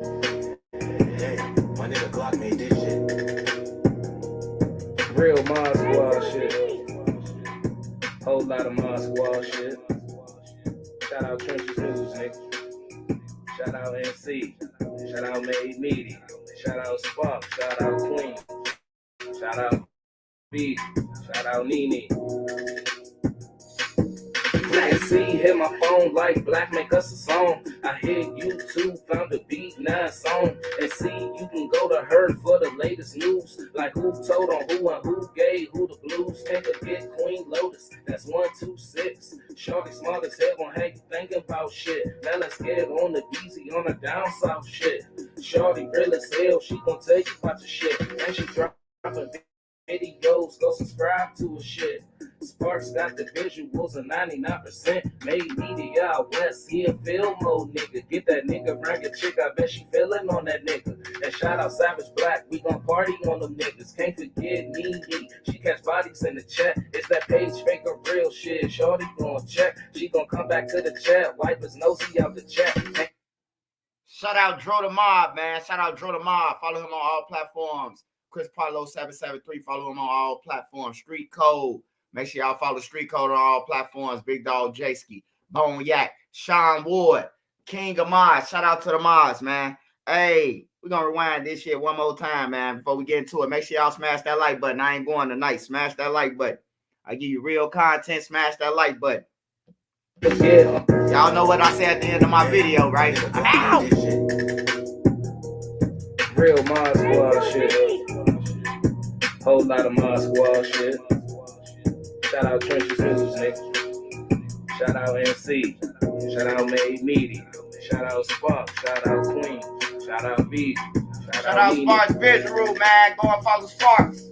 Hey, my nigga Glock made this shit. Real Mod Squad shit. Whole lot of Mod Squad shit. Shout out Trenches News, nigga. Shout out NC. Shout out Made Media. Shout out Spark. Shout out Queen. Shout out B. Shout out Nene. Black C hit my phone like Black make us a song. I hit YouTube, found a beat, 9 song. And see, you can go to her for the latest news. Like who told on who and who gave who the blues. Can't forget Queen Lotus, that's 126. Shorty smart as hell gon' have you thinking about shit. Now let's get on the easy on the down south shit. Shorty real as hell, she gon' tell you about your shit. And she dropping videos, go subscribe to her shit. Sparks got the visuals of 99%. Made media out west, he a film mode nigga. Get that nigga rank a chick, I bet she feelin' on that nigga. And shout out Savage Black, we gon' party on them niggas. Can't forget Nene, she catch bodies in the chat. It's that page fake or real shit, shorty gon' check. She gon' come back to the chat, wipe his nosy out the chat. Shout out Dro the Mob, man. Shout out Dro the Mob. Follow him on all platforms. Chris Parlo 773. Follow him on all platforms. Street Code. Make sure y'all follow Street Code on all platforms. Big Dog J-Ski. Bone Yak. Sean Ward. King of Mods. Shout out to the Mods, man. Hey, we're going to rewind this shit one more time, man, before we get into it. Make sure y'all smash that like button. I ain't going tonight. Smash that like button. I give you real content. Smash that like button. Yeah. Y'all know what I said at the end of my video, right? Ow! Real Mod Squad shit. Whole lot of Mod Squad shit. Shout out Trenches News, nigga. Shout out NC. Shout out Made Media. Shout out Spark. Shout out Queen. Shout out B. Shout out Sparks Visual, man. Go and follow Sparks.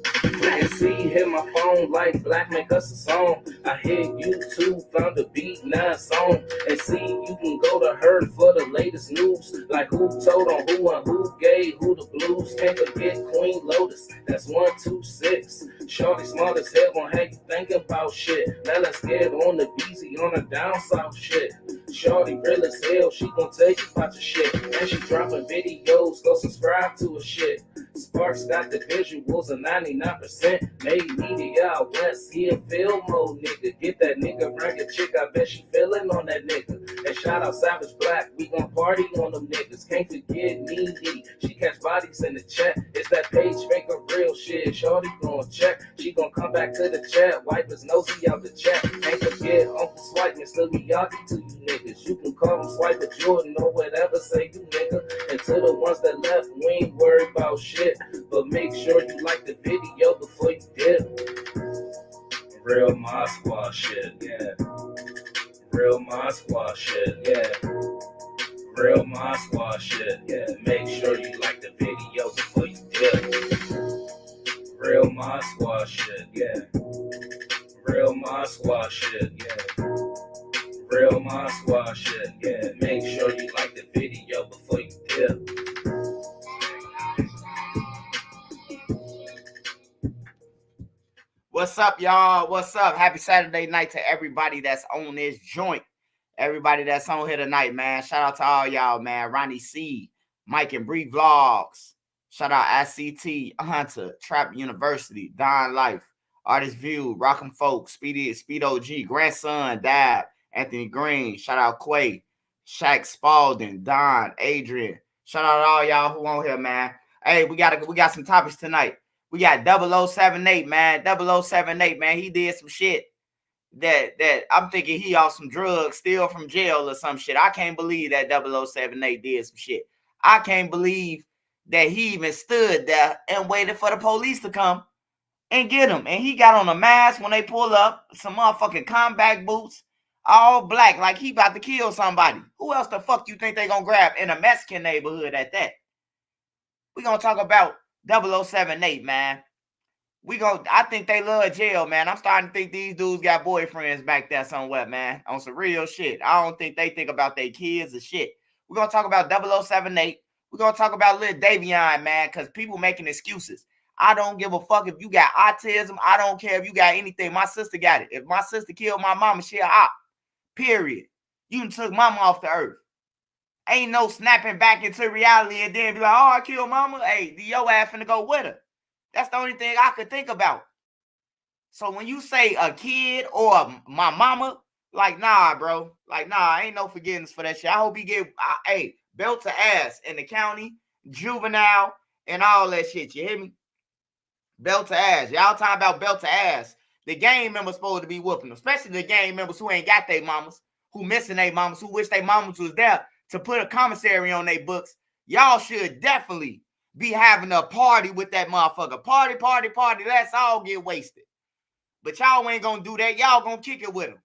And see, hit my phone like Black make us a song. I hit YouTube, found a beat, 9 song. And see, you can go to her for the latest news. Like who told on who and who gave who the blues. Can't forget Queen Lotus, that's 126. Shorty smart as hell gon' have you thinking about shit. Now let's get on the easy on the down south shit. Shorty real as hell, she gon' tell you about your shit. And she dropping videos, go subscribe to her shit. Sparks got the visuals of 99%. Made media out west, he a film mode nigga. Get that nigga rank a chick, I bet she feelin' on that nigga. And shout out Savage Black, we gon' party on them niggas. Can't forget Nene, she catch bodies in the chat. It's that page fake or real shit, shorty gon' check. She gon' come back to the chat, wipe his nosy out the chat. Can't forget Uncle Swipe, Mr. Miyagi to you niggas. You can call him Swiper Jordan or whatever, say you nigga. And to the ones that left, we ain't worried about shit. But make sure you like the video before you dip. Real Mod Squad shit, yeah. Real Mod Squad shit, yeah. Real Mod Squad shit, yeah. Make sure you like the video before you dip. Real Mod Squad shit, yeah. Real Mod Squad shit, yeah. Real Mod Squad shit, yeah. Make sure you like the video before you dip. What's up, y'all? What's up? Happy Saturday night to everybody that's on this joint. Everybody that's on here tonight, man. Shout out to all y'all, man. Ronnie C, Mike and Bree Vlogs. Shout out ICT, Hunter, Trap University, Don Life, Artist View, Rock'em Folks, Speedo G, Grandson, Dab, Anthony Green. Shout out Quay, Shaq Spalding, Don, Adrian. Shout out to all y'all who on here, man. Hey, we got some topics tonight. We got 0078, man. 0078, man. He did some shit that I'm thinking he off some drugs, still from jail or some shit. I can't believe that 0078 did some shit. I can't believe that he even stood there and waited for the police to come and get him. And he got on a mask when they pull up, some motherfucking combat boots, all black, like he about to kill somebody. Who else the fuck you think they gonna grab in a Mexican neighborhood at that? We gonna talk about 0078, man. I think they love jail, man. I'm starting to think these dudes got boyfriends back there somewhere, man. On some real shit. I don't think they think about their kids or shit. We're gonna talk about 0078. We're gonna talk about little Davion, man, because people making excuses. I don't give a fuck if you got autism. I don't care if you got anything. My sister got it. If my sister killed my mama, she a op. Period. You took mama off the earth. Ain't no snapping back into reality and then be like, oh, I killed mama. Hey, your ass finna go with her. That's the only thing I could think about. So when you say a kid or my mama, like, nah, bro. Like, nah, ain't no forgiveness for that shit. I hope he get, belt to ass in the county, juvenile, and all that shit. You hear me? Belt to ass. Y'all talking about belt to ass. The gang members supposed to be whooping them, especially the gang members who ain't got their mamas, who missing their mamas, who wish their mamas was there to put a commissary on their books. Y'all should definitely be having a party with that motherfucker. Party, party, party. Let's all get wasted. But y'all ain't gonna do that. Y'all gonna kick it with him.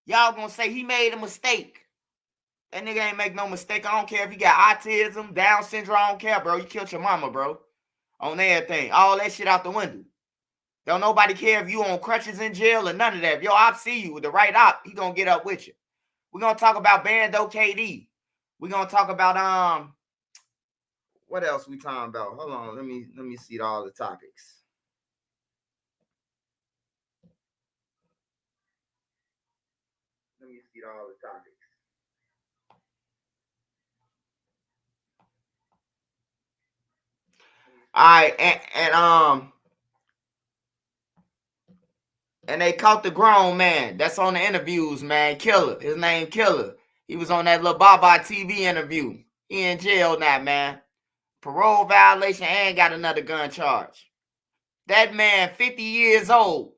Y'all gonna say he made a mistake. That nigga ain't make no mistake. I don't care if he got autism, Down syndrome. I don't care, bro. You killed your mama, bro. On everything. All that shit out the window. Don't nobody care if you on crutches in jail or none of that. If your op see you with the right op, he gonna get up with you. We're gonna talk about Bando KD. We're gonna talk about what else we talking about? Hold on, let me see all the topics. Let me see all the topics. All right, and they caught the grown man that's on the interviews, man. Killer. His name Killer. He was on that little Baba TV interview. He in jail now, man. Parole violation and got another gun charge. That man, 50 years old,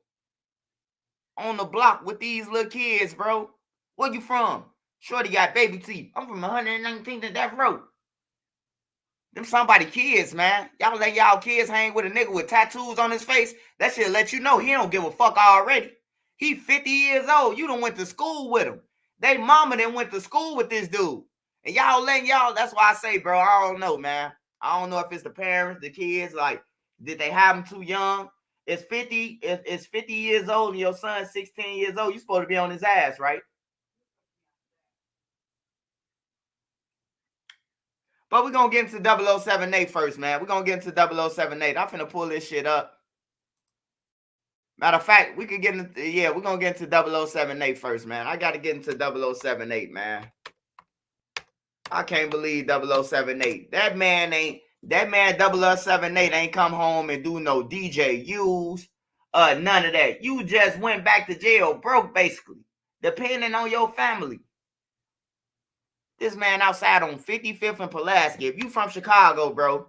on the block with these little kids, bro. Where you from? Shorty got baby teeth. I'm from 119th and Death Row. Them somebody kids, man. Y'all let y'all kids hang with a nigga with tattoos on his face. That should let you know he don't give a fuck already. He 50 years old. You done went to school with him. They mama done went to school with this dude. And y'all letting y'all, that's why I say, bro, I don't know, man. I don't know if it's the parents, the kids, like, did they have them too young? It's 50 years old and your son's 16 years old. You supposed to be on his ass, right? But we're going to get into 0078 first, man. We're going to get into 0078. I'm finna pull this shit up. Matter of fact, we could get into, we're going to get into 0078 first, man. I got to get into 0078, man. I can't believe 0078. That man 0078 ain't come home and do no DJUs, none of that. You just went back to jail broke, basically, depending on your family. This man outside on 55th and Pulaski. If you from Chicago, bro,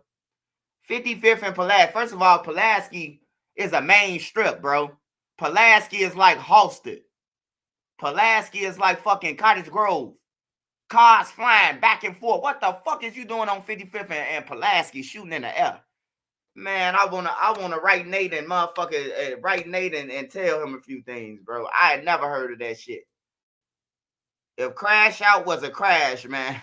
55th and Pulaski. First of all, Pulaski is a main strip, bro. Pulaski is like Halsted. Pulaski is like fucking Cottage Grove. Cars flying back and forth. What the fuck is you doing on 55th and Pulaski shooting in the air? Man, I wanna write Nate and motherfucker write Nate and tell him a few things, bro. I had never heard of that shit. If Crash Out was a crash, man,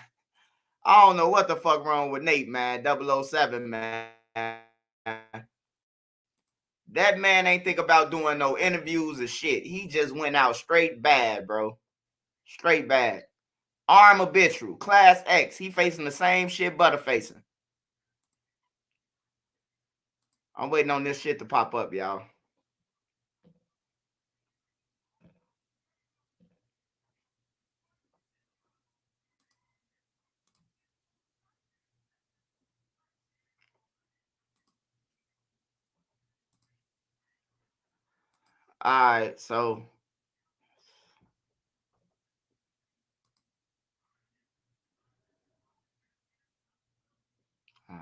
I don't know what the fuck wrong with Nate, man. 007, man. That man ain't think about doing no interviews or shit. He just went out straight bad, bro. Straight bad. Arm habitual. Class X. He facing the same shit Butter facing. I'm waiting on this shit to pop up, y'all. All right, so all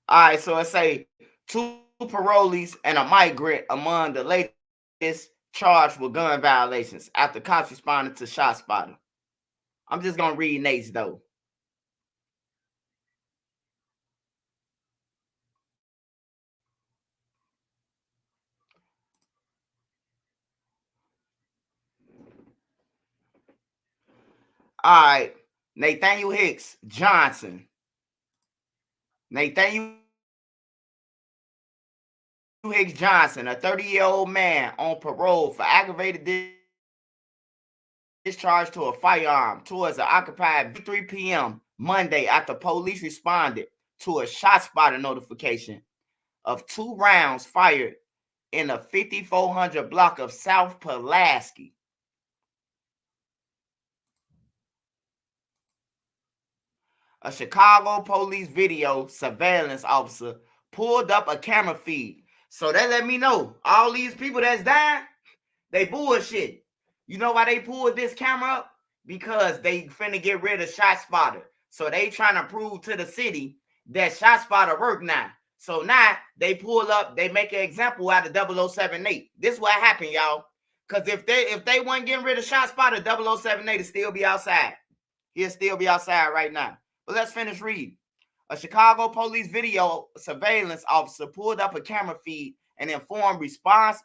right, so let's say 2 parolees and a migrant among the latest charged with gun violations after cops responded to ShotSpotter. I'm just gonna read Nate's though. All right, Nathaniel Hicks Johnson. Nathaniel Hicks Johnson, a 30-year-old man on parole for aggravated discharge to a firearm towards an occupied 3 p.m. Monday after police responded to a ShotSpotter notification of 2 rounds fired in a 5400 block of South Pulaski. A Chicago police video surveillance officer pulled up a camera feed. So they let me know all these people that's dying, they bullshit. You know why they pulled this camera up? Because they finna get rid of ShotSpotter. So they trying to prove to the city that ShotSpotter work now. So now they pull up, they make an example out of 0078. This is what happened, y'all. Because if they weren't getting rid of ShotSpotter, 0078 would still be outside. He'll still be outside right now. But let's finish reading. A Chicago police video surveillance officer pulled up a camera feed and informed responding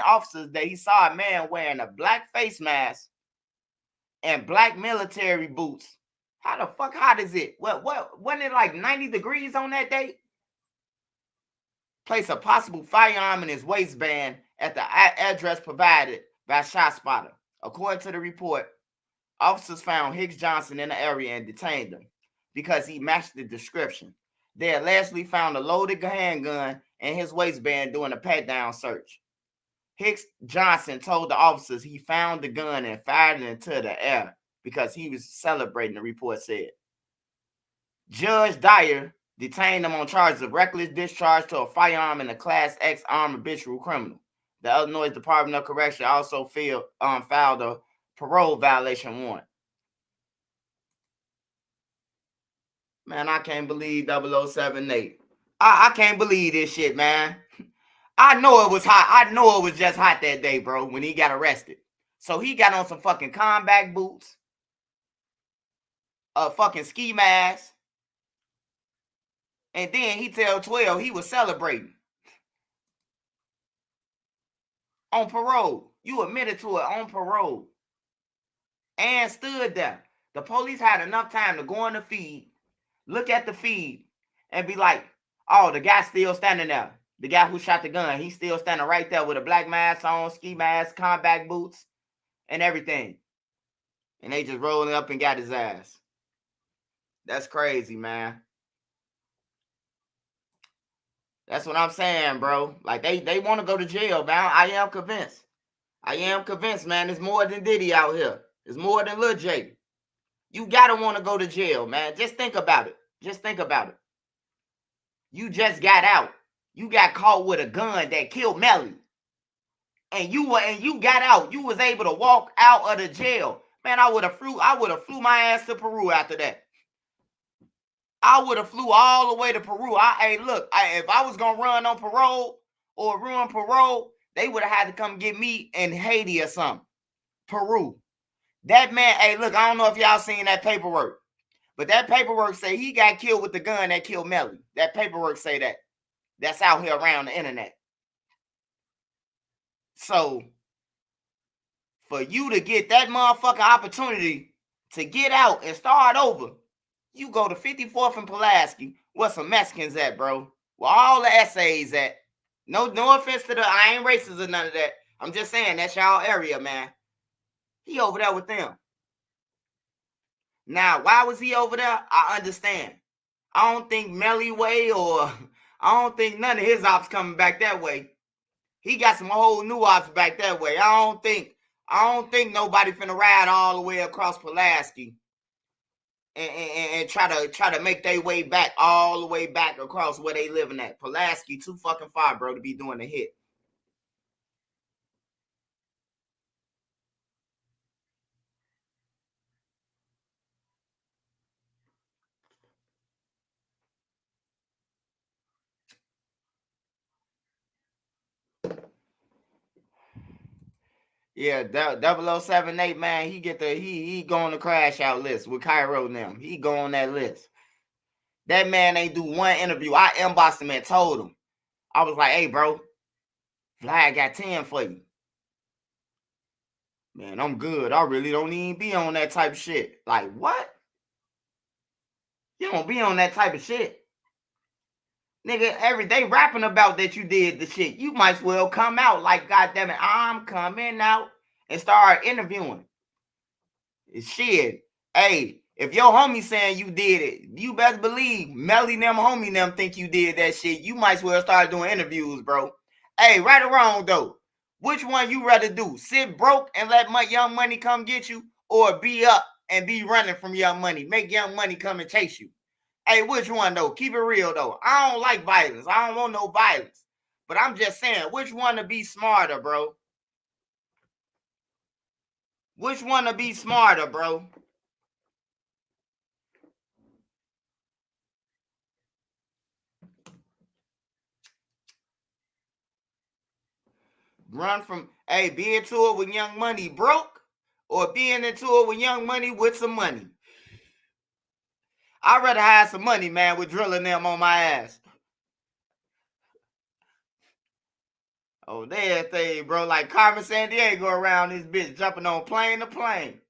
officers that he saw a man wearing a black face mask and black military boots. How the fuck hot is it? What wasn't it like 90 degrees on that day? Place a possible firearm in his waistband at the address provided by ShotSpotter. According to the report, officers found Hicks Johnson in the area and detained him because he matched the description. They allegedly found a loaded handgun in his waistband during a pat-down search. Hicks Johnson told the officers he found the gun and fired it into the air because he was celebrating, the report said. Judge Dyer detained him on charges of reckless discharge to a firearm and a Class X armed habitual criminal. The Illinois Department of Correction also filed a parole violation warrant. Man, I can't believe 0078. I can't believe this shit, man. I know it was hot. I know it was just hot that day, bro, when he got arrested. So he got on some fucking combat boots, a fucking ski mask, and then he tell 12 he was celebrating. On parole. You admitted to it on parole. And stood there. The police had enough time to go on the feed, look at the feed, and be like, oh, the guy's still standing there. The guy who shot the gun, he's still standing right there with a black mask on, ski mask, combat boots, and everything. And they just rolling up and got his ass. That's crazy, man. That's what I'm saying, bro. Like, they want to go to jail, man. I am convinced. I am convinced, man. There's more than Diddy out here. There's more than Lil J. You got to want to go to jail, man. Just think about it. Just think about it. You just got out. You got caught with a gun that killed Melly. And you got out. You was able to walk out of the jail. Man, I would have flew my ass to Peru after that. I would have flew all the way to Peru. If I was gonna run on parole or ruin parole, they would have had to come get me in Haiti or something. Peru. That man, I don't know if y'all seen that paperwork, but that paperwork say he got killed with the gun that killed Melly. That paperwork say that. That's out here around the internet. So, for you to get that motherfucking opportunity to get out and start over, you go to 54th and Pulaski, where some Mexicans at, bro. Where all the essays at. No offense to I ain't racist or none of that. I'm just saying, that's y'all area, man. He over there with them. Now, why was he over there? I understand. I don't think Melly way or I don't think none of his ops coming back that way. He got some whole new ops back that way. I don't think nobody finna ride all the way across Pulaski and try to make their way back all the way back across where they living at. Pulaski too fucking far, bro, to be doing a hit. Yeah, 0078, man, he go on the crash out list with Cairo and them. He go on that list. That man ain't do one interview. I inboxed him and told him. I was like, hey, bro, Vlad got 10 for you. Man, I'm good. I really don't even be on that type of shit. Like, what? You don't be on that type of shit. Nigga, every day rapping about that you did the shit. You might as well come out like, goddamn it, I'm coming out and start interviewing. Shit. Hey, if your homie saying you did it, you best believe Melly them homie them think you did that shit. You might as well start doing interviews, bro. Hey, right or wrong though, which one you rather do? Sit broke and let Young Money come get you, or be up and be running from Young Money. Make Young Money come and chase you. Hey, which one though? Keep it real though. I don't like violence. I don't want no violence. But I'm just saying, which one to be smarter, bro? Which one to be smarter, bro? Run from, hey, be into it with Young Money broke, or being into it with Young Money with some money. I'd rather have some money, man, with drilling them on my ass. Oh, that thing, bro. Like Carmen Sandiego around this bitch, jumping on plane to plane.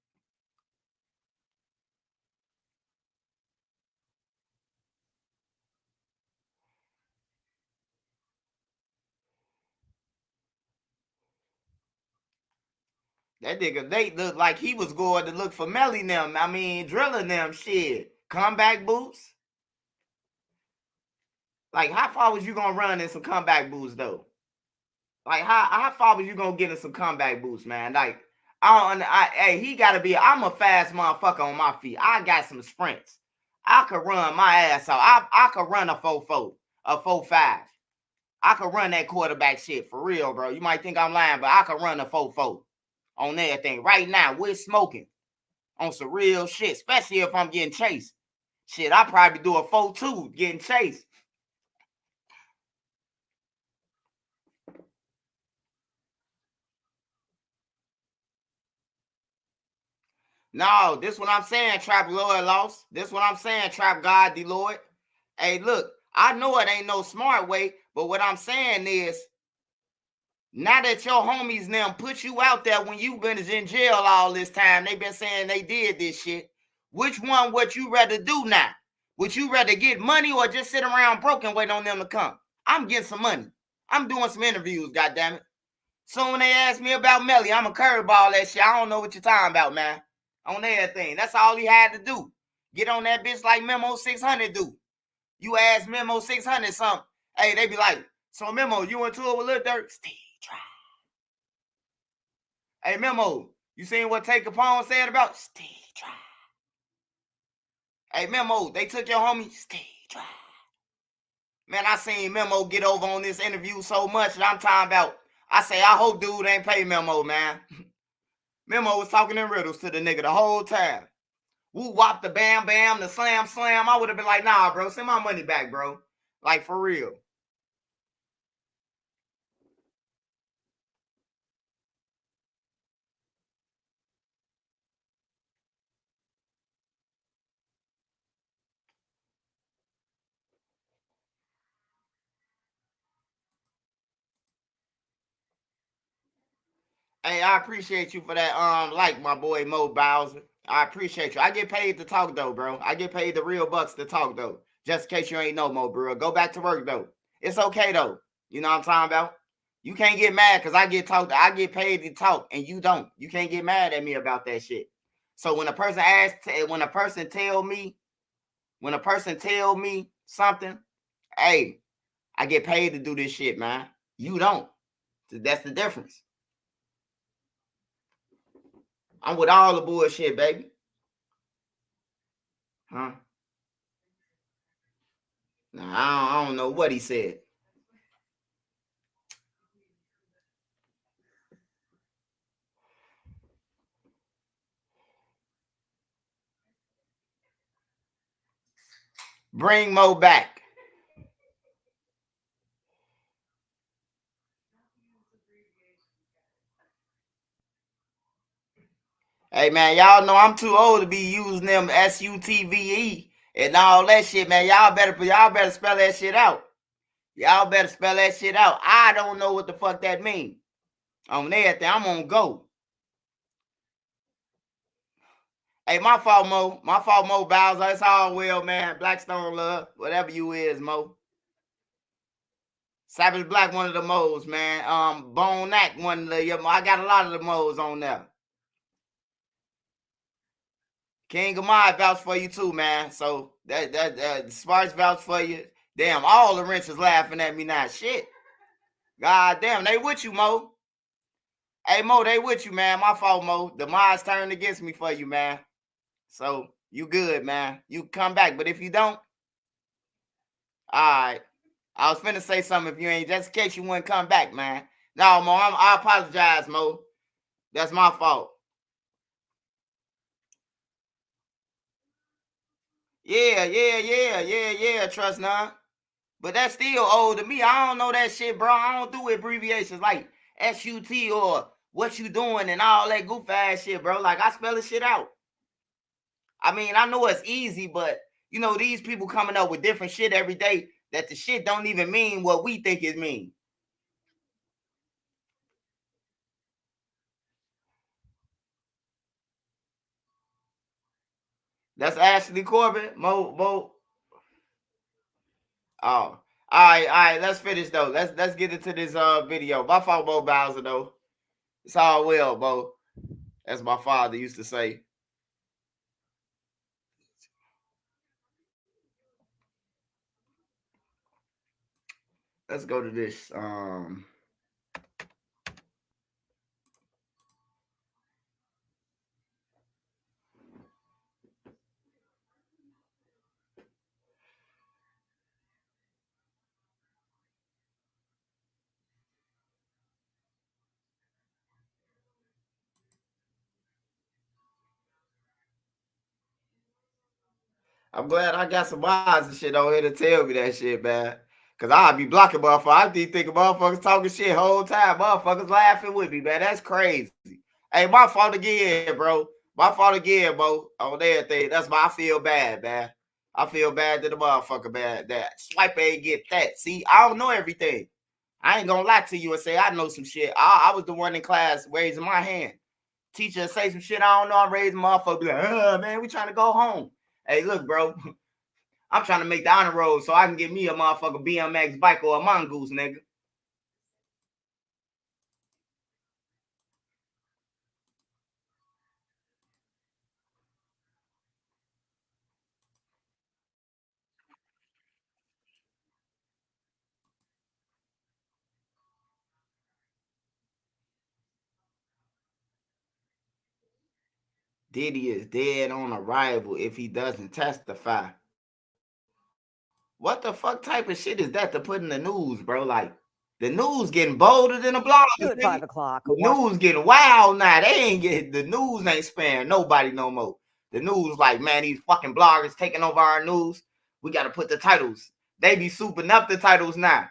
That nigga Nate looked like he was going to look for Melly them. I mean, drilling them shit. Comeback boots. Like, how far was you gonna run in some comeback boots though? Like, how far was you gonna get in some comeback boots, man? Like, hey, he gotta be. I'm a fast motherfucker on my feet. I got some sprints. I could run my ass off. I could run a 4-4, a 4-5. I could run that quarterback shit for real, bro. You might think I'm lying, but I could run a 4-4 on everything. Right now, we're smoking on some real shit, especially if I'm getting chased. Shit, I probably do a 4-2 getting chased. No, this what I'm saying, Trap Lord lost. This what I'm saying, Trap God the Lord. Hey, look, I know it ain't no smart way, but what I'm saying is, now that your homies now put you out there when you been in jail all this time, they been saying they did this shit. Which one would you rather do now? Would you rather get money or just sit around broke and wait on them to come? I'm getting some money. I'm doing some interviews, goddammit. So when they ask me about Melly, I'm a curveball that shit. I don't know what you're talking about, man. On everything. That's all he had to do. Get on that bitch like Memo 600 do. You ask Memo 600 something. Hey, they be like, so Memo, you into it with Lil Durk? Steve try. Hey, Memo, you seen what Take Capone said about Steve try? Hey, Memo, they took your homie Steve try. Man, I seen Memo get over on this interview so much that I'm talking about. I say, I hope dude ain't pay Memo, man. Memo was talking in riddles to the nigga the whole time. Woo wop the bam bam, the slam slam. I would have been like, nah, bro, send my money back, bro. Like, for real. Hey, I appreciate you for that. Like my boy Mo Bowser. I appreciate you. I get paid to talk though, bro. I get paid the real bucks to talk though. Just in case you ain't know, Mo, bro. Go back to work though. It's okay though. You know what I'm talking about? You can't get mad because I get paid to talk and you don't. You can't get mad at me about that shit. So when a person tell me something, hey, I get paid to do this shit, man. You don't. That's the difference. I'm with all the bullshit, baby. Huh? Nah, I don't know what he said. Bring Mo back. Hey man, y'all know I'm too old to be using them SUTVE and all that shit, man. Y'all better spell that shit out. Y'all better spell that shit out. I don't know what the fuck that means. On everything, I'm on go. Hey, my fault, Mo. My fault, Mo Bowser. It's all well, man. Blackstone love, whatever you is, Mo. Savage Black, one of the Mo's, man. Bone Neck, one of the. I got a lot of the Mo's on there. King of my vouch for you too, man. So that Sparks vouch for you. Damn, all the wrenches laughing at me now. Shit. God damn, they with you, Mo. Hey, Mo, they with you, man. My fault, Mo. The mods turned against me for you, man. So you good, man. You come back. But if you don't, all right. I was finna say something if you ain't, just in case you wouldn't come back, man. No, Mo, I apologize, Mo. That's my fault. Yeah, trust none. But that's still old to me. I don't know that shit, bro. I don't do abbreviations like SUT or what you doing and all that goof ass shit, bro. Like I spell this shit out. I mean, I know it's easy, but you know, these people coming up with different shit every day that the shit don't even mean what we think it means. That's Ashley Corbin. Mo. Oh. All right, let's finish though. Let's get into this video. My fault, Bo Bowser, though. It's all well, Bo. As my father used to say. Let's go to this. I'm glad I got some eyes and shit on here to tell me that shit, man. Cause I'll be blocking motherfuckers. I be thinking motherfuckers talking shit whole time. Motherfuckers laughing with me, man. That's crazy. Hey, my fault again, bro. My fault again, bro. On everything. That's why I feel bad, man. I feel bad to the motherfucker, man. That swipe ain't get that. See, I don't know everything. I ain't gonna lie to you and say I know some shit. I was the one in class raising my hand. Teacher say some shit I don't know. I'm raising motherfucker. Be like, man, we trying to go home. Hey, look, bro. I'm trying to make the honor roll so I can get me a motherfucker BMX bike or a mongoose, nigga. Diddy is dead on arrival if he doesn't testify. What the fuck type of shit is that to put in the news, bro? Like, the news getting bolder than the bloggers, At 5 o'clock. The news getting wild now. They ain't getting, the news ain't sparing nobody no more. The news like, man, these fucking bloggers taking over our news. We got to put the titles. They be souping up the titles now.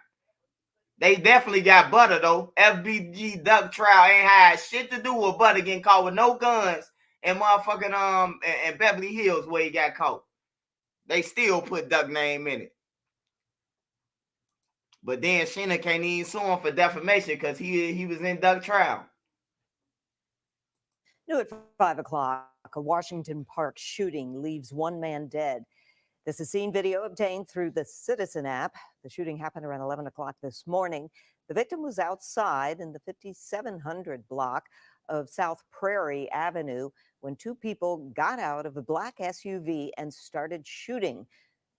They definitely got butter though. FBG Duck trial ain't had shit to do with butter getting caught with no guns and motherfucking and Beverly Hills where he got caught. They still put Duck name in it. But then Shyne can't even sue him for defamation because he was in Duck trial. New at 5 o'clock, a Washington Park shooting leaves one man dead. This is scene video obtained through the Citizen app. The shooting happened around 11 o'clock this morning. The victim was outside in the 5700 block of South Prairie Avenue when two people got out of a black SUV and started shooting.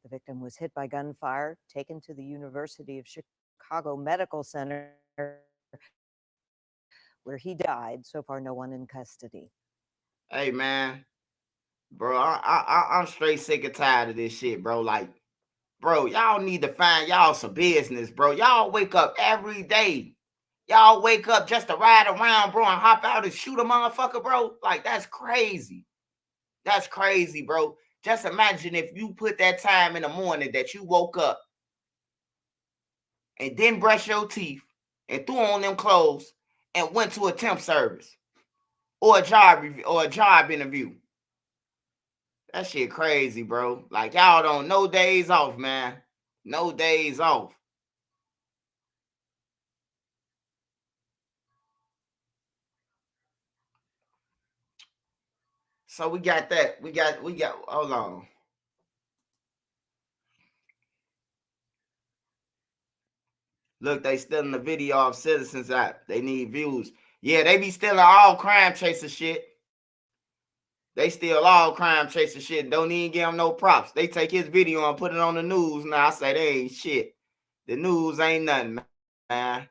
The victim was hit by gunfire, taken to the University of Chicago Medical Center, where he died. So far, no one in custody. Hey, man. Bro, I'm straight sick and tired of this shit, bro. Like, bro, y'all need to find y'all some business, bro. Y'all wake up every day. Y'all wake up just to ride around, bro, and hop out and shoot a motherfucker, bro. Like, that's crazy. That's crazy, bro. Just imagine if you put that time in the morning that you woke up and didn't brush your teeth and threw on them clothes and went to a temp service or a job interview. That shit crazy, bro. Like, y'all don't, no days off, man. No days off. So we got that. We got, hold on. Look, they stealing the video of Citizens app. They need views. Yeah, they be stealing all crime chaser shit. They steal all crime chaser shit. Don't even give them no props. They take his video and put it on the news. Now I say they ain't shit. The news ain't nothing, man.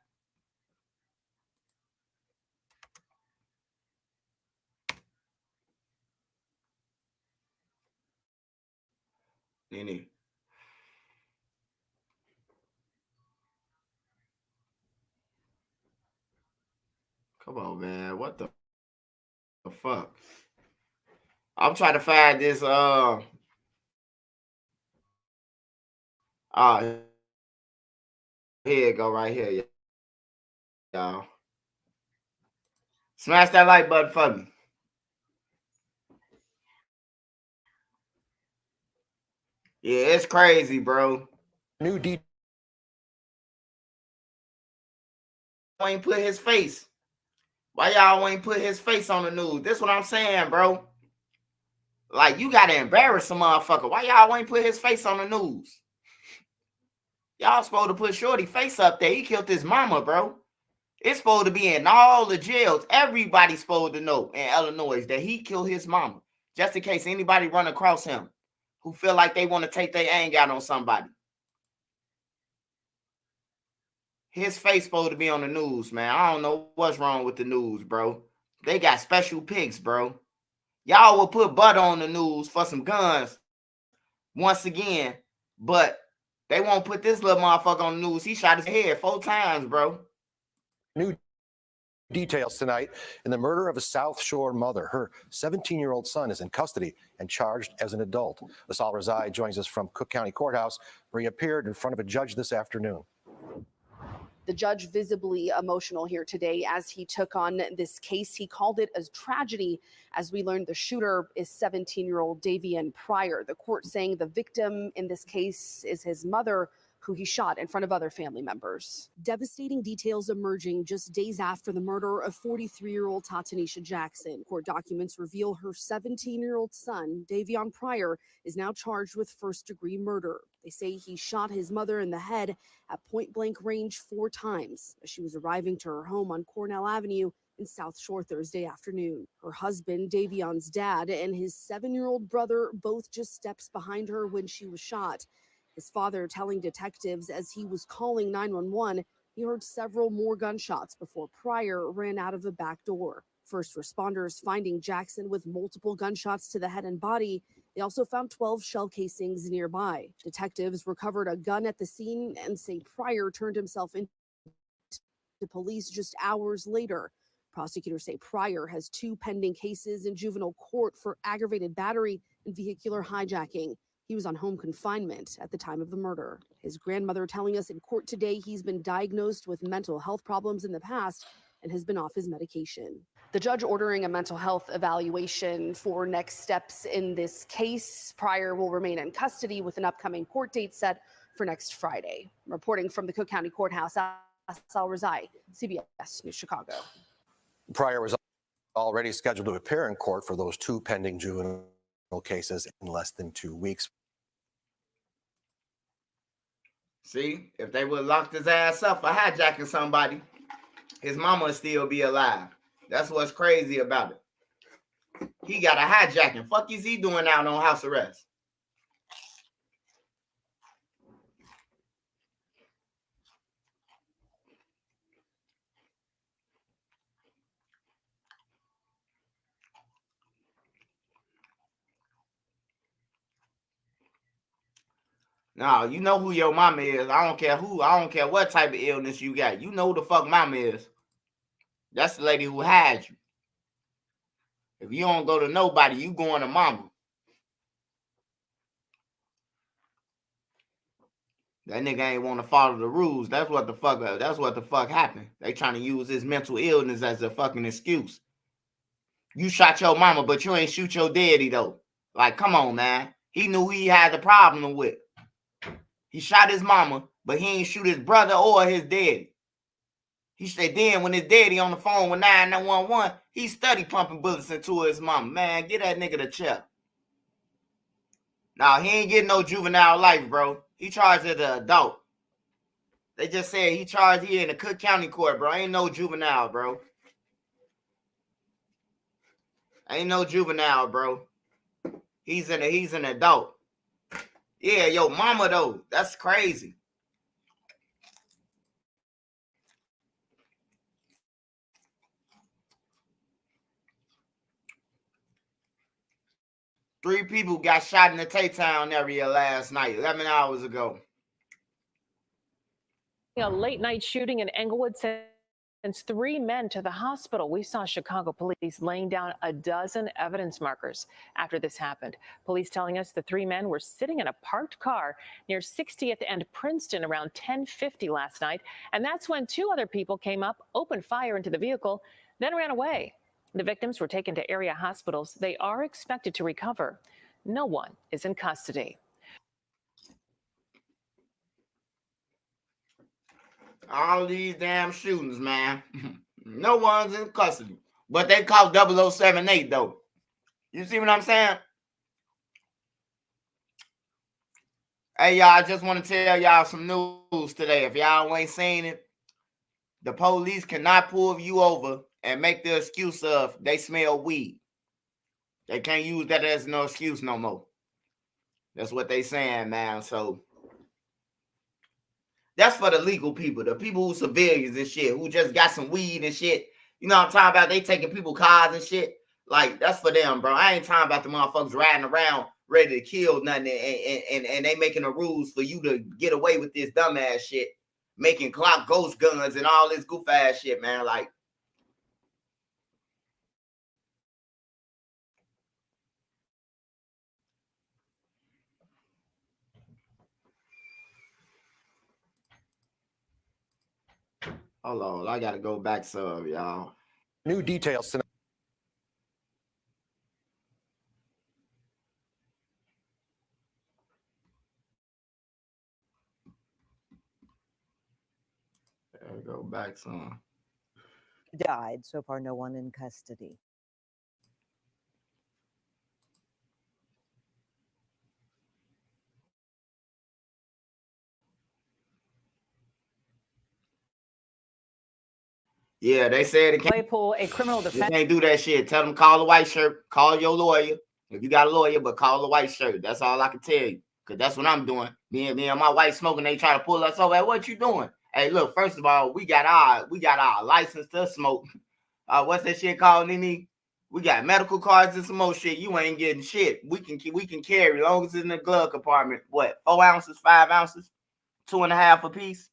Nene. Come on, man. What the fuck? I'm trying to find this. Here it go right here, y'all. Smash that like button for me. Yeah, it's crazy, bro. New details. Ain't put his face. Why y'all ain't put his face on the news? This what I'm saying, bro. Like, you gotta embarrass some motherfucker. Why y'all ain't put his face on the news? Y'all supposed to put Shorty face up there. He killed his mama, bro. It's supposed to be in all the jails. Everybody's supposed to know in Illinois that he killed his mama. Just in case anybody run across him who feel like they want to take their anger out on somebody. His face supposed to be on the news, man. I don't know what's wrong with the news, bro. They got special pics, bro. Y'all will put butter on the news for some guns once again, but they won't put this little motherfucker on the news. He shot his head 4 times, bro. New details tonight in the murder of a South Shore mother. Her 17-year-old son is in custody and charged as an adult. Asal Razai joins us from Cook County Courthouse, where he appeared in front of a judge this afternoon. The judge visibly emotional here today as he took on this case. He called it a tragedy. As we learned, the shooter is 17-year-old Davon Pryor. The court saying the victim in this case is his mother, who he shot in front of other family members. Devastating details emerging just days after the murder of 43-year-old Natania Jackson. Court documents reveal her 17-year-old son, Davion Pryor, is now charged with first-degree murder. They say he shot his mother in the head at point-blank range 4 times as she was arriving to her home on Cornell Avenue in South Shore Thursday afternoon. Her husband, Davion's dad, and his 7-year-old brother both just steps behind her when she was shot. His father telling detectives as he was calling 911, he heard several more gunshots before Pryor ran out of the back door. First responders finding Jackson with multiple gunshots to the head and body. They also found 12 shell casings nearby. Detectives recovered a gun at the scene and say Pryor turned himself in to police just hours later. Prosecutors say Pryor has 2 pending cases in juvenile court for aggravated battery and vehicular hijacking. He was on home confinement at the time of the murder. His grandmother telling us in court today he's been diagnosed with mental health problems in the past and has been off his medication. The judge ordering a mental health evaluation for next steps in this case. Pryor will remain in custody with an upcoming court date set for next Friday. Reporting from the Cook County Courthouse, Asal Razai, CBS News Chicago. Pryor was already scheduled to appear in court for those 2 pending juvenile cases in less than 2 weeks. See, if they would have locked his ass up for hijacking somebody, his mama would still be alive. That's what's crazy about it. He got a hijacking. Fuck is he doing out on house arrest? No, you know who your mama is. I don't care who. I don't care what type of illness you got. You know who the fuck mama is. That's the lady who had you. If you don't go to nobody, you going to mama. That nigga ain't want to follow the rules. That's what the fuck happened. They trying to use his mental illness as a fucking excuse. You shot your mama, but you ain't shoot your daddy though. Like, come on, man. He knew he had the problem with. He shot his mama, but he ain't shoot his brother or his daddy. He said then when his daddy on the phone with 911, he study pumping bullets into his mama. Man, get that nigga the check. Nah, he ain't getting no juvenile life, bro. He charged as an adult. They just said he charged here in the Cook County Court, bro. Ain't no juvenile, bro. Ain't no juvenile, bro. He's an adult. Yeah, yo, mama though. That's crazy. 3 people got shot in the Tay-Town area last night, 11 hours ago. A late night shooting in Englewood sends 3 men to the hospital. We saw Chicago police laying down a dozen evidence markers after this happened. Police telling us the 3 men were sitting in a parked car near 60th and Princeton around 10:50 last night. And that's when 2 other people came up, opened fire into the vehicle, then ran away. The victims were taken to area hospitals. They are expected to recover. No one is in custody. All these damn shootings, man. No one's in custody. But they caught 0078, though. You see what I'm saying? Hey, y'all, I just want to tell y'all some news today. If y'all ain't seen it, the police cannot pull you over and make the excuse of they smell weed. They can't use that as no excuse no more. That's what they saying, man. So that's for the legal people, the people who civilians and shit, who just got some weed and shit. You know what I'm talking about? They taking people cars and shit. Like, that's for them, bro. I ain't talking about the motherfuckers riding around ready to kill nothing and they making the rules for you to get away with this dumbass shit. Making Glock ghost guns and all this goof ass shit, man. Like, hold on, I gotta go back some, y'all. New details tonight. Gotta go back some. Died. So far, no one in custody. Yeah, they said it can't. Claypool, a criminal You defense. can't do that shit. Tell them call the white shirt. Call your lawyer. If you got a lawyer, but call the white shirt. That's all I can tell you. Because that's what I'm doing. Me and my wife smoking, they try to pull us over. Hey, what you doing? Hey, look, first of all, we got our license to smoke. What's that shit called, Nene? We got medical cards and some more shit. You ain't getting shit. We can carry as long as it's in the glove compartment. What, 4 ounces, 5 ounces, 2.5 a piece?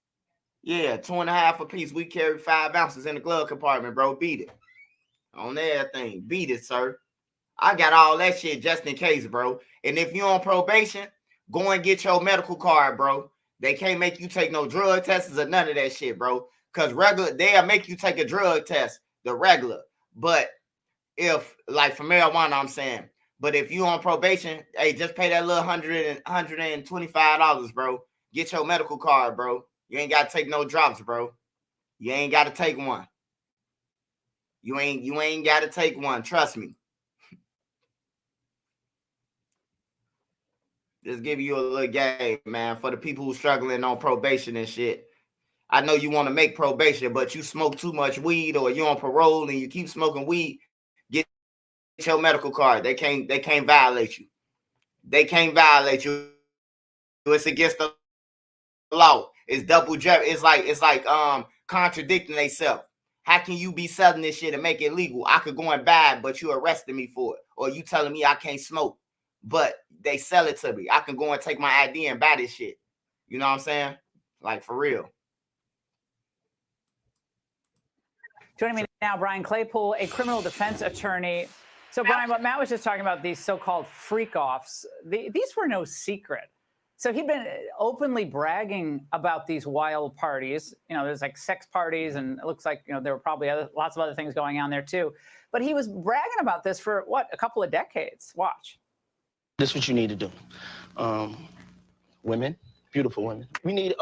Yeah, 2.5 a piece. We carry 5 ounces in the glove compartment, bro. Beat it. On everything. Beat it, sir. I got all that shit just in case, bro. And if you're on probation, go and get your medical card, bro. They can't make you take no drug tests or none of that shit, bro. Because they'll make you take a drug test, the regular. But if, like for marijuana, I'm saying. But if you on probation, hey, just pay that little $125, bro. Get your medical card, bro. You ain't got to take no drops, bro. You ain't got to take one. You ain't got to take one. Trust me. Just give you a little game, man, for the people who struggling on probation and shit. I know you want to make probation, but you smoke too much weed or you're on parole and you keep smoking weed, get your medical card. They can't violate you. They can't violate you. It's against the law. It's double jeopardy. It's like contradicting themselves. How can you be selling this shit and make it legal? I could go and buy it, but you arresting me for it. Or you telling me I can't smoke, but they sell it to me. I can go and take my ID and buy this shit. You know what I'm saying? Like, for real. Joining me now, Brian Claypool, a criminal defense attorney. So, Brian, what Matt was just talking about, these so-called freak-offs, these were no secret. So he'd been openly bragging about these wild parties. You know, there's like sex parties, and it looks like, you know, there were probably lots of other things going on there too. But he was bragging about this for, what, a couple of decades. Watch. This is what you need to do. Women, beautiful women. We need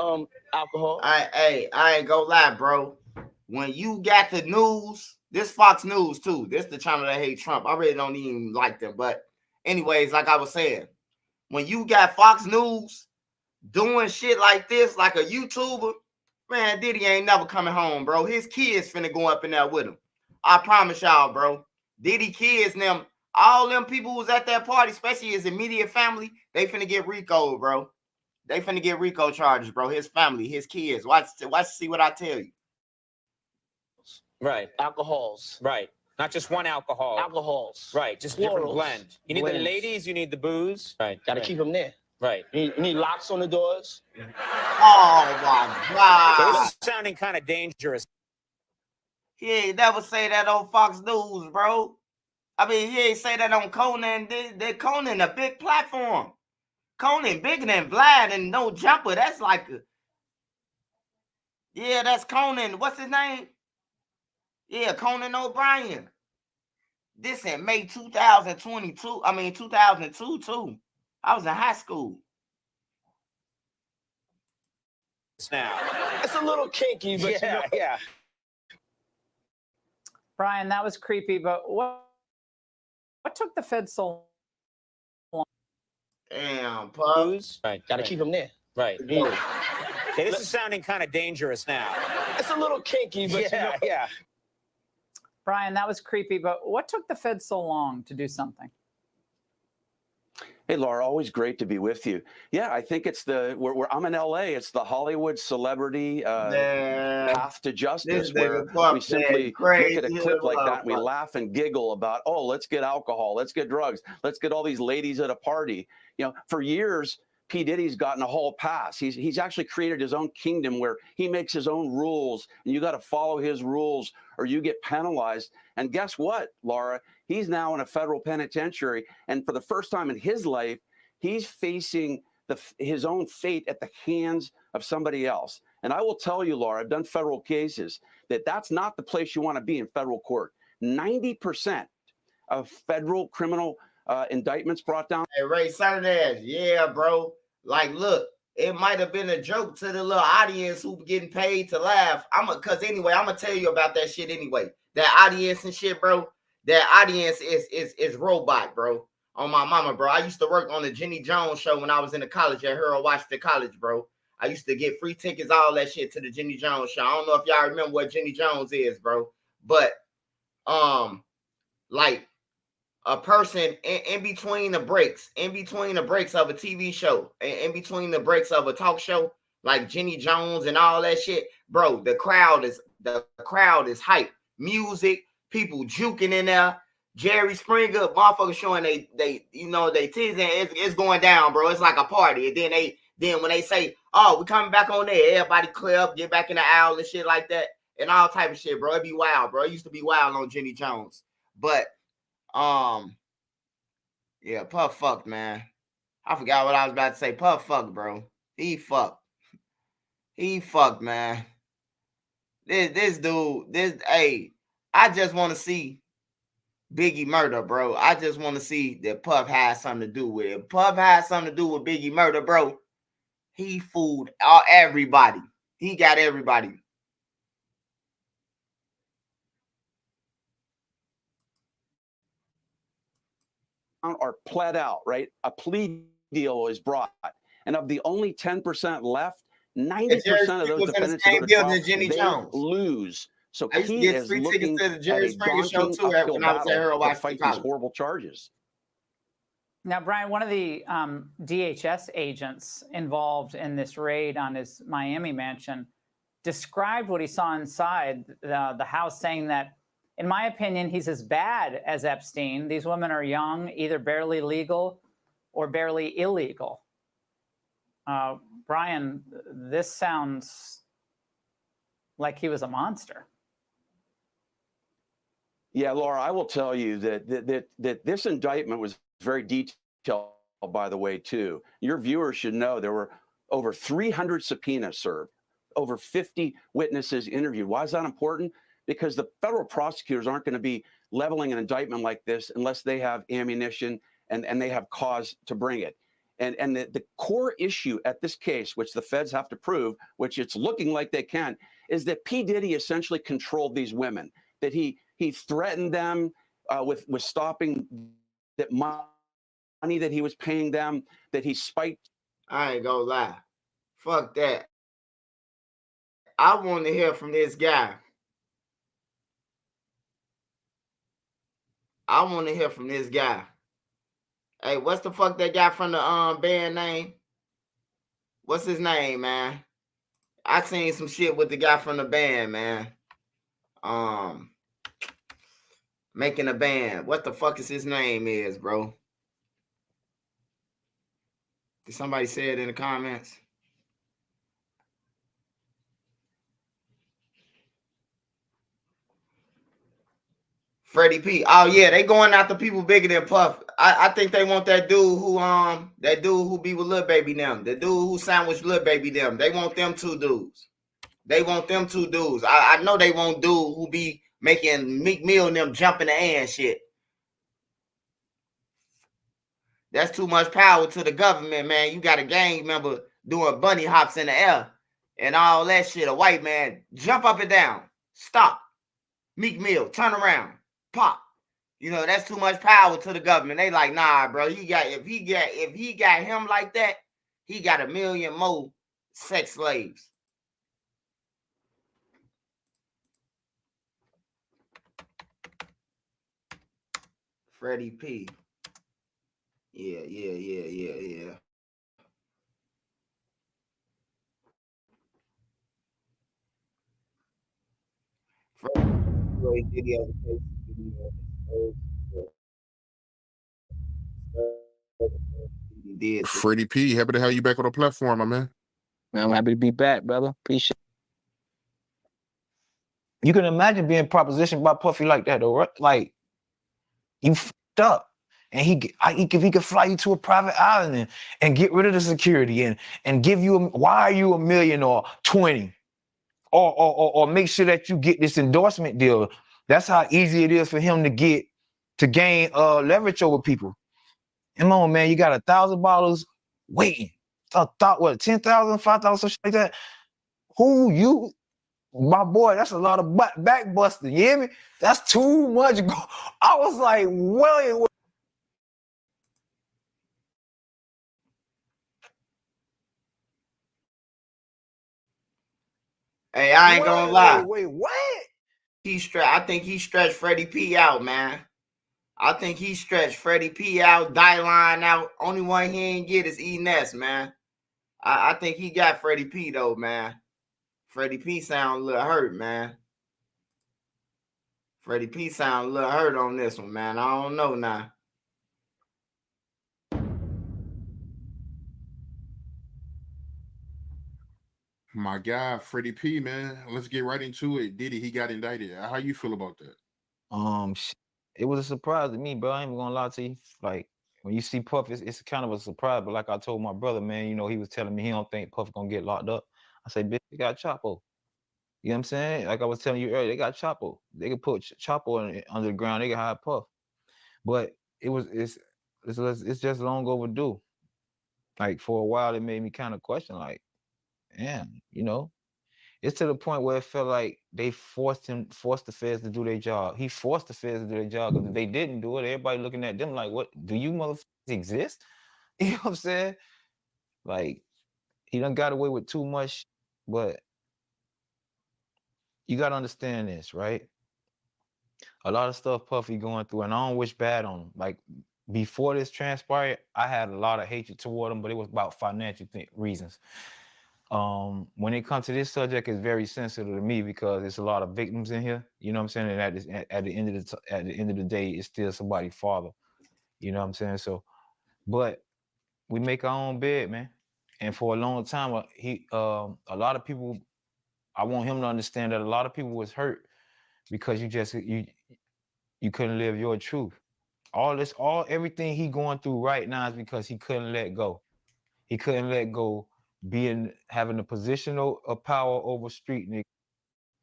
alcohol. I ain't gonna lie, bro. When you got the news, this Fox News too. This the channel that hate Trump. I really don't even like them. But anyways, like I was saying, when you got Fox News doing shit like this, like a YouTuber, man, Diddy ain't never coming home, bro. His kids finna go up in there with him. I promise y'all, bro. Diddy kids, them, all them people who was at that party, especially his immediate family, they finna get RICO, bro. They finna get RICO charges, bro. His family, his kids. Watch, see what I tell you. Right, alcohols. Right. Not just one alcohol. Alcohols. Right, just different Plurals. blend. You need the Blends. ladies, you need the booze. Right. Gotta right. keep them there. Right. You need locks on the doors. Oh my So God. this is sounding kind of dangerous. He ain't never say that on Fox News, bro. I mean, he ain't say that on Conan. Conan a big platform. Conan bigger than Vlad and No Jumper. That's like a... Yeah, that's Conan. What's his name? Yeah, Conan O'Brien. This in May 2022. I mean, 2002 too. I was in high school. Now. It's a little kinky, but Yeah, yeah. Brian, that was creepy, but what took the Fed so long? Damn, Pub. Right. gotta keep them there. Right. You know, Okay, this is sounding kind of dangerous now. it's a little kinky, but Yeah, yeah. Brian, that was creepy, but what took the Fed so long to do something? Hey, Laura, always great to be with you. Yeah, I think it's I'm in LA. It's the Hollywood celebrity path to justice, where we simply look at a clip like that and we laugh and giggle about, oh, let's get alcohol, let's get drugs, let's get all these ladies at a party. You know, for years, P. Diddy's gotten a hall pass. He's actually created his own kingdom where he makes his own rules, and you got to follow his rules or you get penalized. And guess what, Laura? He's now in a federal penitentiary, and for the first time in his life, he's facing his own fate at the hands of somebody else. And I will tell you, Laura, I've done federal cases, that's not the place you want to be in federal court. 90% of federal criminal indictments brought down. Hey, Ray Cernaz, yeah, bro. Like, look, it might have been a joke to the little audience who getting paid to laugh. Cause anyway, I'm gonna tell you about that shit anyway. That audience and shit, bro. That audience is robot, bro. On my mama, bro. I used to work on the Jenny Jones show when I was in the college at Harold Washington College, bro. I used to get free tickets, all that shit to the Jenny Jones show. I don't know if y'all remember what Jenny Jones is, bro. But like a person in between the breaks of a TV show, in between the breaks of a talk show, like Jenny Jones and all that shit, bro. The crowd is hype. Music, people juking in there. Jerry Springer, motherfuckers showing they titties, and it's going down, bro. It's like a party. And then when they say, oh, we coming back on there, everybody clear up, get back in the aisle and shit like that, and all type of shit, bro. It'd be wild, bro. It used to be wild on Jenny Jones. But yeah, Puff fucked, man. I forgot what I was about to say. Puff fucked, bro. He fucked, man. This dude, hey, I just want to see Biggie murder, bro. I just want to see that Puff has something to do with it. If Puff has something to do with Biggie murder, bro, he fooled everybody. He got everybody. Are pled out, right? A plea deal is brought, and of the only 10% left, 90% of those defendants who go to trial, they lose. So he is looking at a daunting uphill battle to fight these horrible charges. Now, Brian, one of the DHS agents involved in this raid on his Miami mansion described what he saw inside the house, saying that, in my opinion, he's as bad as Epstein. These women are young, either barely legal or barely illegal. Brian, this sounds like he was a monster. Yeah, Laura, I will tell you that this indictment was very detailed, by the way, too. Your viewers should know there were over 300 subpoenas served, over 50 witnesses interviewed. Why is that important? Because the federal prosecutors aren't going to be leveling an indictment like this unless they have ammunition and they have cause to bring it. And the core issue at this case, which the feds have to prove, which it's looking like they can, is that P. Diddy essentially controlled these women, that he threatened them with stopping that money that he was paying them, that he spiked. I ain't gonna lie. Fuck that. I want to hear from this guy. Hey, what's the fuck that guy from the band name? What's his name, man? I seen some shit with the guy from the band, man. making a band. What the fuck is his name is, bro? Did somebody say it in the comments? Freddy P. Oh yeah, they going after people bigger than Puff. I think they want that dude who be with Lil Baby them. The dude who sandwiched Lil Baby them. They want them two dudes. They want them two dudes. I know they want dude who be making Meek Mill and them jump in the air and shit. That's too much power to the government, man. You got a gang member doing bunny hops in the air and all that shit. A white man, jump up and down. Stop. Meek Mill, turn around. Pop. You know, that's too much power to the government. They like, nah, bro. If he got him like that, he got a million more sex slaves. Freddy P. Yeah. Freddy P, happy to have you back on the platform, my man. Man, I'm happy to be back, brother. Appreciate it. You can imagine being propositioned by Puffy like that, though, right? Like, you fucked up. And he could fly you to a private island and get rid of the security and give you wire you $1 million or 20 or make sure that you get this endorsement deal. That's how easy it is for him to gain leverage over people. Come on, man, you got 1,000 bottles waiting. Thought what, 10,000, 5,000, something like that. My boy, that's a lot of back busting. You hear me? That's too much. I was like, well. Hey, I ain't gonna lie. Wait, what? I think he stretched Freddy P out, man. I think he stretched Freddy P out, Davion out. Only one he ain't get is E-Ness, man. I think he got Freddy P though, man. Freddy P sound a little hurt, man. Freddy P sound a little hurt on this one, man. I don't know now. My guy, Freddy P, man. Let's get right into it. Diddy, he got indicted. How you feel about that? It was a surprise to me, bro. I ain't even gonna lie to you. Like, when you see Puff, it's kind of a surprise. But like I told my brother, man, you know, he was telling me he don't think Puff gonna get locked up. I say, bitch, they got Chapo. You know what I'm saying? Like I was telling you earlier, they got Chapo. They could put Chapo under the ground. They can hire Puff. But it's just long overdue. Like for a while, it made me kind of question, like, damn, you know, it's to the point where it felt like they forced the feds to do their job. He forced the feds to do their job because if they didn't do it, everybody looking at them like, what? Do you motherfuckers exist? You know what I'm saying? Like, he done got away with too much, but you got to understand this, right? A lot of stuff Puffy going through, and I don't wish bad on him. Like, before this transpired, I had a lot of hatred toward him, but it was about financial reasons. When it comes to this subject, it's very sensitive to me because there's a lot of victims in here. You know what I'm saying? And at the end of the day, it's still somebody's father. You know what I'm saying? So, but we make our own bed, man. And for a long time, a lot of people, I want him to understand that a lot of people was hurt because you couldn't live your truth. Everything he going through right now is because he couldn't let go. He couldn't let go having a position of power over street niggas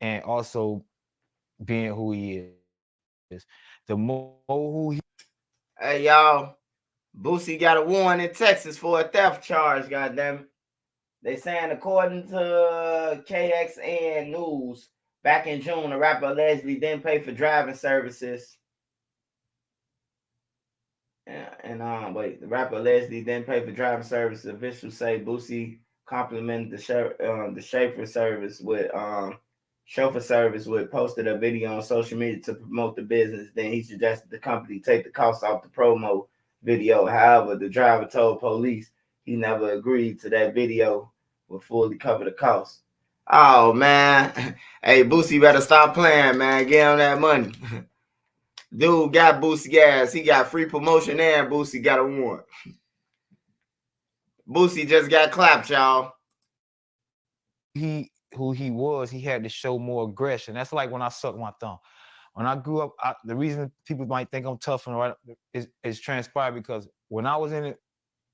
and also being who he is. The more who he. Hey y'all, Boosie got a warrant in Texas for a theft charge. Goddamn, they saying according to KXN News, back in June, the rapper allegedly didn't pay for driving services. The rapper allegedly didn't pay for driving services. Officials say Boosie complimented the chauffeur service with posted a video on social media to promote the business. Then he suggested the company take the cost off the promo video. However, the driver told police he never agreed to that video would fully cover the cost. Oh man, hey Boosie better stop playing, man. Get him that money. Dude got Boosie gas. He got free promotion and Boosie got a warrant. Boosie just got clapped, y'all. Who he was, he had to show more aggression. That's like when I sucked my thumb. When I grew up, the reason people might think I'm tough and right is transpired because when I was in a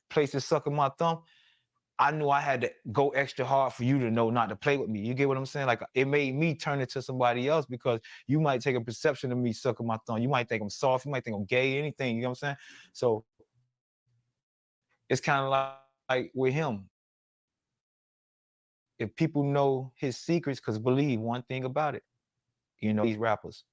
place to sucking my thumb, I knew I had to go extra hard for you to know not to play with me. You get what I'm saying? Like it made me turn into somebody else because you might take a perception of me sucking my thumb. You might think I'm soft. You might think I'm gay, anything. You know what I'm saying? So it's kind of like with him. If people know his secrets, because believe one thing about it, you know, these rappers,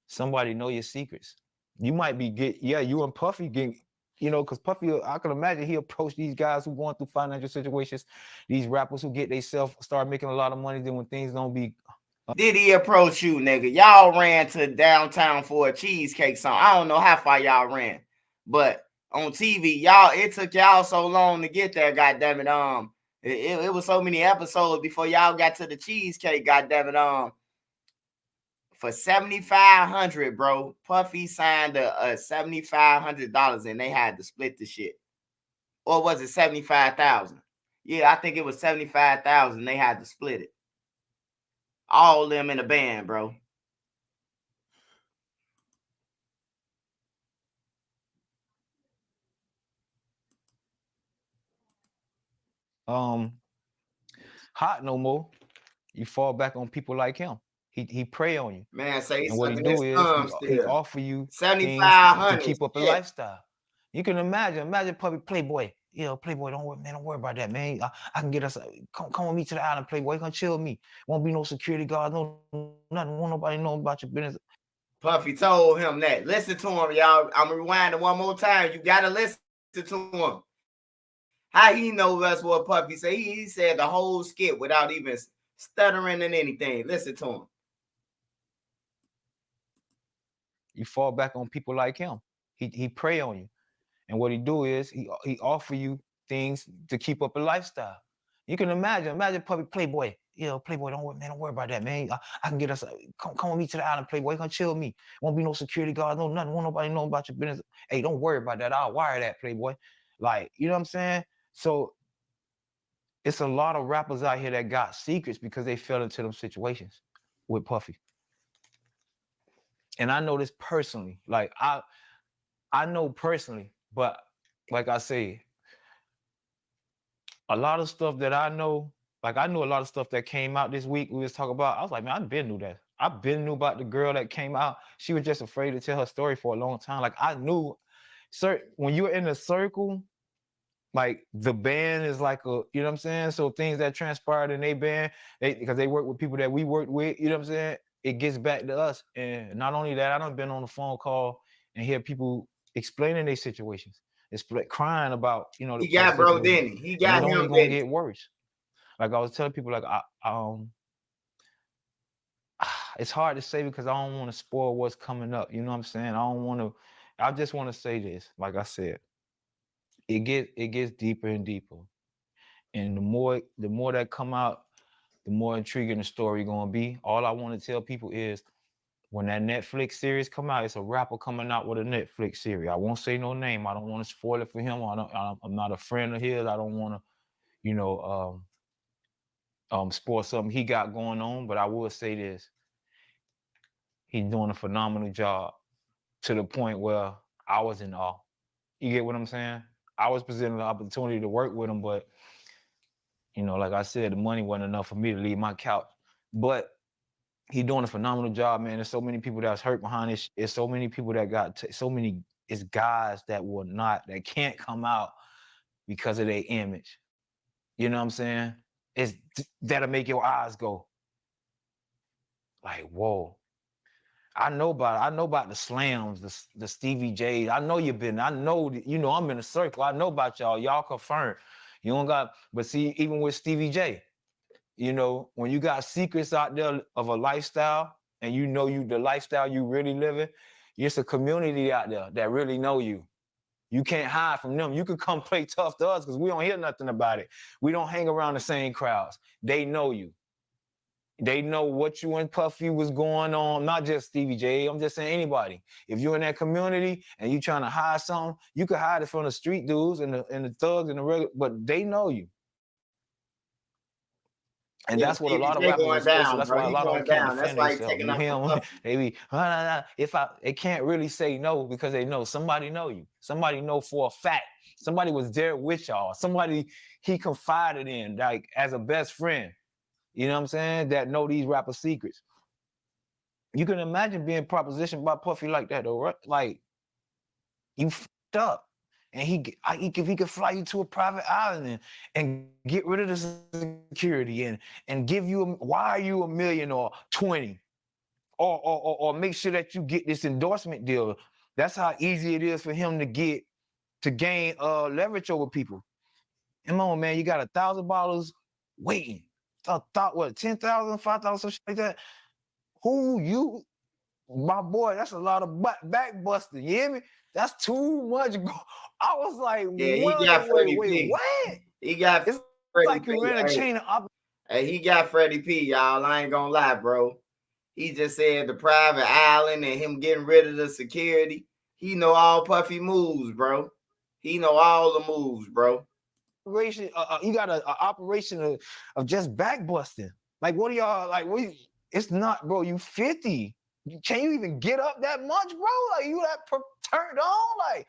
somebody know your secrets. You might be you and Puffy get, you know, because Puffy, I can imagine he approached these guys who going through financial situations, these rappers who get themselves start making a lot of money, then when things don't be. Did he approach you, nigga? Y'all ran to downtown for a cheesecake song. I don't know how far y'all ran, but on TV, it took y'all so long to get there, goddammit. It was so many episodes before y'all got to the cheesecake, goddammit. For $7,500, bro, Puffy signed a $7,500 and they had to split the shit. Or was it 75,000? Yeah, I think it was 75,000. They had to split it. All of them in a band, bro. Hot no more. You fall back on people like him. He prey on you. Man, say and what he do is he offer you things to keep up a lifestyle. You can imagine Puppy Playboy. You know, Playboy, don't worry about that, man. I can get us. Come with me to the island, Playboy. You can chill with me. Won't be no security guard, no nothing. Won't nobody know about your business. Puffy told him that. Listen to him, y'all. I'm rewinding one more time. You gotta listen to him. How he know that's what Puffy said? He said the whole skit without even stuttering and anything. Listen to him. You fall back on people like him. He prey on you. And what he do is he offer you things to keep up a lifestyle. You can imagine Puppy Playboy. You know, Playboy, don't worry about that, man. I can get us. Come with me to the island, Playboy. You can chill with me. Won't be no security guard, no nothing. Won't nobody know about your business. Hey, don't worry about that. I'll wire that, Playboy. Like, you know what I'm saying? So it's a lot of rappers out here that got secrets because they fell into them situations with Puffy. And I know this personally. Like I know personally, but like I say, a lot of stuff that I know, like I knew a lot of stuff that came out this week we was talking about. I was like, man, I've been knew that. I've been knew about the girl that came out. She was just afraid to tell her story for a long time. Like I knew, when you're in a circle, like the band is like a, you know what I'm saying? So things that transpired in their band, because they work with people that we worked with, you know what I'm saying? It gets back to us. And not only that, I done been on the phone call and hear people explaining their situations. It's crying about, you know, he got bro Denny. He got him. It's only gonna get worse. Like I was telling people, like it's hard to say because I don't want to spoil what's coming up. You know what I'm saying? I just want to say this. Like I said, it gets deeper and deeper, and the more that come out, the more intriguing the story gonna be. All I want to tell people is, when that Netflix series come out, it's a rapper coming out with a Netflix series. I won't say no name. I don't want to spoil it for him. I'm not a friend of his. I don't want to, you know, spoil something he got going on. But I will say this: he's doing a phenomenal job, to the point where I was in awe. You get what I'm saying? I was presented the opportunity to work with him, but you know, like I said, the money wasn't enough for me to leave my couch. But he's doing a phenomenal job, man. There's so many people that's hurt behind this. There's so many people that got it's guys that can't come out because of their image. You know what I'm saying? That'll make your eyes go like, whoa. I know about the slams, the Stevie J. I know I'm in a circle. I know about y'all. Y'all confirmed. You don't got, but see, even with Stevie J, you know, when you got secrets out there of a lifestyle, and you know the lifestyle you really living, it's a community out there that really know you. You can't hide from them. You can come play tough to us because we don't hear nothing about it. We don't hang around the same crowds. They know you. They know what you and Puffy was going on, not just Stevie J. I'm just saying anybody. If you're in that community and you trying to hide something, you can hide it from the street dudes and the thugs and the regular, but they know you. And Yeah, that's what a lot of Stevie J rappers going was facing. down, That's bro. why a He lot of them going can't down. That's defend why he themselves. taking You up hear for them? Puffy. They be, they can't really say no because they know somebody know you. Somebody know for a fact. Somebody was there with y'all. Somebody he confided in, like as a best friend. You know what I'm saying? That know these rapper secrets. You can imagine being propositioned by Puffy like that, though, right? Like you fucked up, and he could fly you to a private island and get rid of the security and give you wire you $1 million or 20, or make sure that you get this endorsement deal. That's how easy it is for him to gain leverage over people. Come on, man, you got 1,000 bottles waiting. Thought what 10,000, 5,000, something like that. Who you? My boy, that's a lot of back busting. You hear me? That's too much. I was like, Yeah, he got Freddy wait, P. what? He got It's Freddy like you P. ran a chain of Hey, he got Freddy P, y'all. I ain't gonna lie, bro. He just said the private island and him getting rid of the security. He know all Puffy moves, bro. He know all the moves, bro. operation. You got an operation of just back busting. Like, what are y'all like? It's not, bro. You 50. Can you even get up that much, bro? Like, you that turned on? Like,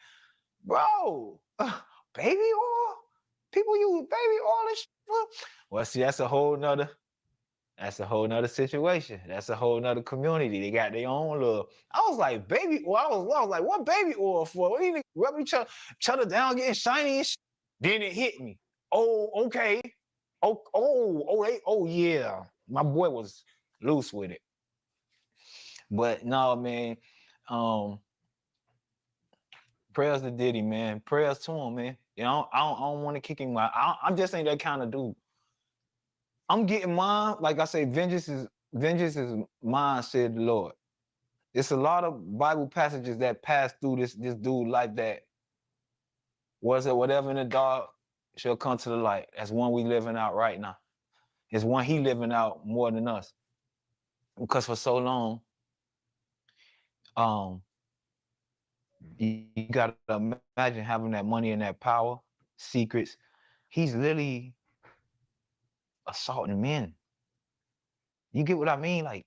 bro, baby oil? People use baby oil and shit. Well, see, that's a whole nother situation. That's a whole nother community. They got their own love. I was like, baby oil. I was like, what baby oil for? What do you rub each other down, getting shiny and shit? Then it hit me. Oh, okay. Yeah. My boy was loose with it. But no, man. Prayers to Diddy, man. Prayers to him, man. You know, I don't want to kick him out. I'm just ain't that kind of dude. I'm getting mine. Like I say, vengeance is mine, said the Lord. It's a lot of Bible passages that pass through this dude life that was it whatever in the dark shall come to the light. That's one we living out right now. It's one he living out more than us. Because for so long, you gotta imagine having that money and that power, secrets. He's literally assaulting men. You get what I mean? Like,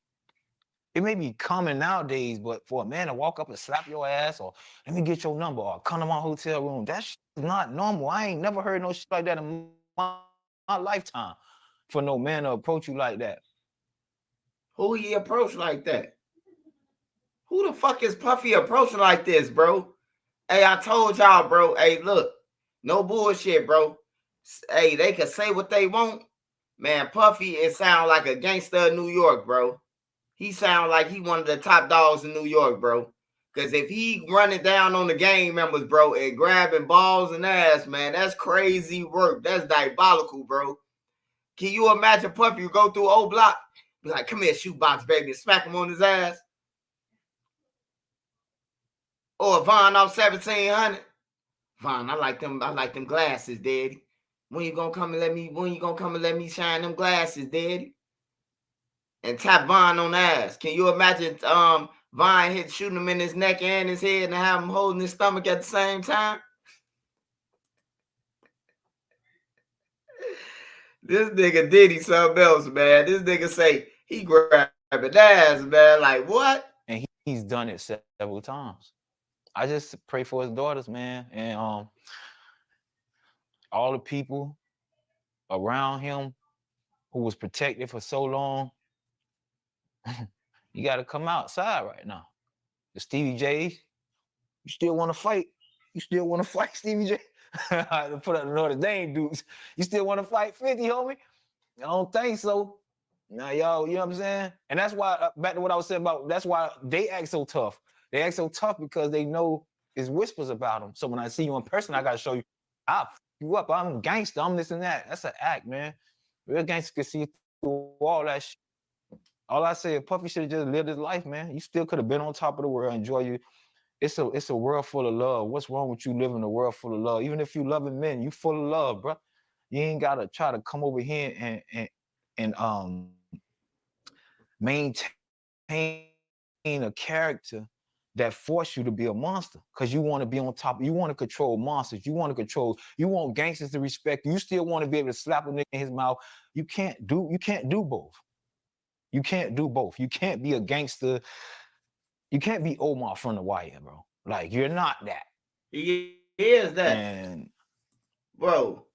it may be common nowadays, but for a man to walk up and slap your ass, or let me get your number, or come to my hotel room, that's not normal. I ain't never heard no shit like that in my lifetime. For no man to approach you like that. Who he approached like that? Who the fuck is Puffy approaching like this, bro? Hey, I told y'all, bro. Hey, look, no bullshit, bro. Hey, they can say what they want. Man, Puffy, it sound like a gangster of New York, bro. He sound like he one of the top dogs in New York, bro. Because if he running down on the gang members, bro, and grabbing balls and ass, man, that's crazy work. That's diabolical, bro. Can you imagine Puffy go through old block? Be like, come here, shoebox, baby, and smack him on his ass? Or Von off 1700. Von, I like them glasses, Daddy. When you gonna come and let me shine them glasses, Daddy? And tap Von on the ass. Can you imagine Von shooting him in his neck and his head and have him holding his stomach at the same time? This nigga Diddy something else, man. This nigga say he grabbing ass, man. Like, what? And he's done it several times. I just pray for his daughters, man, and all the people around him who was protected for so long. You got to come outside right now. The Stevie J, you still want to fight? You still want to fight, Stevie J? To put up the Notre Dame dudes. You still want to fight 50, homie? I don't think so. Now, y'all, you know what I'm saying? And that's why, back to what I was saying about, that's why they act so tough. They act so tough because they know it's whispers about them. So when I see you in person, I got to show you, I'll f you up. I'm gangster. I'm this and that. That's an act, man. Real gangster can see through all that shit. All I say is Puffy should have just lived his life, man. You still could have been on top of the world, enjoy you. It's a world full of love. What's wrong with you living a world full of love? Even if you loving men, you full of love, bro. You ain't gotta try to come over here and maintain a character that force you to be a monster because you want to be on top. You want to control monsters. You want gangsters to respect you. You still want to be able to slap a nigga in his mouth. You can't do both. You can't do both. You can't be a gangster. You can't be Omar from the wire, bro. Like, you're not that. He is that. And bro,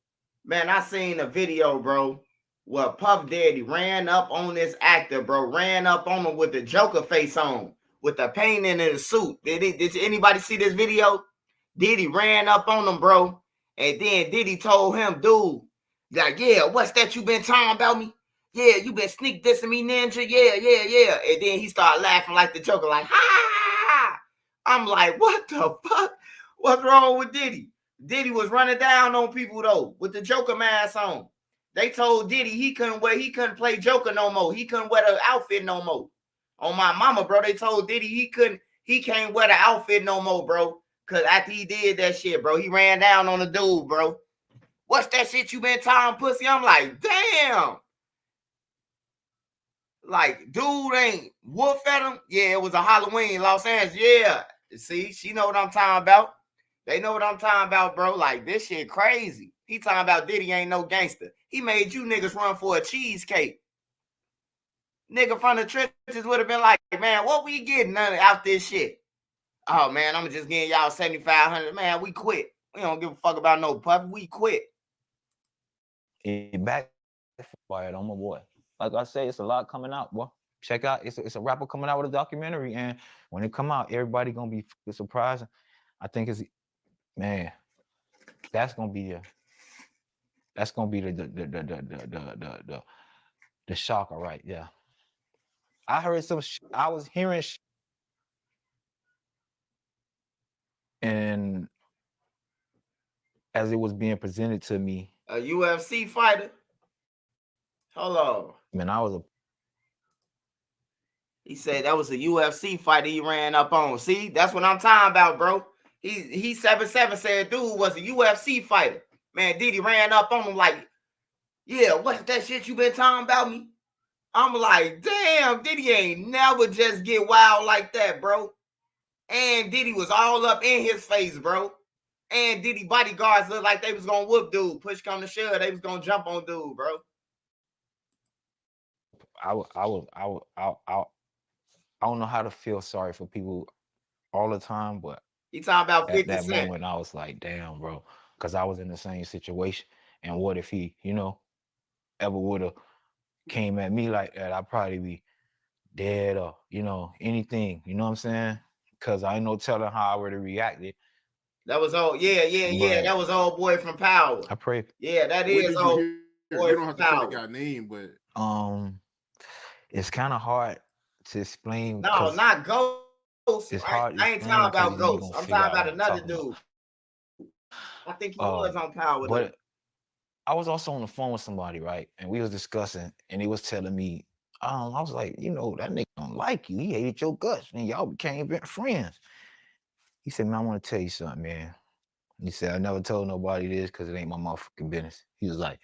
man, I seen a video, bro, where Puff Daddy ran up on this actor, bro, ran up on him with the Joker face on, with the paint in his suit. Did anybody see this video? Diddy ran up on him, bro, and then Diddy told him, dude, like, yeah, what's that you been talking about me? Yeah, you been sneak dissing me, ninja. Yeah. And then he started laughing like the Joker, like, ha! I'm like, what the fuck? What's wrong with Diddy? Diddy was running down on people though with the Joker mask on. They told Diddy he couldn't play Joker no more. He couldn't wear the outfit no more. On my mama, bro, they told Diddy he can't wear the outfit no more, bro. Cause after he did that shit, bro, he ran down on the dude, bro. What's that shit you been talking, pussy? I'm like, damn. Like, dude ain't wolf at him. Yeah, it was a Halloween in Los Angeles. Yeah. See, she know what I'm talking about. They know what I'm talking about, bro. Like, this shit crazy. He talking about Diddy ain't no gangster. He made you niggas run for a cheesecake. Nigga from the trenches would have been like, man, what we getting out this shit? Oh, man, I'm just getting y'all $7,500. Man, we quit. We don't give a fuck about no Puff. We quit. It backfired on my boy. Like I say, it's a lot coming out, boy. Check out, it's a rapper coming out with a documentary, and when it come out, everybody gonna be surprised. I think it's, man, that's gonna be the shocker, right? Yeah. I heard I was hearing and as it was being presented to me. A UFC fighter? Hold on. Man, he said that was a UFC fighter he ran up on. See, that's what I'm talking about, bro. He 7'7" said dude was a UFC fighter. Man, Diddy ran up on him like, yeah, what's that shit you been talking about me? I'm like, damn, Diddy ain't never just get wild like that, bro. And Diddy was all up in his face, bro. And Diddy bodyguards looked like they was gonna whoop dude. Push come to shove, they was gonna jump on dude, bro. I don't know how to feel sorry for people all the time, but he talking about 50 at that Cent. moment, I was like, damn, bro, because I was in the same situation. And what if he, ever would have came at me like that? I'd probably be dead or, anything. You know what I'm saying? Because I ain't no telling how I would have reacted. That was old, yeah. That was old boy from Power. I pray. Yeah, that is old boy You don't have from to say Power. the guy's name, but it's kind of hard to explain. No, not Ghost. It's hard. I ain't talking about Ghost. I'm talking about another dude. I think he was on Power. But I was also on the phone with somebody, right? And we was discussing, and he was telling me, I was like, that nigga don't like you. He hated your guts, and y'all became friends. He said, man, I want to tell you something, man. He said, I never told nobody this because it ain't my motherfucking business. He was like,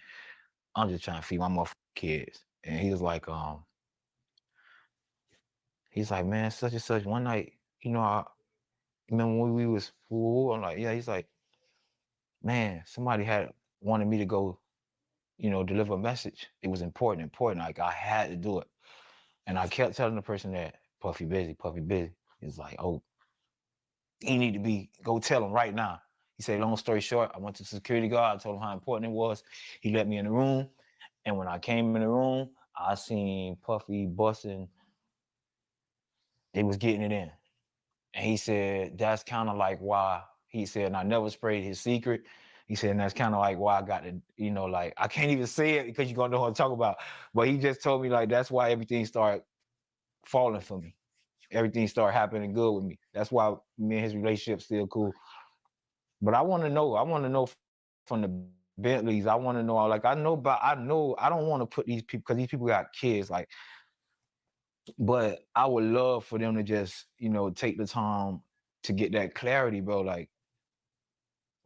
I'm just trying to feed my motherfucking kids. And he was like, man, such and such. One night, I remember when we was, I'm like, yeah. He's like, man, somebody had wanted me to go, deliver a message. It was important. Like, I had to do it. And I kept telling the person that Puffy busy. He's like, oh, he need to go tell him right now. He said, long story short, I went to the security guard. I told him how important it was. He let me in the room. And when I came in the room, I seen Puffy busting. They was getting it in. And he said, that's kind of like why, he said, and I never sprayed his secret. He said, and that's kind of like why I got to, like, I can't even say it because you're going to know what I'm talking about. But he just told me, like, that's why everything started falling for me. Everything started happening good with me. That's why me and his relationship still cool. But I want to know from the Bentleys. I want to know, like, I don't want to put these people, because these people got kids, like, but I would love for them to just, take the time to get that clarity, bro. Like,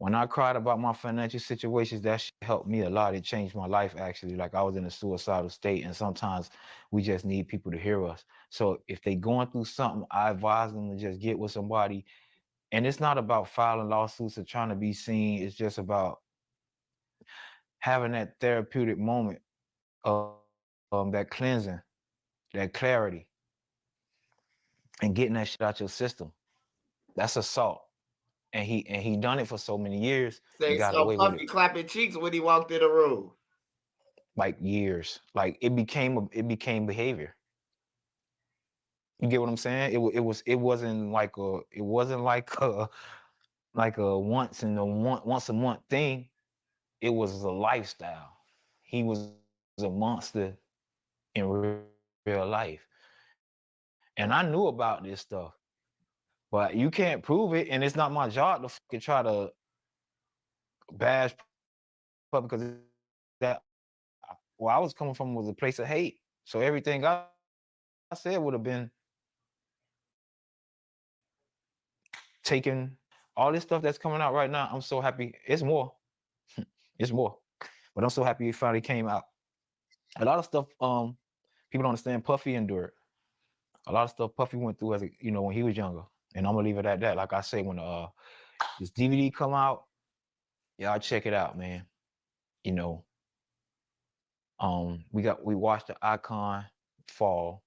when I cried about my financial situations, that shit helped me a lot. It changed my life, actually. Like, I was in a suicidal state, and sometimes we just need people to hear us. So if they going through something, I advise them to just get with somebody. And it's not about filing lawsuits or trying to be seen. It's just about having that therapeutic moment of that cleansing, that clarity, and getting that shit out your system. That's assault. And he done it for so many years and Say got so away with Puffy it. clapping cheeks when he walked in the room. Like years. Like it became behavior. You get what I'm saying? It wasn't like a once a month thing. It was a lifestyle. He was a monster in real life. And I knew about this stuff. But you can't prove it, and it's not my job to fucking try to bash Puffy because that where I was coming from was a place of hate. So everything I said would have been taken. All this stuff that's coming out right now, I'm so happy. It's more. It's more. But I'm so happy it finally came out. A lot of stuff people don't understand Puffy endured. A lot of stuff Puffy went through when he was younger. And I'm gonna leave it at that. Like I say, when this DVD come out, y'all check it out, man. You know, we watched the icon fall,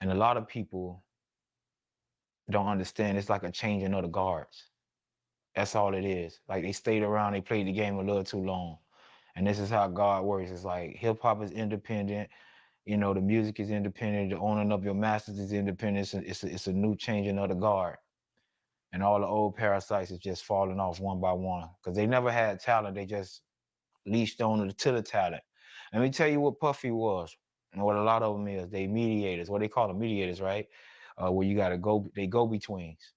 and a lot of people don't understand. It's like a changing of the guards. That's all it is. Like, they stayed around, they played the game a little too long, and this is how God works. It's like hip hop is independent. You know, the music is independent. The owning of your masters is independent. It's a new changing of the guard, and all the old parasites is just falling off one by one because they never had talent. They just leashed on to the talent. Let me tell you what Puffy was, and what a lot of them is. They mediators. What they call them, mediators, right? Where you gotta go. They go betweens.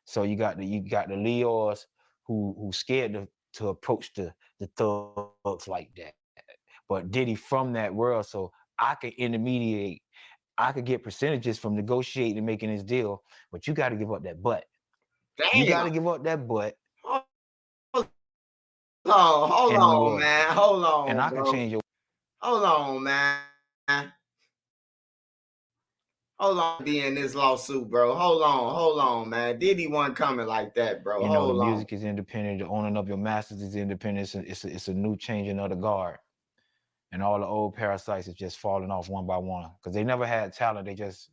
So you got the Leos who scared to approach the thugs like that. But Diddy from that world, so I could intermediate. I could get percentages from negotiating and making this deal, but you got to give up that butt. Damn. You got to give up that butt. Hold on, man. Hold on, and I bro. can change your. Hold on, man. Hold on, be in this lawsuit, bro. Hold on, man. Diddy wasn't coming like that, bro. You know, hold the on. music is independent. The owning of your masters is independent. It's a new changing of the guard. And all the old parasites is just falling off one by one because they never had talent. They just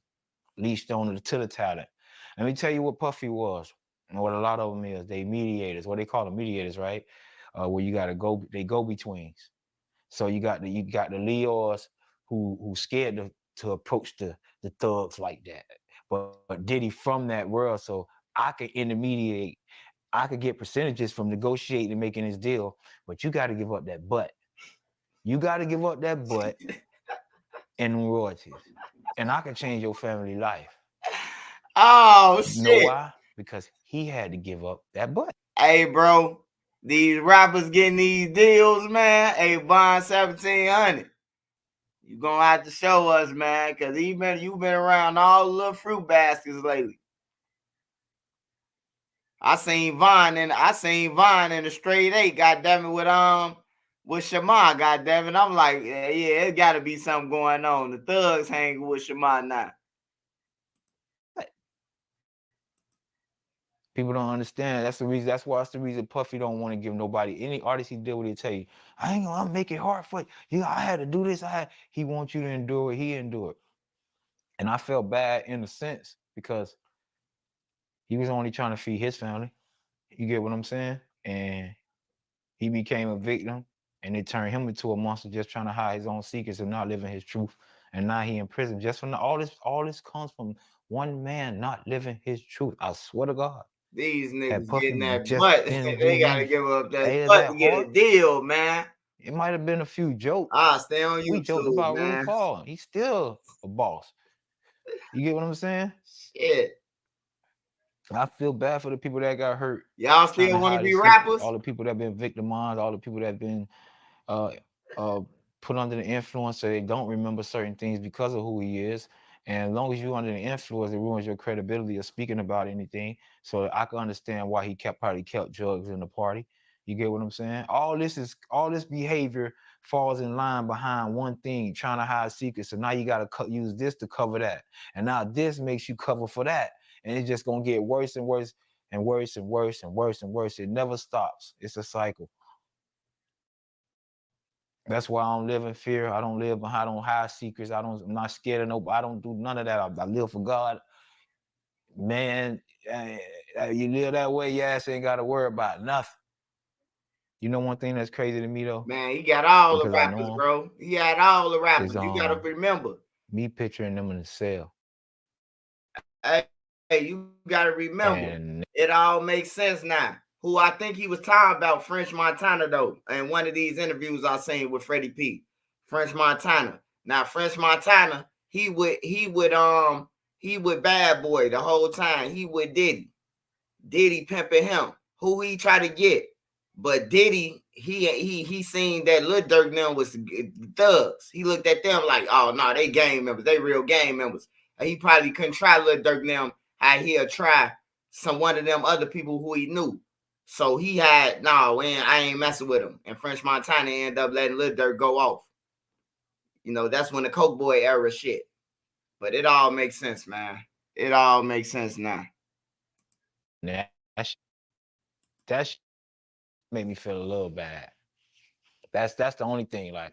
leashed on to the talent. Let me tell you what Puffy was, and what a lot of them is. They mediators. What they call them, mediators, right? Where you got to go. They go betweens. So you got the Leos who scared to approach the thugs like that. But Diddy from that world, so I could intermediate. I could get percentages from negotiating and making this deal, but you got to give up that butt. You got to give up that butt and royalties, and I can change your family life. Oh, shit. You know why? Because he had to give up that butt. Hey, bro, these rappers getting these deals, man. Hey, bond 1700. You gonna have to show us, man, because you've been around all the little fruit baskets lately. I seen Vine in the straight 8, goddamn it, with Shema, goddamn it. I'm like, yeah, it gotta be something going on. The thugs hanging with Shema now. People don't understand. That's the reason. That's why it's the reason Puffy don't want to give nobody any artist he deal with. He tell you, I ain't gonna make it hard for you. I had to do this. He wants you to endure what he endured. And I felt bad in a sense because he was only trying to feed his family. You get what I'm saying? And he became a victim, and it turned him into a monster just trying to hide his own secrets and not living his truth. And now he in prison just from all this comes from one man not living his truth. I swear to God. These niggas getting that just butt. They gotta give up that butt to get a deal, man. It might have been a few jokes. Stay on YouTube, we joked about man. RuPaul. He's still a boss. You get what I'm saying? Shit. I feel bad for the people that got hurt. Y'all still want to be rappers? All the people that been victimized, all the people that been put under the influence, so they don't remember certain things because of who he is. And as long as you're under the influence, it ruins your credibility of speaking about anything. So I can understand why he probably kept drugs in the party. You get what I'm saying? All this behavior falls in line behind one thing, trying to hide secrets. So now you got to use this to cover that. And now this makes you cover for that. And it's just going to get worse and worse and worse and worse and worse and worse. It never stops. It's a cycle. That's why I don't live in fear. I don't hide secrets. I'm not scared of nobody. I don't do none of that. I live for God. Man, you live that way, your ass ain't got to worry about nothing. You know one thing that's crazy to me though? Man, he got all because the rappers, bro. He had all the rappers. You gotta remember. Me picturing them in the cell. Hey, you gotta remember. It all makes sense now. Who I think he was talking about, French Montana, though. In one of these interviews I seen with Freddy P. French Montana. Now, French Montana, he would Bad Boy the whole time. He would Diddy. Diddy pimping him. Who he try to get. But Diddy, he seen that Lil Durk now was thugs. He looked at them like, oh no, they gang members, they real gang members. And he probably couldn't try Lil Durk now how he'll try one of them other people who he knew. So he had, no, I ain't messing with him. And French Montana ended up letting Lil Durk go off. You know, that's when the Coke Boy era shit. But it all makes sense, man. It all makes sense now. That made me feel a little bad. That's the only thing. Like,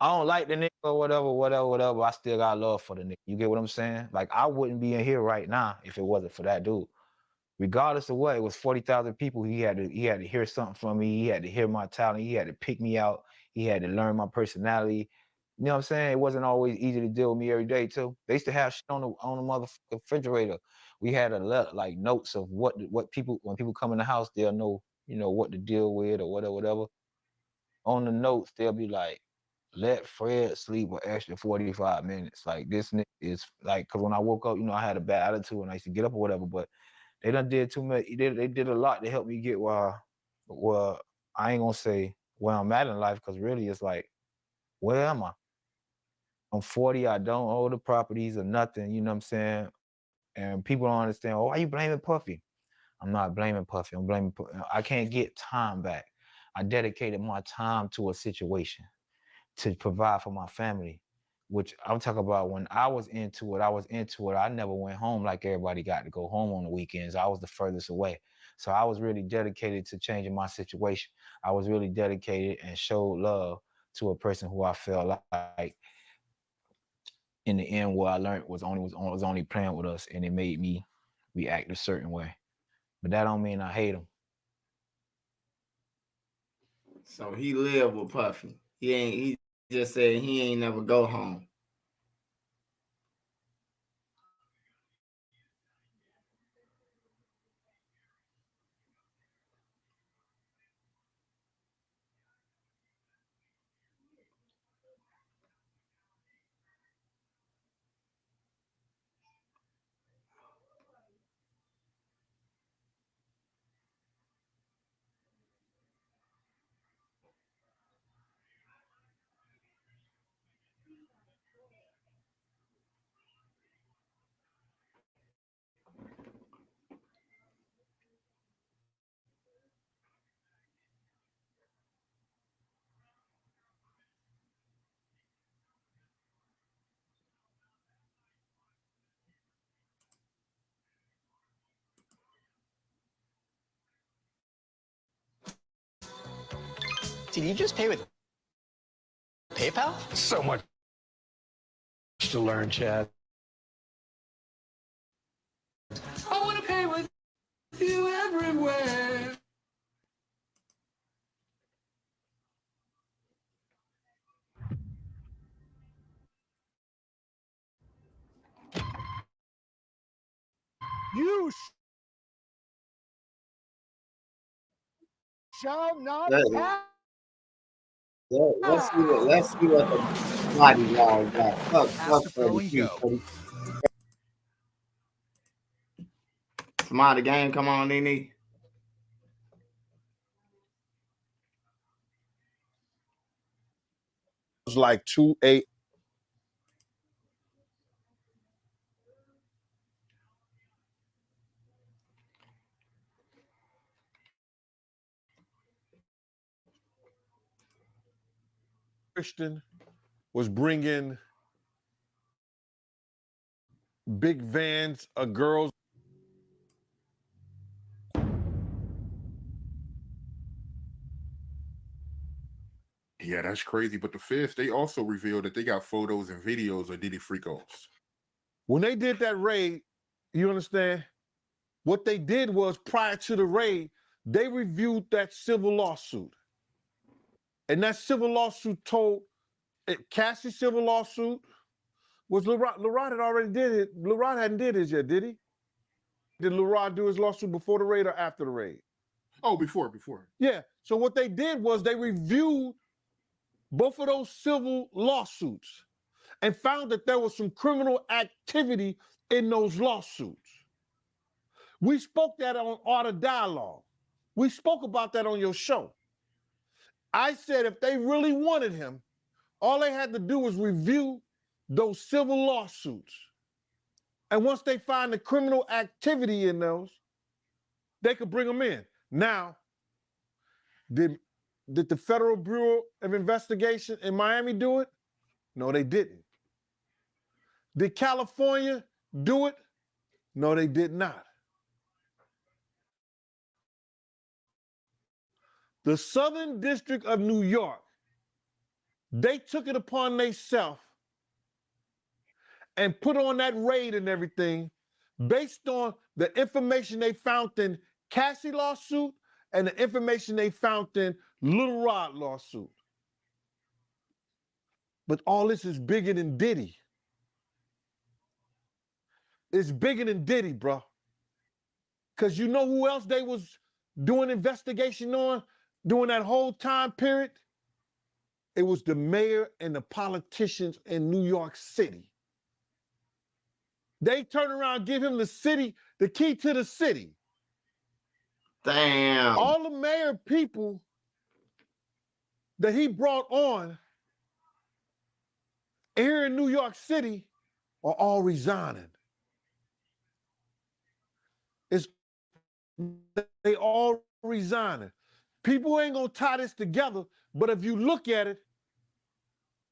I don't like the nigga or whatever. I still got love for the nigga. You get what I'm saying? Like, I wouldn't be in here right now if it wasn't for that dude. Regardless of what, it was 40,000 people. He had to hear something from me. He had to hear my talent. He had to pick me out. He had to learn my personality. You know what I'm saying? It wasn't always easy to deal with me every day too. They used to have shit on the motherfucking refrigerator. We had like notes of what people, when people come in the house, they'll know, you know, what to deal with or whatever. On the notes, they'll be like, let Fred sleep an extra 45 minutes. Like, this nigga is like, because when I woke up, you know, I had a bad attitude and I used to get up or whatever, but they done did too much. They did a lot to help me get where I ain't gonna say where I'm at in life, because really it's like, where am I? I'm 40, I don't own the properties or nothing, you know what I'm saying? And people don't understand, why are you blaming Puffy? I'm not blaming Puffy, I'm blaming Puffy. I can't get time back. I dedicated my time to a situation to provide for my family, which I'm talking about when I was into it. I never went home like everybody got to go home on the weekends. I was the furthest away. So I was really dedicated to changing my situation. I was really dedicated and showed love to a person who I felt like in the end what I learned was only playing with us, and it made me react a certain way. But that don't mean I hate him. So he lived with Puffy. He just said he ain't never go home. Did you just pay with PayPal? So much to learn, Chad. I want to pay with you everywhere. You shall not pass. Let's see what the body law got. Fuck Freddy P. Come on, the game. Come on, Nene. Was like 2-8. Christian was bringing big vans of girls. Yeah, that's crazy. But the feds, they also revealed that they got photos and videos of Diddy freak-offs. When they did that raid, you understand? What they did was, prior to the raid, they reviewed that civil lawsuit. And that civil lawsuit told, Cassie's civil lawsuit was LeRod had already did it. LeRod hadn't did his yet, did he? Did LeRod do his lawsuit before the raid or after the raid? Oh, before. Yeah. So what they did was they reviewed both of those civil lawsuits and found that there was some criminal activity in those lawsuits. We spoke that on Art of Dialogue. We spoke about that on your show. I said if they really wanted him, all they had to do was review those civil lawsuits. And once they find the criminal activity in those, they could bring him in. Now, did the Federal Bureau of Investigation in Miami do it? No, they didn't. Did California do it? No, they did not. The Southern District of New York, they took it upon themselves and put on that raid and everything based on the information they found in Cassie lawsuit and the information they found in Little Rod lawsuit. But all this is bigger than Diddy. It's bigger than Diddy, bro. Because you know who else they was doing investigation on during that whole time period? It was the mayor and the politicians in New York City. They turn around and give him the key to the city. Damn. All the mayor people that he brought on here in New York City are all resigning. They all resigning. People ain't gonna tie this together, but if you look at it,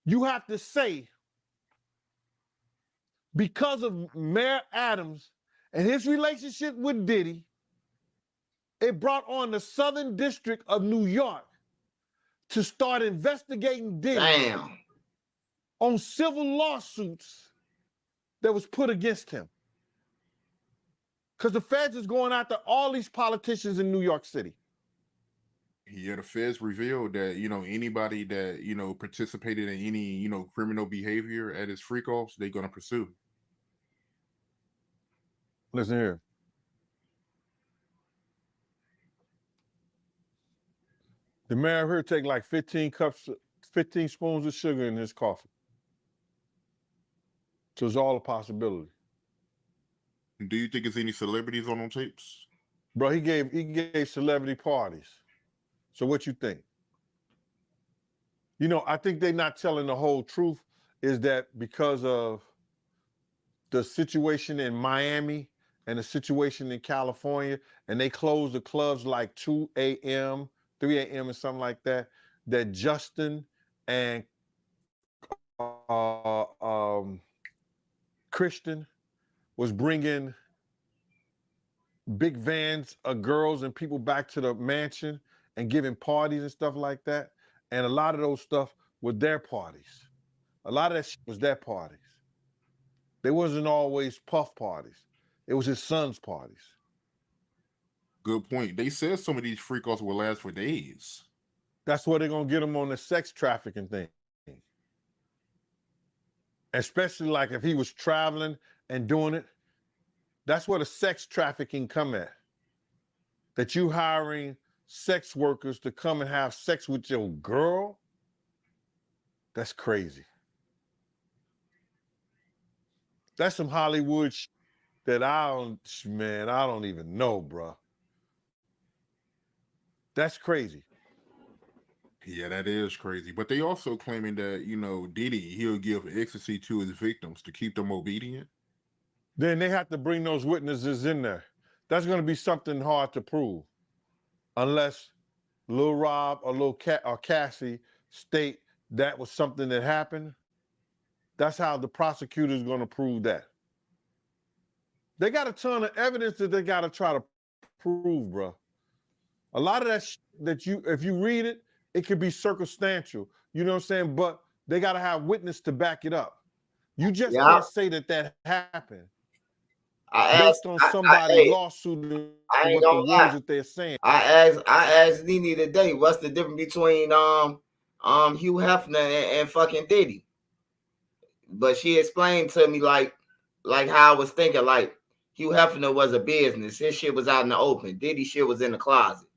you have to say, because of Mayor Adams and his relationship with Diddy, it brought on the Southern District of New York to start investigating Diddy on civil lawsuits that was put against him. Because the feds is going after all these politicians in New York City. Yeah, the feds revealed that, anybody that, participated in any, criminal behavior at his freak-offs, they're going to pursue. Listen here. The mayor here take like 15 spoons of sugar in his coffee. So it's all a possibility. Do you think there's any celebrities on them tapes? Bro, he gave celebrity parties. So what you think? I think they're not telling the whole truth, is that because of the situation in Miami and the situation in California, and they closed the clubs like 2 a.m., 3 a.m. or something like that, that Justin and Christian was bringing big vans of girls and people back to the mansion and giving parties and stuff like that. And a lot of those stuff were their parties. A lot of that shit was their parties. They wasn't always Puff parties. It was his son's parties. Good point. They said some of these freak-offs will last for days. That's where they're going to get him on the sex trafficking thing. Especially like if he was traveling and doing it. That's where the sex trafficking come at. That you hiring sex workers to come and have sex with your girl. That's crazy. That's some Hollywood shit that I don't even know, bro. That's crazy. Yeah, that is crazy. But they also claiming that, Diddy, he'll give ecstasy to his victims to keep them obedient. Then they have to bring those witnesses in there. That's going to be something hard to prove. Unless Lil Rob or Cassie state that was something that happened, that's how the prosecutor is going to prove that. They got a ton of evidence that they got to try to prove, bro. A lot of that that if you read it, it could be circumstantial. You know what I'm saying? But they got to have witness to back it up. You just can't say that happened based on somebody's lawsuit and I ain't what the gonna lie. words that they're saying. I asked Nene today, what's the difference between Hugh Hefner and fucking Diddy? But she explained to me like how I was thinking, like Hugh Hefner was a business. His shit was out in the open. Diddy shit was in the closet.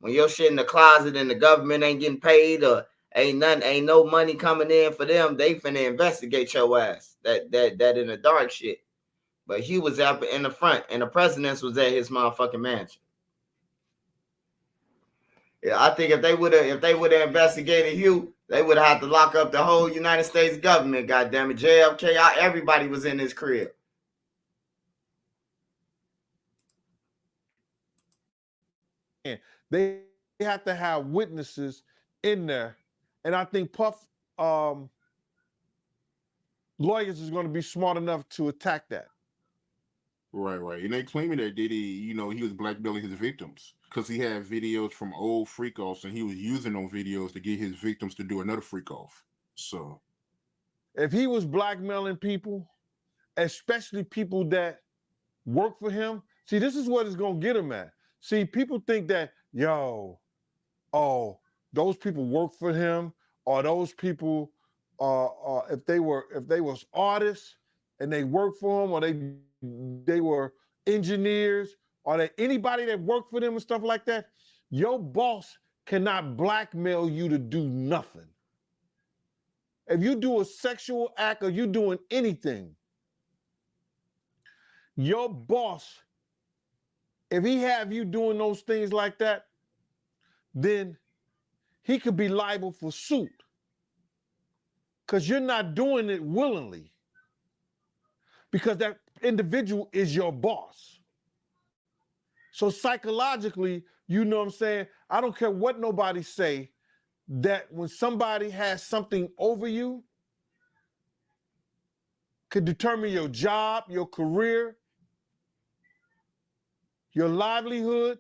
When your shit in the closet and the government ain't getting paid or ain't no money coming in for them, they finna investigate your ass. That in the dark shit. But Hugh was up in the front, and the president was at his motherfucking mansion. Yeah, I think if they would have investigated Hugh, they would have had to lock up the whole United States government. Goddamn it, JFK, everybody was in his crib. They have to have witnesses in there, and I think Puff lawyers is going to be smart enough to attack that. Right. And they claiming that Diddy, he was blackmailing his victims because he had videos from old freak offs and he was using those videos to get his victims to do another freak off. So if he was blackmailing people, especially people that work for him, see, this is what it's going to get him at. See, people think that, those people work for him, or those people, if they was artists and they worked for him, or they were engineers, or anybody that worked for them and stuff like that, your boss cannot blackmail you to do nothing. If you do a sexual act or you doing anything, your boss, if he have you doing those things like that, then he could be liable for suit because you're not doing it willingly, because that individual is your boss. So psychologically, you know what I'm saying? I don't care what nobody say, that when somebody has something over you, could determine your job, your career, your livelihood,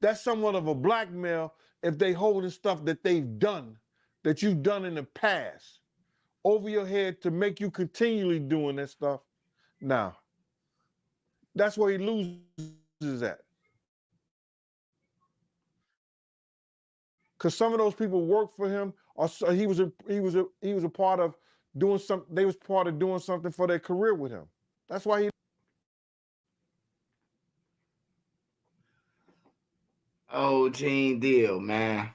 that's somewhat of a blackmail if they holding stuff that they've done, that you've done in the past, over your head to make you continually doing that stuff. Now, that's where he loses at. Because some of those people work for him, or he was a part of doing something. They was part of doing something for their career with him. That's why he. Oh, Gene Deal, man.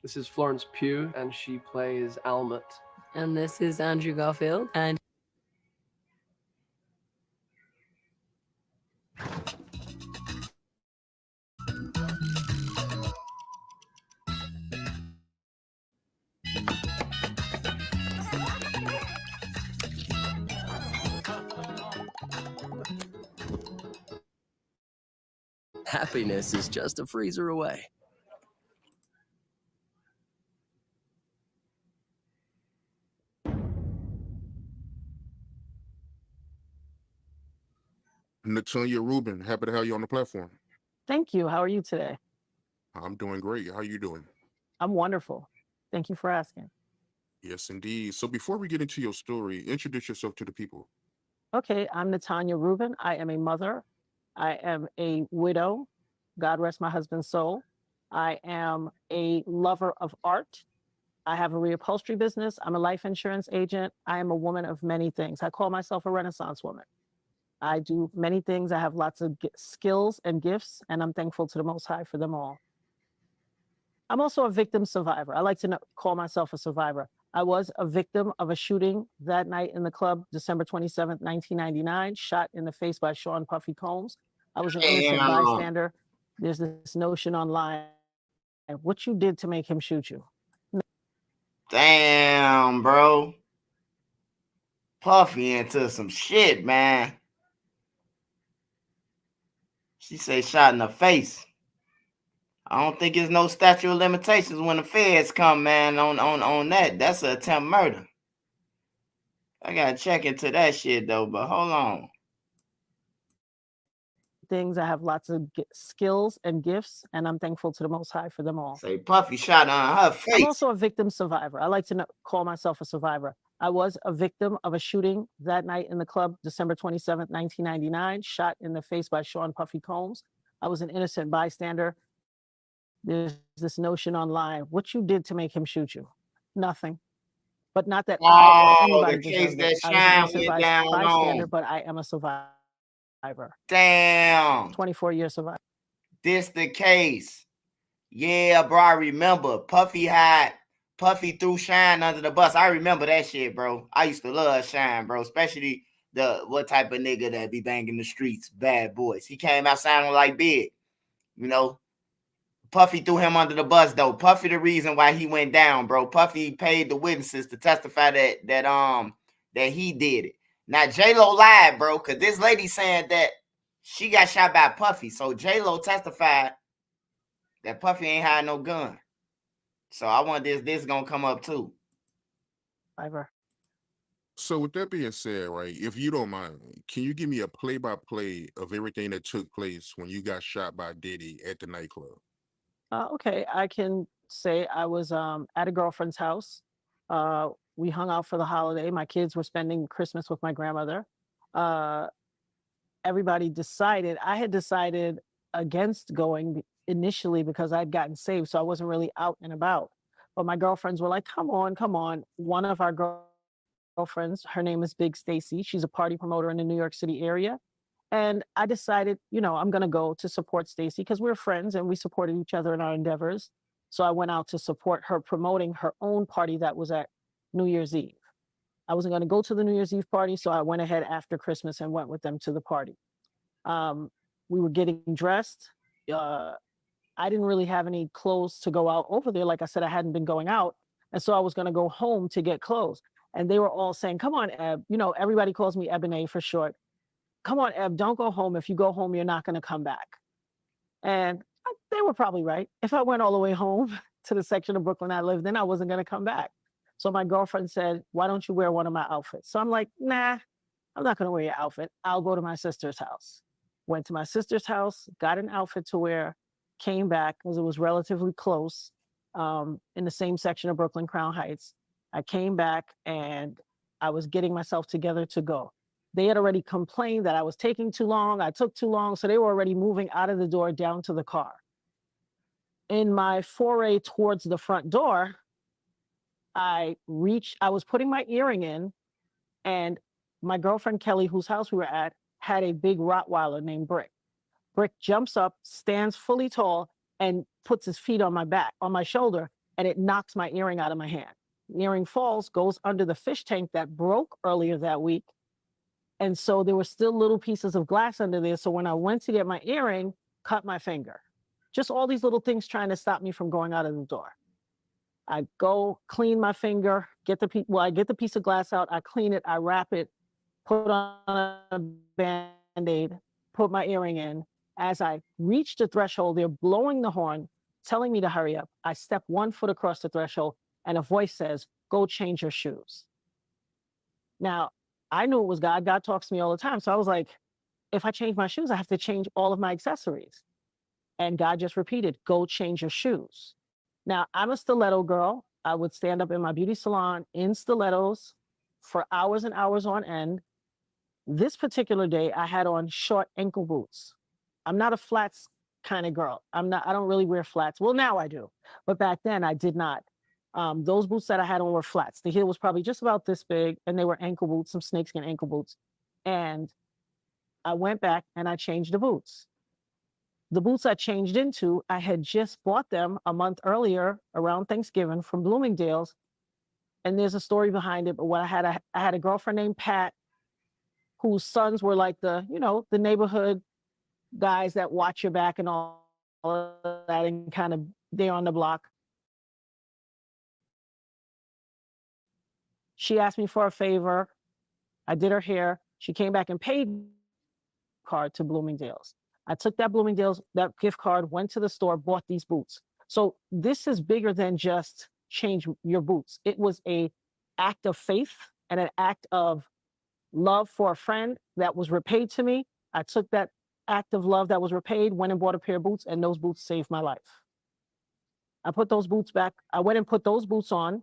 This is Florence Pugh, and she plays Almut. And this is Andrew Garfield, and happiness is just a freezer away. Natania Rubin, happy to have you on the platform. Thank you. How are you today? I'm doing great. How are you doing? I'm wonderful. Thank you for asking. Yes, indeed. So before we get into your story, introduce yourself to the people. Okay, I'm Natania Rubin. I am a mother. I am a widow. God rest my husband's soul. I am a lover of art. I have a reupholstery business. I'm a life insurance agent. I am a woman of many things. I call myself a Renaissance woman. I do many things. I have lots of skills and gifts, and I'm thankful to the Most High for them all. I'm also a victim survivor. I like to call myself a survivor. I was a victim of a shooting that night in the club, December 27th, 1999, shot in the face by Sean Puffy Combs. I was an innocent bystander. There's this notion online what you did to make him shoot you. Damn, bro. Puffy into some shit, man. She say shot in the face. I don't think there's no statute of limitations when the feds come, man, on that. That's an attempt murder. I gotta check into that shit though, but hold on. Things. I have lots of skills and gifts, and I'm thankful to the Most High for them all. Say Puffy shot on her face. I'm also a victim survivor. I like to call myself a survivor. I was a victim of a shooting that night in the club, December 27th, 1999, shot in the face by Sean Puffy Combs. I was an innocent bystander. There's this notion online, what you did to make him shoot you? Nothing. But not that I or anybody the case deserved that it. I was an Shyne innocent went down bystander, on. but I am a survivor. Damn. 24-year survivor. This the case. Yeah, bro, I remember. Puffy threw Shyne under the bus. I remember that shit, bro. I used to love Shyne, bro, especially what type of nigga that be banging the streets, bad boys. He came out sounding like Big, you know. Puffy threw him under the bus, though. Puffy the reason why he went down, bro. Puffy paid the witnesses to testify that he did it. Now, J-Lo lied, bro, because this lady saying that she got shot by Puffy. So J-Lo testified that Puffy ain't had no gun. So I want this gonna come up too. So with that being said, right, if you don't mind, can you give me a play-by-play of everything that took place when you got shot by Diddy at the nightclub? Okay, I can say I was at a girlfriend's house. We hung out for the holiday. My kids were spending Christmas with my grandmother. Everybody decided, I had decided against going initially because I'd gotten saved, so I wasn't really out and about. But my girlfriends were like, come on, come on. One of our girlfriends, her name is Big Stacy. She's a party promoter in the New York City area. And I decided, I'm going to go to support Stacy because we're friends and we supported each other in our endeavors. So I went out to support her promoting her own party that was at New Year's Eve. I wasn't going to go to the New Year's Eve party, so I went ahead after Christmas and went with them to the party. We were getting dressed. I didn't really have any clothes to go out over there. Like I said, I hadn't been going out. And so I was going to go home to get clothes. And they were all saying, come on, Eb. Everybody calls me Ebony for short. Come on, Eb, don't go home. If you go home, you're not going to come back. And they were probably right. If I went all the way home to the section of Brooklyn I lived in, I wasn't going to come back. So my girlfriend said, why don't you wear one of my outfits? So I'm like, nah, I'm not going to wear your outfit. I'll go to my sister's house. Went to my sister's house, got an outfit to wear, came back because it was relatively close in the same section of Brooklyn, Crown Heights. I came back and I was getting myself together to go. They had already complained that I was taking too long. I took too long. So they were already moving out of the door down to the car. In my foray towards the front door, I was putting my earring in, and my girlfriend Kelly, whose house we were at, had a big Rottweiler named Brick. Brick jumps up, stands fully tall, and puts his feet on my back, on my shoulder, and it knocks my earring out of my hand. The earring falls, goes under the fish tank that broke earlier that week. And so there were still little pieces of glass under there. So when I went to get my earring, cut my finger. Just all these little things trying to stop me from going out of the door. I go clean my finger, I get the piece of glass out, I clean it, I wrap it, put on a Band-Aid, put my earring in. As I reach the threshold, they're blowing the horn, telling me to hurry up. I step 1 foot across the threshold and a voice says, go change your shoes. Now, I knew it was God. God talks to me all the time. So I was like, if I change my shoes, I have to change all of my accessories. And God just repeated, go change your shoes. Now, I'm a stiletto girl. I would stand up in my beauty salon in stilettos for hours and hours on end. This particular day, I had on short ankle boots. I'm not a flats kind of girl. I don't really wear flats. Well, now I do. But back then I did not. Those boots that I had on were flats. The heel was probably just about this big, and they were ankle boots, some snakeskin ankle boots. And I went back and I changed the boots. The boots I changed into, I had just bought them a month earlier around Thanksgiving from Bloomingdale's. And there's a story behind it. But what I had a girlfriend named Pat, whose sons were like the neighborhood guys that watch your back and all of that, and kind of there on the block. She asked me for a favor. I did her hair. She came back and paid card to Bloomingdale's. I took that Bloomingdale's, that gift card, went to the store, bought these boots. So this is bigger than just change your boots. It was a act of faith and an act of love for a friend that was repaid to me. I took that act of love that was repaid, went and bought a pair of boots, and those boots saved my life. I put those boots back. I went and put those boots on,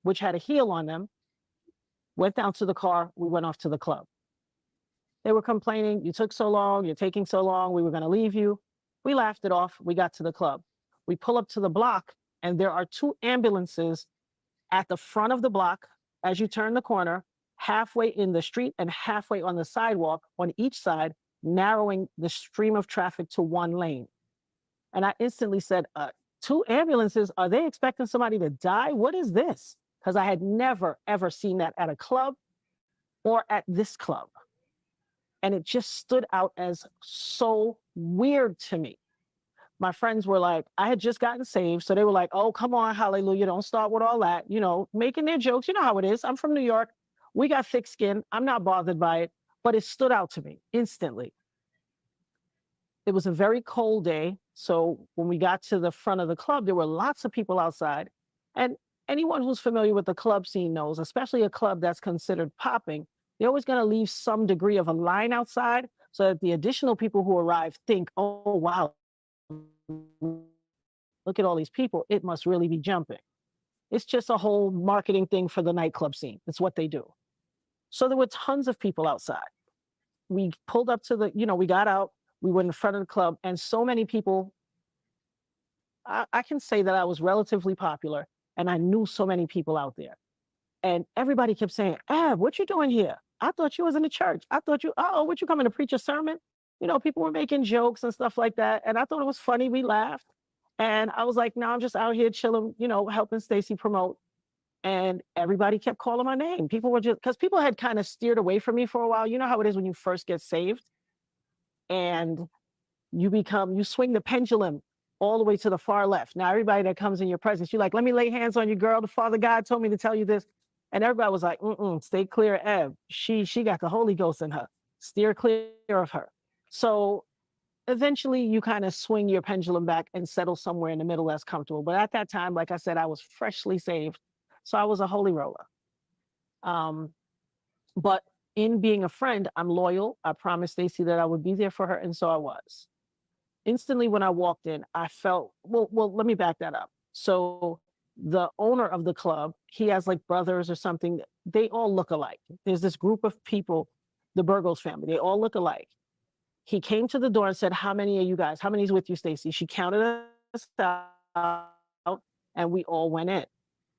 which had a heel on them, went down to the car. We went off to the club. They were complaining, you took so long, you're taking so long, we were going to leave you. We laughed it off. We got to the club. We pull up to the block, and there are 2 ambulances at the front of the block as you turn the corner, halfway in the street and halfway on the sidewalk on each side, narrowing the stream of traffic to 1 lane. And I instantly said, 2 ambulances? Are they expecting somebody to die? What is this? Because I had never, ever seen that at a club or at this club. And it just stood out as so weird to me. My friends were like, I had just gotten saved. So they were like, oh, come on, hallelujah. Don't start with all that. You know, making their jokes. You know how it is. I'm from New York. We got thick skin. I'm not bothered by it. But it stood out to me instantly. It was a very cold day. So when we got to the front of the club, there were lots of people outside. And anyone who's familiar with the club scene knows, especially a club that's considered popping, they're always going to leave some degree of a line outside so that the additional people who arrive think, oh, wow, look at all these people. It must really be jumping. It's just a whole marketing thing for the nightclub scene. It's what they do. So there were tons of people outside. We pulled up to the, we got out, we went in front of the club, and so many people, I can say that I was relatively popular, and I knew so many people out there. And everybody kept saying, Ab, what you doing here? I thought you was in the church. I thought you, what you coming to preach a sermon? People were making jokes and stuff like that. And I thought it was funny. We laughed. And I was like, no, I'm just out here chilling, helping Stacey promote. And everybody kept calling my name. People were just, because people had kind of steered away from me for a while. You know how it is when you first get saved and you swing the pendulum all the way to the far left. Now, everybody that comes in your presence, you're like, let me lay hands on you, girl. The Father God told me to tell you this. And everybody was like, stay clear of Ev. She got the Holy Ghost in her. Steer clear of her. So eventually you kind of swing your pendulum back and settle somewhere in the middle that's comfortable. But at that time, like I said, I was freshly saved. So I was a holy roller. But in being a friend, I'm loyal. I promised Stacey that I would be there for her. And so I was. Instantly when I walked in, I felt, well, let me back that up. So the owner of the club, he has like brothers or something. They all look alike. There's this group of people, the Burgos family. They all look alike. He came to the door and said, how many are you guys? How many's with you, Stacey? She counted us out and we all went in.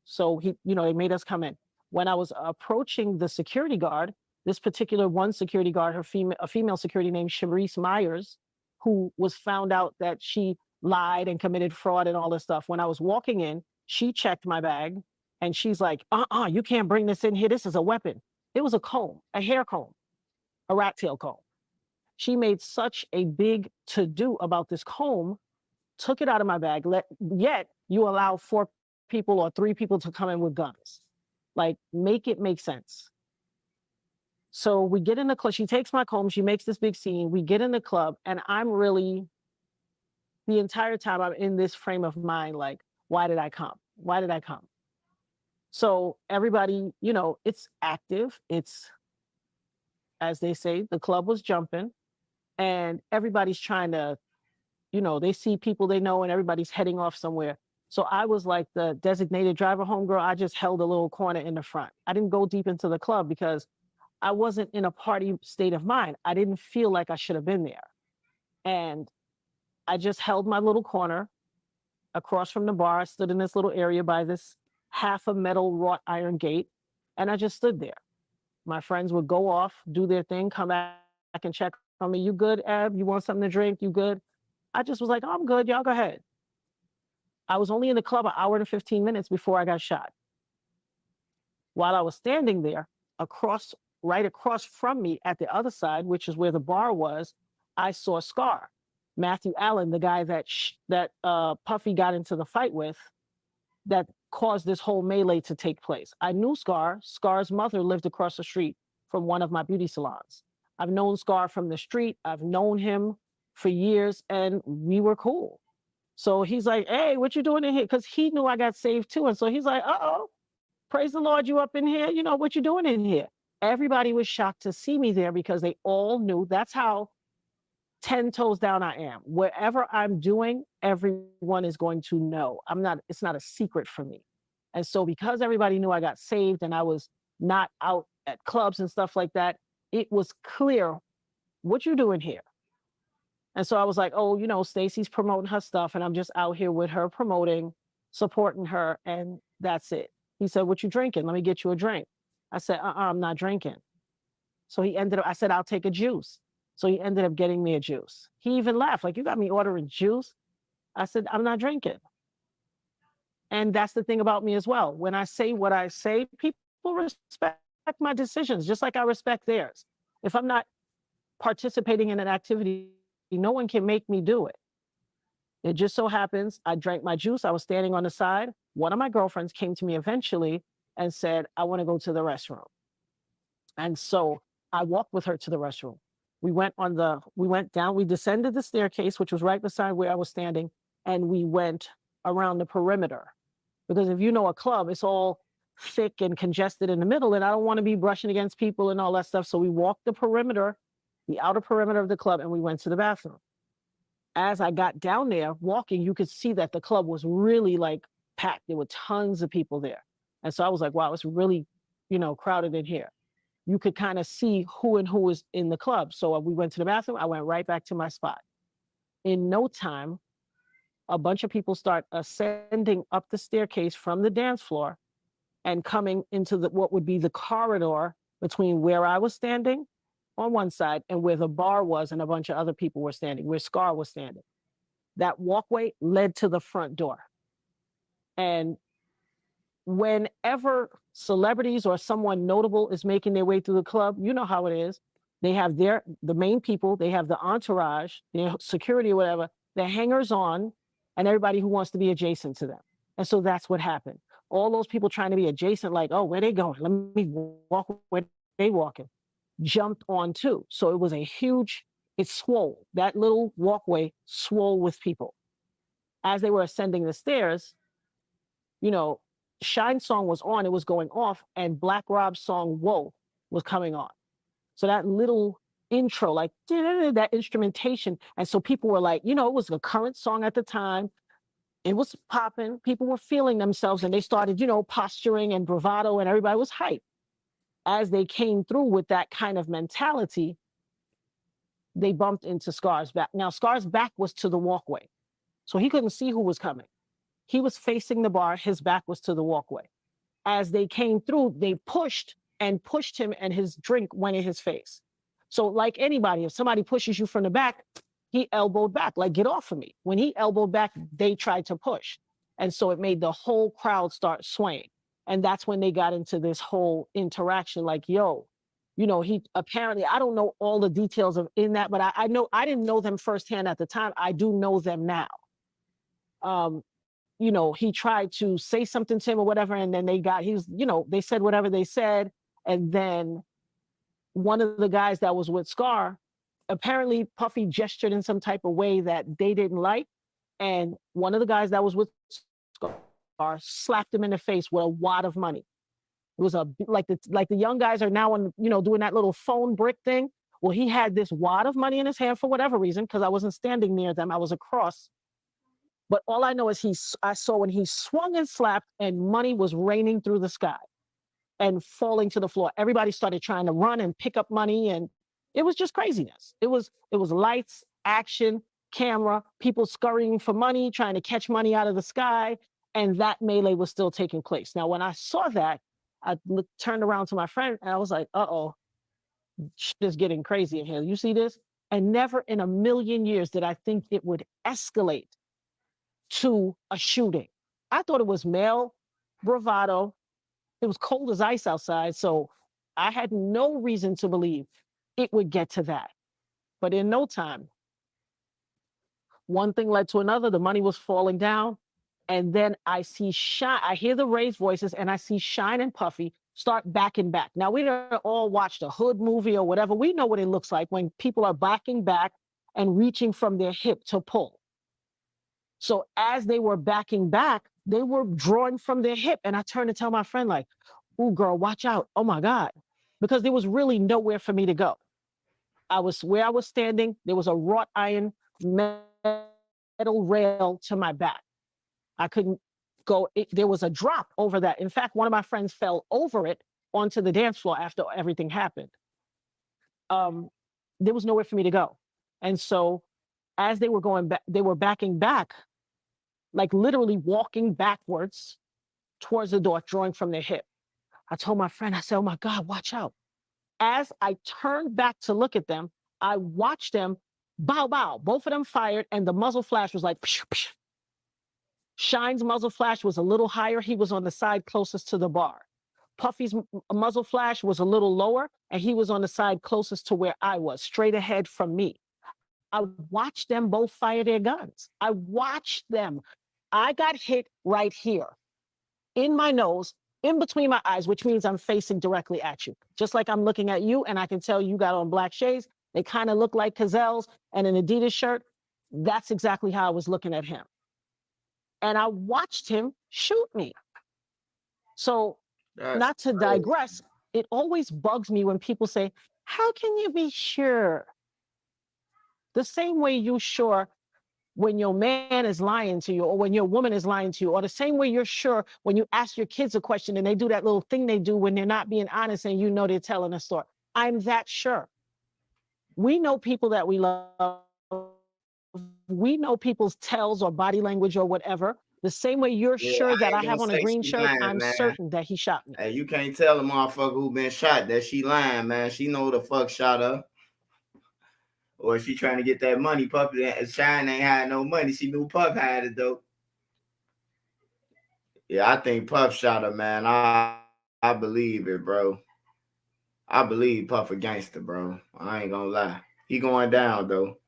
So they made us come in. When I was approaching the security guard, this particular one security guard, a female security named Sharice Myers, who was found out that she lied and committed fraud and all this stuff. When I was walking in, she checked my bag and she's like, you can't bring this in here. This is a weapon. It was a comb, a hair comb, a rat tail comb. She made such a big to-do about this comb, took it out of my bag, yet you allow 4 people or 3 people to come in with guns. Like, make it make sense. So we get in the club. She takes my comb. She makes this big scene. We get in the club, and I'm really, the entire time I'm in this frame of mind, like, why did I come? Why did I come? So everybody, it's active. It's, as they say, the club was jumping, and everybody's trying to, they see people they know, and everybody's heading off somewhere. So I was like the designated driver homegirl. I just held a little corner in the front. I didn't go deep into the club because I wasn't in a party state of mind. I didn't feel like I should have been there. And I just held my little corner across from the bar. I stood in this little area by this half a metal wrought iron gate. And I just stood there. My friends would go off, do their thing, come back and check on me. You good, Ab? You want something to drink? You good? I just was like, I'm good. Y'all go ahead. I was only in the club an hour and 15 minutes before I got shot. While I was standing there, right across from me at the other side, which is where the bar was, I saw Scar. Matthew Allen, the guy that Puffy got into the fight with, that caused this whole melee to take place. I knew Scar. Scar's mother lived across the street from one of my beauty salons. I've known Scar from the street. I've known him for years, and we were cool. So he's like, hey, what you doing in here? Because he knew I got saved too. And so he's like, uh-oh, praise the Lord, you up in here? You know, what you doing in here? Everybody was shocked to see me there because they all knew that's how 10 toes down I am. Wherever I'm doing, everyone is going to know. It's not a secret for me. And so because everybody knew I got saved and I was not out at clubs and stuff like that, it was clear, what you doing here? And so I was like, oh, you know, Stacey's promoting her stuff and I'm just out here with her promoting, supporting her, and that's it. He said, what you drinking? Let me get you a drink. I said, I'm not drinking. So I said, I'll take a juice. So he ended up getting me a juice. He even laughed, like, you got me ordering juice? I said, I'm not drinking. And that's the thing about me as well. When I say what I say, people respect my decisions, just like I respect theirs. If I'm not participating in an activity, no one can make me do it. It just so happens I drank my juice. I was standing on the side. One of my girlfriends came to me eventually and said, I want to go to the restroom. And so I walked with her to the restroom. We went down, we descended the staircase, which was right beside where I was standing, and we went around the perimeter. Because if you know a club, it's all thick and congested in the middle, and I don't want to be brushing against people and all that stuff. So we walked the perimeter, the outer perimeter of the club, and we went to the bathroom. As I got down there walking, you could see that the club was really like packed. There were tons of people there. And so I was like, wow, it's really, crowded in here. You could kind of see who and who was in the club. So we went to the bathroom. I went right back to my spot. In no time, a bunch of people start ascending up the staircase from the dance floor and coming into what would be the corridor between where I was standing on one side and where the bar was and a bunch of other people were standing, where Scar was standing. That walkway led to the front door. And whenever celebrities or someone notable is making their way through the club, you know how it is. They have the main people, they have the entourage, their security or whatever, the hangers on, and everybody who wants to be adjacent to them. And so that's what happened. All those people trying to be adjacent, like, oh, where they going? Let me walk where they walking. Jumped on too. So it was it swole. That little walkway swole with people. As they were ascending the stairs, Shyne's song was on, it was going off, and Black Rob's song, Whoa, was coming on. So that little intro, like that instrumentation. And so people were like, it was a current song at the time. It was popping. People were feeling themselves and they started, posturing and bravado and everybody was hyped. As they came through with that kind of mentality, they bumped into Scar's back. Now, Scar's back was to the walkway, so he couldn't see who was coming. He was facing the bar. His back was to the walkway. As they came through, they pushed him and his drink went in his face. So like anybody, if somebody pushes you from the back, he elbowed back, like, get off of me. When he elbowed back, they tried to push. And so it made the whole crowd start swaying. And that's when they got into this whole interaction, like, yo, he apparently, I don't know all the details in that, but I know, I didn't know them firsthand at the time. I do know them now. He tried to say something to him or whatever, and then they said whatever they said. And then one of the guys that was with Scar, apparently Puffy gestured in some type of way that they didn't like. And one of the guys that was with Scar slapped him in the face with a wad of money. It was like the young guys are now on, doing that little phone brick thing. Well, he had this wad of money in his hand for whatever reason, because I wasn't standing near them. I was across. But all I know is I saw when he swung and slapped and money was raining through the sky and falling to the floor. Everybody started trying to run and pick up money, and it was just craziness. It was lights, action, camera, people scurrying for money, trying to catch money out of the sky, and that melee was still taking place. Now, when I saw that, I turned around to my friend and I was like, uh-oh, shit is getting crazy in here. You see this? And never in a million years did I think it would escalate to a shooting. I thought it was male bravado. It was cold as ice outside, so I had no reason to believe it would get to that. But in no time, One thing led to another. The money was falling down. And then I see Shyne. I hear the raised voices, and I see Shyne and Puffy start backing back. Now, we don't all watch the Hood movie or whatever. We know what it looks like when people are backing back and reaching from their hip to pull. So as they were backing back, they were drawing from their hip. And I turned to tell my friend, like, "Ooh, girl, watch out. Oh, my God." Because there was really nowhere for me to go. Where I was standing, there was a wrought iron metal rail to my back. I couldn't go. There was a drop over that. In fact, one of my friends fell over it onto the dance floor after everything happened. There was nowhere for me to go. And so as they were going back, they were backing back, like literally walking backwards towards the door, drawing from their hip. I told my friend, I said, "Oh my God, watch out." As I turned back to look at them, I watched them bow, bow. Both of them fired, and the muzzle flash was like, psh, psh. Shyne's muzzle flash was a little higher. He was on the side closest to the bar. Puffy's muzzle flash was a little lower, and he was on the side closest to where I was, straight ahead from me. I watched them both fire their guns. I watched them. I got hit right here in my nose, in between my eyes, which means I'm facing directly at you. Just like I'm looking at you, and I can tell you got on black shades. They kind of look like Cazelles and an Adidas shirt. That's exactly how I was looking at him. And I watched him shoot me. So not to digress, it always bugs me when people say, "How can you be sure?" The same way you're sure when your man is lying to you, or when your woman is lying to you, or the same way you're sure when you ask your kids a question and they do that little thing they do when they're not being honest and you know they're telling a story. I'm that sure. We know people that we love. We know people's tells or body language or whatever. The same way you're sure that I have on a green shirt, I'm certain that he shot me. Hey, you can't tell a motherfucker who been shot that she lying, man. She know the fuck shot her. Or she trying to get that money. Puffy Shyne ain't had no money. She knew Puff had it though. Yeah, I think Puff shot her, man. I believe it, bro. I believe Puff a gangster, bro. I ain't gonna lie. He going down though.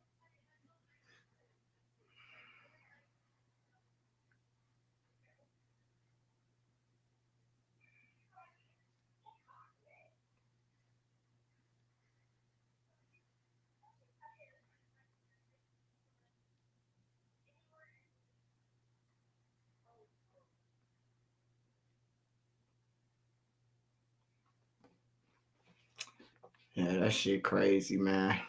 Yeah, that shit crazy, man.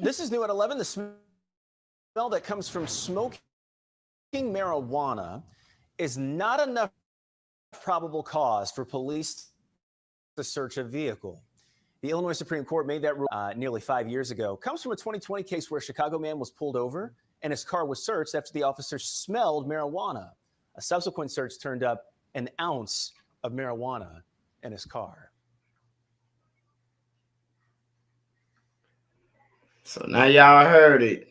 This is new at 11. The smell that comes from smoking marijuana is not enough probable cause for police to search a vehicle. The Illinois Supreme Court made that rule nearly 5 years ago. Comes from a 2020 case where a Chicago man was pulled over and his car was searched after the officer smelled marijuana. A subsequent search turned up an ounce of marijuana in his car. So now y'all heard it.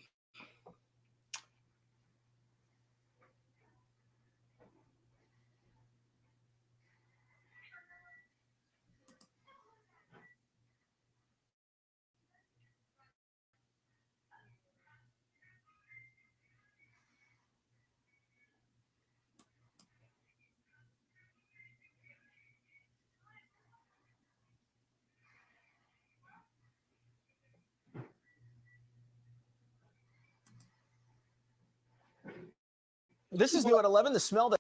This is new at 11. The smell that.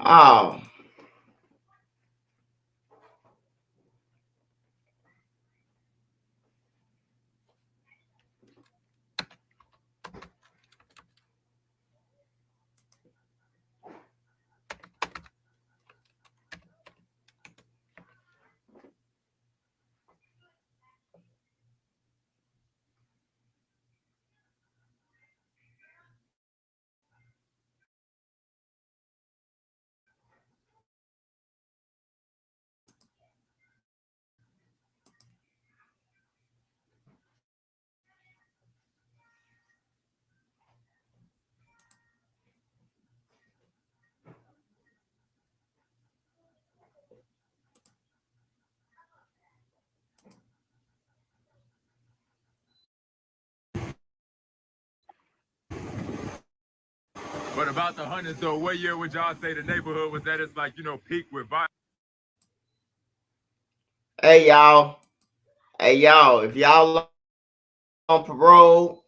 Oh. But about the hundreds, though, what year would y'all say the neighborhood was at its, like, you know, peak with violence? Hey, y'all. Hey, y'all. If y'all on parole,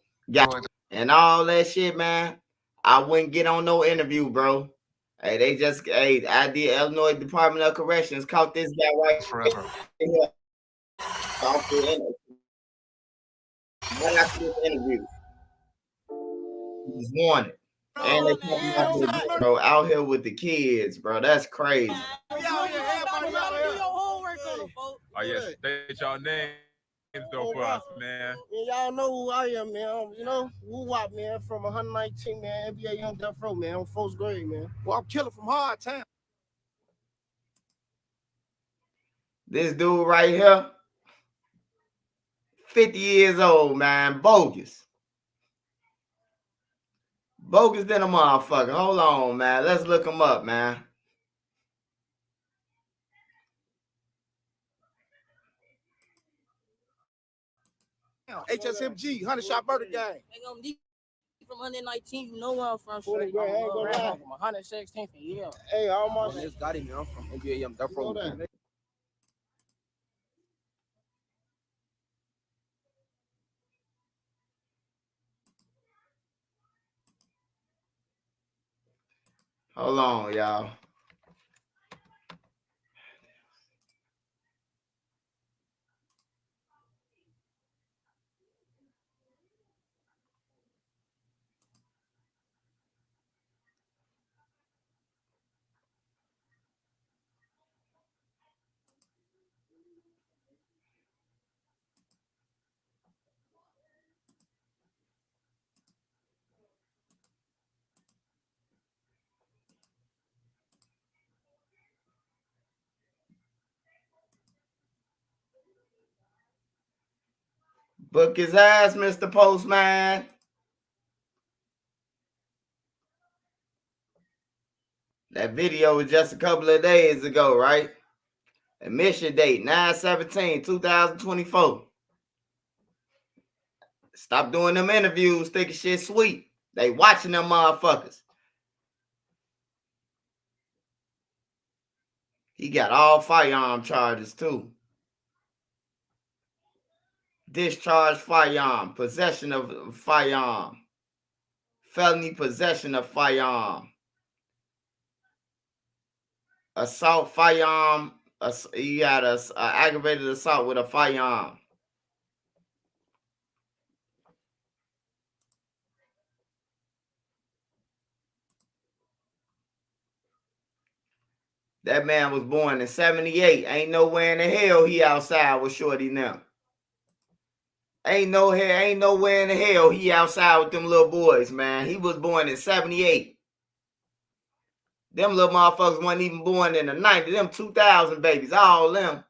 and all that shit, man, I wouldn't get on no interview, bro. Hey, they just, hey, Illinois Department of Corrections caught this guy right forever. here. Off the interview. Right after this interview. He's wanted. And they talking about this, bro, out here with the kids, bro. That's crazy. Oh, yes, state y'all names, though, for us, man. Y'all know who I am, man. You know, woo wop, man, from 119, man, NBA Young Death Row, man. I'm first grade, man. Well, I'm killing from hard time. This dude right here, 50 years old, man, bogus. Bogus than a motherfucker. Hold on, man. Let's look him up, man. HSMG, 100 shot murder gang. From 119, you know where I'm from. From 116th, yeah. Hey, almost. It's got him, I'm from NBA Young Death Row. Hold on, y'all. Book his ass, Mr. Postman. That video was just a couple of days ago, right? Admission date, 9/17/2024. Stop doing them interviews, thinking shit sweet. They watching them motherfuckers. He got all firearm charges, too. Discharge firearm, possession of firearm, felony possession of firearm, assault firearm. You got a aggravated assault with a firearm. That man was born in 78. Ain't nowhere in the hell he outside with Shorty now. Ain't nowhere in the hell he outside with them little boys, man. He was born in 78. Them little motherfuckers wasn't even born in the 90s. Them 2000 babies, all them.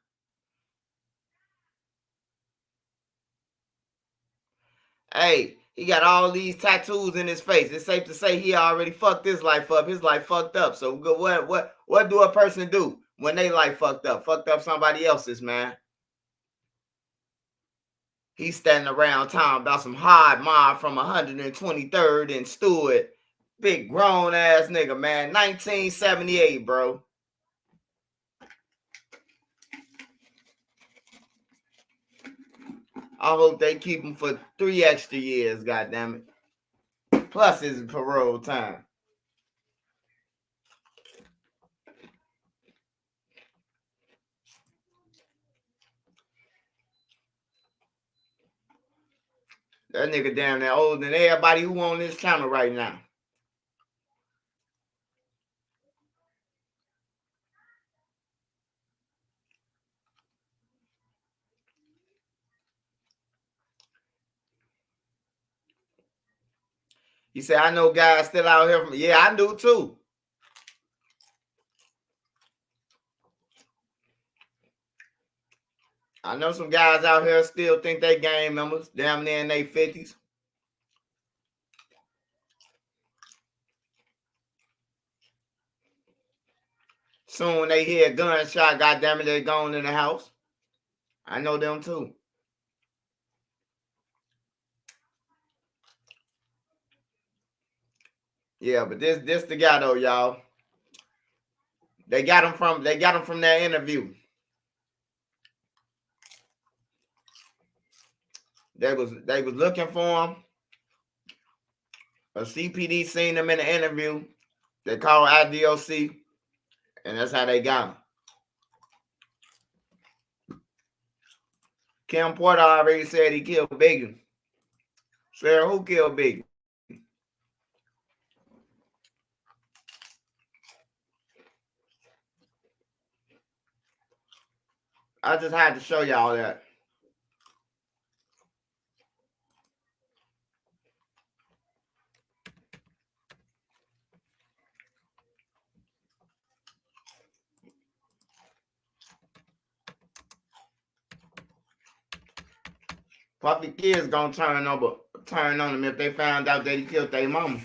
Hey, He got all these tattoos in his face. It's safe to say he already fucked his life up. His life fucked up. So what do a person do when they life fucked up? Fucked up somebody else's, man. He's standing around talking about some hard mob from 123rd and Stewart. Big grown ass nigga, man. 1978, bro. I hope they keep him for 3 extra years, goddammit. Plus his parole time. That nigga damn near older than everybody who on this channel right now. He said, I know guys still out here from, yeah, I do too. I know some guys out here still think they gang members, damn near in their 50s. Soon when they hear a gunshot, goddammit, they're gone in the house. I know them too. Yeah, but this the guy though, y'all. They got him from that interview. They was looking for him. A CPD seen him in the interview. They called IDOC, and that's how they got him. Kim Porter already said he killed Biggie. Sarah, who killed Biggie? I just had to show y'all that. Puffy kids gonna turn on him if they found out that he killed their mama.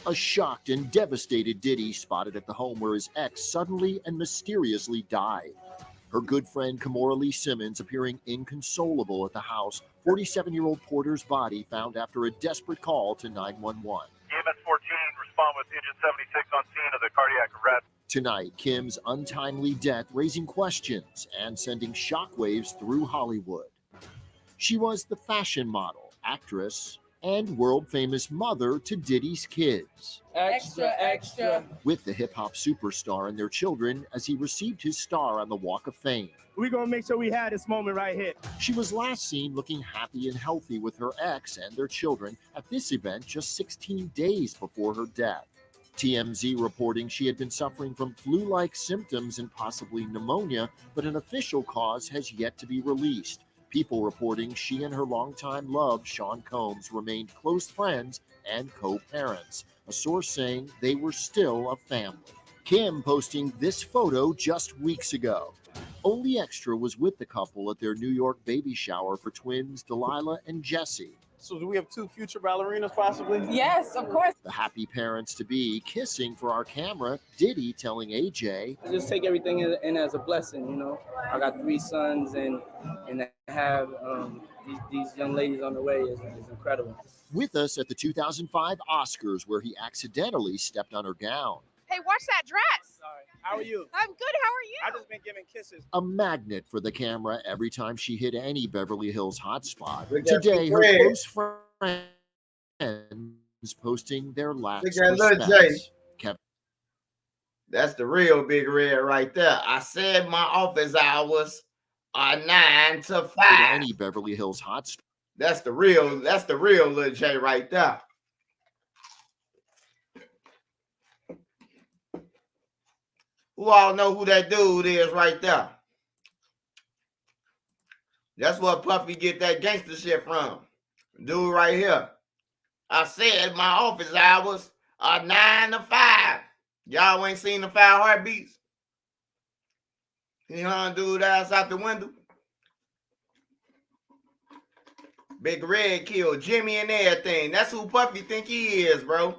A shocked and devastated Diddy spotted at the home where his ex suddenly and mysteriously died. Her good friend Kimora Lee Simmons appearing inconsolable at the house. 47-year-old Porter's body found after a desperate call to 911. EMS 14, respond with engine 76 on scene of the cardiac arrest. Tonight, Kim's untimely death raising questions and sending shockwaves through Hollywood. She was the fashion model, actress, and world-famous mother to Diddy's kids. Extra, extra. With the hip-hop superstar and their children as he received his star on the Walk of Fame. We're going to make sure we have this moment right here. She was last seen looking happy and healthy with her ex and their children at this event just 16 days before her death. TMZ reporting she had been suffering from flu-like symptoms and possibly pneumonia, but an official cause has yet to be released. People reporting she and her longtime love, Sean Combs, remained close friends and co-parents. A source saying they were still a family. Kim posting this photo just weeks ago. Only Extra was with the couple at their New York baby shower for twins Delilah and Jesse. So do we have 2 future ballerinas possibly? Yes, of course. The happy parents-to-be kissing for our camera, Diddy telling AJ, I just take everything in as a blessing, you know. I got 3 sons and have these young ladies on the way is incredible. With us at the 2005 Oscars, where he accidentally stepped on her gown. Hey, watch that dress. Sorry. How are you? I'm good. How are you? I've just been giving kisses. A magnet for the camera every time she hit any Beverly Hills hotspot. Look at Today, Big her Red. close friends posting their last Look at Lil Jay. respects. Kevin. That's the real Big Red right there. I said my office hours are 9 to 5. Any Beverly Hills hotspot. That's the real Lil J right there. Who all know who that dude is right there? That's what Puffy get that gangster shit from. Dude right here. I said my office hours are 9 to 5. Y'all ain't seen the 5 heartbeats? He hung dude ass out the window. Big Red killed Jimmy and everything. That's who Puffy think he is, bro.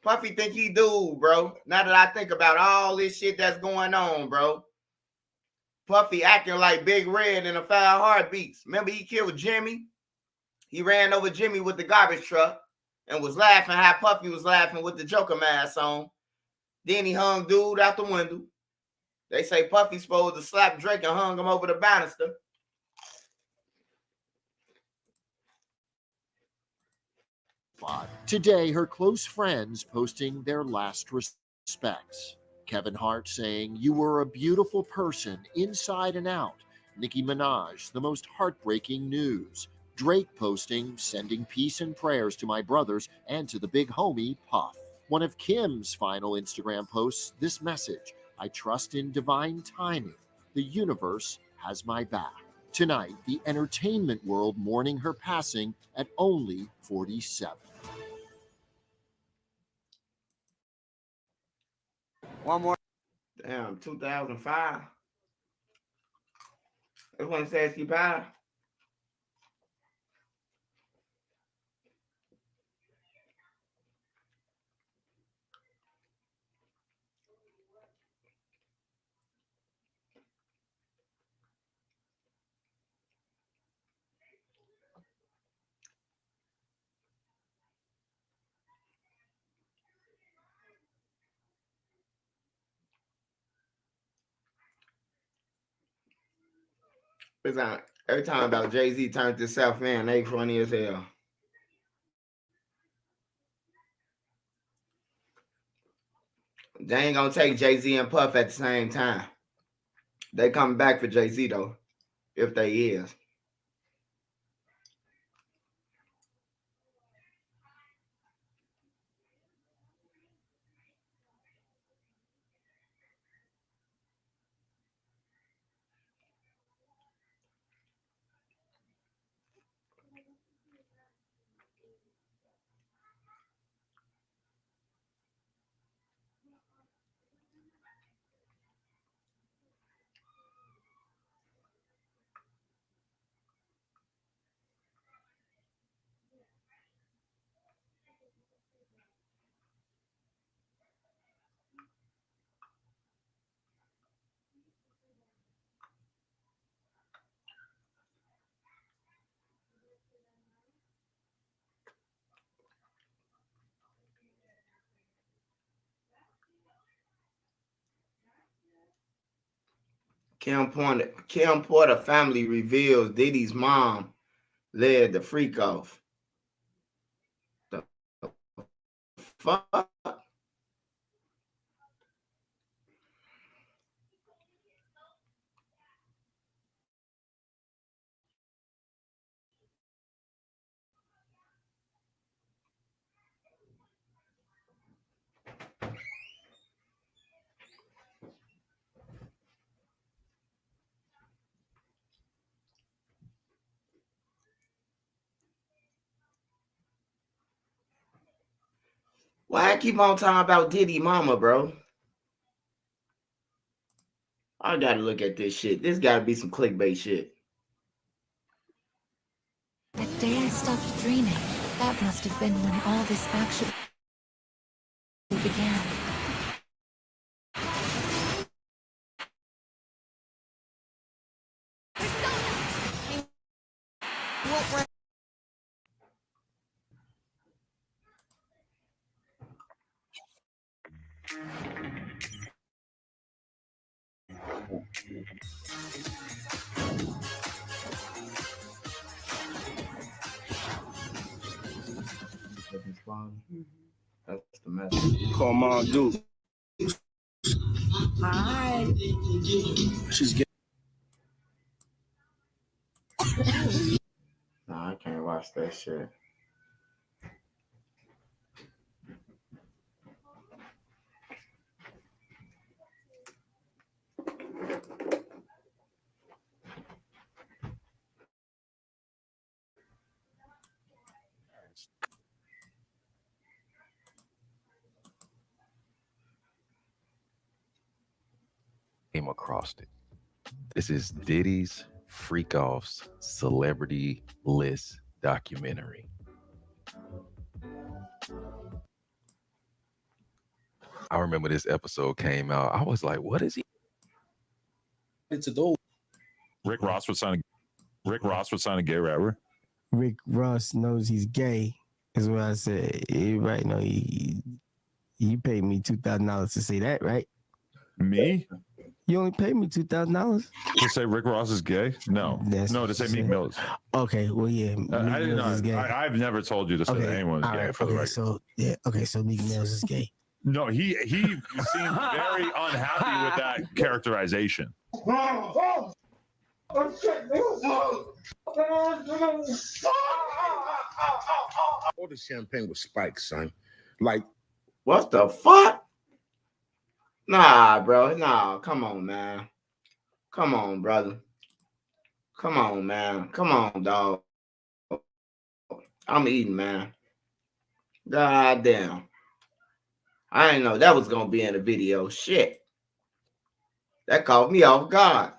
Puffy think he dude, bro. Now that I think about all this shit that's going on, bro. Puffy acting like Big Red in the 5 heartbeats. Remember he killed Jimmy? He ran over Jimmy with the garbage truck and was laughing how Puffy was laughing with the Joker mask on. Then he hung dude out the window. They say Puffy supposed to slap Drake and hung him over the banister. Today, her close friends posting their last respects. Kevin Hart saying, "You were a beautiful person inside and out." Nicki Minaj, the most heartbreaking news. Drake posting, "Sending peace and prayers to my brothers and to the big homie, Puff." One of Kim's final Instagram posts, this message: "I trust in divine timing. The universe has my back." Tonight, the entertainment world mourning her passing at only 47. One more. Damn, 2005. That's when it says he died. It's like every time about Jay-Z turned himself in, they funny as hell. They ain't gonna take Jay-Z and Puff at the same time. They coming back for Jay-Z though, if they is. Kim Porter family reveals Diddy's mom led the freak off. The fuck? Why I keep on talking about Diddy mama, bro? I gotta look at this shit. This gotta be some clickbait shit. The day I stopped dreaming, that must have been when all this actually began. That's the message. Call Mom Duke. Hi. She's getting. Nah, I can't watch that shit. Came across it. This is Diddy's Freak Offs Celebrity List documentary. I remember this episode came out. I was like, what is he? It's a goal. Rick Ross would sign a gay rapper. Rick Ross knows he's gay, is what I said. Everybody know you paid me $2,000 to say that, right? Me? You only paid me $2,000 to say Rick Ross is gay? No, no, to say Meek Mill is. Okay, well, yeah, Meek Mills is gay. I've never told you to say that anyone is gay. For the record. So yeah, okay, so Meek Mills is gay. No, he seemed very unhappy with that characterization. All the champagne with spikes, son. Like, what the fuck? Nah, bro. Nah, come on, man. Come on, brother. Come on, man. Come on, dog. I'm eating, man. God damn. I didn't know that was gonna be in the video. Shit. That caught me off guard.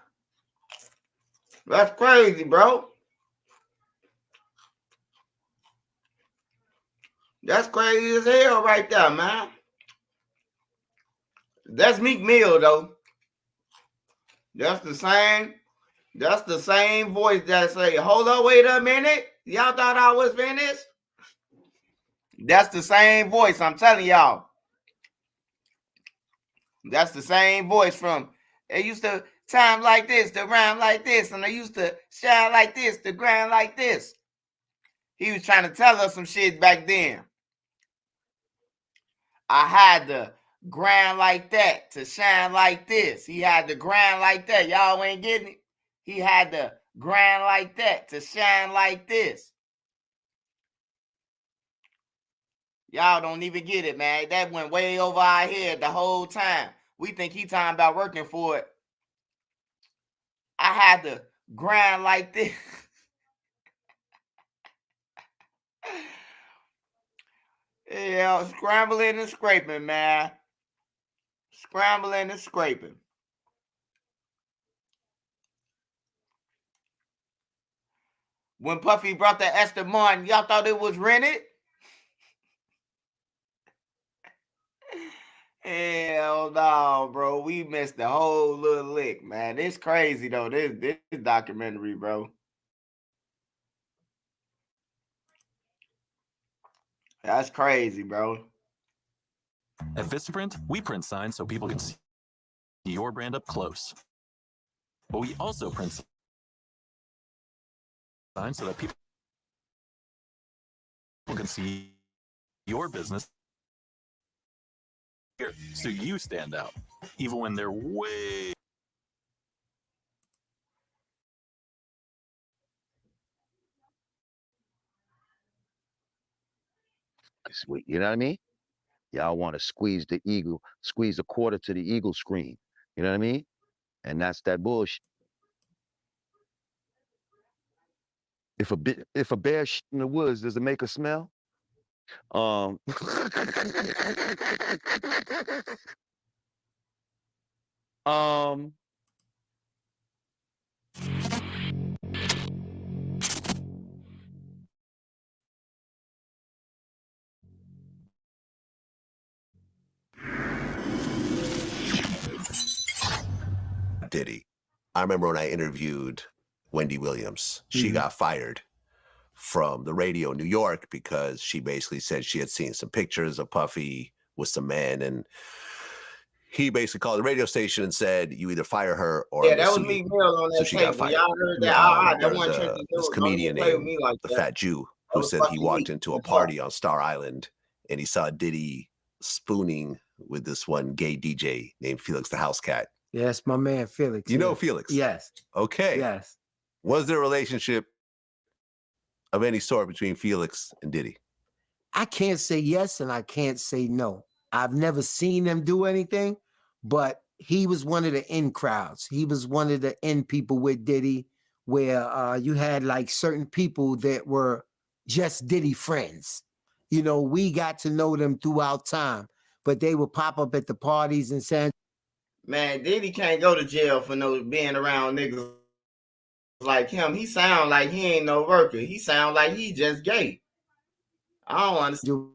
That's crazy, bro. That's crazy as hell right there, man. That's Meek Mill, though. That's the same voice that say, hold up, wait a minute. Y'all thought I was finished? That's the same voice, I'm telling y'all. That's the same voice from, they used to time like this, to rhyme like this, and they used to shine like this, to grind like this. He was trying to tell us some shit back then. I had to grind like that to shine like this. He had to grind like that. Y'all ain't getting it. He had to grind like that to shine like this. Y'all don't even get it, man. That went way over our head the whole time. We think he talking about working for it. I had to grind like this. Yeah, scrambling and scraping, man. Scrambling and scraping. When Puffy brought the Esther Martin, y'all thought it was rented? Hell no, bro. We missed the whole little lick, man. It's crazy, though. This documentary, bro. That's crazy, bro. At Vistaprint, we print signs so people can see your brand up close. But we also print signs so that people can see your business here, so you stand out, even when they're way. Sweet, you know what I mean? Y'all want to squeeze the quarter to the eagle screen. You know what I mean? And that's that bullshit. If a bear shit in the woods, does it make a smell? Diddy. I remember when I interviewed Wendy Williams, she got fired from the radio in New York because she basically said she had seen some pictures of Puffy with some men, and he basically called the radio station and said, "You either fire her or Yeah, I'm gonna that was sue Meek you." Mill on So that she got tape. When fired. y'all heard that, that one trick to do. This Don't comedian even play with named me like the that. Fat Jew That who was said he fucking walked Meek. into a party on Star Island and he saw Diddy spooning with this one gay DJ named Felix the House Cat. Yes, my man Felix. You know yes. Felix? Yes. Okay. Yes. Was there a relationship of any sort between Felix and Diddy? I can't say yes and I can't say no. I've never seen them do anything, but he was one of the in crowds. He was one of the in people with Diddy, where you had like certain people that were just Diddy friends. You know, we got to know them throughout time, but they would pop up at the parties and say, Man, Diddy can't go to jail for no being around niggas like him. He sound like he ain't no worker. He sound like he just gay. I don't understand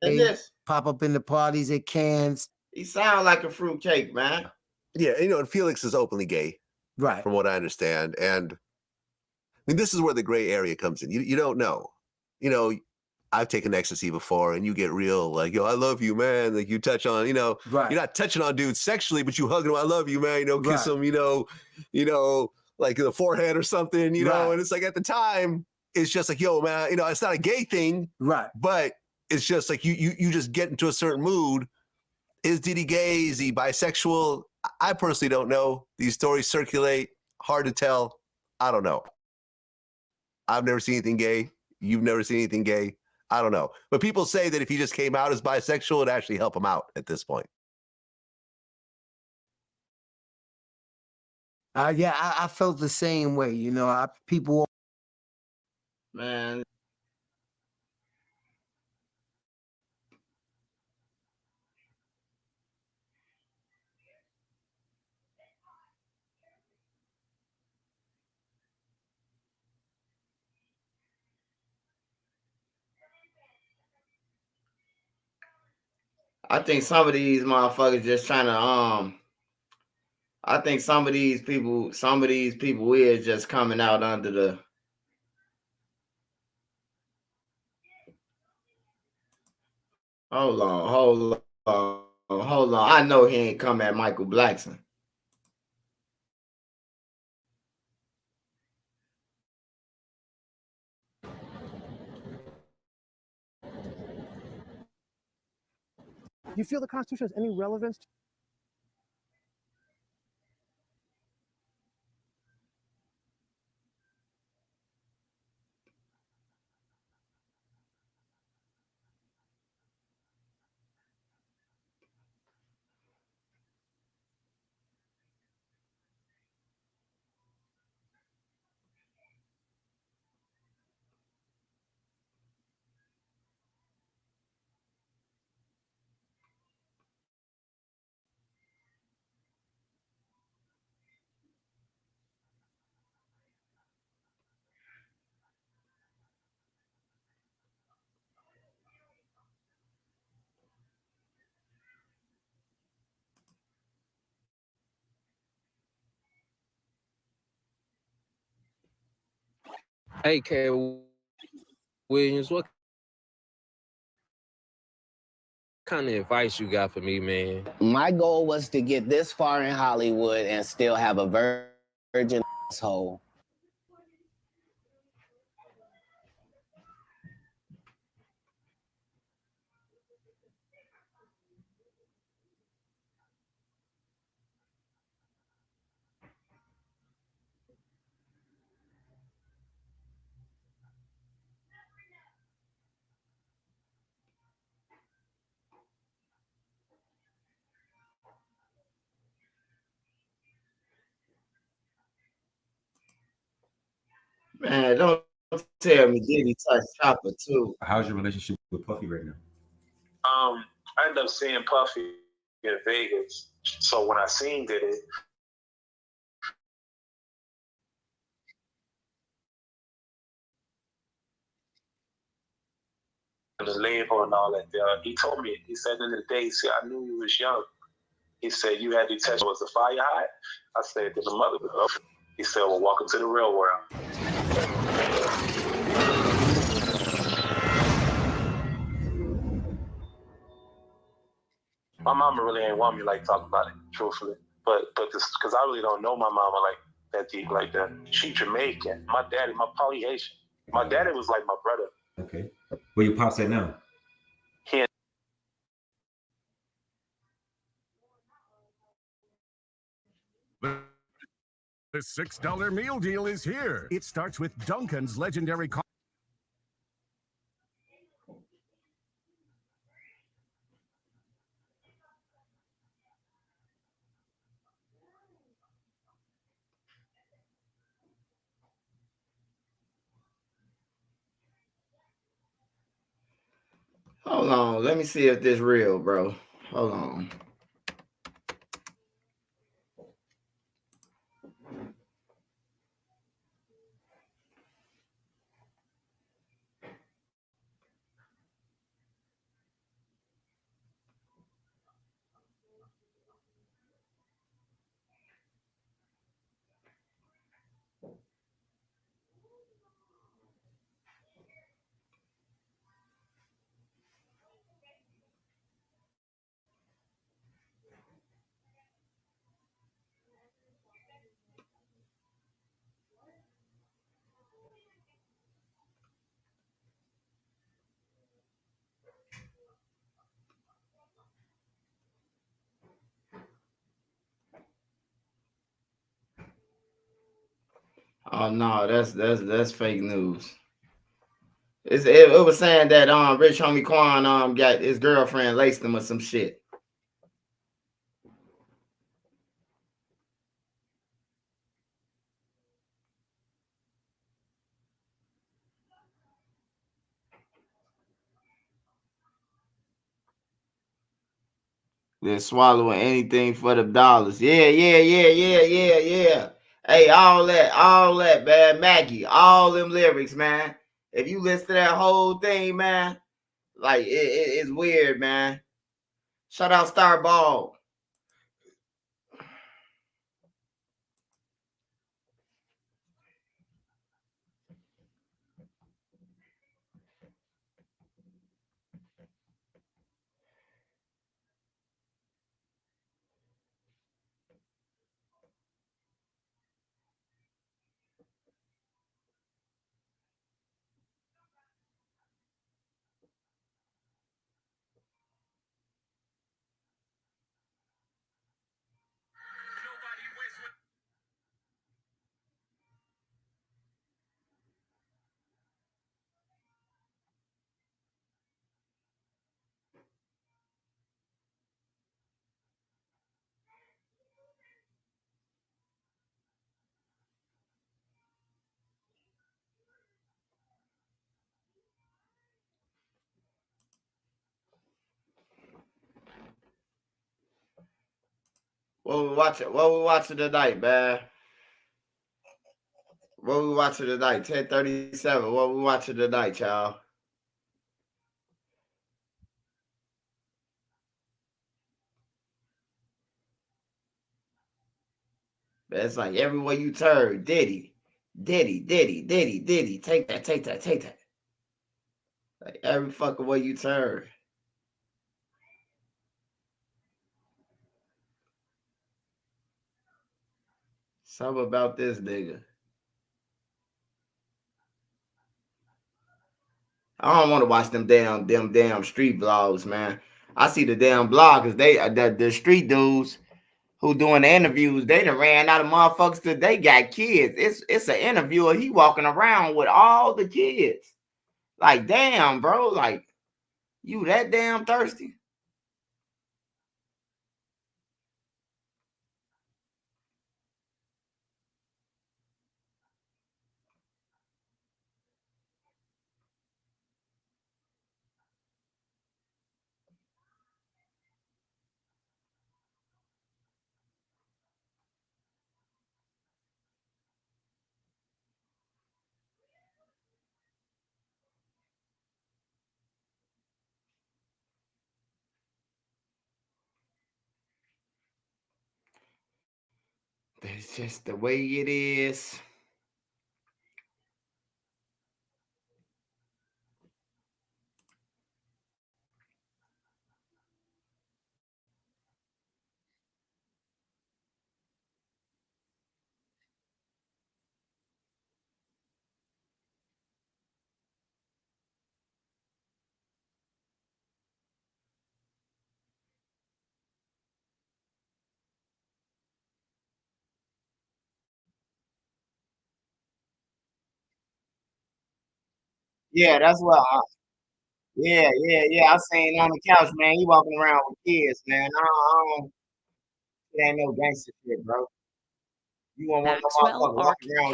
this. pop up in the parties at cans. He sound like a fruitcake, man. Yeah, you know, and Felix is openly gay, right? From what I understand, and I mean, this is where the gray area comes in. You don't know. You know, I've taken ecstasy before, and you get real like, yo, I love you, man. Like you touch on, you know, right. You're not touching on dudes sexually, but you hug them. I love you, man. You know, kiss Right. them. You know, like the forehead or something. You know, Right. and it's like at the time, it's just like, yo, man. You know, it's not a gay thing, right? But it's just like you just get into a certain mood. Is Diddy gay? Is he bisexual? I personally don't know. These stories circulate. Hard to tell. I don't know. I've never seen anything gay. You've never seen anything gay. I don't know. But people say that if he just came out as bisexual, it'd actually help him out at this point. Yeah, I felt the same way. You know, people. Man. I think some of these motherfuckers just trying to I think some of these people is just coming out under the hold on. I know he ain't come at Michael Blackson. Do you feel the Constitution has any relevance? Hey, K. Williams, what kind of advice you got for me, man? My goal was to get this far in Hollywood and still have a virgin asshole. Man, don't tell me Diddy touched Chopper too. How's your relationship with Puffy right now? I ended up seeing Puffy in Vegas. So when I seen Diddy, the label and all that there, he told me, he said in the day, he said, I knew you was young. He said, you had detention. Was the fire hot? I said, there's a mother. He said, well, welcome to the real world. My mama really ain't want me like talking about it, truthfully. But because I really don't know my mama like that deep like that. She Jamaican. My daddy, my poly Haitian. My daddy was like my brother. Okay. Where your pops at now? He The $6 meal deal is here. It starts with Duncan's legendary Hold on. Let me see if this real, bro. Hold on. Oh no, that's fake news. It was saying that Rich Homie Quan got his girlfriend laced him or some shit. They're swallowing anything for the dollars. Yeah. Hey, all that, man. Maggie, all them lyrics, man. If you listen to that whole thing, man, like it's weird, man. Shout out Starball. What we watching tonight, man? What we watching tonight? 10:37. What we watching tonight, y'all? Man, it's like everywhere you turn, Diddy. Take that. Like every fucking way you turn. Something about this nigga. I don't want to watch them damn street vlogs, man. I see the damn bloggers, the street dudes who doing the interviews, they done ran out of motherfuckers that they got kids. It's an interviewer, he walking around with all the kids. Like, damn, bro, like, you that damn thirsty? That's just the way it is. Yeah, that's what. Yeah. I seen on the couch, man. He walking around with kids, man. It ain't no gangster shit, bro. You want one of them Maxwell, motherfuckers R. walking around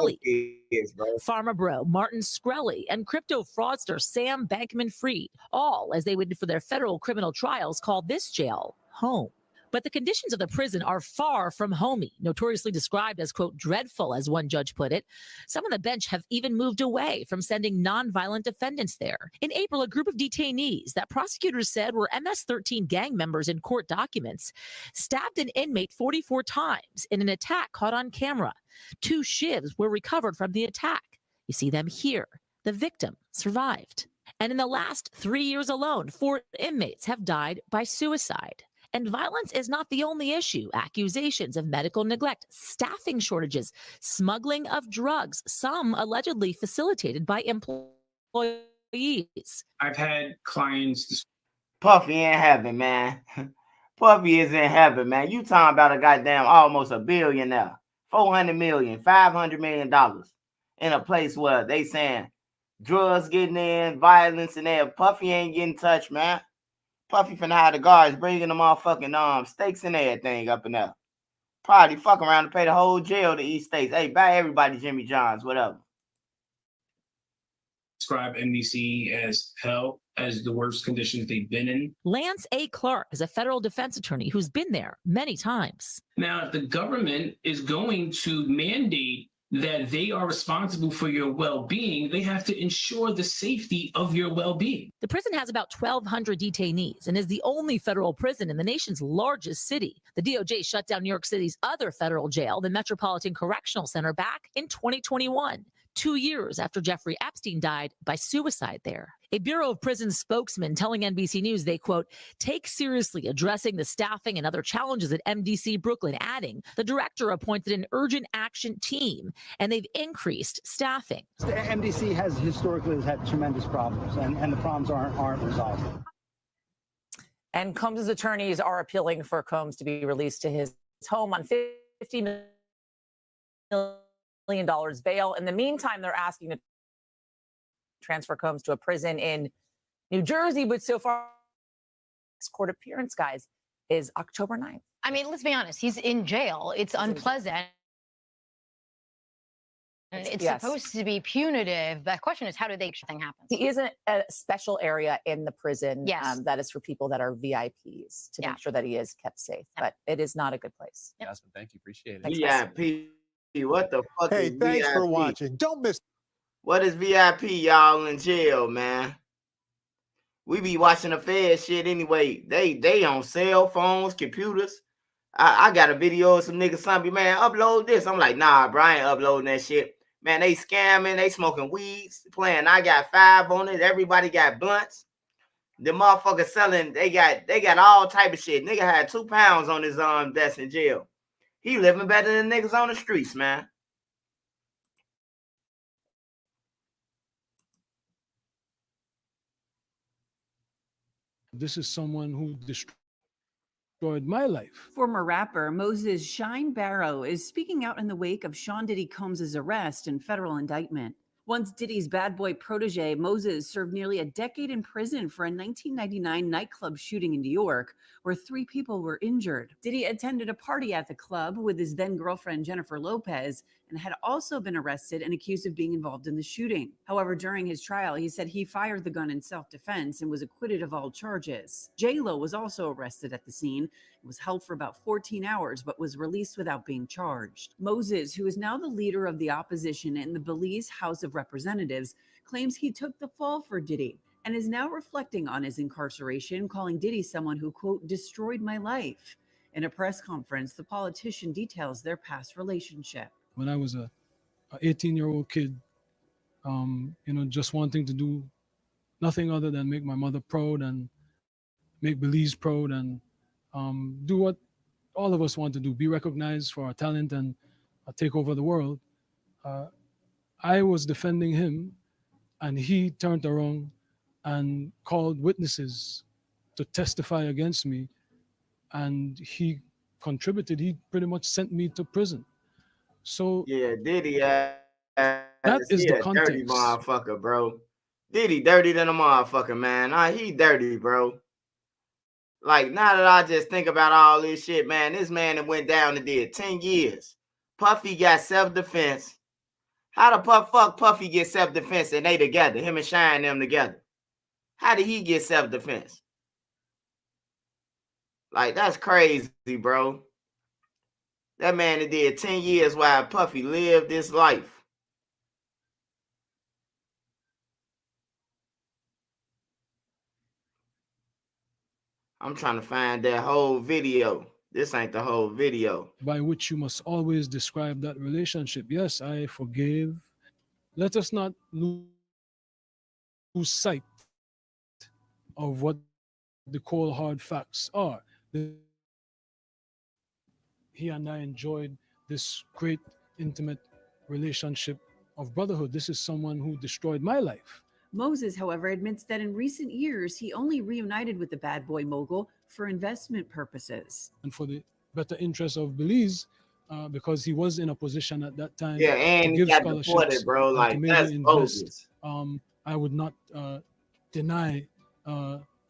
with Kelly, kids, bro. Pharma Bro, Martin Shkreli, and crypto fraudster Sam Bankman-Fried, all as they waited for their federal criminal trials, called this jail home. But the conditions of the prison are far from homey, notoriously described as, quote, dreadful, as one judge put it. Some on the bench have even moved away from sending nonviolent defendants there. In April, a group of detainees that prosecutors said were MS-13 gang members in court documents stabbed an inmate 44 times in an attack caught on camera. 2 shivs were recovered from the attack. You see them here. The victim survived. And in the last 3 years alone, 4 inmates have died by suicide. And violence is not the only issue. Accusations of medical neglect, staffing shortages, smuggling of drugs, some allegedly facilitated by employees. I've had clients. Puffy in heaven, man. Puffy is in heaven, man. You talking about a goddamn almost a billionaire. $400 million, $500 million in a place where they saying drugs getting in, violence in there. Puffy ain't getting touched, man. Puffy finna have the guards bringing the motherfucking steaks and everything up in there. Probably fuck around to pay the whole jail to eat steaks. Hey, buy everybody Jimmy John's, whatever. Describe NBC as hell, as the worst conditions they've been in. Lance A. Clark is a federal defense attorney who's been there many times. Now, if the government is going to mandate that they are responsible for your well-being, they have to ensure the safety of your well-being. The prison has about 1,200 detainees and is the only federal prison in the nation's largest city. The DOJ shut down New York City's other federal jail, the Metropolitan Correctional Center, back in 2021. 2 years after Jeffrey Epstein died by suicide there. A Bureau of Prisons spokesman telling NBC News they, quote, take seriously addressing the staffing and other challenges at MDC Brooklyn, adding the director appointed an urgent action team and they've increased staffing. The MDC has historically had tremendous problems and the problems aren't resolved. And Combs' attorneys are appealing for Combs to be released to his home on $50 million bail. In the meantime, they're asking to transfer Combs to a prison in New Jersey, but so far, his court appearance, guys, is October 9th. I mean, let's be honest. He's in jail. It's unpleasant. And it's supposed to be punitive. The question is, how do they make sure thing happens? He is in a special area in the prison that is for people that are VIPs to make sure that he is kept safe. But it is not a good place. Jasmine, thank you. Appreciate it. VIP. What the fuck is VIP? Thanks for watching. Don't miss. What is VIP, y'all, in jail, man? We be watching the Fed shit anyway. They on cell phones, computers. I got a video of some niggas, somebody, man, upload this. I'm like, nah, bro, I ain't uploading that shit. Man, they scamming, they smoking weeds, playing. I got 5 on it. Everybody got blunts. The motherfuckers selling, they got all type of shit. Nigga had 2 pounds on his desk in jail. He living better than niggas on the streets, man. This is someone who destroyed my life. Former rapper Moses Shyne Barrow is speaking out in the wake of Sean Diddy Combs' arrest and federal indictment. Once Diddy's bad boy protege, Moses served nearly a decade in prison for a 1999 nightclub shooting in New York, where 3 people were injured. Diddy attended a party at the club with his then-girlfriend Jennifer Lopez and had also been arrested and accused of being involved in the shooting. However, during his trial, he said he fired the gun in self-defense and was acquitted of all charges. J-Lo was also arrested at the scene, was held for about 14 hours, but was released without being charged. Moses, who is now the leader of the opposition in the Belize House of Representatives, claims he took the fall for Diddy and is now reflecting on his incarceration, calling Diddy someone who, quote, destroyed my life. In a press conference, the politician details their past relationship. When I was a 18-year-old kid, just wanting to do nothing other than make my mother proud and make Belize proud and do what all of us want to do, be recognized for our talent and take over the world. I was defending him, and he turned around and called witnesses to testify against me, and he contributed. He pretty much sent me to prison. So yeah, Diddy, that is the context. Dirty motherfucker, bro. Diddy dirty than a motherfucker, man. Nah, he dirty, bro. Like, now that I just think about all this shit, man, this man that went down and did 10 years. Puffy got self-defense. How the fuck Puffy get self-defense and they together, him and Shyne them together? How did he get self-defense? Like, that's crazy, bro. That man that did 10 years while Puffy lived this life. I'm trying to find that whole video. This ain't the whole video. By which you must always describe that relationship. Yes, I forgave. Let us not lose sight of what the cold hard facts are. He and I enjoyed this great intimate relationship of brotherhood. This is someone who destroyed my life. Moses, however, admits that in recent years, he only reunited with the bad boy mogul for investment purposes. And for the better interest of Belize, because he was in a position at that time Yeah, and to he give got scholarships, deported, bro. Like, to maybe that's invest. bogus. I would not deny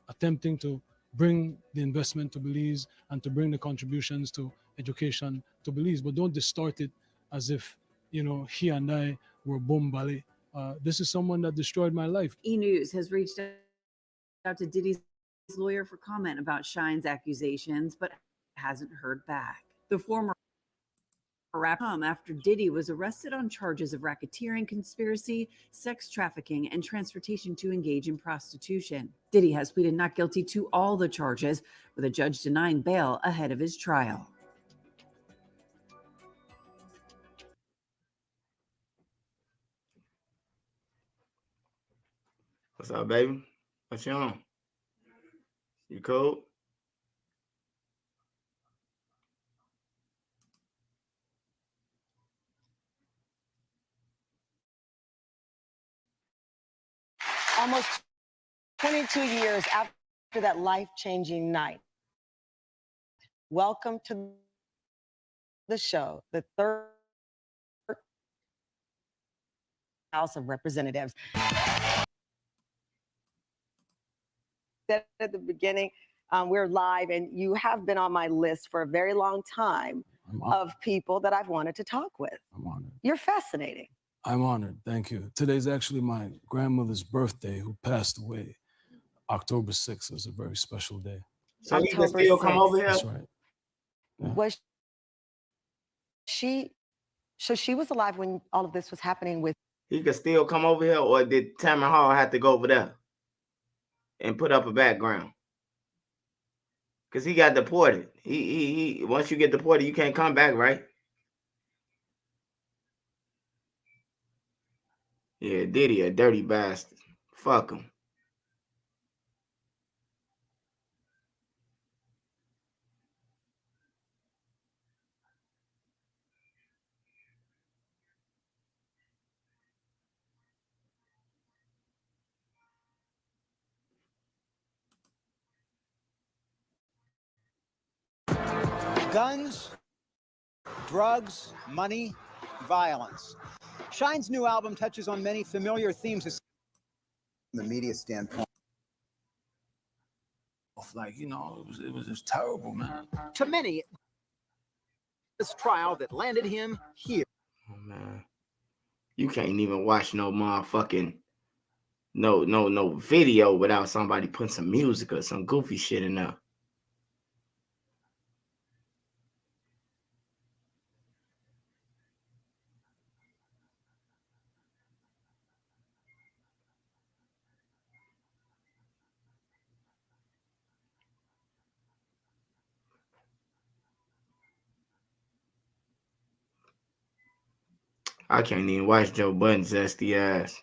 attempting to bring the investment to Belize and to bring the contributions to education to Belize, but don't distort it as if, you know, he and I were bombale. This is someone that destroyed my life. E! News has reached out to Diddy's lawyer for comment about Shyne's accusations, but hasn't heard back. The former rapper come after Diddy was arrested on charges of racketeering, conspiracy, sex trafficking, and transportation to engage in prostitution. Diddy has pleaded not guilty to all the charges, with a judge denying bail ahead of his trial. What's up, baby? What you on? You cool? Almost 22 years after that life-changing night. Welcome to the show, the third House of Representatives. Said at the beginning, we're live, and you have been on my list for a very long time of people that I've wanted to talk with. I'm honored. You're fascinating. I'm honored. Thank you. Today's actually my grandmother's birthday, who passed away October 6th. It was a very special day. So he can still come over here? That's right. Yeah. Was she, so she was alive when all of this was happening with? He could still come over here, or did Tamron Hall have to go over there and put up a background? Because he got deported. He once you get deported, you can't come back, right? Yeah, Diddy, a dirty bastard. Fuck him. Guns, drugs, money, violence. Shyne's new album touches on many familiar themes from the media standpoint. Like, you know, it was just terrible, man. To many, this trial that landed him here. Oh, man. You can't even watch no motherfucking no video without somebody putting some music or some goofy shit in there. I can't even watch Joe Budden's zesty ass.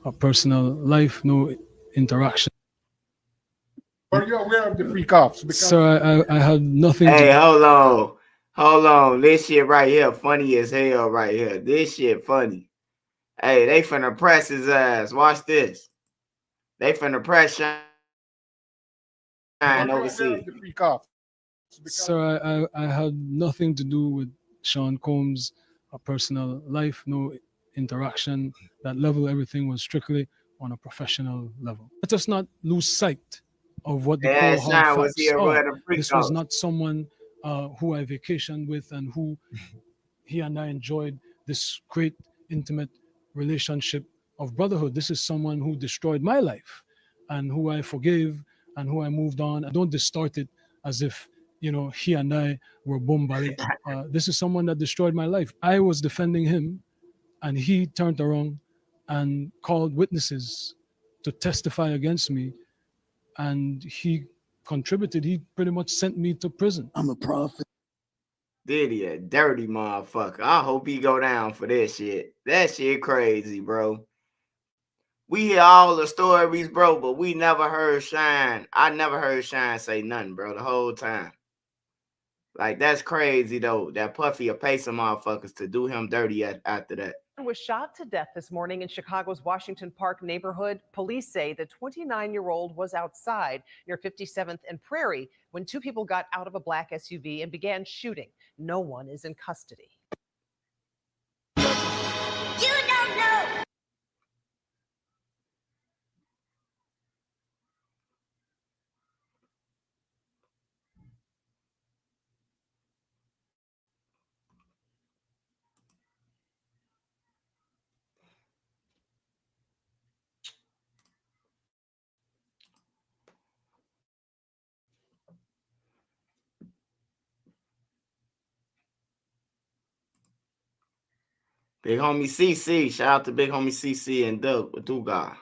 A personal life, no interaction. Are you aware of the free cops? Sir, I had nothing. Hey, hold on. Hold on. This shit right here funny as hell right here. This shit funny. Hey, they finna press his ass. Watch this. They finna press Shyne overseas. Sir, I had nothing to do with Sean Combs' personal life, no interaction. That level, everything was strictly on a professional level. Let us not lose sight of what the Yeah, cold hard Shyne was facts here are. wearing a freak This was out. not someone who I vacationed with and who he and I enjoyed this great intimate relationship of brotherhood. This is someone who destroyed my life and who I forgave and who I moved on. I don't distort it as if, he and I were bombali. This is someone that destroyed my life. I was defending him and he turned around and called witnesses to testify against me. And he contributed. He pretty much sent me to prison. I'm a prophet. Diddy a dirty motherfucker. I hope he go down for this shit. That shit crazy, bro. We hear all the stories, bro, but we never heard Shyne. I never heard Shyne say nothing, bro, the whole time. Like, that's crazy, though, that Puffy will pay some motherfuckers to do him dirty after that. Was shot to death this morning in Chicago's Washington Park neighborhood. Police say the 29-year-old was outside near 57th and Prairie when two people got out of a black SUV and began shooting. No one is in custody. You don't know. Big homie CC. Shout out to big homie CC and Duga.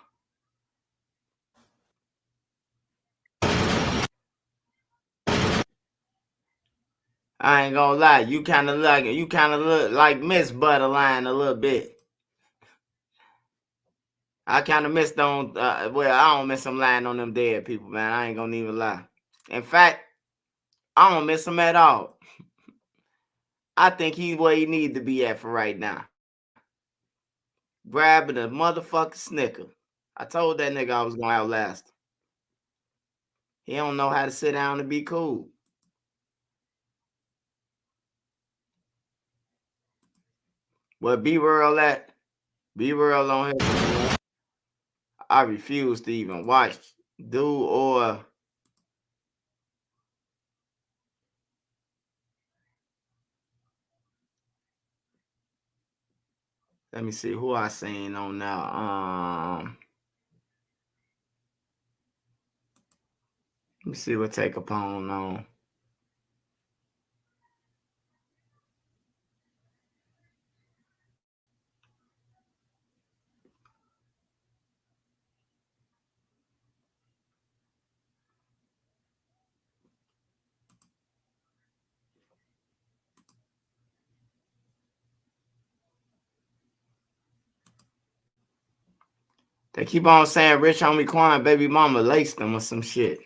I ain't gonna lie, you kind of look like Miss Butterline a little bit. I kind of miss them. Well, I don't miss them lying on them dead people, man. I ain't gonna even lie. In fact, I don't miss him at all. I think he's where he need to be at for right now. Grabbing a motherfucking Snicker. I told that nigga I was gonna outlast him. He don't know how to sit down and be cool. Well, B-World at? B-World on here. I refuse to even watch. Dude or... Let me see who I seen on now. Let me see what Take Upon on. They keep on saying Rich Homie Quan baby mama laced them or some shit.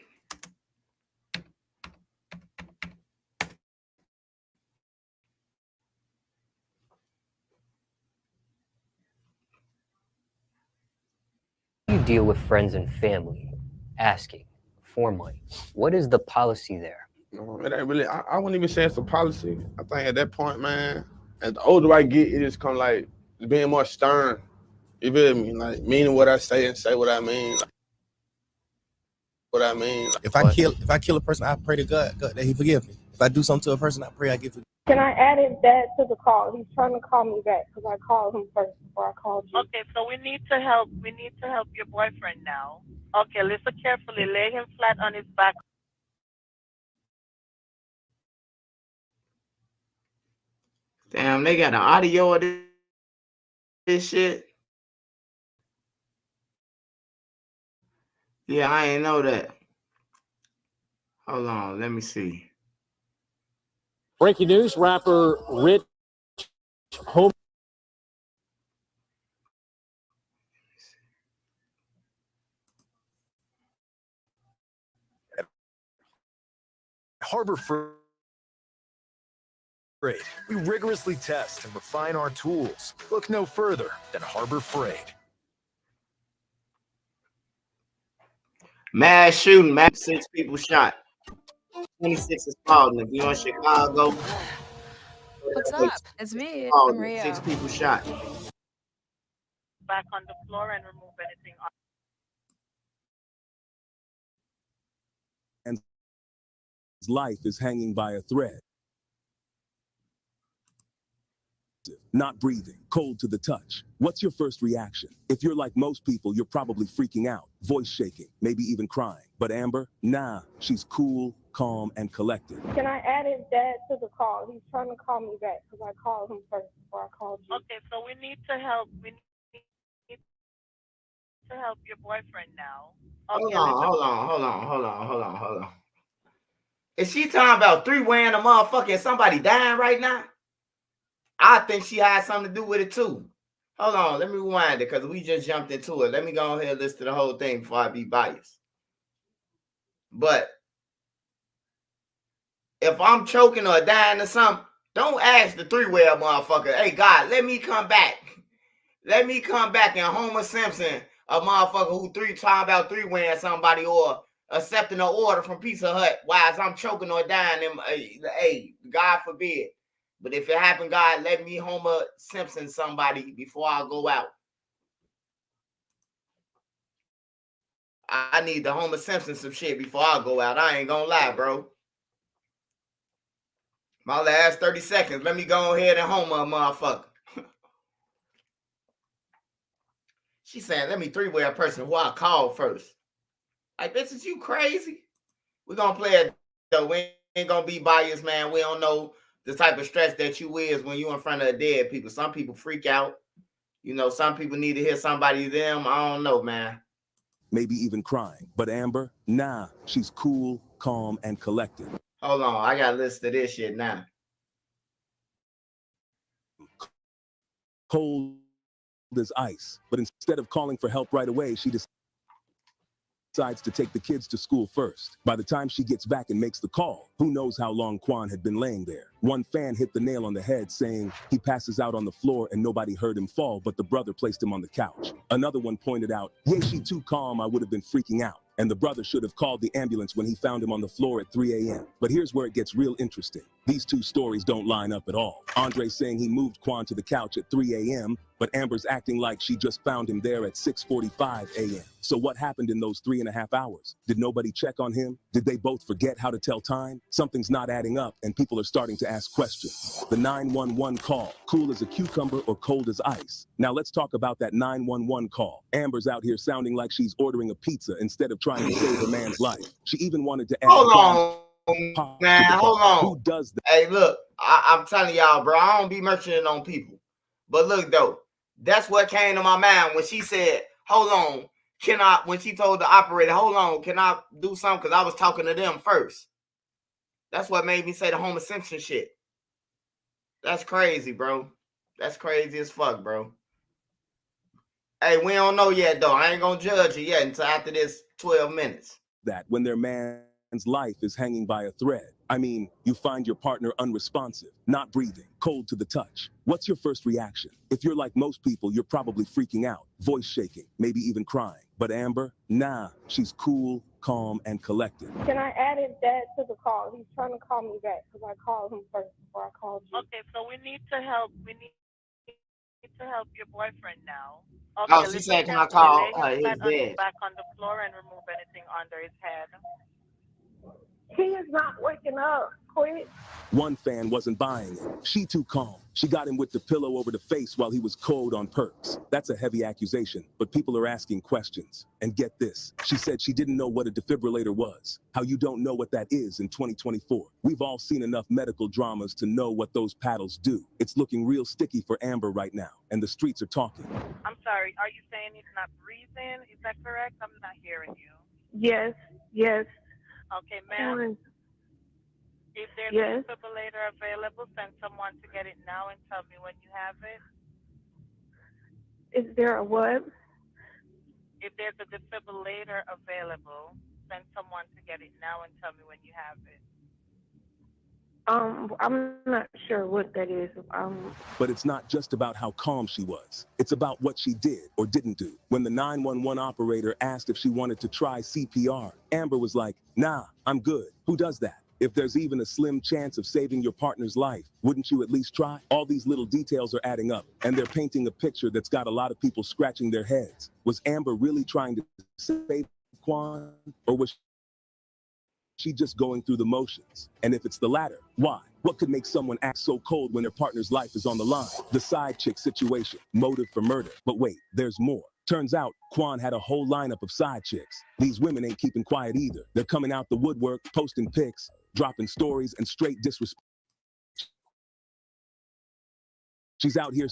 You deal with friends and family asking for money. What is the policy there? No, it ain't really. I wouldn't even say it's a policy. I think at that point, man, as the older I get, it just come like being more stern. You feel me? Like meaning what I say and say what I mean. What I mean. If I kill a person, I pray to God that He forgive me. If I do something to a person, I pray I get forgiven. Can I add his dad to the call? He's trying to call me back because I called him first before I called you. Okay, so we need to help your boyfriend now. Okay, listen carefully. Lay him flat on his back. Damn, they got the audio of this shit. Yeah, I ain't know that. Hold on, let me see. Breaking news, rapper Rich Homie. Harbor We rigorously test and refine our tools. Look no further than Harbor Freight. Mass shooting, 6 people shot. 26 is falling. If you're in Chicago, What's up? It's me. falling. I'm Ria. 6 people shot. Back on the floor and remove anything. And his life is hanging by a thread. Not breathing, cold to the touch. What's your first reaction? If you're like most people, you're probably freaking out, voice shaking, maybe even crying. But Amber, nah, she's cool, calm, and collected. Can I add his dad to the call? He's trying to call me back because I called him first before I called you. Okay, so we need to help. We need to help your boyfriend now. Okay, Hold on. Is she talking about 3 wearing a motherfucker and somebody dying right now? I think she had something to do with it too. Hold on, let me rewind it because we just jumped into it. Let me go ahead and listen to the whole thing before I be biased. But if I'm choking or dying or something, don't ask the 3-wear motherfucker, hey, God, let me come back. Let me come back and Homer Simpson, a motherfucker who talking about 3-wearing somebody or accepting an order from Pizza Hut while I'm choking or dying. Hey, God forbid. But if it happened, God, let me Homer Simpson somebody before I go out. I need to Homer Simpson some shit before I go out. I ain't gonna lie, bro. My last 30 seconds. Let me go ahead and Homer a motherfucker. She saying, let me 3-wear a person who I call first. Like, bitch, is you crazy? We're gonna play it though. We ain't gonna be biased, man. We don't know the type of stress that you is when you in front of dead people. Some people freak out. You know, some people need to hear somebody them. I don't know, man. Maybe even crying. But Amber, nah, she's cool, calm, and collected. Hold on, I got to listen to this shit now. Cold as ice. But instead of calling for help right away, she decides to take the kids to school first. By the time she gets back and makes the call, who knows how long Quan had been laying there. One fan hit the nail on the head saying he passes out on the floor and nobody heard him fall, but the brother placed him on the couch. Another one pointed out, yeah, she too calm, I would have been freaking out. And the brother should have called the ambulance when he found him on the floor at 3 a.m. But here's where it gets real interesting. These two stories don't line up at all. Andre saying he moved Quan to the couch at 3 a.m., but Amber's acting like she just found him there at 6:45 a.m. So what happened in those 3.5 hours? Did nobody check on him? Did they both forget how to tell time? Something's not adding up and people are starting to ask questions. The 911 call, cool as a cucumber or cold as ice. Now let's talk about that 911 call. Amber's out here sounding like she's ordering a pizza instead of trying to save her man's life. She even wanted to add Hold on, man, hold on. Who does that? Hey, look, I'm telling y'all, bro, I don't be merching on people. But look, though, that's what came to my mind when she said, hold on, when she told the operator, hold on, can I do something? Because I was talking to them first. That's what made me say the Homer Simpson shit. That's crazy, bro. That's crazy as fuck, bro. Hey, we don't know yet, though. I ain't going to judge you yet until after this 12 minutes. That when their man's life is hanging by a thread. I mean, you find your partner unresponsive, not breathing, cold to the touch. What's your first reaction? If you're like most people, you're probably freaking out, voice shaking, maybe even crying. But Amber, nah, she's cool, calm, and collected. Can I add his dad to the call? He's trying to call me back because I called him first before I called you. Okay, so we need to help. We need to help your boyfriend now. Okay, Oh, she said, can I call his dad? Back on the floor and remove anything under his head. He is not waking up. Quit. One fan wasn't buying it. She too calm. She got him with the pillow over the face while he was cold on perks. That's a heavy accusation, but people are asking questions. And get this, she said she didn't know what a defibrillator was. How you don't know what that is in 2024. We've all seen enough medical dramas to know what those paddles do. It's looking real sticky for Amber right now, and the streets are talking. I'm sorry, are you saying he's not breathing? Is that correct? I'm not hearing you. Yes, yes. Okay, ma'am. If there's a defibrillator available, send someone to get it now and tell me when you have it. Is there a what? If there's a defibrillator available, send someone to get it now and tell me when you have it. I'm not sure what that is. But it's not just about how calm she was. It's about what she did or didn't do. When the 911 operator asked if she wanted to try CPR, Amber was like, nah, I'm good. Who does that? If there's even a slim chance of saving your partner's life, wouldn't you at least try? All these little details are adding up, and they're painting a picture that's got a lot of people scratching their heads. Was Amber really trying to save Quan, or was she just going through the motions? And if it's the latter, why? What could make someone act so cold when their partner's life is on the line? The side chick situation, motive for murder. But wait, there's more. Turns out, Quan had a whole lineup of side chicks. These women ain't keeping quiet either. They're coming out the woodwork, posting pics, dropping stories, and straight disrespect. She's out here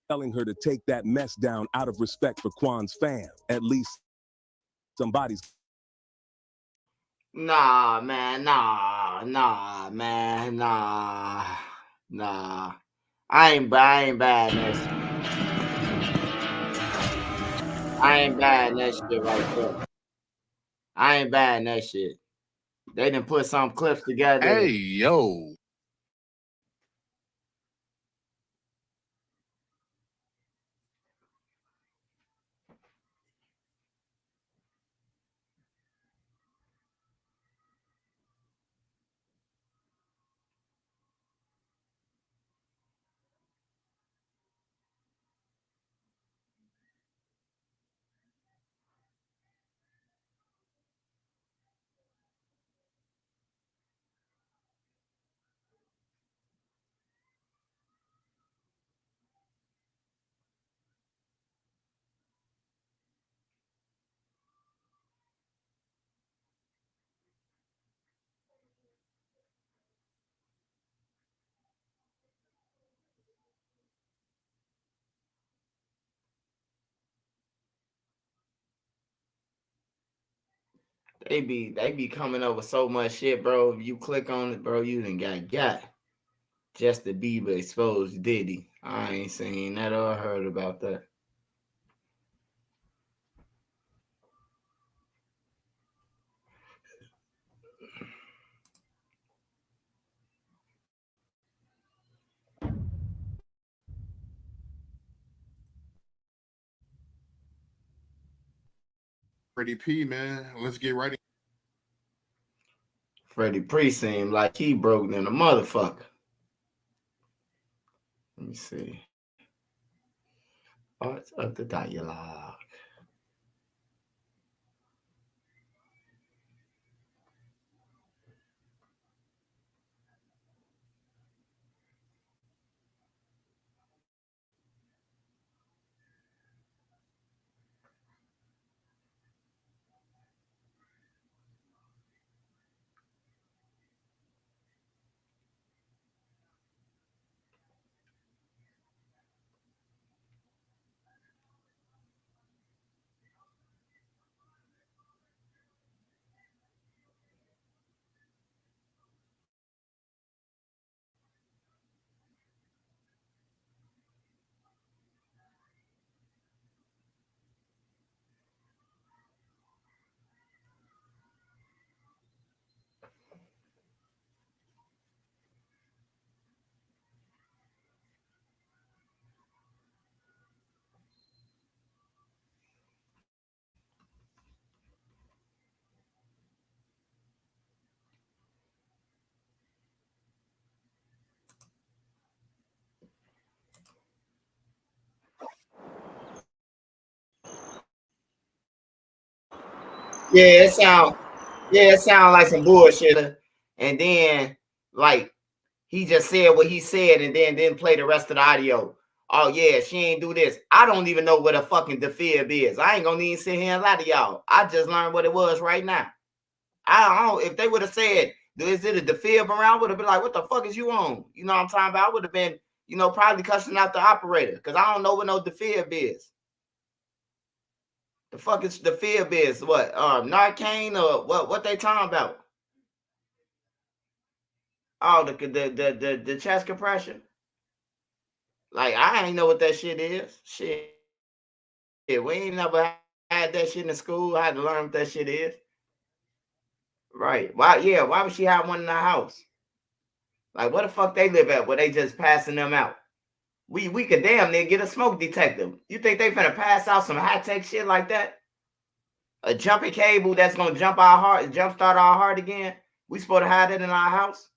telling her to take that mess down out of respect for Quan's fans. At least somebody's. Nah, man, nah, man, nah. I ain't bad that shit. I ain't bad that shit right there. I ain't bad that shit. They done put some clips together. Hey, yo. They be coming up with so much shit, bro. If you click on it, bro, you done got. Justin Bieber exposed Diddy. I ain't seen that or heard about that. Freddy P, man. Let's get right in. Freddy P seemed like he broke than a motherfucker. Let me see. Parts of the dialogue. Yeah, it sound like some bullshit. And then like he just said what he said and then didn't play the rest of the audio. Oh yeah, she ain't do this. I don't even know what a fucking defib is. I ain't gonna even sit here and lie to y'all. I just learned what it was right now. I don't know if they would have said, is it a defib around? Would have been like, what the fuck is you on? You know what I'm talking about? I would have been, probably cussing out the operator because I don't know what no defib is. The fuck is defib is? What? Narcan or what they talking about? Oh, the chest compression. Like I ain't know what that shit is. Shit, we ain't never had that shit in school. I had to learn what that shit is. Right? Why? Yeah. Why would she have one in the house? Like, where the fuck they live at? Where they just passing them out? We could damn near get a smoke detector. You think they finna pass out some high tech shit like that? A jumping cable that's gonna jump start our heart again? We supposed to have that in our house?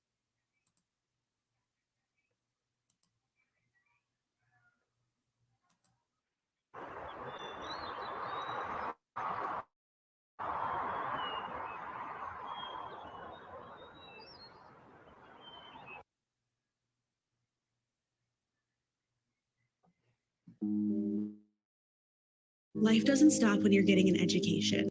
Life doesn't stop when you're getting an education.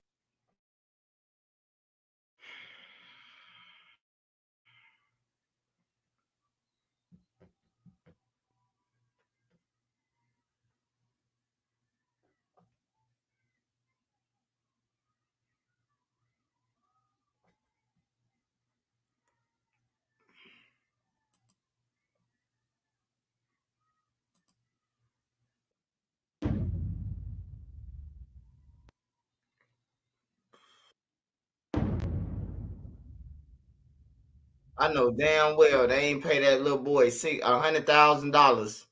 I know damn well they ain't pay that little boy $100,000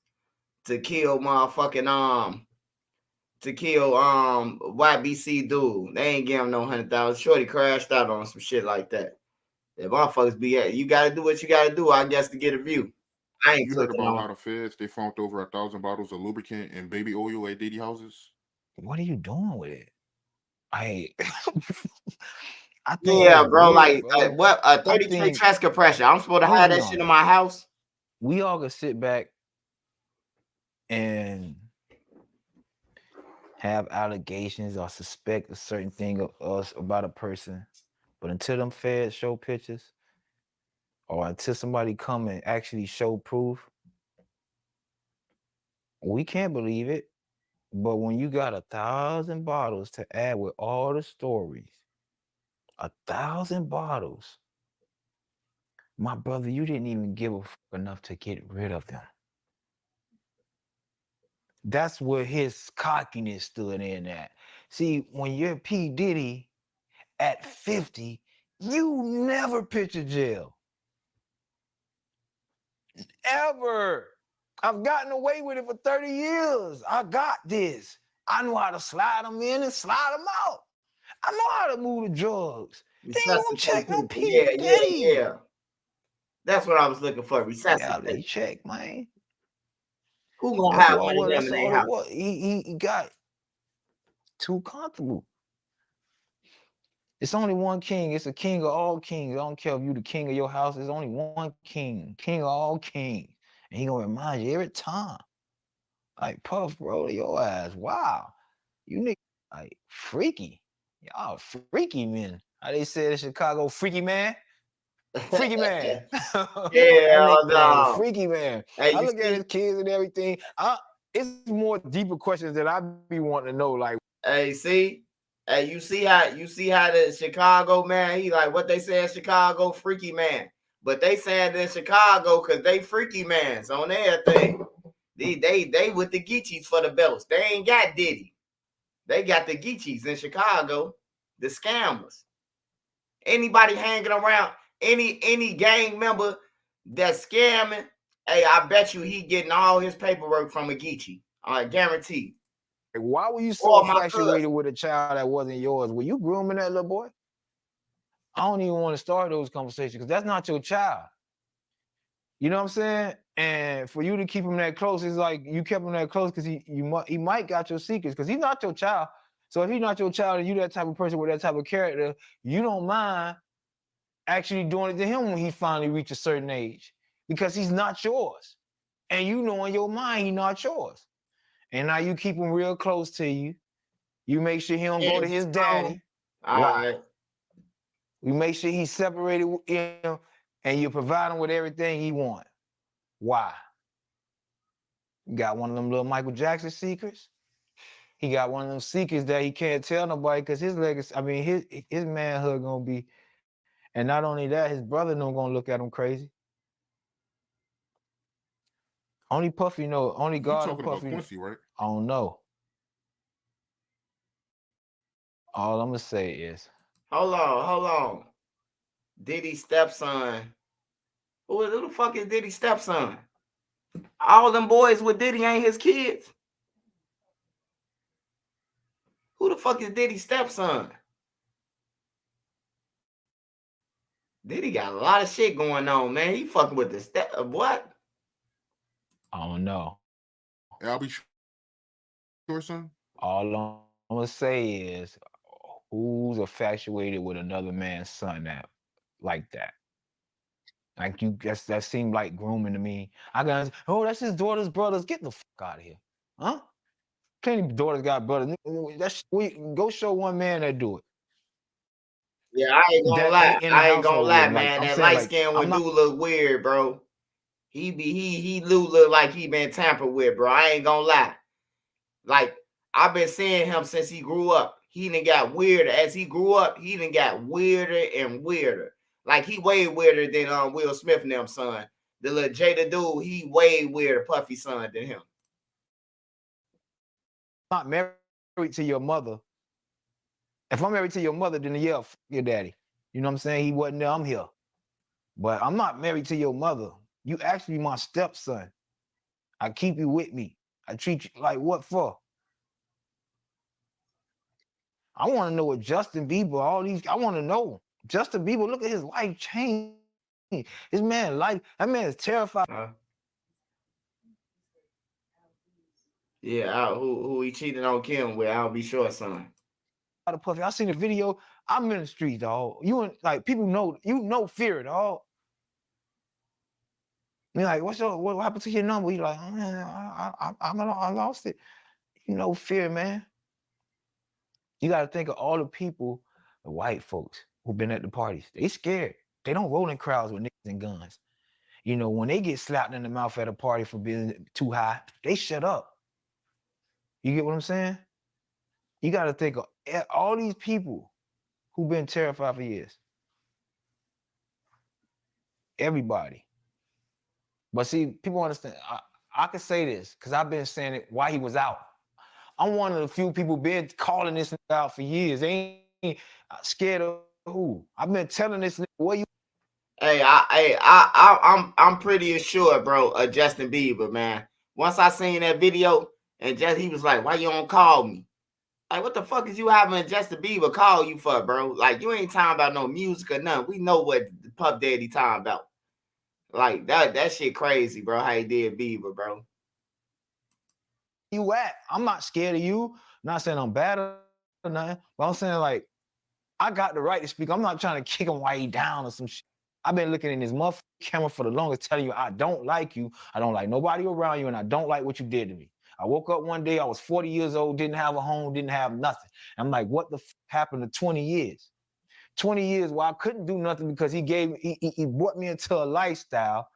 to kill motherfucking to kill YBC dude. They ain't give him no 100,000. Shorty crashed out on some shit like that. If motherfuckers be at, you gotta do what you gotta do, I guess, to get a view. I ain't You heard clicking about how on. the feds they found over 1,000 bottles of lubricant and baby oil at Diddy houses? What are you doing with it? I think Yeah, that's bro. weird, Like bro. what? A I 30K think chest compressor. I'm supposed to I'm gonna have be that shit in honest. my house. We all could sit back and have allegations or suspect a certain thing of us about a person, but until them feds show pictures, or until somebody come and actually show proof, we can't believe it. But when you got 1,000 bottles to add with all the stories, 1,000 bottles, my brother, you didn't even give a fuck enough to get rid of them. That's where his cockiness stood in at. See, when you're P. Diddy at 50, you never picture jail. Ever. I've gotten away with it for 30 years. I got this. I know how to slide them in and slide them out. I know how to move the drugs. They ain't gonna check no P. Diddy. Yeah. That's what I was looking for. Yeah, they Resuscitate. check, man. Who gonna That's have all. one of them That's in all their it house? was. He got too comfortable. It's only one king. It's a king of all kings. I don't care if you the king of your house. There's only one king, king of all kings. And he gonna remind you every time. Like, Puff, bro, your ass, wow. You niggas, like, freaky. Y'all freaky men. How they said in Chicago, freaky man? Freaky man. That Hell nigga, no. freaky man. Hey, I you look at see? his kids and everything. It's more deeper questions that I be wanting to know. Like, Hey, see? Hey, you see how the Chicago man, he like what they say in Chicago, freaky man. But they saying in Chicago because they freaky mans on everything. They with the Geechees for the belts. They ain't got Diddy. They got the Geechees in Chicago, the scammers. Anybody hanging around, any gang member that's scamming, hey, I bet you he getting all his paperwork from a Geechee. I guarantee. why were you so Or my infatuated with a child that wasn't yours? Were you grooming that little boy? I don't even want to start those conversations because that's not your child. You know what I'm saying? And for you to keep him that close, it's like you kept him that close because he might got your secrets because he's not your child. So if he's not your child and you that type of person with that type of character, you don't mind actually doing it to him when he finally reaches a certain age because he's not yours. And you know in your mind he's not yours. And now you keep him real close to you. You make sure he don't go to his daddy. Why? You make sure he's separated with him and you provide him with everything he wants. Why? You got one of them little Michael Jackson secrets. He got one of them secrets that he can't tell nobody because his legacy, his manhood gonna be, and not only that, his brother no gonna look at him crazy. Only Puffy know, only God and talking about Puffy. Quincy, right? I don't know. All I'm gonna say is, Hold on. Diddy's stepson. Who the fuck is Diddy's stepson? All them boys with Diddy ain't his kids. Who the fuck is Diddy's stepson? Diddy got a lot of shit going on, man. He fucking with the step what? I don't know. I'll be sure, son. All I'm gonna say is, who's infatuated with another man's son like that? Like you, that seemed like grooming to me. I got, oh, that's his daughter's brothers. Get the fuck out of here, huh? Plenty of daughters got brothers. We go show one man that do it. Yeah, I ain't gonna lie. Ain't in the I ain't gonna household lie, with him. Like, man. I'm That saying, light like, skin I'm one not. do look weird, bro. He look like he been tampered with, bro. I ain't gonna lie. Like, I've been seeing him since he grew up. He done got weirder. As he grew up, he done got weirder and weirder. Like, he way weirder than Will Smith and them son. The little Jada dude, he way weirder, Puffy son than him. Not married to your mother. If I'm married to your mother, then yeah, fuck your daddy. You know what I'm saying? He wasn't there, I'm here. But I'm not married to your mother. You actually my stepson. I keep you with me. I treat you like what for? I want to know what Justin Bieber, all these, I want to know. Justin Bieber, look at his life change. His man life, that man is terrified. Yeah, who he cheated on Kim with, I'll be sure, son. Puffy, I seen the video. I'm in the street, dog. You and like people know, fear, dog. Me like, what happened to your number? You like, oh, man, I lost it. Fear, man. You got to think of all the people, the white folks who've been at the parties. They scared. They don't roll in crowds with niggas and guns. When they get slapped in the mouth at a party for being too high, they shut up. You get what I'm saying? You got to think of all these people who've been terrified for years. Everybody. But see, people understand. I can say this because I've been saying it while he was out. I'm one of the few people been calling this out for years. They ain't scared of who. I've been telling this nigga, what you. Hey, I'm pretty assured, bro, of Justin Bieber, man. Once I seen that video and he was like, "Why you don't call me?" Like, what the fuck is you having Justin Bieber call you for, bro? Like, you ain't talking about no music or nothing. We know what Puff Daddy talking about. Like, that shit crazy, bro, how he did Bieber, bro. You at? I'm not scared of you. Not saying I'm bad or nothing, but I'm saying, like, I got the right to speak. I'm not trying to kick him while he down or some shit. I've been looking in his motherfucking camera for the longest, telling you I don't like you. I don't like nobody around you, and I don't like what you did to me. I woke up one day, I was 40 years old, didn't have a home, didn't have nothing. I'm like, what the fuck happened to 20 years? 20 years where I couldn't do nothing because he brought me into a lifestyle.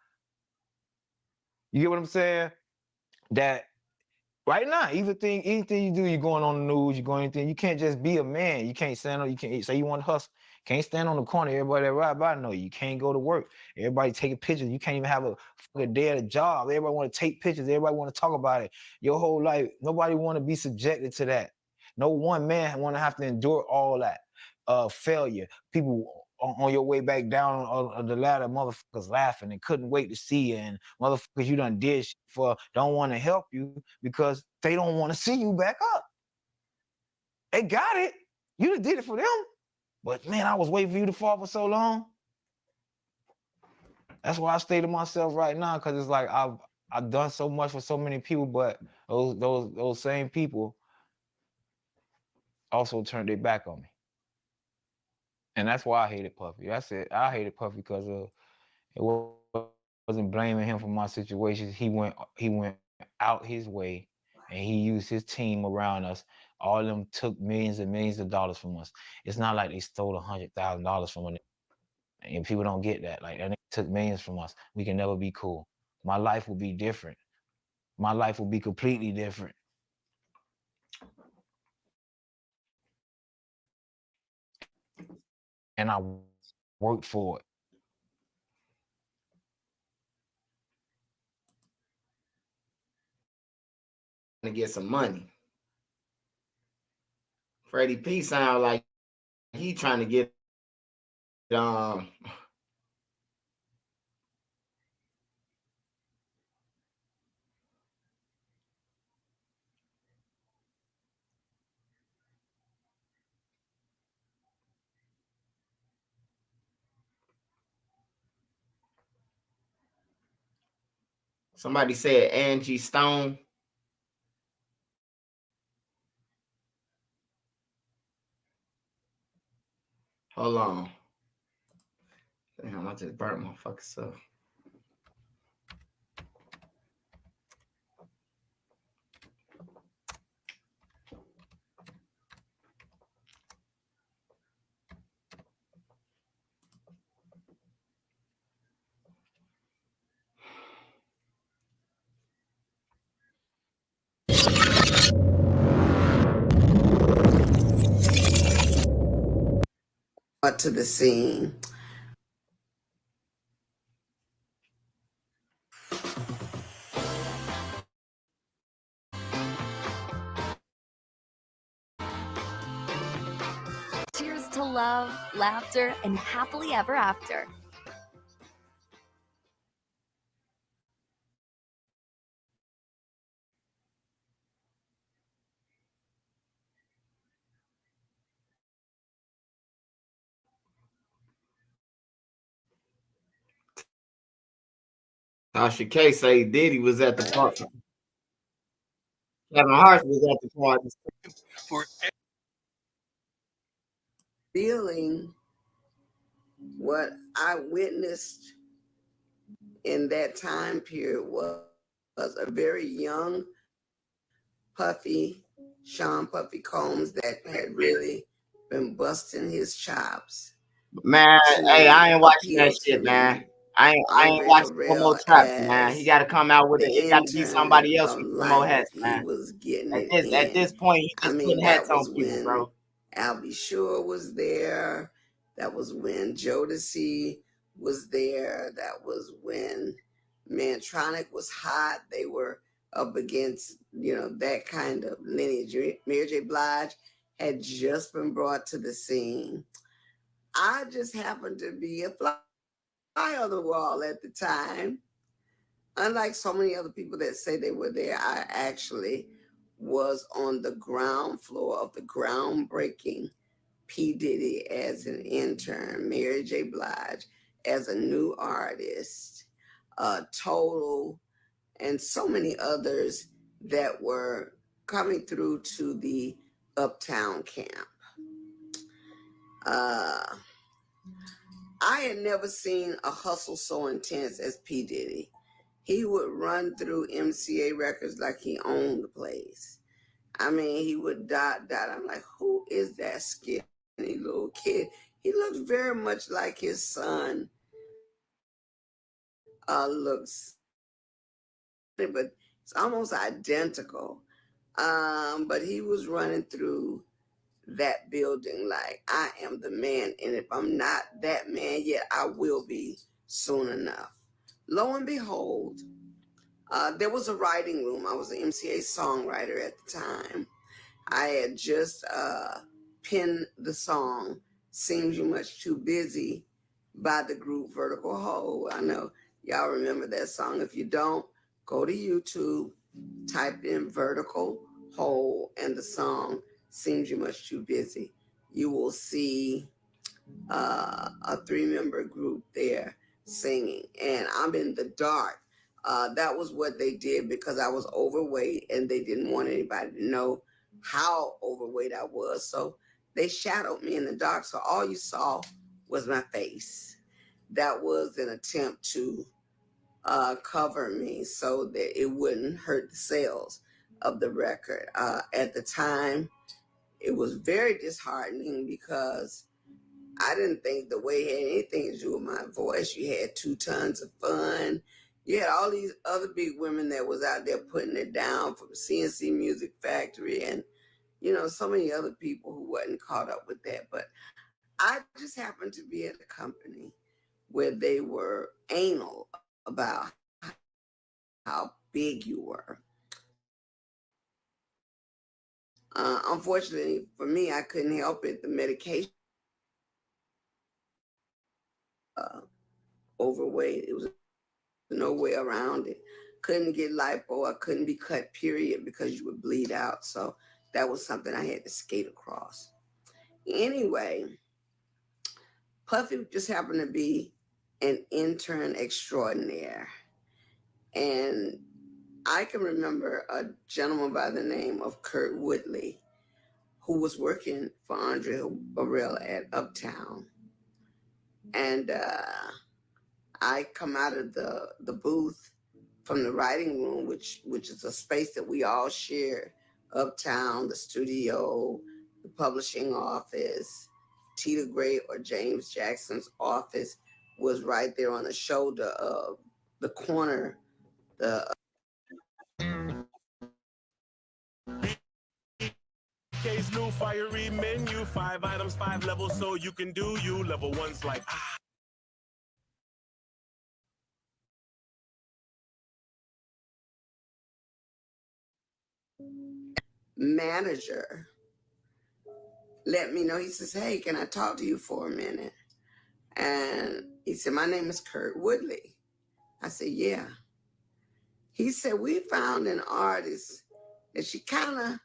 You get what I'm saying? That right now, anything you do, you're going on the news, you're going anything. You can't just be a man. You can't stand on. You can't say you want to hustle. Can't stand on the corner. Everybody that ride by know you can't go to work. Everybody taking pictures. You can't even have a fucking day at a job. Everybody want to take pictures. Everybody want to talk about it. Your whole life, nobody want to be subjected to that. No one man want to have to endure all that failure. People on your way back down on the ladder, motherfuckers laughing and couldn't wait to see you, and motherfuckers you done did shit for don't want to help you because they don't want to see you back up. They got it. You done did it for them. But man, I was waiting for you to fall for so long. That's why I stay to myself right now, because it's like I've done so much for so many people, but those same people also turned their back on me. And that's why I hated Puffy. That's it. I hated Puffy because it wasn't blaming him for my situations. He went out his way and he used his team around us. All of them took millions and millions of dollars from us. It's not like they stole $100,000 from us. And people don't get that. Like, that nigga took millions from us. We can never be cool. My life will be different. My life will be completely different. And I worked for it. To get some money. Freddy P sound like he trying to get Somebody said Angie Stone. Hold on. Damn, I just burnt my fucking self. To the scene. Cheers to love, laughter, and happily ever after. Tasha K say Diddy was at the party. Kevin Hart was at the party. Feeling what I witnessed in that time period was a very young Sean Puffy Combs that had really been busting his chops. Man, hey, I ain't watching that shit, man. I ain't watching no more traps, man. He got to come out with it. It got to be somebody else with some more hats, man. Was getting At this point, he just putting hats on people, bro. Albie Shore was there. That was when Jodeci was there. That was when Mantronic was hot. They were up against, that kind of lineage. Mary J. Blige had just been brought to the scene. I just happened to be a fly on the wall at the time. Unlike so many other people that say they were there, I actually was on the ground floor of the groundbreaking P. Diddy as an intern, Mary J. Blige as a new artist, Total, and so many others that were coming through to the Uptown camp. I had never seen a hustle so intense as P. Diddy. He would run through MCA Records like he owned the place. I mean, he would dot. I'm like, who is that skinny little kid? He looks very much like his son. Looks, but it's almost identical. But he was running through that building like, I am the man, and if I'm not that man yet, I will be soon enough. Lo and behold, there was a writing room. I was an MCA songwriter at the time. I had just penned the song Seems You Much Too Busy by the group Vertical Hole. I know y'all remember that song. If you don't, go to YouTube, type in Vertical Hole and the song Seems You Much Too Busy. You will see a 3-member group there singing, and I'm in the dark. That was what they did because I was overweight and they didn't want anybody to know how overweight I was. So they shadowed me in the dark. So all you saw was my face. That was an attempt to cover me so that it wouldn't hurt the sales of the record. At the time, it was very disheartening because I didn't think the way it had anything to do with my voice. You had 2 Tons of Fun. You had all these other big women that was out there putting it down, from CNC Music Factory and, so many other people who wasn't caught up with that. But I just happened to be at a company where they were anal about how big you were. Unfortunately for me, I couldn't help it. The medication, overweight, it was no way around it. Couldn't get lipo. I couldn't be cut, period, because you would bleed out. So that was something I had to skate across. Anyway, Puffy just happened to be an intern extraordinaire. And I can remember a gentleman by the name of Kurt Woodley, who was working for Andre Burrell at Uptown. And I come out of the booth from the writing room, which is a space that we all share, Uptown, the studio, the publishing office. Tita Gray or James Jackson's office was right there on the shoulder of the corner. Case new fiery menu, 5 items, 5 levels, so you can do you. Level 1's like manager let me know. He says, "Hey, can I talk to you for a minute?" And he said, "My name is Kurt Woodley." I said, "Yeah." He said, "We found an artist and she kind of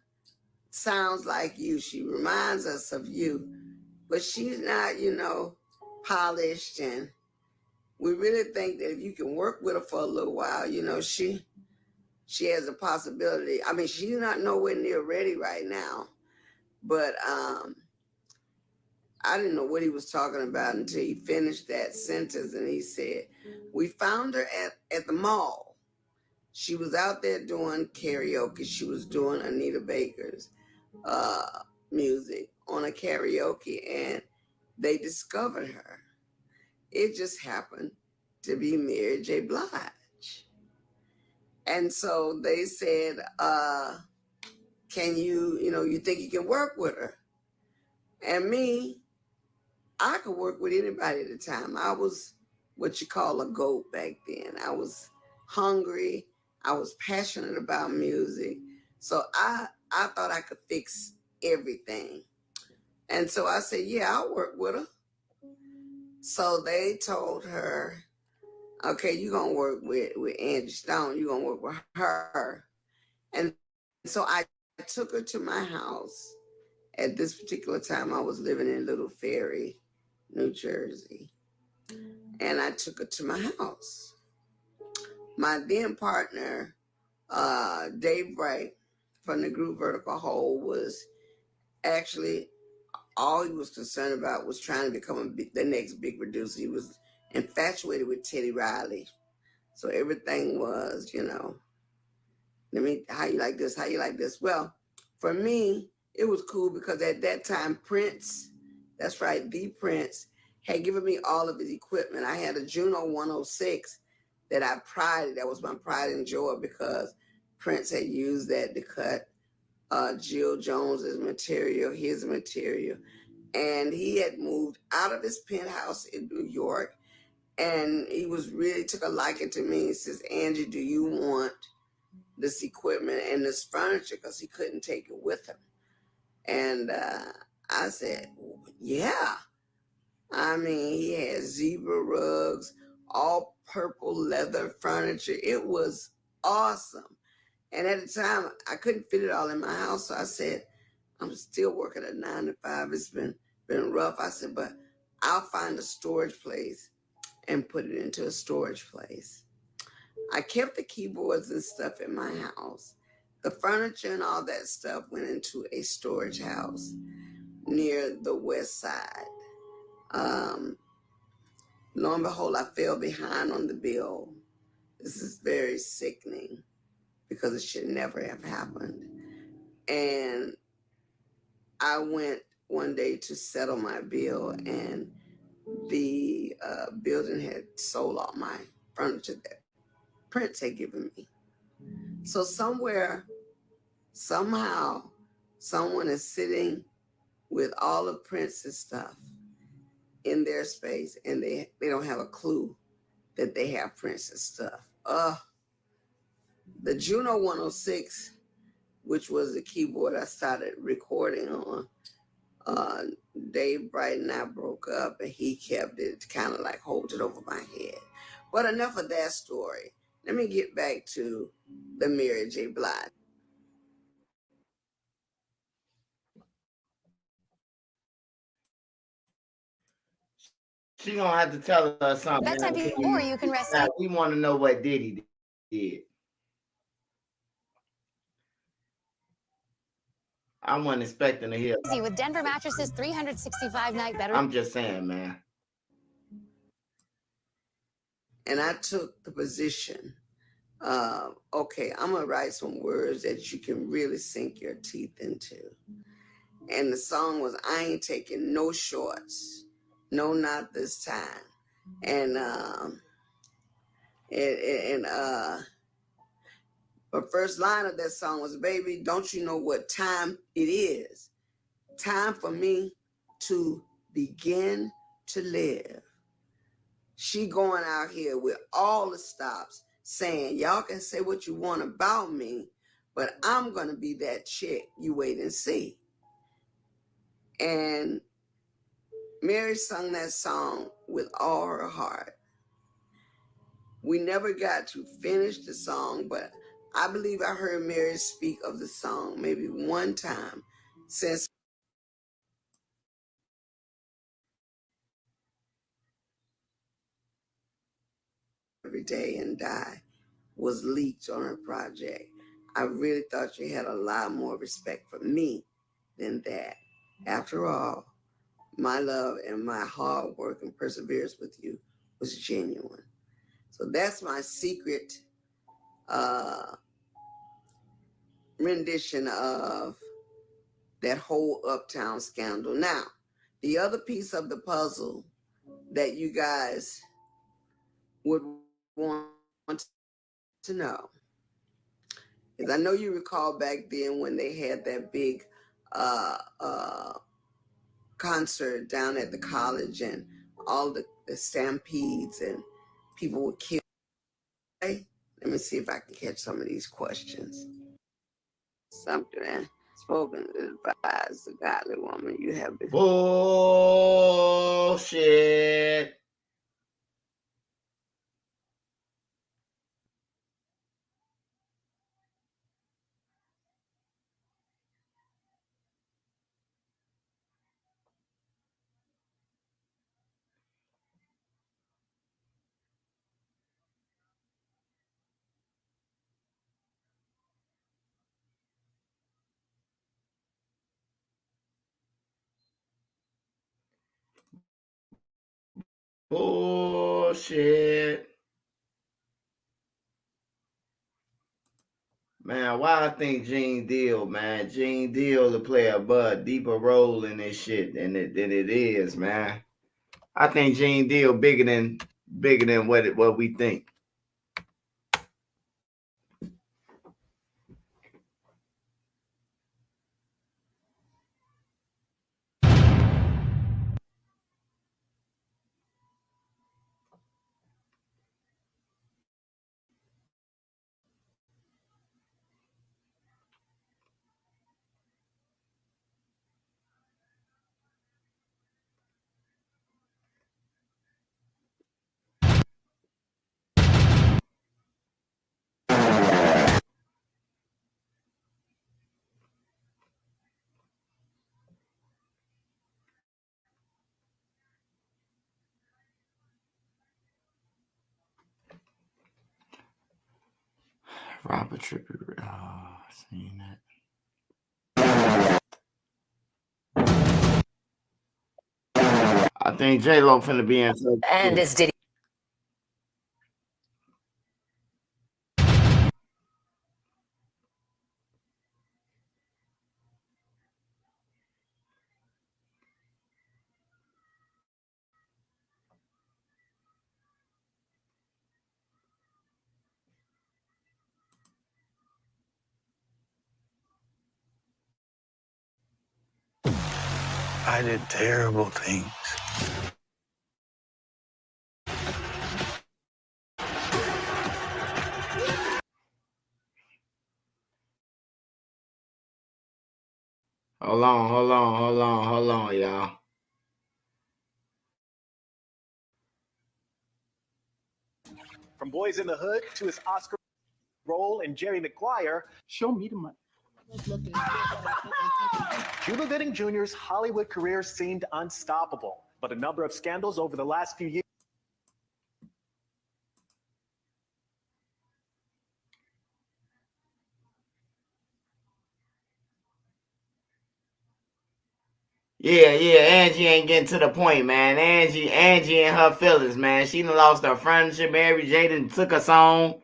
sounds like you. She reminds us of you, but she's not, polished. And we really think that if you can work with her for a little while, she has a possibility. I mean, she's not nowhere near ready right now, but I didn't know what he was talking about until he finished that sentence. And he said, "We found her at the mall. She was out there doing karaoke. She was doing Anita Baker's music on a karaoke, and they discovered her. It just happened to be Mary J. Blige. And so they said, can you think you can work with her?" And me, I could work with anybody at the time. I was what you call a goat back then. I was hungry. I was passionate about music. So I thought I could fix everything. And so I said, "Yeah, I'll work with her." So they told her, "Okay, you're going to work with Angie Stone. You're going to work with her." And so I took her to my house. At this particular time, I was living in Little Ferry, New Jersey. And I took her to my house. My then partner, Dave Bright, from the group Vertical Hole, was actually, all he was concerned about was trying to become the next big producer. He was infatuated with Teddy Riley. So everything was, how you like this, how you like this. Well, for me, it was cool because at that time, Prince, that's right, the Prince, had given me all of his equipment. I had a Juno 106 that that was my pride and joy, because Prince had used that to cut Jill Jones's material, his material. And he had moved out of his penthouse in New York, and he took a liking to me. He says, "Angie, do you want this equipment and this furniture?" Because he couldn't take it with him. And I said, "Yeah." I mean, he had zebra rugs, all purple leather furniture. It was awesome. And at the time, I couldn't fit it all in my house. So I said, "I'm still working a 9 to 5. It's been rough." I said, "But I'll find a storage place and put it into a storage place." I kept the keyboards and stuff in my house. The furniture and all that stuff went into a storage house near the west side. Lo and behold, I fell behind on the bill. This is very sickening because it should never have happened. And I went one day to settle my bill, and the building had sold all my furniture that Prince had given me. So somewhere, somehow, someone is sitting with all of Prince's stuff in their space, and they don't have a clue that they have Prince's stuff. The Juno 106, which was the keyboard I started recording on, Dave Bright and I broke up, and he kept it, kind of like hold it over my head. But enough of that story. Let me get back to the Mary J. Blige. She gonna have to tell us something. Bedtime before you can rest. Now, we want to know what Diddy did. I wasn't expecting to hear. With Denver Mattresses 365-night better. I'm just saying, man. And I took the position of, okay, I'm going to write some words that you can really sink your teeth into. And the song was, I ain't taking no shorts. No, not this time. And the first line of that song was, baby, don't you know what time it is? Time for me to begin to live. She going out here with all the stops saying, y'all can say what you want about me, but I'm going to be that chick. You wait and see. And Mary sung that song with all her heart. We never got to finish the song, but I believe I heard Mary speak of the song maybe one time since Every Day and Die was leaked on her project. I really thought you had a lot more respect for me than that. After all, my love and my hard work and perseverance with you was genuine. So that's my secret rendition of that whole Uptown scandal. Now, the other piece of the puzzle that you guys would want to know is, I know you recall back then when they had that big concert down at the college and all the stampedes and people were killed. Okay? Let me see if I can catch some of these questions. Something spoken to advise the godly woman you have been. Bullshit. Bullshit. Man, why I think Gene Deal, man. Gene Deal to play a deeper role in this shit than it is, man. I think Gene Deal bigger than what we think. Robert Trippy. Oh, seen that. I think J-Lo finna be in. And it's Diddy. I did terrible things. Hold on, y'all. From Boys in the Hood to his Oscar role in Jerry Maguire, show me the money. Cuba Gooding Jr.'s Hollywood career seemed unstoppable, but a number of scandals over the last few years Yeah, Angie ain't getting to the point, man. Angie and her feelings, man. She done lost her friendship. Mary J done took us on.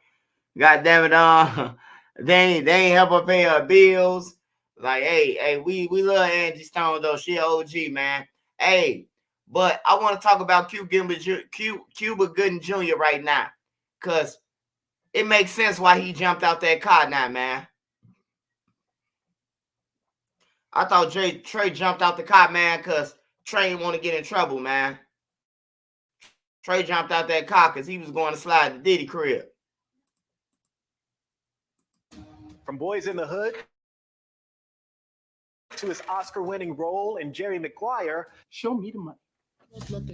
God damn it, they ain't help her pay her bills. Like, hey, we love Angie Stone though. She an OG, man. Hey, but I want to talk about Cuba Gooding Jr. right now, cause it makes sense why he jumped out that car now, man. I thought Trey jumped out the car, man, cause Trey didn't want to get in trouble, man. Trey jumped out that car because he was going to slide the Diddy crib. From Boys in the Hood to his Oscar-winning role in Jerry Maguire, show me the money. Cuba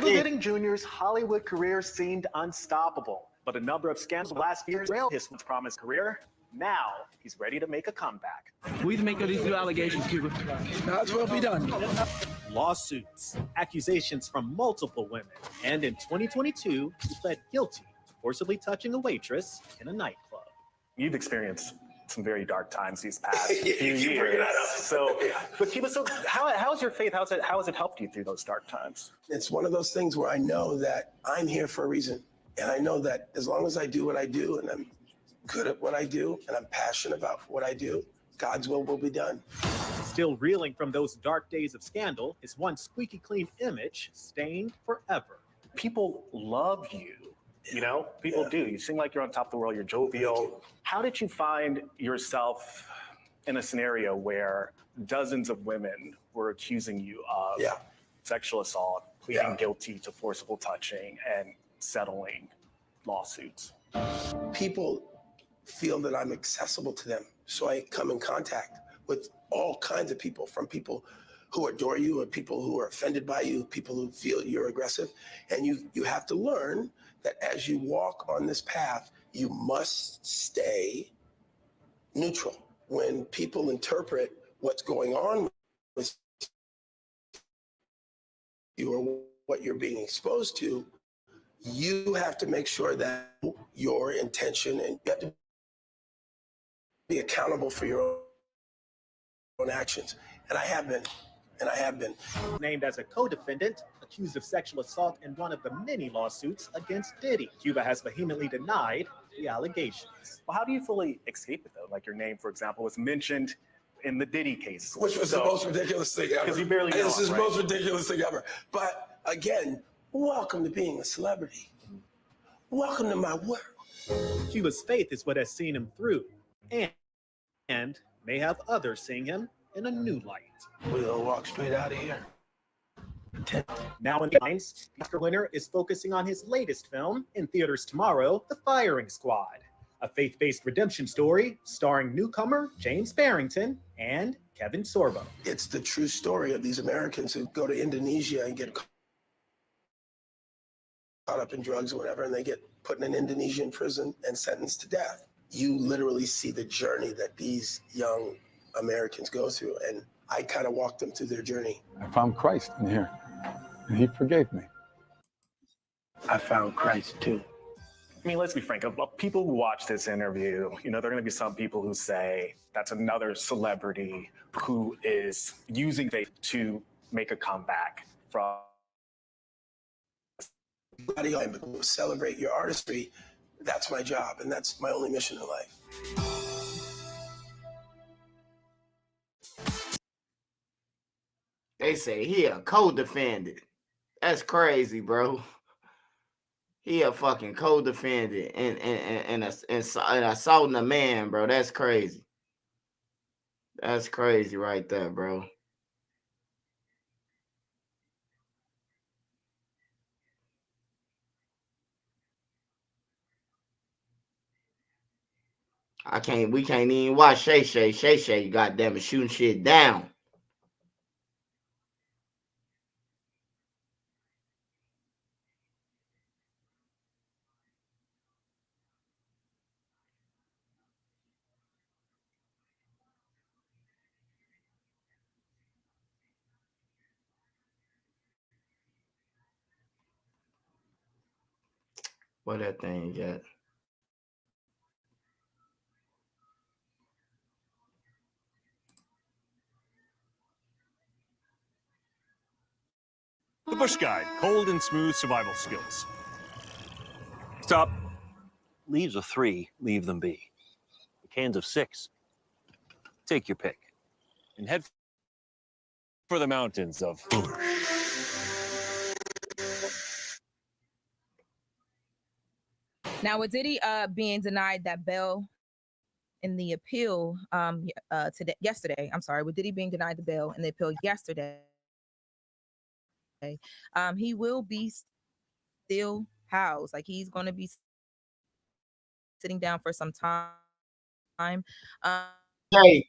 Gooding Jr.'s Hollywood career seemed unstoppable, but a number of scandals last year derailed his once promised career. Now he's ready to make a comeback. We make of these new allegations, Cuba. God's will be done. Lawsuits, accusations from multiple women, and in 2022, he pled guilty to forcibly touching a waitress in a nightclub. You've experienced some very dark times these past few years. So, but Cuba, so how's your faith? How has it helped you through those dark times? It's one of those things where I know that I'm here for a reason. And I know that as long as I do what I do and I'm good at what I do and I'm passionate about what I do, God's will be done. Still reeling from those dark days of scandal, his once squeaky clean image stained forever. People love you. You know, people do. You seem like you're on top of the world. You're jovial. How did you find yourself in a scenario where dozens of women were accusing you of sexual assault, pleading guilty to forcible touching, and settling lawsuits? People feel that I'm accessible to them. So I come in contact with all kinds of people, from people who adore you and people who are offended by you, people who feel you're aggressive. And you have to learn that as you walk on this path, you must stay neutral. When people interpret what's going on with you or what you're being exposed to, you have to make sure that your intention, and you have to be accountable for your own actions. And I have been. Named as a co-defendant, accused of sexual assault in one of the many lawsuits against Diddy. Cuba has vehemently denied the allegations. Well, how do you fully escape it, though? Like your name, for example, was mentioned in the Diddy case. Which was the most ridiculous thing ever. Because you barely know This is him, the right? most ridiculous thing ever. But again, welcome to being a celebrity. Welcome to my world. Cuba's faith is what has seen him through, and may have others seeing him in a new light. We'll walk straight out of here. Now in the lines, the Oscar winner is focusing on his latest film, in theaters tomorrow, The Firing Squad, a faith-based redemption story starring newcomer James Barrington and Kevin Sorbo. It's the true story of these Americans who go to Indonesia and get caught up in drugs or whatever, and they get put in an Indonesian prison and sentenced to death. You literally see the journey that these young Americans go through, and I kind of walked them through their journey. I found Christ in here, and he forgave me. I found Christ too. I mean, let's be frank. Of people who watch this interview, you know, there are going to be some people who say that's another celebrity who is using faith to make a comeback from. Celebrate your artistry. That's my job, and that's my only mission in life. They say he a co-defendant. That's crazy, bro. He a fucking co-defendant and assaulting a man, bro. That's crazy. That's crazy right there, bro. We can't even watch Shay Shay. Shay Shay, goddamn it, shooting shit down. What that thing got? The Bush Guide, cold and smooth survival skills. Stop. Leaves of 3, leave them be. The cans of 6, take your pick. And head for the mountains of Bush. Now, with Diddy being denied that bail in the appeal yesterday, with Diddy being denied the bail in the appeal yesterday, he will be still housed. Like, he's going to be sitting down for some time. Hey,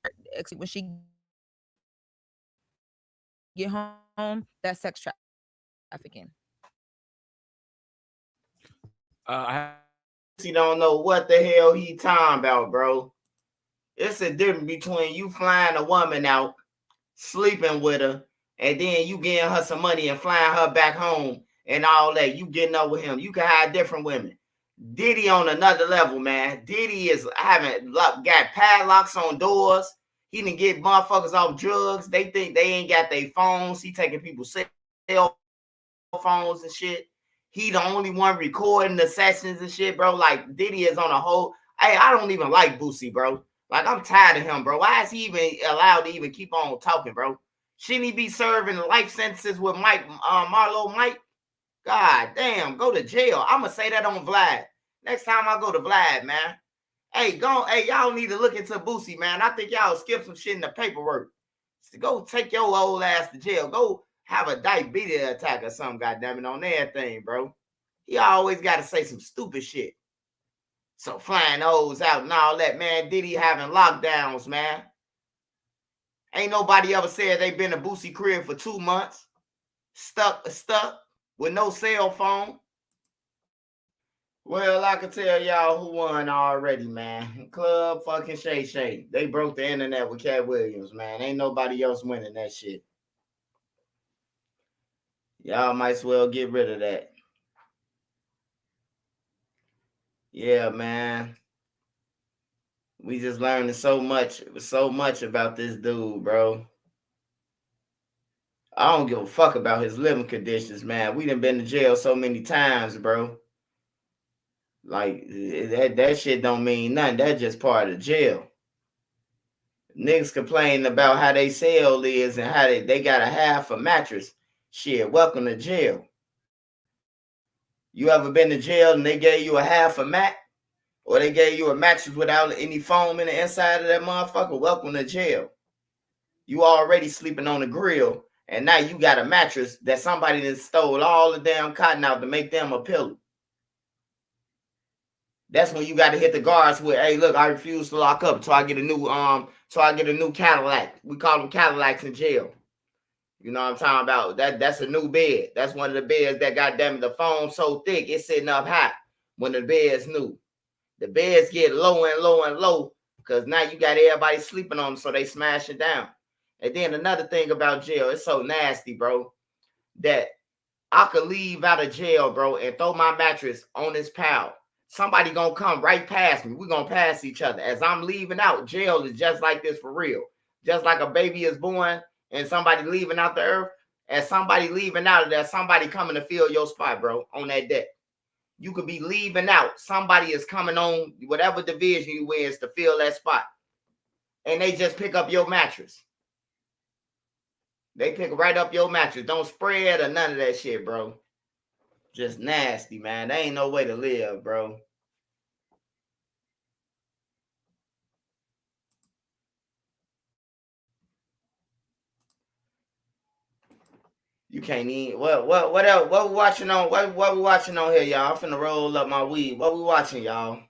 When she get home, that's sex trafficking. He don't know what the hell he talking about, bro. It's a difference between you flying a woman out, sleeping with her, and then you getting her some money and flying her back home and all that. You getting up with him. You can have different women. Diddy on another level, man. Diddy is got padlocks on doors. He didn't get motherfuckers off drugs. They think they ain't got their phones. He taking people's cell phones and shit. He the only one recording the sessions and shit, bro. Like, Diddy is on a whole. Hey, I don't even like Boosie, bro. Like, I'm tired of him, bro. Why is he even allowed to even keep on talking, bro? Shouldn't he be serving life sentences with Marlo Mike? God damn, go to jail. I'm gonna say that on Vlad. Next time I go to Vlad, man. Hey, y'all need to look into Boosie, man. I think y'all skip some shit in the paperwork. So go take your old ass to jail. Go have a diabetes attack or something, goddammit, on everything, bro. He always got to say some stupid shit. So flying hoes out and all that, man. Diddy having lockdowns, man. Ain't nobody ever said they been in Boosie crib for 2 months. Stuck with no cell phone. Well, I can tell y'all who won already, man. Club fucking Shay Shay. They broke the internet with Cat Williams, man. Ain't nobody else winning that shit. Y'all might as well get rid of that. Yeah, man. We just learning so much about this dude, bro. I don't give a fuck about his living conditions, man. We done been to jail so many times, bro. Like, that shit don't mean nothing. That's just part of jail. Niggas complaining about how they cell is and how they got a half a mattress. Shit, welcome to jail. You ever been to jail and they gave you a half a mat? Or they gave you a mattress without any foam in the inside of that motherfucker? Welcome to jail. You already sleeping on the grill, and now you got a mattress that somebody that stole all the damn cotton out to make them a pillow. That's when you got to hit the guards with, hey, look, I refuse to lock up until I get a new Cadillac. We call them Cadillacs in jail. You know what I'm talking about? That's a new bed. That's one of the beds that, goddamn, the foam so thick it's sitting up high when the bed's new. The beds get low and low and low because now you got everybody sleeping on them, so they smash it down. And then another thing about jail, it's so nasty, bro, that I could leave out of jail, bro, and throw my mattress on this pile. Somebody gonna come right past me. We're gonna pass each other. As I'm leaving out, jail is just like this for real. Just like a baby is born and somebody leaving out the earth, as somebody leaving out of there, somebody coming to fill your spot, bro, on that deck. You could be leaving out. Somebody is coming on whatever division you in to fill that spot. And they just pick up your mattress. They pick right up your mattress. Don't spread or none of that shit, bro. Just nasty, man. There ain't no way to live, bro. You can't eat. What else? What we watching on? What we watching on here, y'all? I'm finna roll up my weed. What we watching, y'all?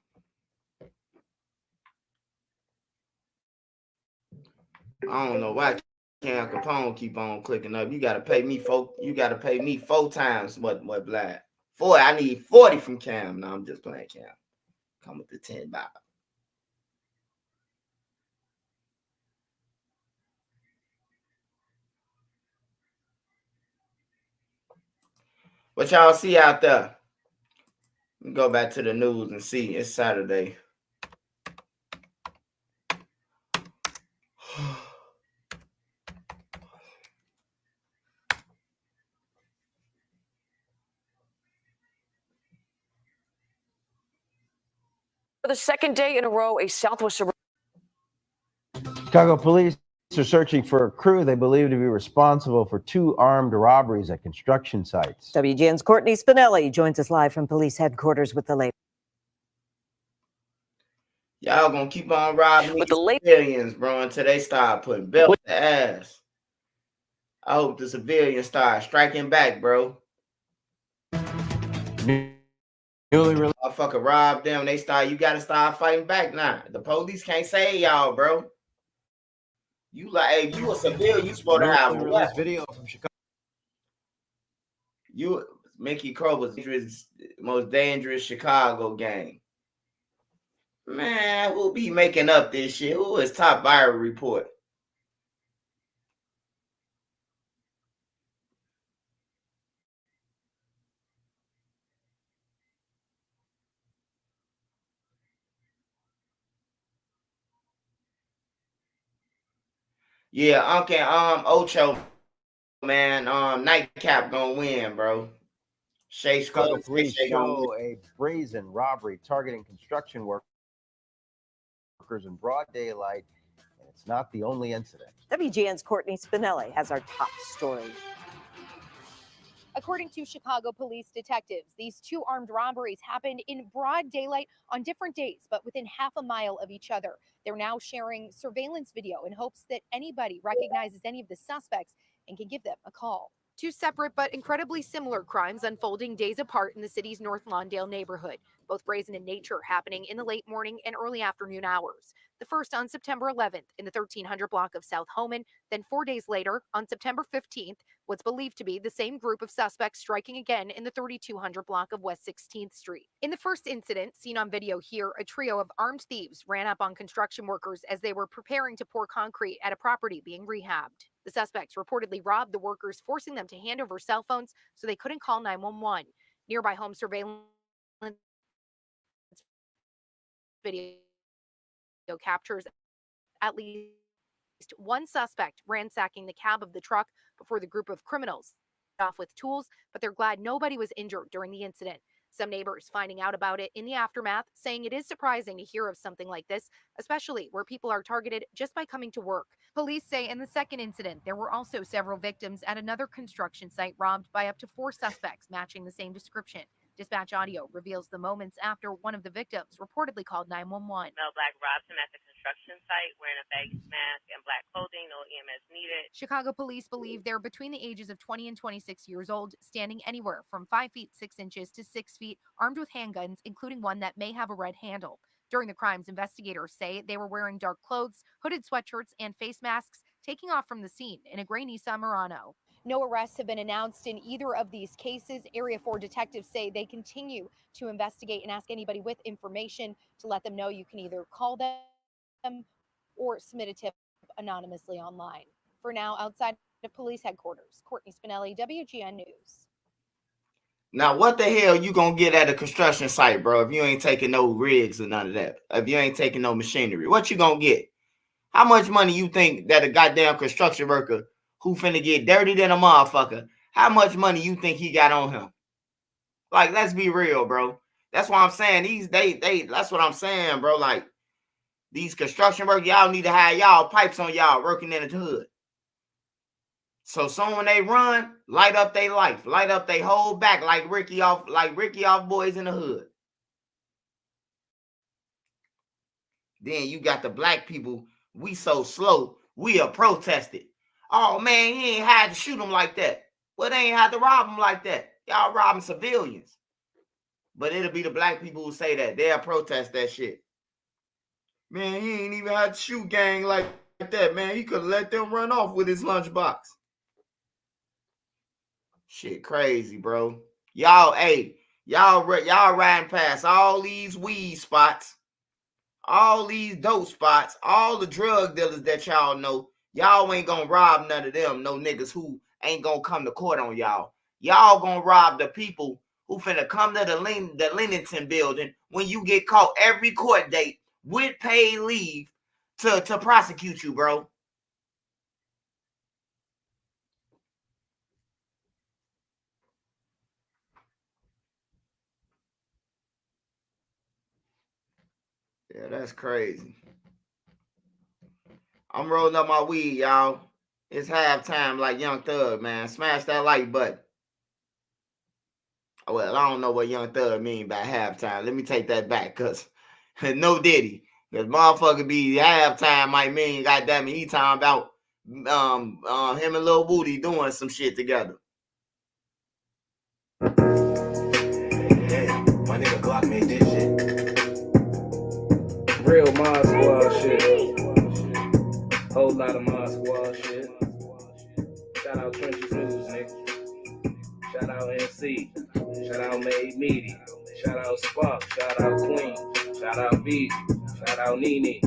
I don't know why Cam Capone keep on clicking up. You gotta pay me 4 times what Vlad. 40. I need 40 from Cam. No, I'm just playing Cam. Come with the 10 back. What y'all see out there? Let me go back to the news and see. It's Saturday. the second day in a row, a Southwest suburban. Chicago police are searching for a crew they believe to be responsible for 2 armed robberies at construction sites. WGN's Courtney Spinelli joins us live from police headquarters with the latest. Y'all gonna keep on robbing these civilians, bro, until they start putting belts to ass. I hope the civilians start striking back, bro. Motherfucker rob them. You gotta start fighting back now. The police can't save y'all, bro. You if you a civilian, you supposed to have a weapon. Video from Chicago. Mickey Krober's most dangerous Chicago gang. Man, who be making up this shit? Who is top viral report? Yeah, Uncle Ocho, man, Nightcap gonna win, bro. Chicago police show a brazen robbery targeting construction workers in broad daylight, and it's not the only incident. WGN's Courtney Spinelli has our top story. According to Chicago police detectives, these 2 armed robberies happened in broad daylight on different days, but within half a mile of each other. They're now sharing surveillance video in hopes that anybody recognizes any of the suspects and can give them a call. 2 separate but incredibly similar crimes unfolding days apart in the city's North Lawndale neighborhood, both brazen in nature, happening in the late morning and early afternoon hours. The first on September 11th in the 1300 block of South Homan, then 4 days later, on September 15th, what's believed to be the same group of suspects striking again in the 3200 block of West 16th Street. In the first incident, seen on video here, a trio of armed thieves ran up on construction workers as they were preparing to pour concrete at a property being rehabbed. The suspects reportedly robbed the workers, forcing them to hand over cell phones so they couldn't call 911. Nearby home surveillance video captures at least one suspect ransacking the cab of the truck before the group of criminals off with tools, but they're glad nobody was injured during the incident. Some neighbors finding out about it in the aftermath, saying it is surprising to hear of something like this, especially where people are targeted just by coming to work. Police say in the second incident, there were also several victims at another construction site robbed by up to 4 suspects matching the same description. Dispatch audio reveals the moments after one of the victims reportedly called 911. Male black robbed him at the construction site wearing a baggy mask and black clothing, no EMS needed. Chicago police believe they're between the ages of 20 and 26 years old, standing anywhere from 5 feet 6 inches to 6 feet, armed with handguns, including one that may have a red handle. During the crimes, investigators say they were wearing dark clothes, hooded sweatshirts, and face masks, taking off from the scene in a gray Nissan Murano. No arrests have been announced in either of these cases. Area 4 detectives say they continue to investigate and ask anybody with information to let them know. You can either call them or submit a tip anonymously online. For now, outside of police headquarters, Courtney Spinelli, WGN News. Now, what the hell you gonna get at a construction site, bro, if you ain't taking no rigs or none of that? If you ain't taking no machinery, what you gonna get? How much money you think that a goddamn construction worker who finna get dirty than a motherfucker, how much money you think he got on him? Like, let's be real, bro. That's why I'm saying that's what I'm saying, bro. Like, these construction workers, y'all need to have y'all pipes on y'all working in the hood. So when they run, light up their life, light up their whole back like Ricky off Boys in the Hood. Then you got the black people, we so slow, we are protested. Oh man, he ain't had to shoot them like that. Well, they ain't had to rob them like that. Y'all robbing civilians. But it'll be the black people who say that. They'll protest that shit. Man, he ain't even had to shoot gang like that, man. He could have let them run off with his lunchbox. Shit crazy, bro. Y'all riding past all these weed spots, all these dope spots, all the drug dealers that y'all know. Y'all ain't gonna rob none of them, no niggas who ain't gonna come to court on y'all. Y'all gonna rob the people who finna come to the Lennington building when you get caught every court date with paid leave to prosecute you, bro. Yeah, that's crazy. I'm rolling up my weed, y'all. It's halftime like Young Thug, man. Smash that like button. Well, I don't know what Young Thug mean by halftime. Let me take that back, cause no Diddy. Cause motherfucker be halftime might mean goddamn it, he talking about him and Lil Booty doing some shit together. My nigga Glock made this shit. Real Mod Squad shit. Whole lot of Mod Squad shit. Shout out Trenches News, nigga. Shout out NC. Shout out Made Media. Shout out Spark. Shout out Queen. Shout out V. Shout out Nene.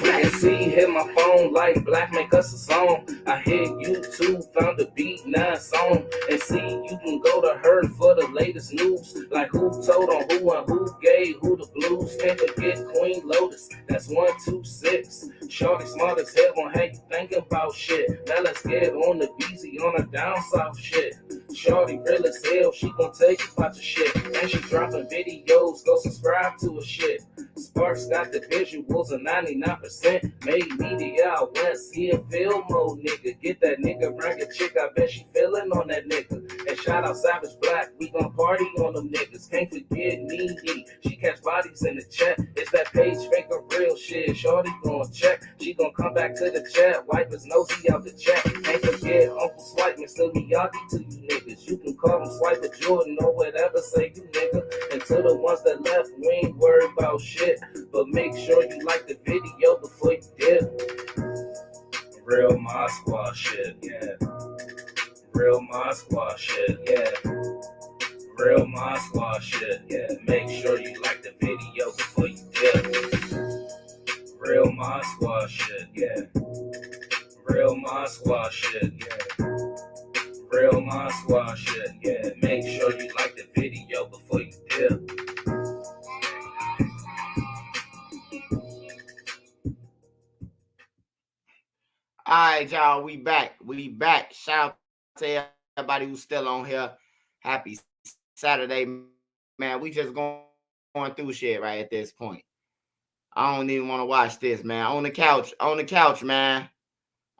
NC hit my phone like Black make us a song. I hit YouTube, found the beat, 9 song. And see, you can go to her for the latest news. Like who told on who and who gave who the blues. Can't forget Queen Lotus, that's 126. Shorty smart as hell gon' have you thinking about shit. Now let's get on the BZ on the down south shit. Shorty real as hell, she gon' tell you about your shit. And she dropping videos, go subscribe to her shit. Sparks got the visuals of 99%. Made media out west, he a film mode nigga. Get that nigga rank a chick, I bet she feeling on that nigga. And shout out Savage Black, we gon' party on them niggas. Can't forget Nene, she catch bodies in the chat. It's that page fake or real shit, shorty gon' check. She gon' come back to the chat, wipe his nosy out the chat. Can't forget Uncle Swipe, Mr. Miyagi to you niggas. You can call him Swiper Jordan or whatever, say you nigga. And to the ones that left, we ain't worried about shit. But make sure you like the video before you dip. Real Mod Squad shit, yeah. Real Mod Squad shit, yeah. Real Mod Squad shit, yeah. Make sure you like the video before you dip. Real Mod Squad shit, yeah. Real Mod Squad shit, yeah. Real Mod Squad shit, yeah. Make sure you like the video before you dip. All right, y'all, we back. We back. Shout out to everybody who's still on here. Happy Saturday, man. We just going through shit right at this point. I don't even want to watch this, man. On the couch, man.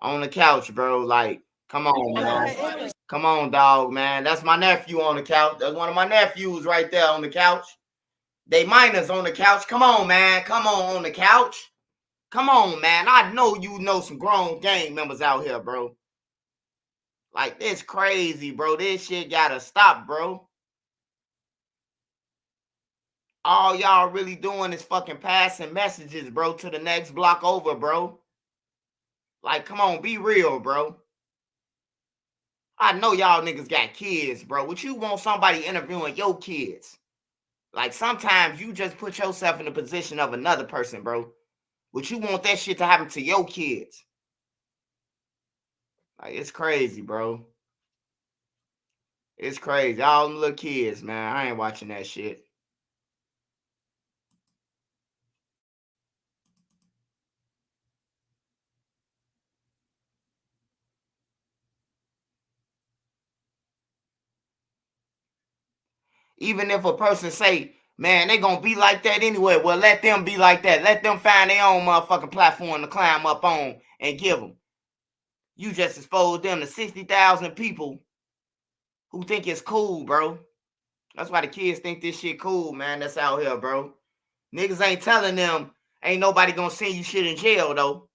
On the couch, bro. Like, come on, man. Come on, dog, man. That's my nephew on the couch. That's one of my nephews right there on the couch. They minors on the couch. Come on, man. Come on the couch. Come on, man. I know you know some grown gang members out here, bro. Like, this crazy, bro. This shit gotta stop, bro. All y'all really doing is fucking passing messages, bro, to the next block over, bro. Like, come on, be real, bro. I know y'all niggas got kids, bro. Would you want somebody interviewing your kids? Like, sometimes you just put yourself in the position of another person, bro. Would you want that shit to happen to your kids? Like, it's crazy, bro. It's crazy. All them little kids, man. I ain't watching that shit. Even if a person say, man, they gonna be like that anyway, well, let them be like that. Let them find their own motherfucking platform to climb up on and give them. You just exposed them to 60,000 people who think it's cool, bro. That's why the kids think this shit cool, man. That's out here, bro. Niggas ain't telling them ain't nobody gonna send you shit in jail, though.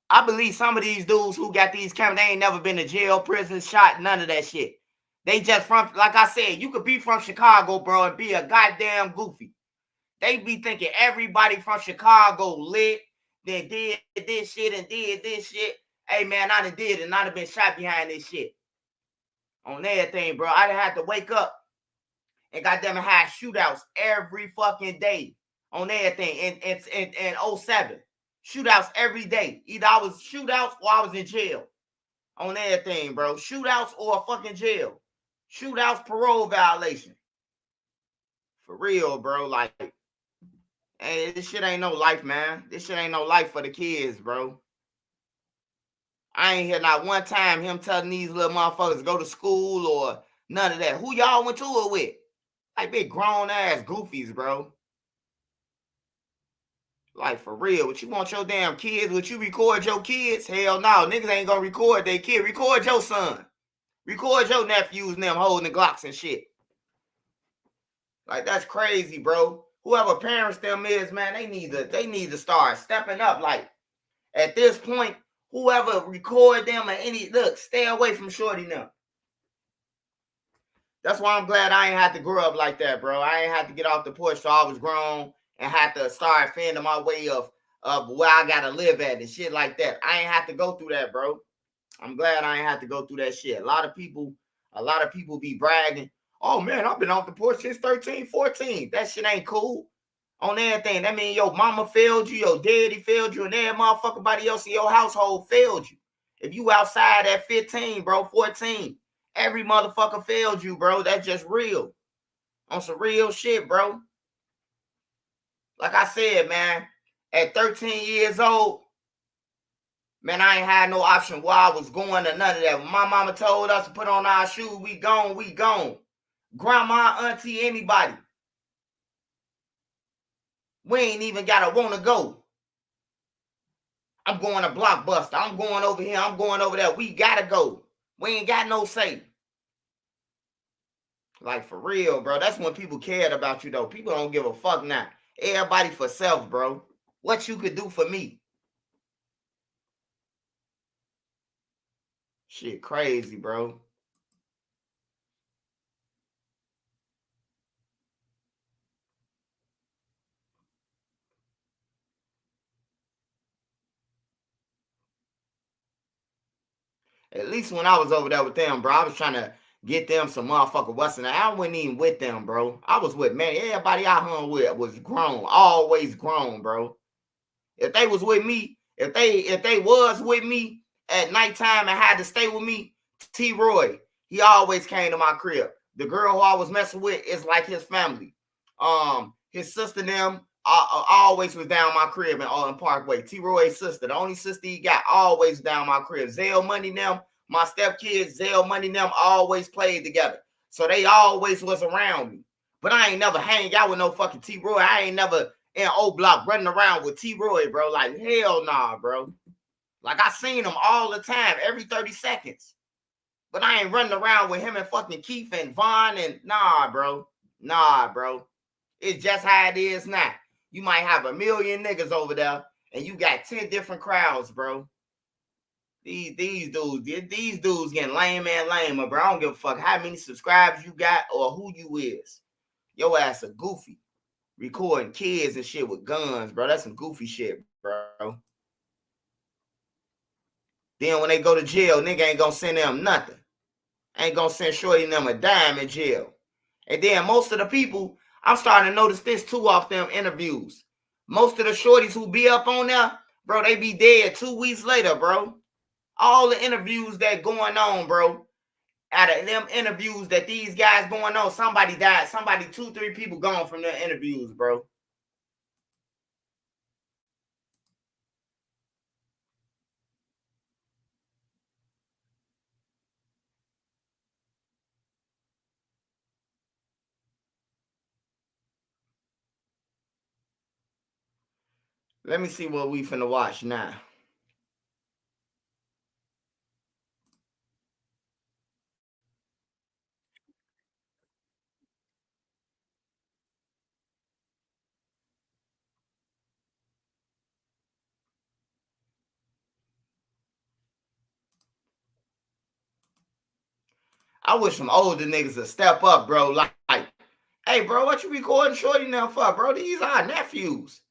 I believe some of these dudes who got these cameras, they ain't never been to jail, prison, shot, none of that shit. They just from, like I said, you could be from Chicago, bro, and be a goddamn goofy. They be thinking everybody from Chicago lit, then did this shit and did this shit. Hey, man, I done did it, and I done been shot behind this shit. On everything, bro. I done had to wake up and goddamn it have shootouts every fucking day on everything in 07. Shootouts every day. Either I was shootouts or I was in jail. On everything, bro. Shootouts or fucking jail. Shootouts, parole violation. For real, bro. Like, hey, this shit ain't no life, man. This shit ain't no life for the kids, bro. I ain't hear not one time him telling these little motherfuckers to go to school or none of that. Who y'all went to it with? Like big grown ass goofies, bro. Like for real, what you want your damn kids? Would you record your kids? Hell no, niggas ain't gonna record their kid. Record your son. Record your nephews and them holding the Glocks and shit. Like that's crazy, bro. Whoever parents them is, man, they need to start stepping up. Like at this point, whoever record them or look, stay away from shorty now. That's why I'm glad I ain't had to grow up like that, bro. I ain't had to get off the porch till I was grown and had to start fending my way of where I gotta live at and shit like that. I ain't had to go through that, bro. I'm glad I ain't had to go through that shit. A lot of people be bragging. Oh man, I've been off the porch since 13, 14. That shit ain't cool. On everything. That mean your mama failed you, your daddy failed you, and every motherfucker else in your household failed you. If you outside at 15, bro, 14, every motherfucker failed you, bro. That's just real. On some real shit, bro. Like I said, man, at 13 years old, man, I ain't had no option where I was going or none of that. When my mama told us to put on our shoes, we gone, we gone. Grandma, auntie, anybody. We ain't even gotta want to go. I'm going to Blockbuster. I'm going over here. I'm going over there. We gotta go. We ain't got no say. Like for real, bro. That's when people cared about you, though. People don't give a fuck now. Everybody for self, bro. What you could do for me. Shit crazy, bro. At least when I was over there with them, bro, I was trying to get them some motherfucker Western. I wasn't even with them, bro. I was with, man, everybody I hung with was grown. Always grown, bro. If they was with me, if they was with me at nighttime and had to stay with me, T. Roy, he always came to my crib. The girl who I was messing with is like his family. His sister and them always was down my crib in Parkway. T. Roy's sister, the only sister he got, always down my crib. Zell Money them, my stepkids, Zell Money them always played together. So they always was around me. But I ain't never hang out with no fucking T. Roy. I ain't never in O Block running around with T. Roy, bro. Like, hell nah, bro. Like, I seen him all the time, every 30 seconds. But I ain't running around with him and fucking Keith and Vaughn and nah, bro. Nah, bro. It's just how it is now. You might have 1 million niggas over there and you got 10 different crowds, bro. These dudes getting lame and lamer, bro. I don't give a fuck how many subscribers you got or who you is. Your ass a goofy. Recording kids and shit with guns, bro. That's some goofy shit, bro. Then when they go to jail, nigga ain't gonna send them nothing. Ain't gonna send shorty and them a dime in jail. And then most of the people, I'm starting to notice this too off them interviews. Most of the shorties who be up on there, bro, they be dead 2 weeks later, bro. All the interviews that going on, bro. Out of them interviews that these guys going on, somebody died. Somebody, 2, 3 people gone from their interviews, bro. Let me see what we finna watch now. I wish some older niggas would step up, bro. Like, hey, bro, what you recording shorty now for, bro? These are nephews.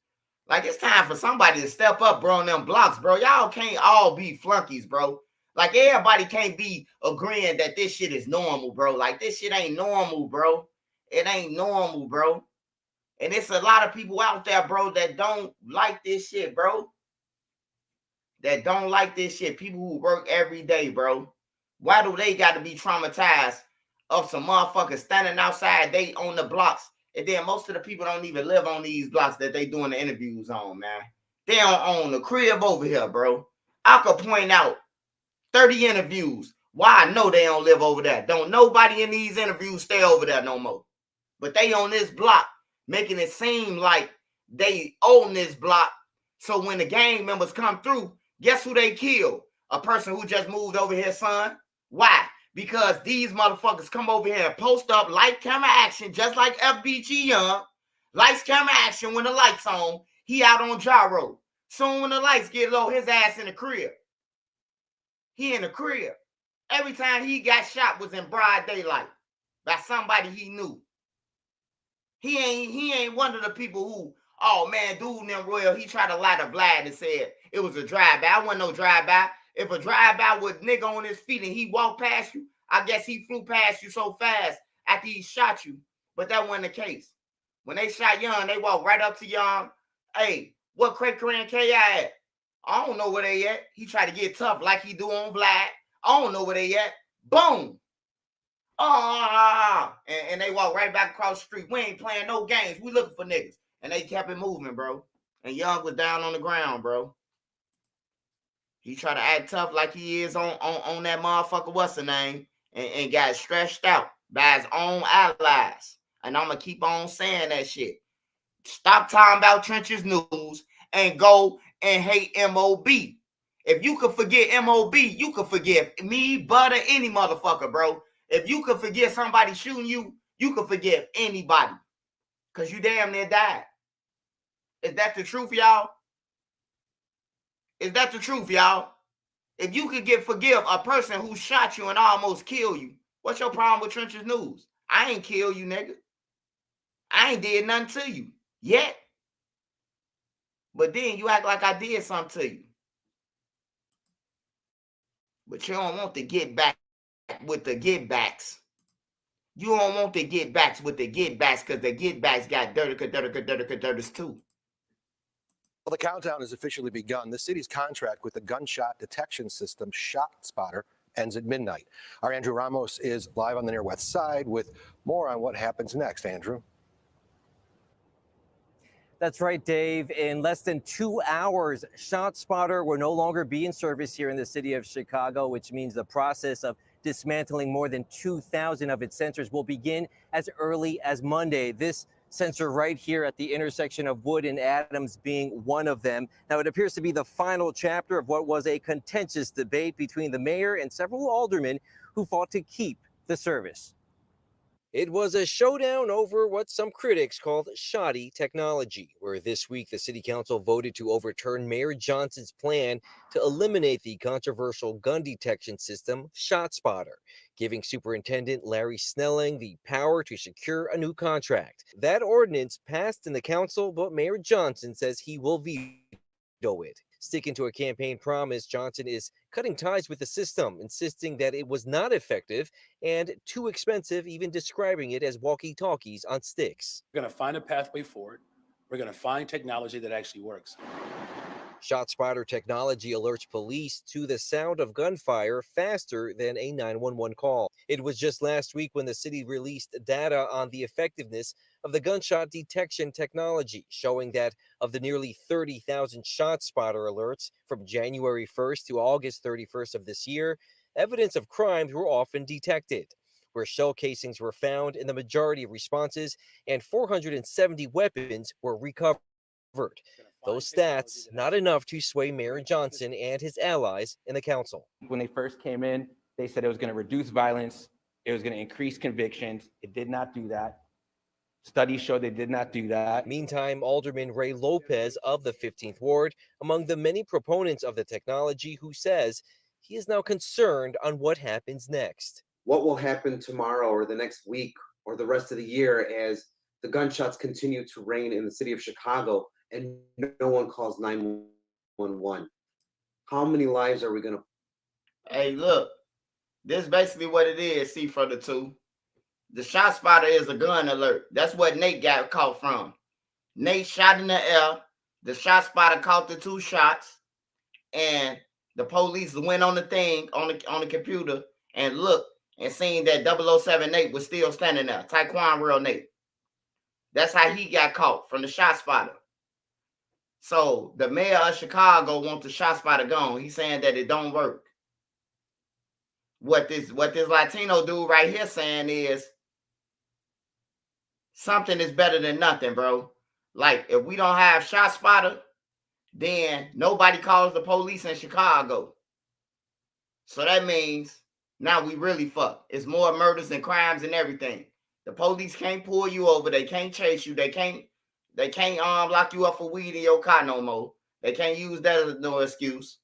Like, it's time for somebody to step up, bro, on them blocks, bro. Y'all can't all be flunkies, bro. Like, everybody can't be agreeing that this shit is normal, bro. Like, this shit ain't normal, bro. It ain't normal, bro. And it's a lot of people out there, bro, that don't like this shit, bro. That don't like this shit. People who work every day, bro. Why do they got to be traumatized of some motherfuckers standing outside, they on the blocks, and then most of the people don't even live on these blocks that they doing the interviews on, man. They don't own the crib over here, bro. I could point out 30 interviews why I know they don't live over there. Don't nobody in these interviews stay over there no more. But they on this block, making it seem like they own this block. So when the gang members come through, guess who they kill? A person who just moved over here, son. Why? Because these motherfuckers come over here and post up light camera action, just like FBG Young. Lights, camera action when the lights on. He out on gyro. Soon when the lights get low, his ass in the crib. He in the crib. Every time he got shot was in broad daylight by somebody he knew. He ain't one of the people who, oh man, dude named Royal, he tried to lie to Vlad and said it was a drive-by. I wasn't no drive-by. If a drive-by with nigga on his feet and he walked past you, I guess he flew past you so fast after he shot you. But that wasn't the case. When they shot Young, they walked right up to Young. Hey, what Craig Corinne K.I. at? I don't know where they at. He tried to get tough like he do on Vlad. I don't know where they at. Boom. And they walk right back across the street. We ain't playing no games. We looking for niggas. And they kept it moving, bro. And Young was down on the ground, bro. He tried to act tough like he is on that motherfucker, what's the name? And got stretched out by his own allies. And I'm going to keep on saying that shit. Stop talking about Trenches News and go and hate MOB. If you could forget MOB, you could forgive me, Butter, any motherfucker, bro. If you could forget somebody shooting you, you could forgive anybody. Because you damn near died. Is that the truth, y'all? Is that the truth, y'all? If you could forgive a person who shot you and almost killed you, what's your problem with Trenches News? I ain't kill you, nigga. I ain't did nothing to you yet. But then you act like I did something to you. But you don't want to get back with the get backs. You don't want to get backs with the get backs because the get backs got dirty too. Well, the countdown has officially begun. The city's contract with the gunshot detection system ShotSpotter ends at midnight. Our Andrew Ramos is live on the near west side with more on what happens next. Andrew. That's right, Dave. In less than 2 hours, ShotSpotter will no longer be in service here in the city of Chicago, which means the process of dismantling more than 2,000 of its sensors will begin as early as Monday. This sensor right here at the intersection of Wood and Adams being one of them. Now, it appears to be the final chapter of what was a contentious debate between the mayor and several aldermen who fought to keep the service. It was a showdown over what some critics called shoddy technology, where this week the city council voted to overturn Mayor Johnson's plan to eliminate the controversial gun detection system ShotSpotter, giving Superintendent Larry Snelling the power to secure a new contract. That ordinance passed in the council, but Mayor Johnson says he will veto it. Sticking to a campaign promise, Johnson is cutting ties with the system, insisting that it was not effective and too expensive, even describing it as walkie-talkies on sticks. We're going to find a pathway forward. We're going to find technology that actually works. ShotSpotter technology alerts police to the sound of gunfire faster than a 911 call. It was just last week when the city released data on the effectiveness of the gunshot detection technology, showing that of the nearly 30,000 ShotSpotter alerts from January 1st to August 31st of this year, evidence of crimes were often detected, where shell casings were found in the majority of responses and 470 weapons were recovered. Those stats, not enough to sway Mayor Johnson and his allies in the council. When they first came in, they said it was going to reduce violence. It was going to increase convictions. It did not do that. Studies show they did not do that. Meantime, Alderman Ray Lopez of the 15th Ward, among the many proponents of the technology, who says he is now concerned on what happens next. What will happen tomorrow or the next week or the rest of the year as the gunshots continue to reign in the city of Chicago and no one calls 911? How many lives are we going to? Hey, look, this is basically what it is, see, for the two. The ShotSpotter is a gun alert. That's what Nate got caught from. Nate shot in the air. The ShotSpotter caught the two shots. And the police went on the thing, on the computer, and looked and seen that 007 Nate was still standing there. Taekwon Real Nate. That's how he got caught, from the ShotSpotter. So the mayor of Chicago wants the ShotSpotter gone. He's saying that it don't work. What this Latino dude right here saying is something is better than nothing, bro. Like, if we don't have ShotSpotter, then nobody calls the police in Chicago. So that means now we really fucked. It's more murders and crimes and everything. The police can't pull you over. They can't chase you. They can't lock you up for weed in your car no more. They can't use that as no excuse.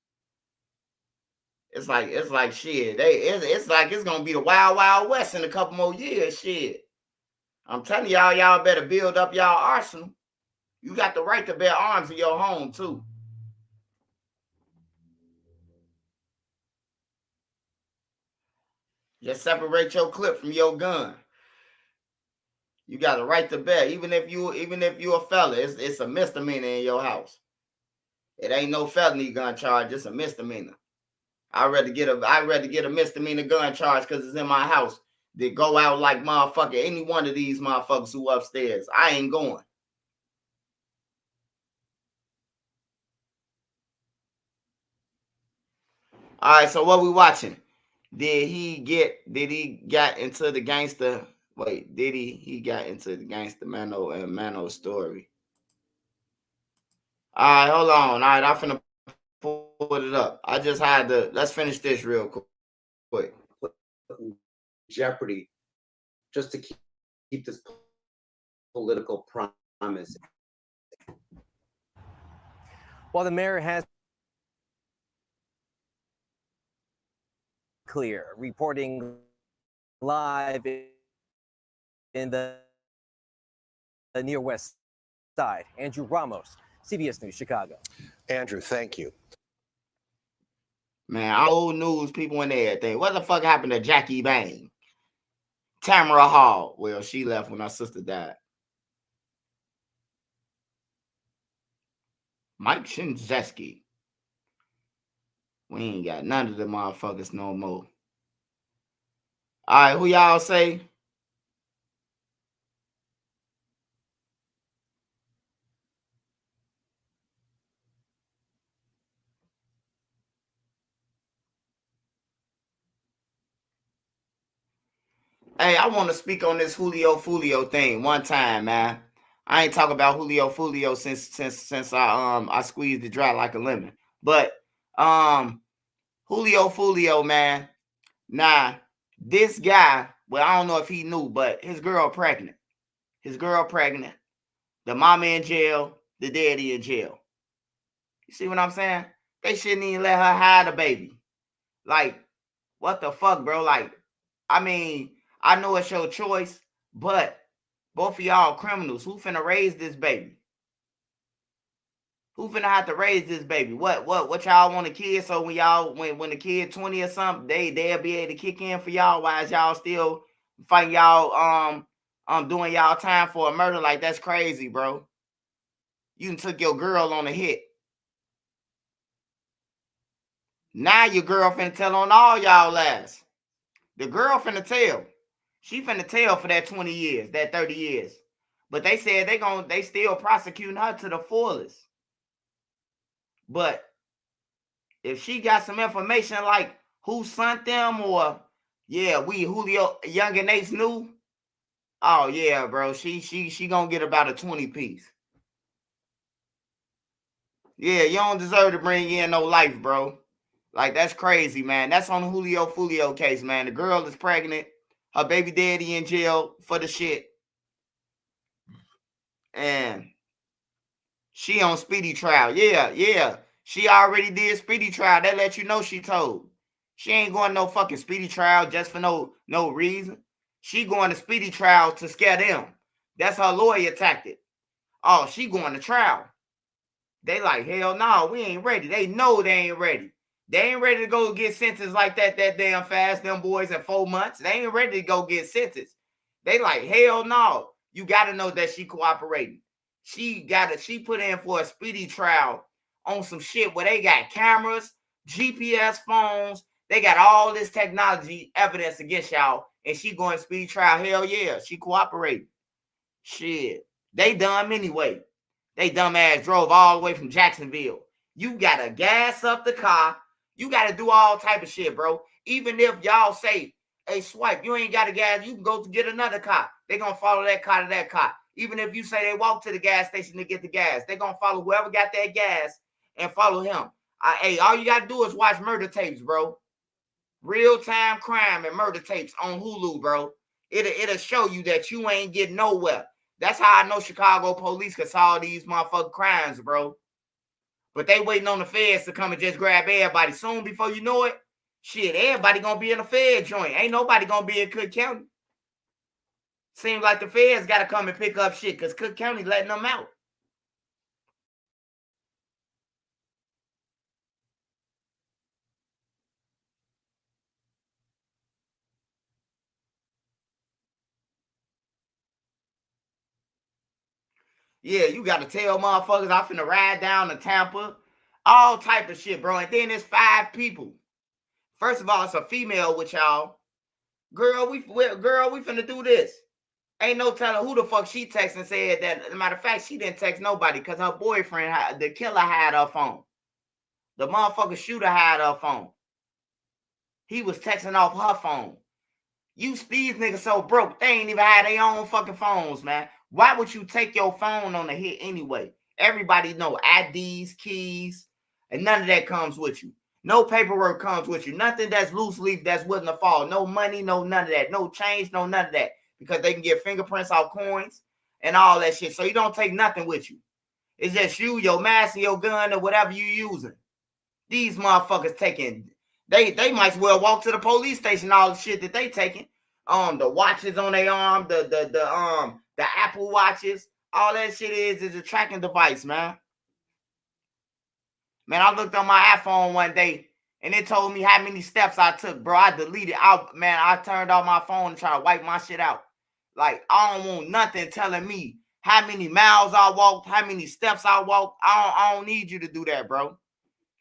It's like shit. It's like it's gonna be the Wild Wild West in a couple more years. Shit. I'm telling y'all better build up y'all arsenal. You got the right to bear arms in your home too. Just separate your clip from your gun. You got a right to bear, even if you a fella. It's a misdemeanor in your house. It ain't no felony gun charge. It's a misdemeanor. I'd rather get a misdemeanor gun charge because it's in my house. They go out like motherfucker. Any one of these motherfuckers who upstairs. I ain't going. All right, so what we watching? Did he got into the gangster? Wait, he got into the gangster Mano story? All right, hold on. All right, I'm finna pull it up. I just had to. Let's finish this real quick. Jeopardy, just to keep this political promise. While the mayor has clear, reporting live in the near west side. Andrew Ramos, CBS News, Chicago. Andrew, thank you. Man, old news people and everything. What the fuck happened to Jackie Bang? Tamara Hall. Well, she left when her sister died. Mike Shinzeski. We ain't got none of them motherfuckers no more. All right, who y'all say? Hey, I want to speak on this Julio Fulio thing one time, man. I ain't talking about Julio Fulio since I squeezed it dry like a lemon. But Julio Fulio, man. Nah, this guy, well, I don't know if he knew, but his girl pregnant. The mama in jail, the daddy in jail. You see what I'm saying? They shouldn't even let her hide a baby. Like, what the fuck, bro? Like, I mean, I know it's your choice, but both of y'all criminals. Who finna raise this baby? Who finna have to raise this baby? What y'all want a kid? So when the kid 20 or something, they'll be able to kick in for y'all while y'all still fighting y'all doing y'all time for a murder. Like, that's crazy, bro. You done took your girl on a hit. Now your girl finna tell on all y'all ass. The girl finna tell. She finna tell for that 20 years, that 30 years. But they said they still prosecuting her to the fullest. But if she got some information like who sent them or Julio Young and Nate's knew. Oh yeah, bro. She gonna get about a 20 piece. Yeah, you don't deserve to bring in no life, bro. Like, that's crazy, man. That's on the Julio Fulio case, man. The girl is pregnant. Her baby daddy in jail for the shit. And she on speedy trial. Yeah. She already did speedy trial. That let you know she told. She ain't going no fucking speedy trial just for no reason. She going to speedy trial to scare them. That's her lawyer tactic. Oh, she going to trial. They like, hell no, we ain't ready. They know they ain't ready. They ain't ready to go get sentenced like that damn fast, them boys in 4 months. They ain't ready to go get sentenced. They like, hell no. You got to know that she cooperating. She put in for a speedy trial on some shit where they got cameras, GPS phones. They got all this technology evidence against y'all. And she going speedy trial. Hell yeah, she cooperating. Shit. They dumb anyway. They dumbass drove all the way from Jacksonville. You got to gas up the car. You got to do all type of shit, bro. Even if y'all say, hey, swipe, you ain't got a gas, you can go to get another car. They're going to follow that car to that car. Even if you say they walk to the gas station to get the gas, they're going to follow whoever got that gas and follow him. Hey, all you got to do is watch murder tapes, bro. Real-time crime and murder tapes on Hulu, bro. It'll show you that you ain't getting nowhere. That's how I know Chicago police can solve these motherfucking crimes, bro. But they waiting on the feds to come and just grab everybody. Soon before you know it, shit, everybody gonna be in a fed joint. Ain't nobody gonna be in Cook County. Seems like the feds gotta come and pick up shit because Cook County letting them out. Yeah, you got to tell motherfuckers I'm finna ride down to Tampa. All type of shit, bro. And then there's 5 people. First of all, it's a female with y'all. Girl, we finna do this. Ain't no telling who the fuck she texted and said that. As a matter of fact, she didn't text nobody because her boyfriend, the killer, had her phone. The motherfucker shooter had her phone. He was texting off her phone. These niggas so broke, they ain't even had their own fucking phones, man. Why would you take your phone on the hit anyway? Everybody know IDs, keys, and none of that comes with you. No paperwork comes with you. Nothing that's loose leaf that's willing to fall. No money, no none of that. No change, no none of that. Because they can get fingerprints off coins and all that shit. So you don't take nothing with you. It's just you, your mask, and your gun, or whatever you using. These motherfuckers taking... They might as well walk to the police station, all the shit that they taking. The watches on their arm, the Apple watches, all that shit is a tracking device, man. Man, I looked on my iPhone one day and it told me how many steps I took, bro. I deleted out, man. I turned off my phone and tried to wipe my shit out. Like, I don't want nothing telling me how many miles I walked, how many steps I walked. I don't need you to do that, bro.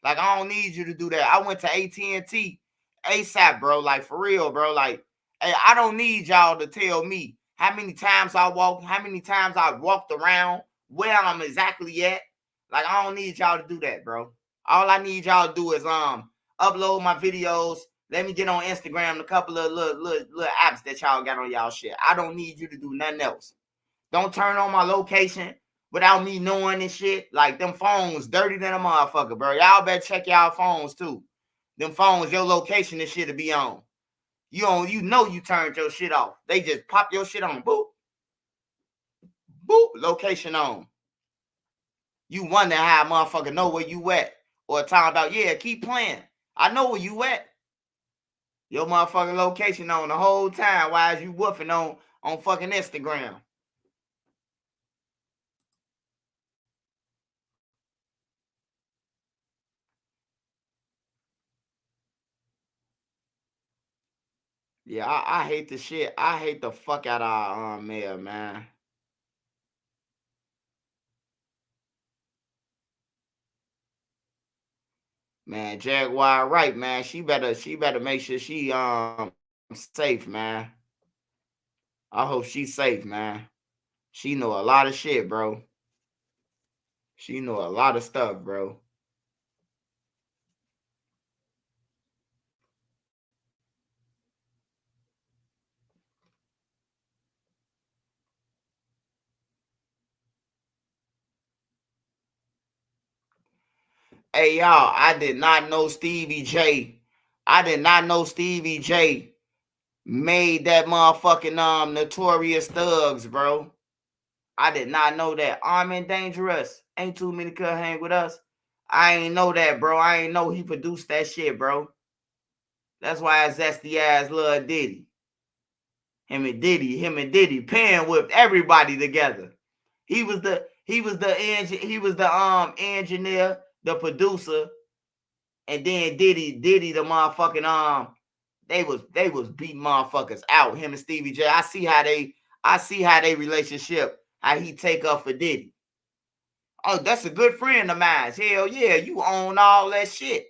Like, I don't need you to do that. I went to AT&T ASAP, bro. Like, for real, bro. Like, hey, I don't need y'all to tell me how many times I walked, how many times I walked around, where I'm exactly at. Like, I don't need y'all to do that, bro. All I need y'all to do is upload my videos. Let me get on Instagram, a couple of little apps that y'all got on y'all shit. I don't need you to do nothing else. Don't turn on my location without me knowing this shit. Like, them phones dirty than a motherfucker, bro. Y'all better check y'all phones too. Them phones, your location, this shit to be on. You know you turned your shit off. They just pop your shit on. Boop. Boop. Location on. You wonder how a motherfucker know where you at. Or talking about, yeah, keep playing. I know where you at. Your motherfucking location on the whole time while you woofing on fucking Instagram. Yeah, I hate the shit. I hate the fuck out of our mayor, man. Man, Jaguar right, man. She better make sure she safe, man. I hope she's safe, man. She know a lot of shit, bro. She know a lot of stuff, bro. Hey, y'all, I did not know Stevie J. I did not know Stevie J made that motherfucking Notorious Thugs, bro. I did not know that. Armed and Dangerous. Ain't too many could hang with us. I ain't know that, bro. I ain't know he produced that shit, bro. That's why it's zesty ass Lil Diddy. Him and Diddy pen whipped everybody together. He was the engineer, the producer, and then Diddy the motherfucking they was beating motherfuckers out. Him and Stevie J. I see how they relationship, how he take up for Diddy. Oh, that's a good friend of mine. Hell yeah, you own all that shit.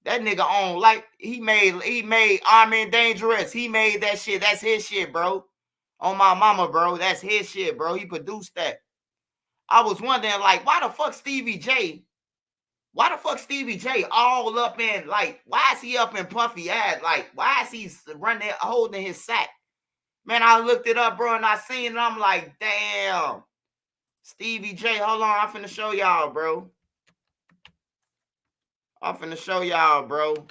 That nigga own, like, he made Armed and Dangerous. He made that shit. That's his shit, bro. On my mama, bro. That's his shit, bro. He produced that. I was wondering, like, why the fuck Stevie J Why the fuck Stevie J all up in, like, why is he up in Puffy ass? Like, why is he running, holding his sack? Man, I looked it up, bro, and I seen it. I'm like, damn. Stevie J, hold on. I'm finna show y'all, bro. I'm finna show y'all, bro.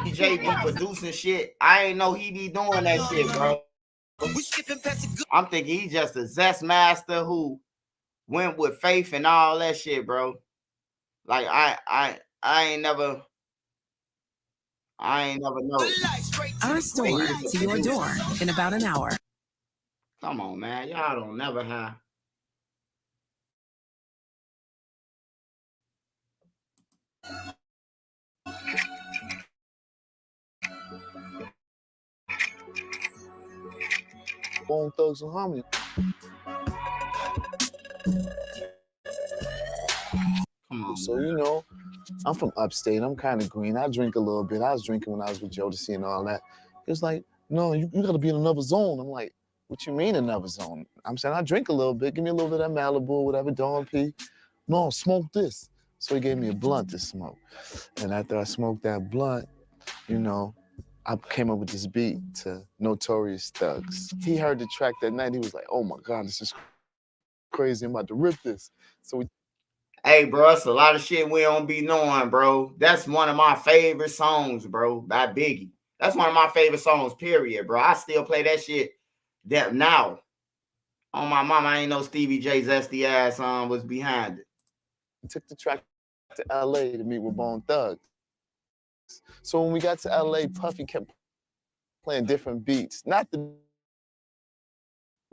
DJ be producing shit. I ain't know he be doing that shit, bro. I'm thinking he just a zest master who went with Faith and all that shit, bro. Like I ain't never know. Our store to your door in about an hour. Come on, man. Y'all don't never have. Bone Thugs and Harmony. Come on, so, you know, I'm from upstate. I'm kind of green. I drink a little bit. I was drinking when I was with Jodeci and all that. It was like, no, you got to be in another zone. I'm like, what you mean another zone? I'm saying I drink a little bit. Give me a little bit of that Malibu, whatever, Dawn P. No, smoke this. So he gave me a blunt to smoke. And after I smoked that blunt, you know, I came up with this beat to Notorious Thugs. He heard the track that night. He was like, oh my God, this is crazy. I'm about to rip this. So we. Hey, bro, it's a lot of shit we don't be knowing, bro. That's one of my favorite songs, bro, by Biggie. That's one of my favorite songs, period, bro. I still play that shit now. On my mama, I ain't know Stevie J's zesty ass was behind it. Took the track to LA to meet with Bone Thugs. So when we got to LA, Puffy kept playing different beats. Not the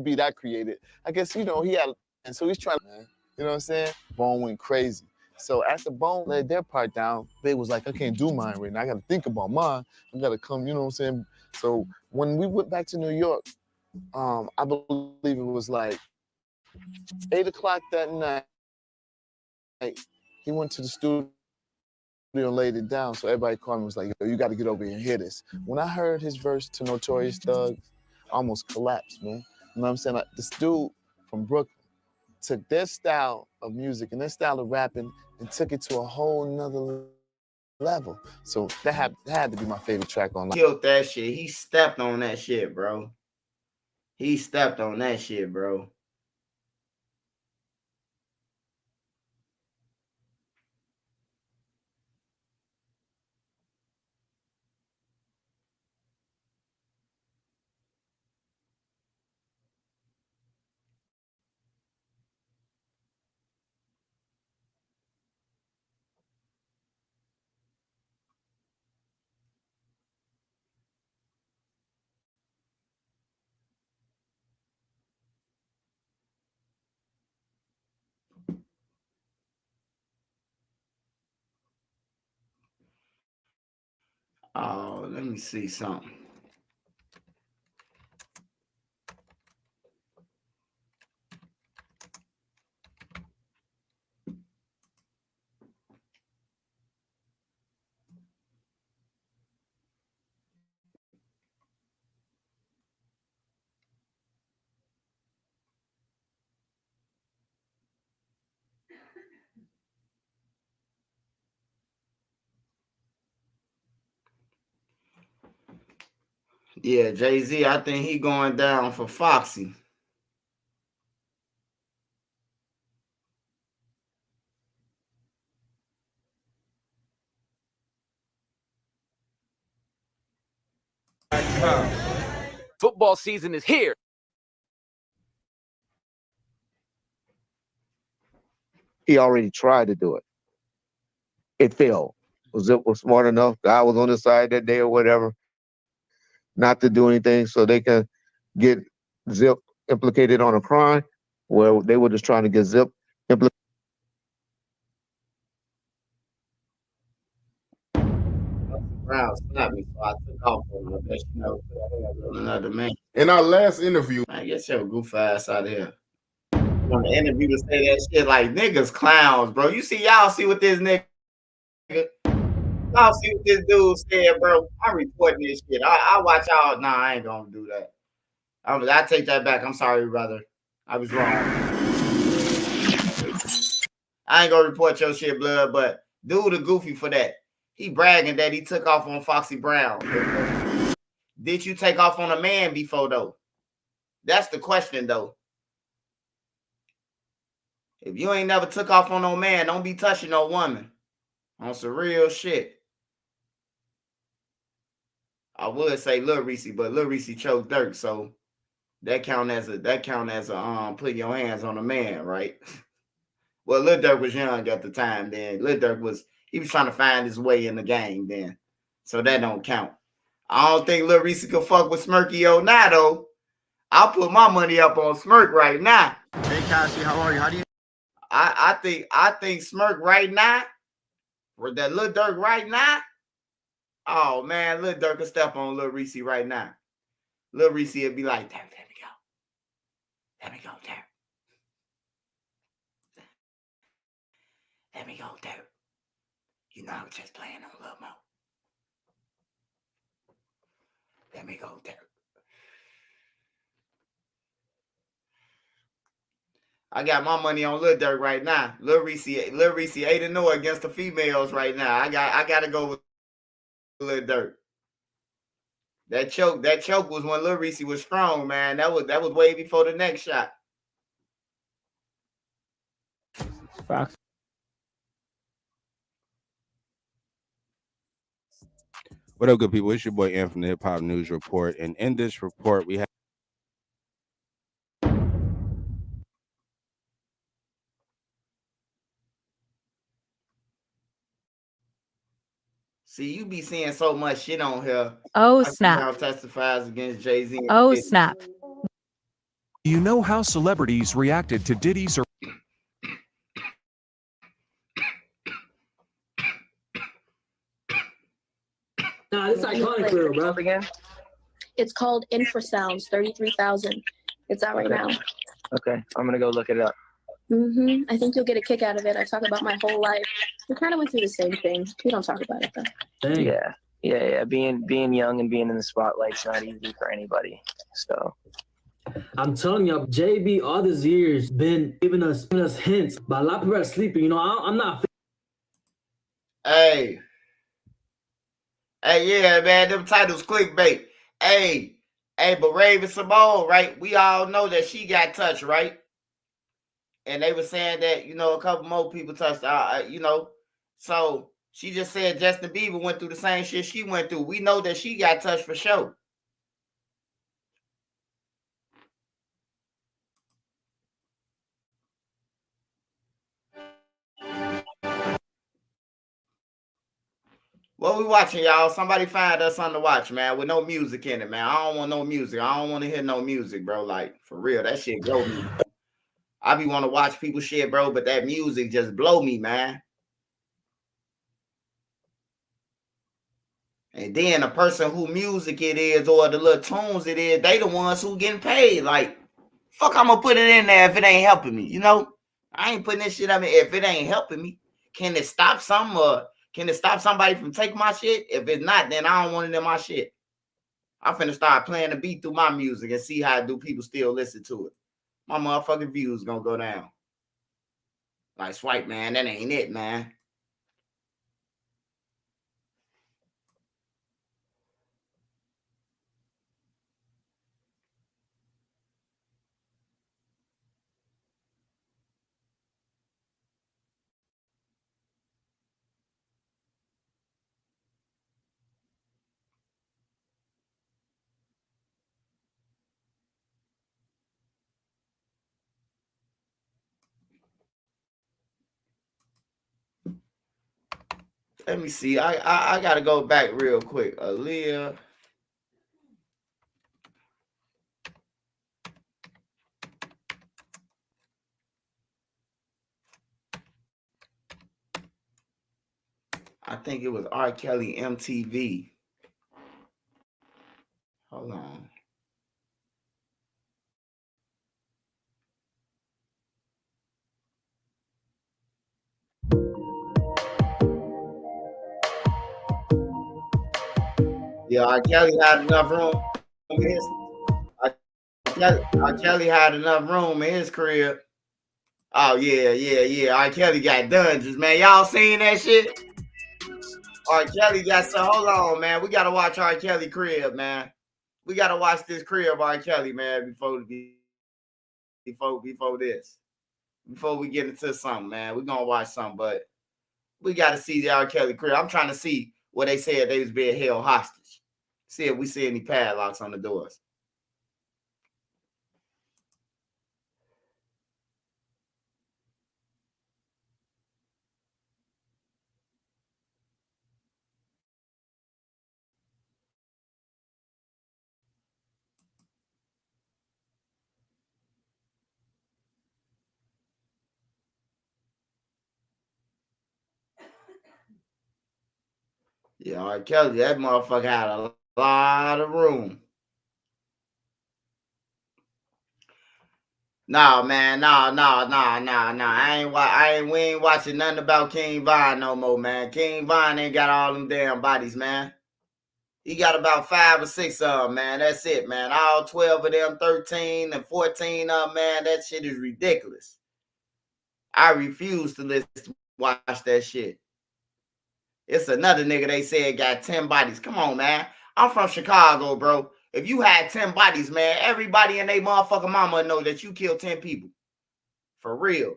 beat I created. I guess, you know, he had, and so he's trying to, you know what I'm saying? Bone went crazy. So after Bone laid their part down, Big was like, I can't do mine right now. I got to think about mine. I got to come, you know what I'm saying? So when we went back to New York, I believe it was like 8 o'clock that night, he went to the studio and laid it down. So everybody called me and was like, yo, you got to get over here and hear this. When I heard his verse to Notorious Thugs, I almost collapsed, man. You know what I'm saying? Like, this dude from Brooklyn took their style of music and their style of rapping and took it to a whole nother level. So that had to be my favorite track on live. Killed that shit. He stepped on that shit, bro. He stepped on that shit, bro. Oh, let me see something. Yeah, Jay-Z, I think he going down for Foxy. Football season is here. He already tried to do it. it failed. Zip was smart enough. God was on his side that day or whatever, not to do anything so they can get Zip implicated on a crime where they were just trying to get Zip implicated. Brown slapped me, so I took off on him. You know, another man. In our last interview, Man, get your goof ass out of here. On the interview to say that shit like niggas clowns, bro. You see, y'all see what this nigga, y'all see what this dude said, bro. I'm reporting this shit. I watch y'all. Nah, I ain't gonna do that. I take that back. I'm sorry, brother. I was wrong. I ain't gonna report your shit, blood, but dude a goofy for that. He bragging that he took off on Foxy Brown. Did you take off on a man before, though? That's the question, though. If you ain't never took off on no man, don't be touching no woman. On some real shit. I would say Lil Reese, but Lil Reese choked Dirk, so that count as a put your hands on a man, right? Well, Lil Durk was young at the time then. Lil Durk was trying to find his way in the game then. So that don't count. I don't think Lil Reese could fuck with Smirky now, though. I'll put my money up on Smirk right now. Hey Cassie, how are you? How do you I think Smirk right now, or that Lil Durk right now. Oh man, Lil Durk could step on Lil Reese right now. Lil Reese would be like, let me go. Let me go, Durk. Let me go, Durk. You know I was just playing on Lil Mo. Let me go, Durk. I got my money on Lil Durk right now. Lil Reese 8-0 against the females right now. I gotta go with Lil Durk. That choke was when Lil Reese was strong, man. That was way before the next shot. Facts. What up, good people? It's your boy Ant from the Hip Hop News Report, and in this report we have. See, you be seeing so much shit on here. Oh, snap. Now testifies against Jay-Z. Oh, snap. You know how celebrities reacted to Diddy's or Nah, this iconic girl, bro. Again? It's called Infrasounds, 33,000. It's out right now. Okay, I'm gonna go look it up. I think you'll get a kick out of it. I talk about my whole life. We kind of went through the same thing. We don't talk about it though. Dang. Yeah. Being young and being in the spotlight's not easy for anybody. So I'm telling you, JB all these years been giving us hints, but a lot of people are sleeping. You know, I'm not. Hey, yeah, man, them titles clickbait. Hey, but Raven Simone, right? We all know that she got touched, right? And they were saying that, you know, a couple more people touched, you know. So she just said Justin Bieber went through the same shit she went through. We know that she got touched for sure. What we watching, y'all? Somebody find us something to watch, man, with no music in it, man. I don't want no music. I don't want to hear no music, bro. Like, for real, that shit blow me. I be want to watch people shit, bro, but that music just blow me, man. And then the person who music it is or the little tunes it is, they the ones who getting paid. Like, fuck, I'm gonna put it in there if it ain't helping me, you know? I ain't putting this shit on me if it ain't helping me. Can it stop something or can it stop somebody from taking my shit? If it's not, then I don't want it in my shit. I'm finna start playing the beat through my music and see how do people still listen to it. My motherfucking views gonna go down. Like, swipe, man, that ain't it, man. Let me see. I gotta go back real quick. Aaliyah. I think it was R. Kelly MTV. Hold on. Yeah, R. Kelly had enough room. R. Kelly had enough room in his crib. Oh yeah. R. Kelly got dungeons, man. Y'all seen that shit? R. Kelly got so. Hold on, man. We gotta watch R. Kelly crib, man. We gotta watch this crib, R. Kelly, man, before this. Before we get into something, man. We're gonna watch something, but we gotta see the R. Kelly crib. I'm trying to see what they said they was being held hostage. See if we see any padlocks on the doors. Yeah, R. Kelly, that motherfucker had a lot of room. Nah, man, nah. We ain't watching nothing about King Von no more, man. King Von ain't got all them damn bodies, man. He got about 5 or 6 of them, man. That's it, man. All 12 of them, 13 and 14 of them, man. That shit is ridiculous. I refuse to watch that shit. It's another nigga they said got 10 bodies. Come on, man. I'm from Chicago, bro. If you had 10 bodies, man, everybody and they motherfucking mama know that you killed 10 people. For real.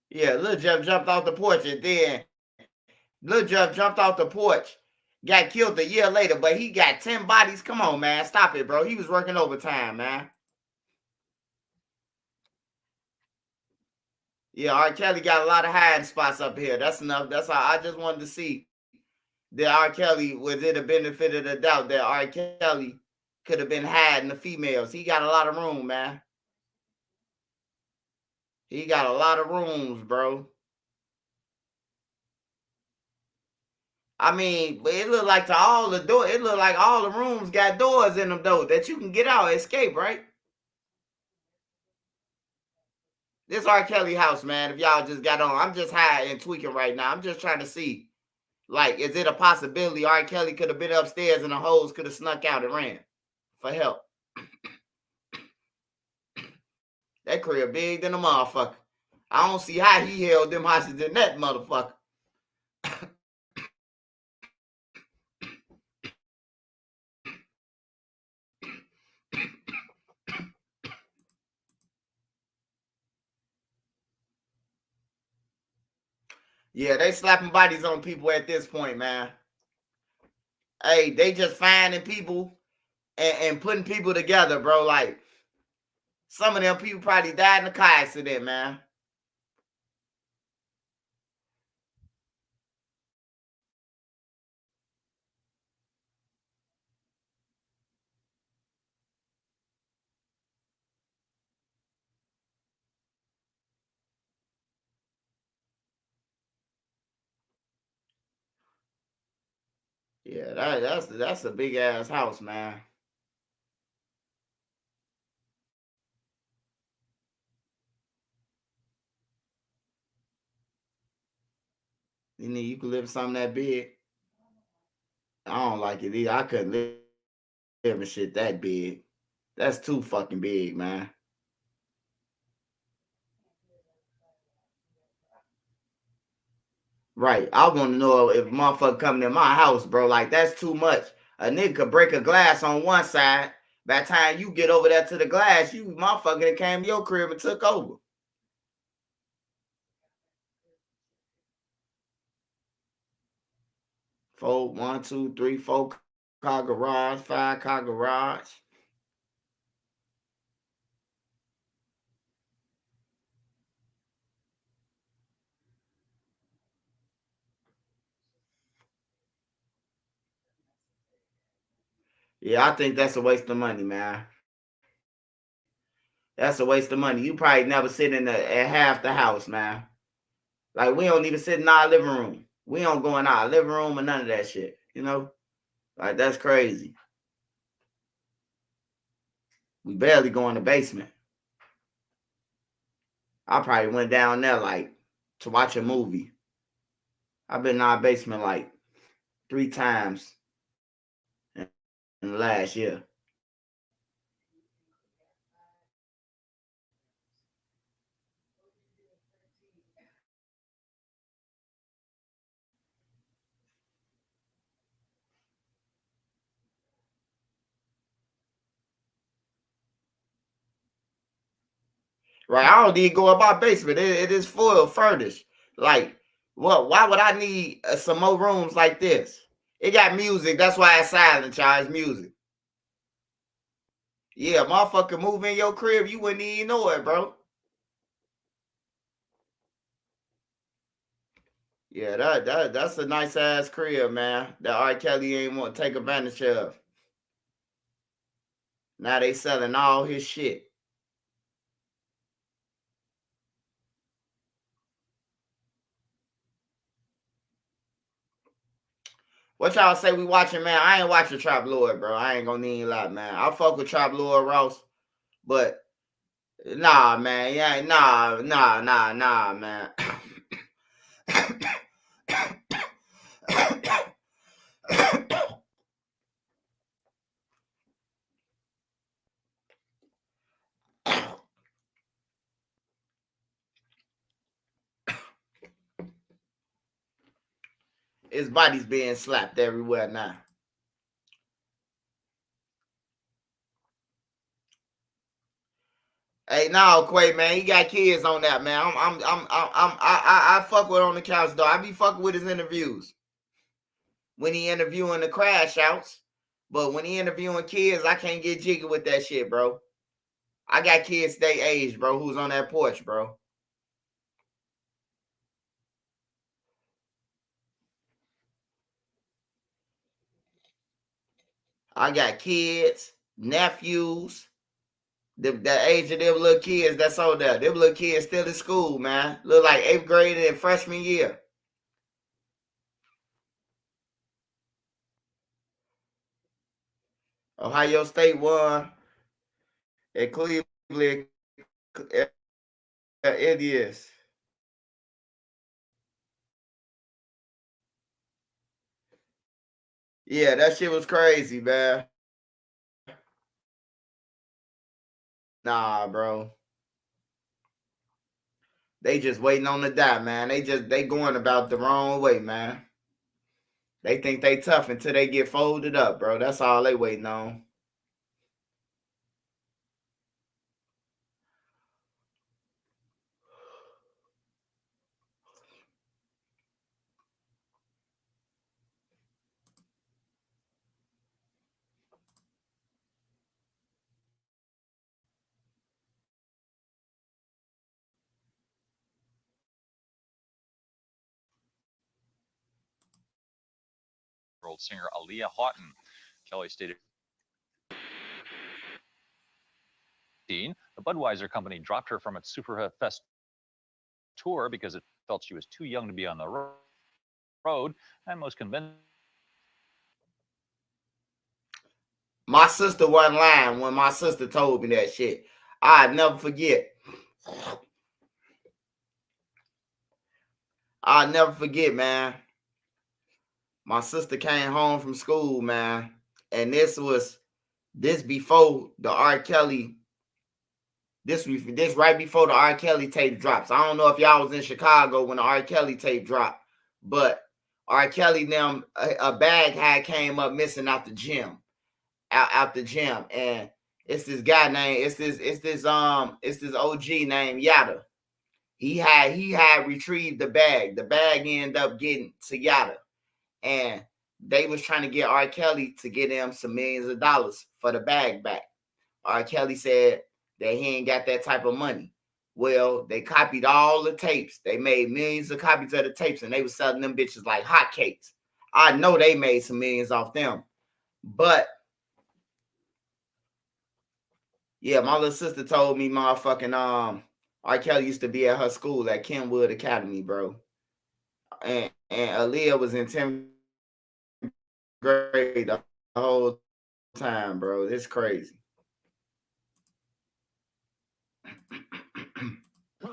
Yeah, Lil Jeff jumped off the porch and then Lil Jeff jumped off the porch, got killed a year later, but he got 10 bodies. Come on, man. Stop it, bro. He was working overtime, man. Yeah, R. Kelly got a lot of hiding spots up here. That's enough. That's all. I just wanted to see that R. Kelly, was it a benefit of the doubt that R. Kelly could have been hiding the females. He got a lot of room, man. He got a lot of rooms, bro. I mean, it looked like all the rooms got doors in them, though, that you can get out, escape, right? This R. Kelly house, man, if y'all just got on, I'm just high and tweaking right now. I'm just trying to see, like, is it a possibility R. Kelly could have been upstairs and the hoes could have snuck out and ran for help? That crib big than a motherfucker. I don't see how he held them hostages in that motherfucker. Yeah, they slapping bodies on people at this point, man. Hey, they just finding people and putting people together, bro. Like, some of them people probably died in a car accident, man. Yeah, that's a big ass house, man. You could live in something that big. I don't like it either. I couldn't live in shit that big. That's too fucking big, man. Right. I want to know if a motherfucker coming in my house, bro. Like, that's too much. A nigga could break a glass on one side. By the time you get over there to the glass, you motherfucker that came to your crib and took over. For 1, 2, 3, 4 car garage, 5 car garage. Yeah, I think that's a waste of money, man. That's a waste of money. You probably never sit in at half the house, man. Like, we don't even sit in our living room. We don't go in our living room or none of that shit, you know? Like, that's crazy. We barely go in the basement. I probably went down there, like, to watch a movie. I've been in our basement, like, 3 times in the last year. Right, I don't need to go up my basement. It is full furnished. Like, what? Why would I need some more rooms like this? It got music. That's why it's silent, y'all. It's music. Yeah, motherfucker, move in your crib. You wouldn't even know it, bro. Yeah, that's a nice ass crib, man. That R. Kelly ain't want to take advantage of. Now they selling all his shit. What y'all say we watching, man? I ain't watching Trap Lord, bro. I ain't gonna need a lot, man. I fuck with Trap Lord Ross, but nah, man. Yeah, nah, man. His body's being slapped everywhere now. Hey, no, Quay, man, he got kids on that, man. I fuck with on the couch, though. I be fucking with his interviews when he interviewing the crash outs, but when he interviewing kids, I can't get jiggy with that shit, bro. I got kids they age, bro, who's on that porch, bro. I got kids, nephews, the age of them little kids that's on there. Them little kids still in school, man. Look like 8th grade and freshman year. Ohio State won at Cleveland Indians. Yeah, that shit was crazy, man. Nah, bro. They just waiting on the die, man. They going about the wrong way, man. They think they tough until they get folded up, bro. That's all they waiting on. Singer Aaliyah Houghton. Kelly stated the Budweiser company dropped her from its Superfest tour because it felt she was too young to be on the road, and most convinced. My sister wasn't lying when my sister told me that shit. I'd never forget. I'll never forget, man. My sister came home from school, man, and this before the R. Kelly. This right before the R. Kelly tape drops. I don't know if y'all was in Chicago when the R. Kelly tape dropped, but R. Kelly them a bag had came up missing out the gym, out the gym, and it's this guy named it's this OG named Yada. He had retrieved the bag. The bag ended up getting to Yada. And they was trying to get R. Kelly to get him some millions of dollars for the bag back. R. Kelly said that he ain't got that type of money. Well, they copied all the tapes. They made millions of copies of the tapes, and they was selling them bitches like hotcakes. I know they made some millions off them. But yeah, my little sister told me motherfucking R. Kelly used to be at her school at Kenwood Academy, bro. And Aaliyah was in 10th grade the whole time, bro. It's crazy.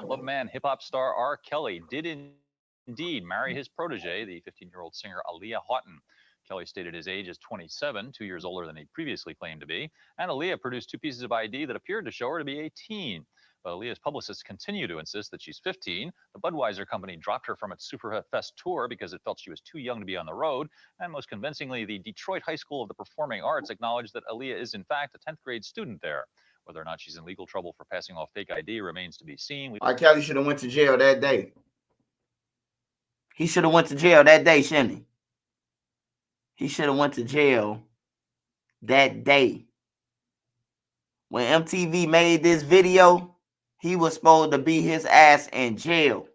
Love man, hip-hop star R. Kelly did indeed marry his protege, the 15-year-old singer Aaliyah Houghton. Kelly stated his age is 27, 2 years older than he previously claimed to be, and Aaliyah produced 2 pieces of ID that appeared to show her to be 18. But Aaliyah's publicists continue to insist that she's 15. The Budweiser company dropped her from its Superfest tour because it felt she was too young to be on the road. And most convincingly, the Detroit High School of the Performing Arts acknowledged that Aaliyah is, in fact, a 10th grade student there. Whether or not she's in legal trouble for passing off fake ID remains to be seen. R. Kelly should have went to jail that day. He should have went to jail that day, shouldn't he? He should have went to jail that day. When MTV made this video, he was supposed to be his ass in jail.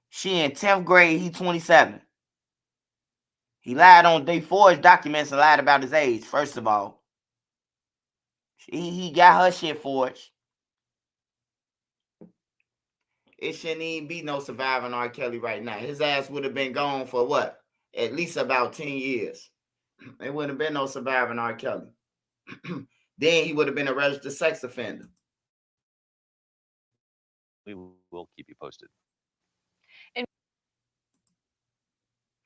She in 10th grade, he 27. He lied on, they forged documents and lied about his age, first of all. He got her shit forged. It shouldn't even be no surviving R. Kelly right now. His ass would have been gone for what? At least about 10 years. There wouldn't have been no surviving R. Kelly. Then he would have been a registered sex offender. We will keep you posted.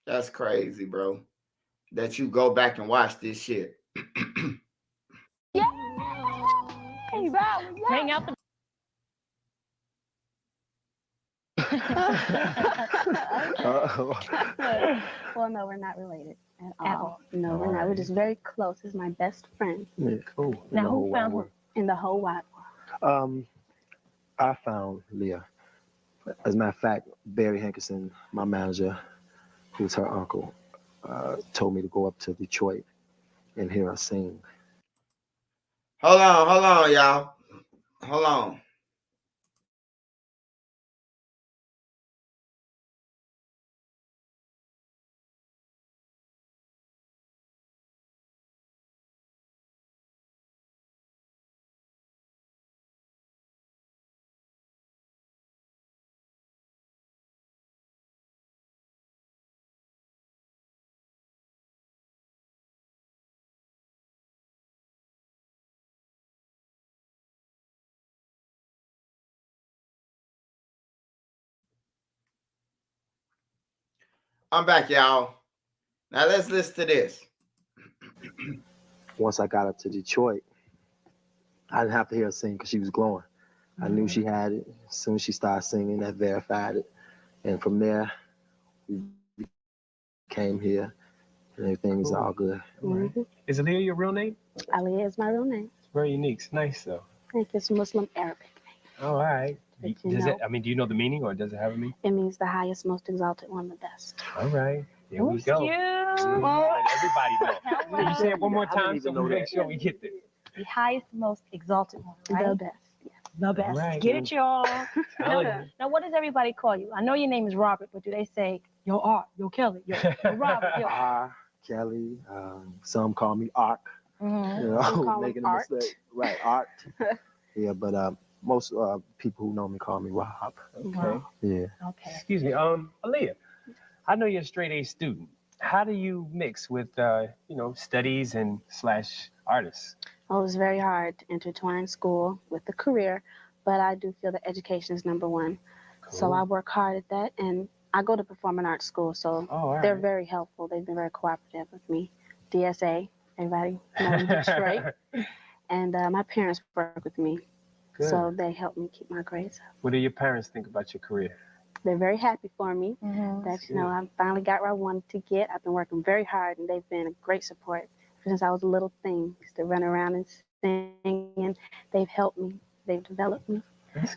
That's crazy, bro. That you go back and watch this shit. Yay! Bring out the Well, no, we're not related at all. No, we're not. We're just very close. He's my best friend. Yeah, cool. Now, who found her? In the whole wide world. I found Leah. As a matter of fact, Barry Hankerson, my manager, who's her uncle, told me to go up to Detroit and hear her sing. Hold on, y'all. Hold on. I'm back, y'all. Now let's listen to this. Once I got up to Detroit, I didn't have to hear her sing because she was glowing. I knew she had it. As soon as she started singing, that verified it. And from there, we came here, and everything was all good. Mm-hmm. Is Aaliyah your real name? Aliyah is my real name. It's very unique. It's nice, though. I think it's Muslim Arabic. Oh, all right. But, Does it? I mean, do you know the meaning, or does it have a meaning? It means the highest, most exalted one, the best. All right. Here we go. Cute. Everybody knows. You say it one more time so we make sure we get this. The highest, most exalted one, right? The best. The best. All right. Get it, y'all. Now, what does everybody call you? I know your name is Robert, but do they say, yo, Art, yo, Kelly, yo Robert, yo? Kelly. Some call me Ark. Mm-hmm. You know, call making him a Art. mistake. Right, Art. Yeah, but most people who know me call me Rob. Okay. Yeah. Okay. Excuse me, Aaliyah. I know you're a straight A student. How do you mix with, studies and / artists? Well, it was very hard to intertwine school with the career, but I do feel that education is number one. Cool. So I work hard at that, and I go to performing arts school, so they're very helpful. They've been very cooperative with me. DSA, everybody know in Detroit. And my parents work with me, so they help me keep my grades up. What do your parents think about your career? They're very happy for me that, I finally got where I wanted to get. I've been working very hard, and they've been a great support. Since I was a little thing, used to run around and sing, and they've helped me. They've developed me.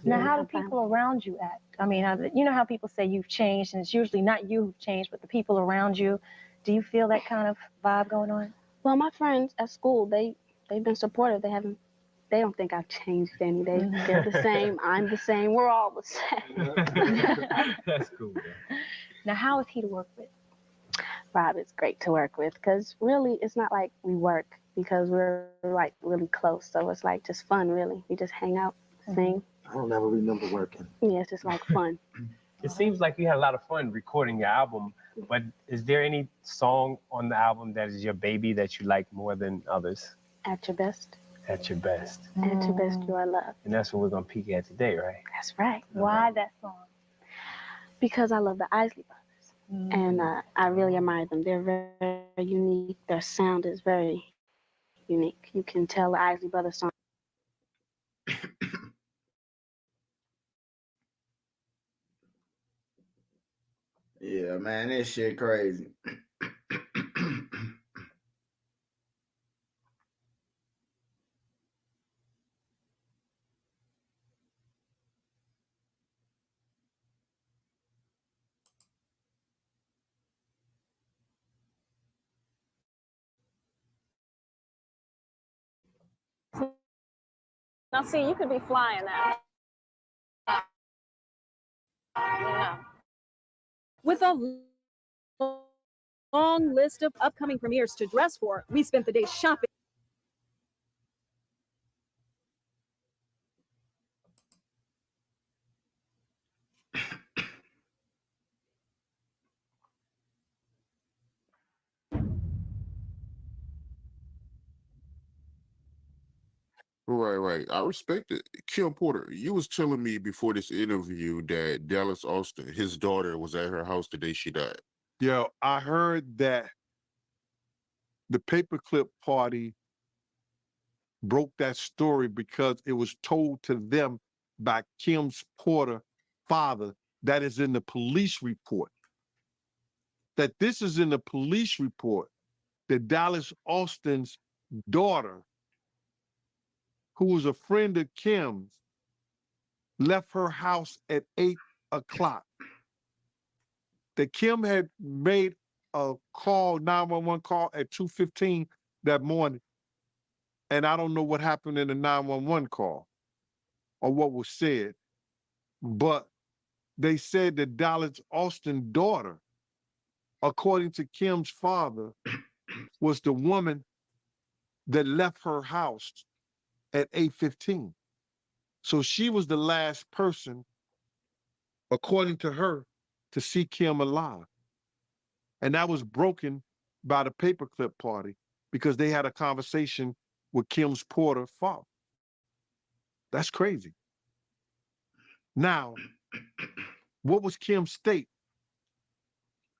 Now, how do people around you act? I mean, you know how people say you've changed, and it's usually not you who've changed, but the people around you. Do you feel that kind of vibe going on? Well, my friends at school, they've been supportive. They don't think I've changed any. They feel the same. I'm the same. We're all the same. That's cool. Now, how is he to work with? Rob is great to work with because really it's not like we work because we're like really close. So it's like just fun, really. We just hang out, sing. I don't ever remember working. Yeah, it's just like fun. It seems like you had a lot of fun recording your album, but is there any song on the album that is your baby that you like more than others? At your best. At your best. At your best, you are loved. And that's what we're going to peek at today, right? That's right. Why that song? Because I love the Isley Brothers. And I really admire them. They're very, very unique. Their sound is very unique. You can tell the Isley Brothers song. Yeah, man, this shit crazy. Now, see, you could be flying now. Yeah. With a long list of upcoming premieres to dress for, we spent the day shopping. Right. I respect it. Kim Porter, you was telling me before this interview that Dallas Austin, his daughter, was at her house the day she died. Yeah, I heard that the paperclip party broke that story because it was told to them by Kim's Porter father that is in the police report. That this is in the police report that Dallas Austin's daughter, who was a friend of Kim's, left her house at 8 o'clock. That Kim had made a call, 911 call at 2:15 that morning. And I don't know what happened in the 911 call or what was said, but they said that Dallas Austin's daughter, according to Kim's father, was the woman that left her house at 8:15. So she was the last person, according to her, to see Kim alive. And that was broken by the paperclip party because they had a conversation with Kim's Porter father. That's crazy. Now, what was Kim's state?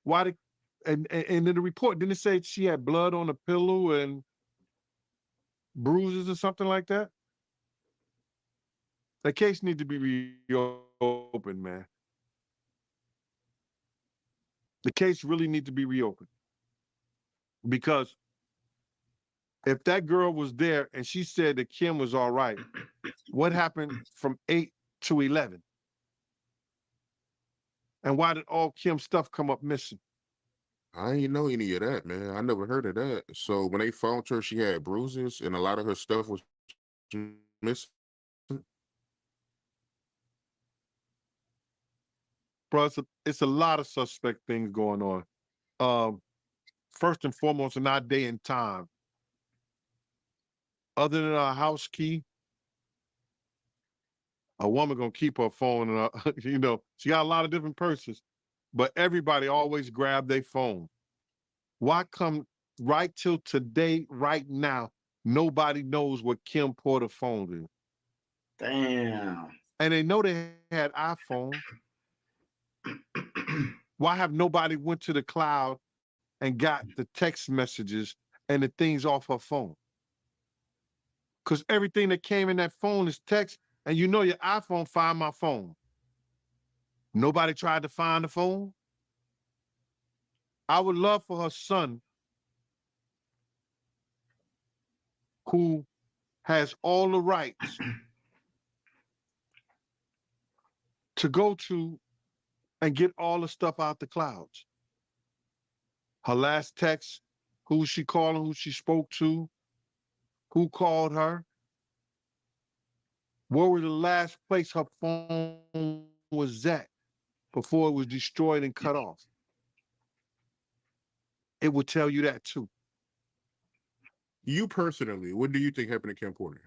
Why did, and in the report, didn't it say she had blood on the pillow and bruises or something like that? The case needs to be reopened, man. The case really needs to be reopened. Because if that girl was there and she said that Kim was all right, what happened from 8 to 11? And why did all Kim's stuff come up missing? I ain't know any of that, man. I never heard of that. So when they found her, she had bruises and a lot of her stuff was missing. Bro, it's a lot of suspect things going on. First and foremost, in our day and time, other than our house key, a woman gonna keep her phone and she got a lot of different purses, but everybody always grab their phone. Why come right till today, right now, nobody knows what Kim Porter phone is? Damn. And they know they had iPhone. Why have nobody went to the cloud and got the text messages and the things off her phone? Because everything that came in that phone is text, and your iPhone find my phone. Nobody tried to find the phone. I would love for her son, who has all the rights, to go to and get all the stuff out the clouds. Her last text, who she calling, who she spoke to, who called her. Where was the last place her phone was at before it was destroyed and cut off? It would tell you that too. You personally, what do you think happened to Kim Porter?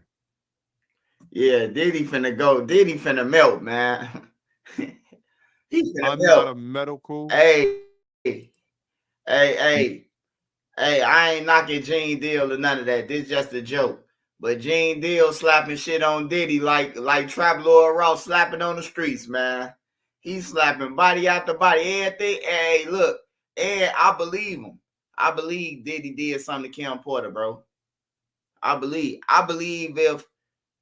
Yeah, Diddy finna go. Diddy finna melt, man. He's finna I'm melt. not a medical. Hey, I ain't knocking Gene Deal or none of that. This just a joke. But Gene Deal slapping shit on Diddy like Trap Lord Ross slapping on the streets, man. He's slapping body after body. Everything. Hey, look. And I believe him. I believe Diddy did something to Kim Porter, bro. I believe if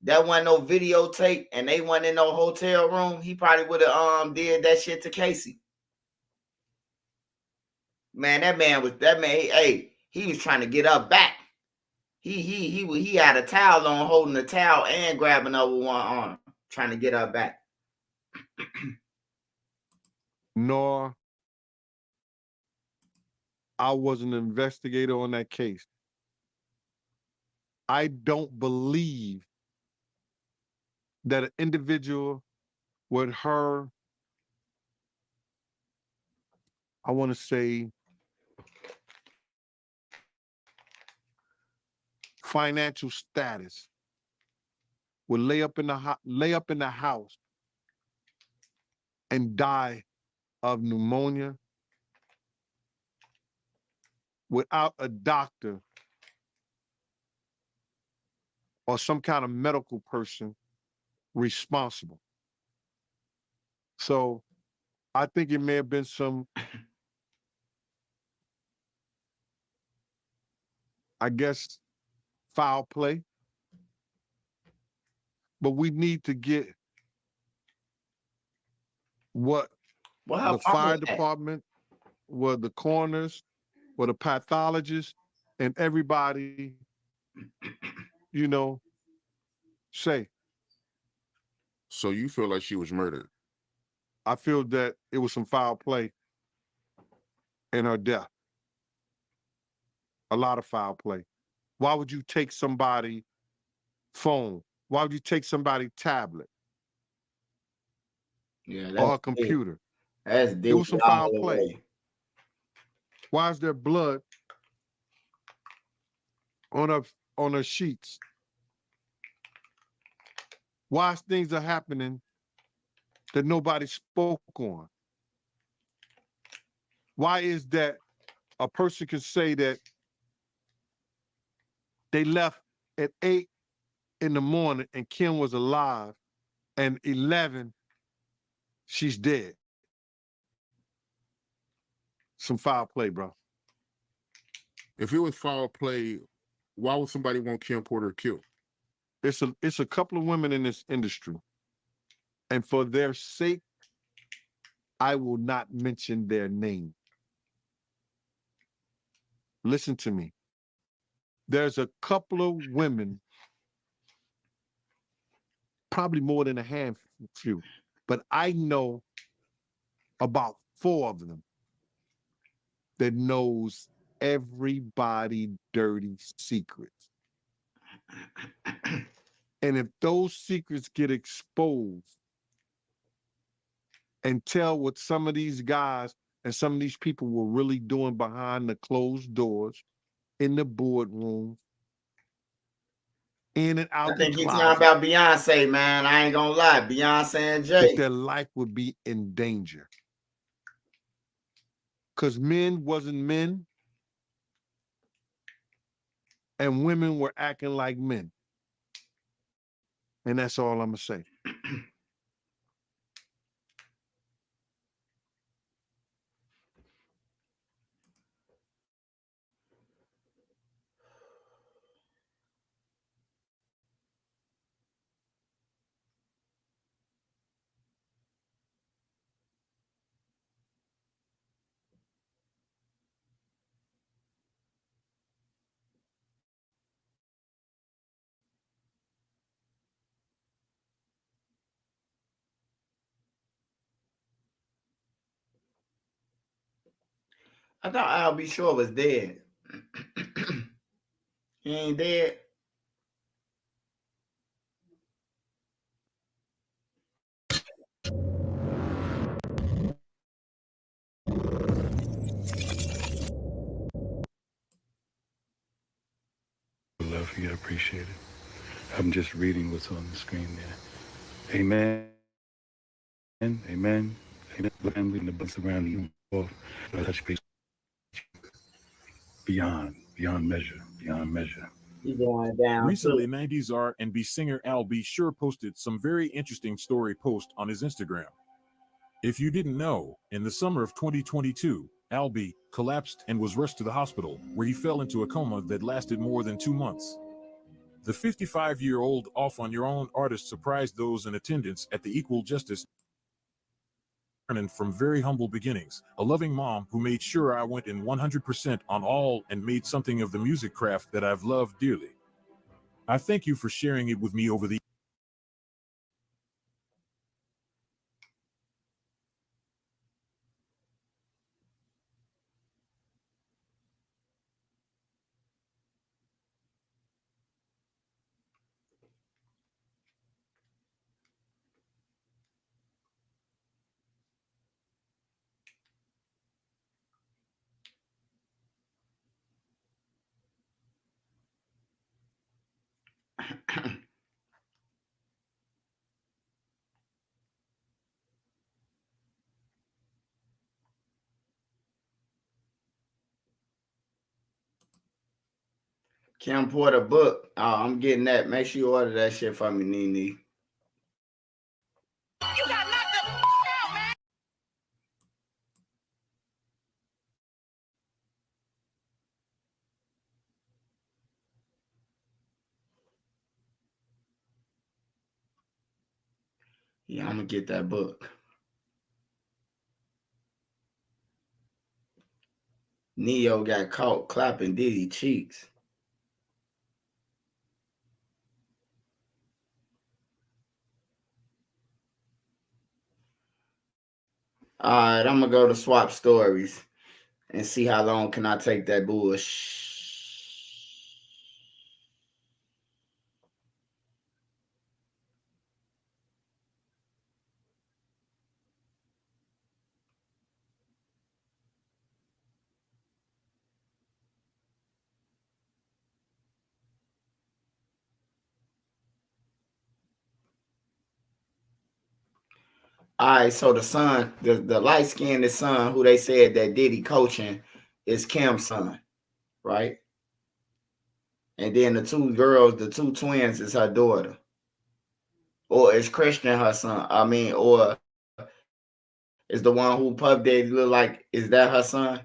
that wasn't no videotape and they wasn't in no hotel room, he probably would have did that shit to Casey. Man, hey, he was trying to get up back. He had a towel on, holding the towel and grabbing over one arm, trying to get up back. Nor I was an investigator on that case. I don't believe that an individual with her, I want to say, financial status would lay up in the house and die of pneumonia without a doctor or some kind of medical person responsible. So I think it may have been some, I guess, foul play. But we need to get what the fire department, what the coroners, what the pathologists, and everybody, say. So you feel like she was murdered? I feel that it was some foul play in her death. A lot of foul play. Why would you take somebody's phone? Why would you take somebody's tablet? Yeah, or her computer? That's It was some foul play. Why is there blood on her sheets? Why is things are happening that nobody spoke on? Why is that a person could say that they left at 8 in the morning and Kim was alive, and 11, she's dead? Some foul play, bro. If it was foul play, why would somebody want Kim Porter killed? It's a couple of women in this industry, and for their sake, I will not mention their name. Listen to me. There's a couple of women, probably more than a handful, but I know about 4 of them that knows everybody's dirty secrets. And if those secrets get exposed and tell what some of these guys and some of these people were really doing behind the closed doors, in the boardroom, in and out I think the he's closet, talking about Beyonce, man. I ain't gonna lie. Beyonce and Jay. that their life would be in danger. Because men wasn't men, and women were acting like men. And that's all I'm gonna say. I thought Al B. Shore was dead. He ain't dead. Love you, I appreciate it. I'm just reading what's on the screen there. Amen. Amen. Amen. The family and the books around you. Touch base. Beyond measure, beyond measure. Recently, 90s R&B singer Al B. Sure posted some very interesting story post on his Instagram. If you didn't know, in the summer of 2022, Al B. collapsed and was rushed to the hospital, where he fell into a coma that lasted more than 2 months. The 55-year-old off-on-your-own artist surprised those in attendance at the Equal Justice from very humble beginnings, a loving mom who made sure I went in 100% on all and made something of the music craft that I've loved dearly. I thank you for sharing it with me over the Kim Porter book. Oh, I'm getting that. Make sure you order that shit for me, Nene. You got knocked the out, man. Yeah, I'm gonna get that book. Neo got caught clapping Diddy cheeks. All right, I'm gonna go to Swap Stories and see how long can I take that bullshit. All right, so the son, the light-skinned son who they said that Diddy coaching is Kim's son, right? And then the two girls, the two twins is her daughter. Or is Christian her son? I mean, or is the one who Puff Daddy look like, is that her son?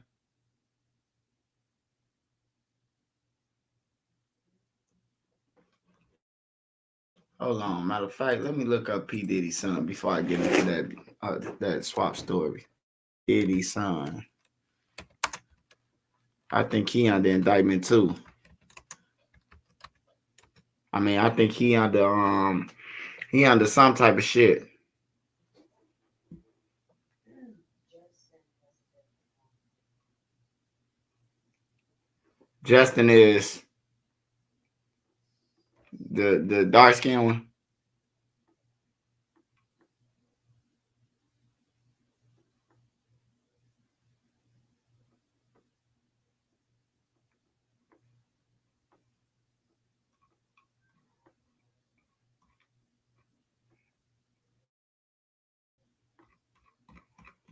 Hold on. Matter of fact, let me look up P. Diddy's son before I get into that swap story. Diddy's son. I think he under indictment too. I mean, I think he under some type of shit. Justin is the dark skinned one.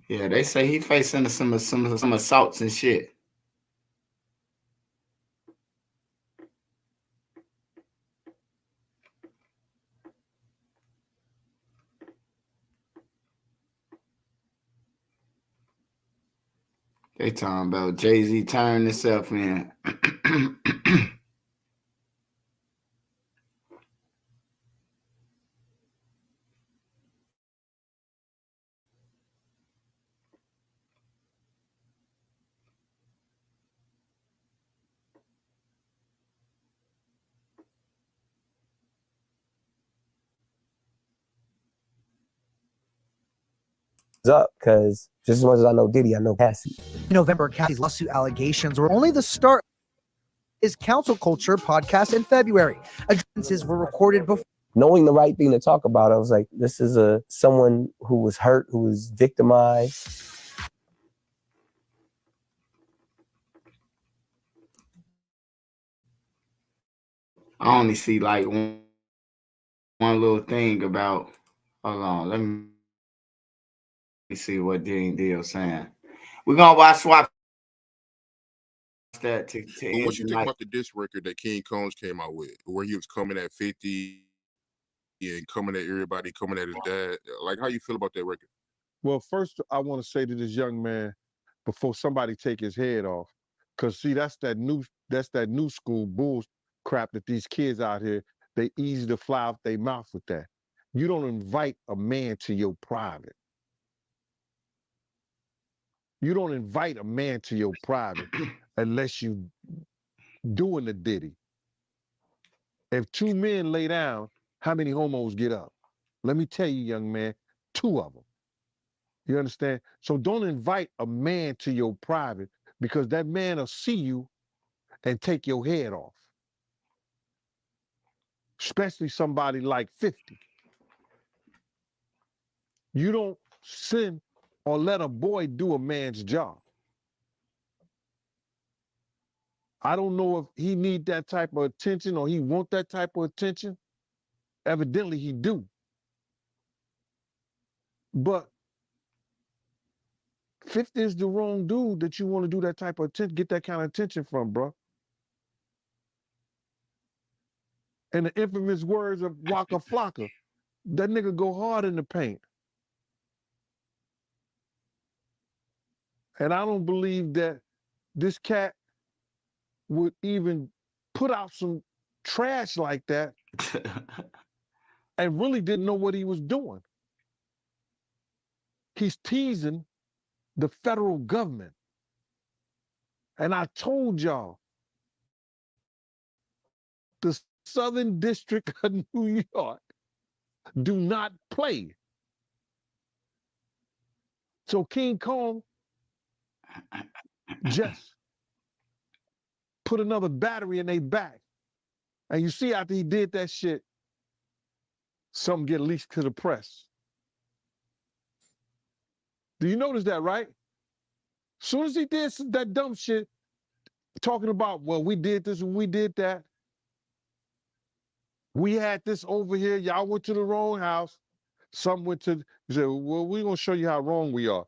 Yeah, they say he facing some assaults and shit. They talking about Jay-Z turning himself in. up, because just as much as I know Diddy, I know Cassie. In November, Cassie's lawsuit allegations were only the start. His Council Culture podcast in February. Addresses were recorded before. Knowing the right thing to talk about, I was like, this is someone who was hurt, who was victimized. I only see like one little thing about. Hold on, let me see what Deal saying. We're gonna watch swap that to But end what you think tonight. about the diss record that King Combs came out with, where he was coming at 50 and coming at everybody, coming at his dad? Like, how you feel about that record? Well, first, I want to say to this young man, before somebody take his head off, because see, that's that new school bull crap that these kids out here, they easy to fly off their mouth with that. You don't invite a man to your private. You don't invite a man to your private unless you doing the Diddy. If two men lay down, how many homos get up? Let me tell you, young man, 2 of them. You understand? So don't invite a man to your private, because that man will see you and take your head off. Especially somebody like 50. You don't send or let a boy do a man's job. I don't know if he need that type of attention or he want that type of attention. Evidently he do. But 50 is the wrong dude that you want to do that type of attention, get that kind of attention from, bro. And the infamous words of Waka Flocka, that nigga go hard in the paint. And I don't believe that this cat would even put out some trash like that and really didn't know what he was doing. He's teasing the federal government. And I told y'all, the Southern District of New York do not play. So King Kong just put another battery in their back. And you see, after he did that shit, something get leaked to the press. Do you notice that, right? Soon as he did that dumb shit, talking about, well, we did this and we did that. We had this over here. Y'all went to the wrong house. Some went to, he said, well, we're going to show you how wrong we are.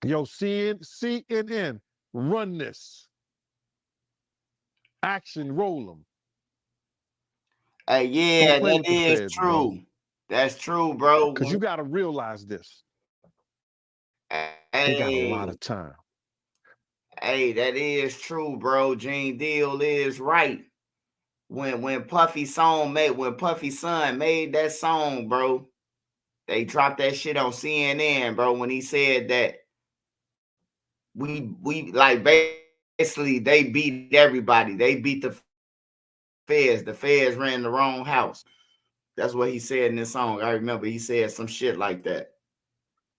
Yo, CNN, run this. Action, roll them. Hey, yeah, Don't play that with the is feds, true. bro. That's true, bro. Because you got to realize this. They got a lot of time. Hey, that is true, bro. Gene Deal is right. When Puffy's son made that song, bro, they dropped that shit on CNN, bro, when he said that we like basically they beat everybody. They beat the feds. The feds ran the wrong house. That's what he said in this song. I remember he said some shit like that.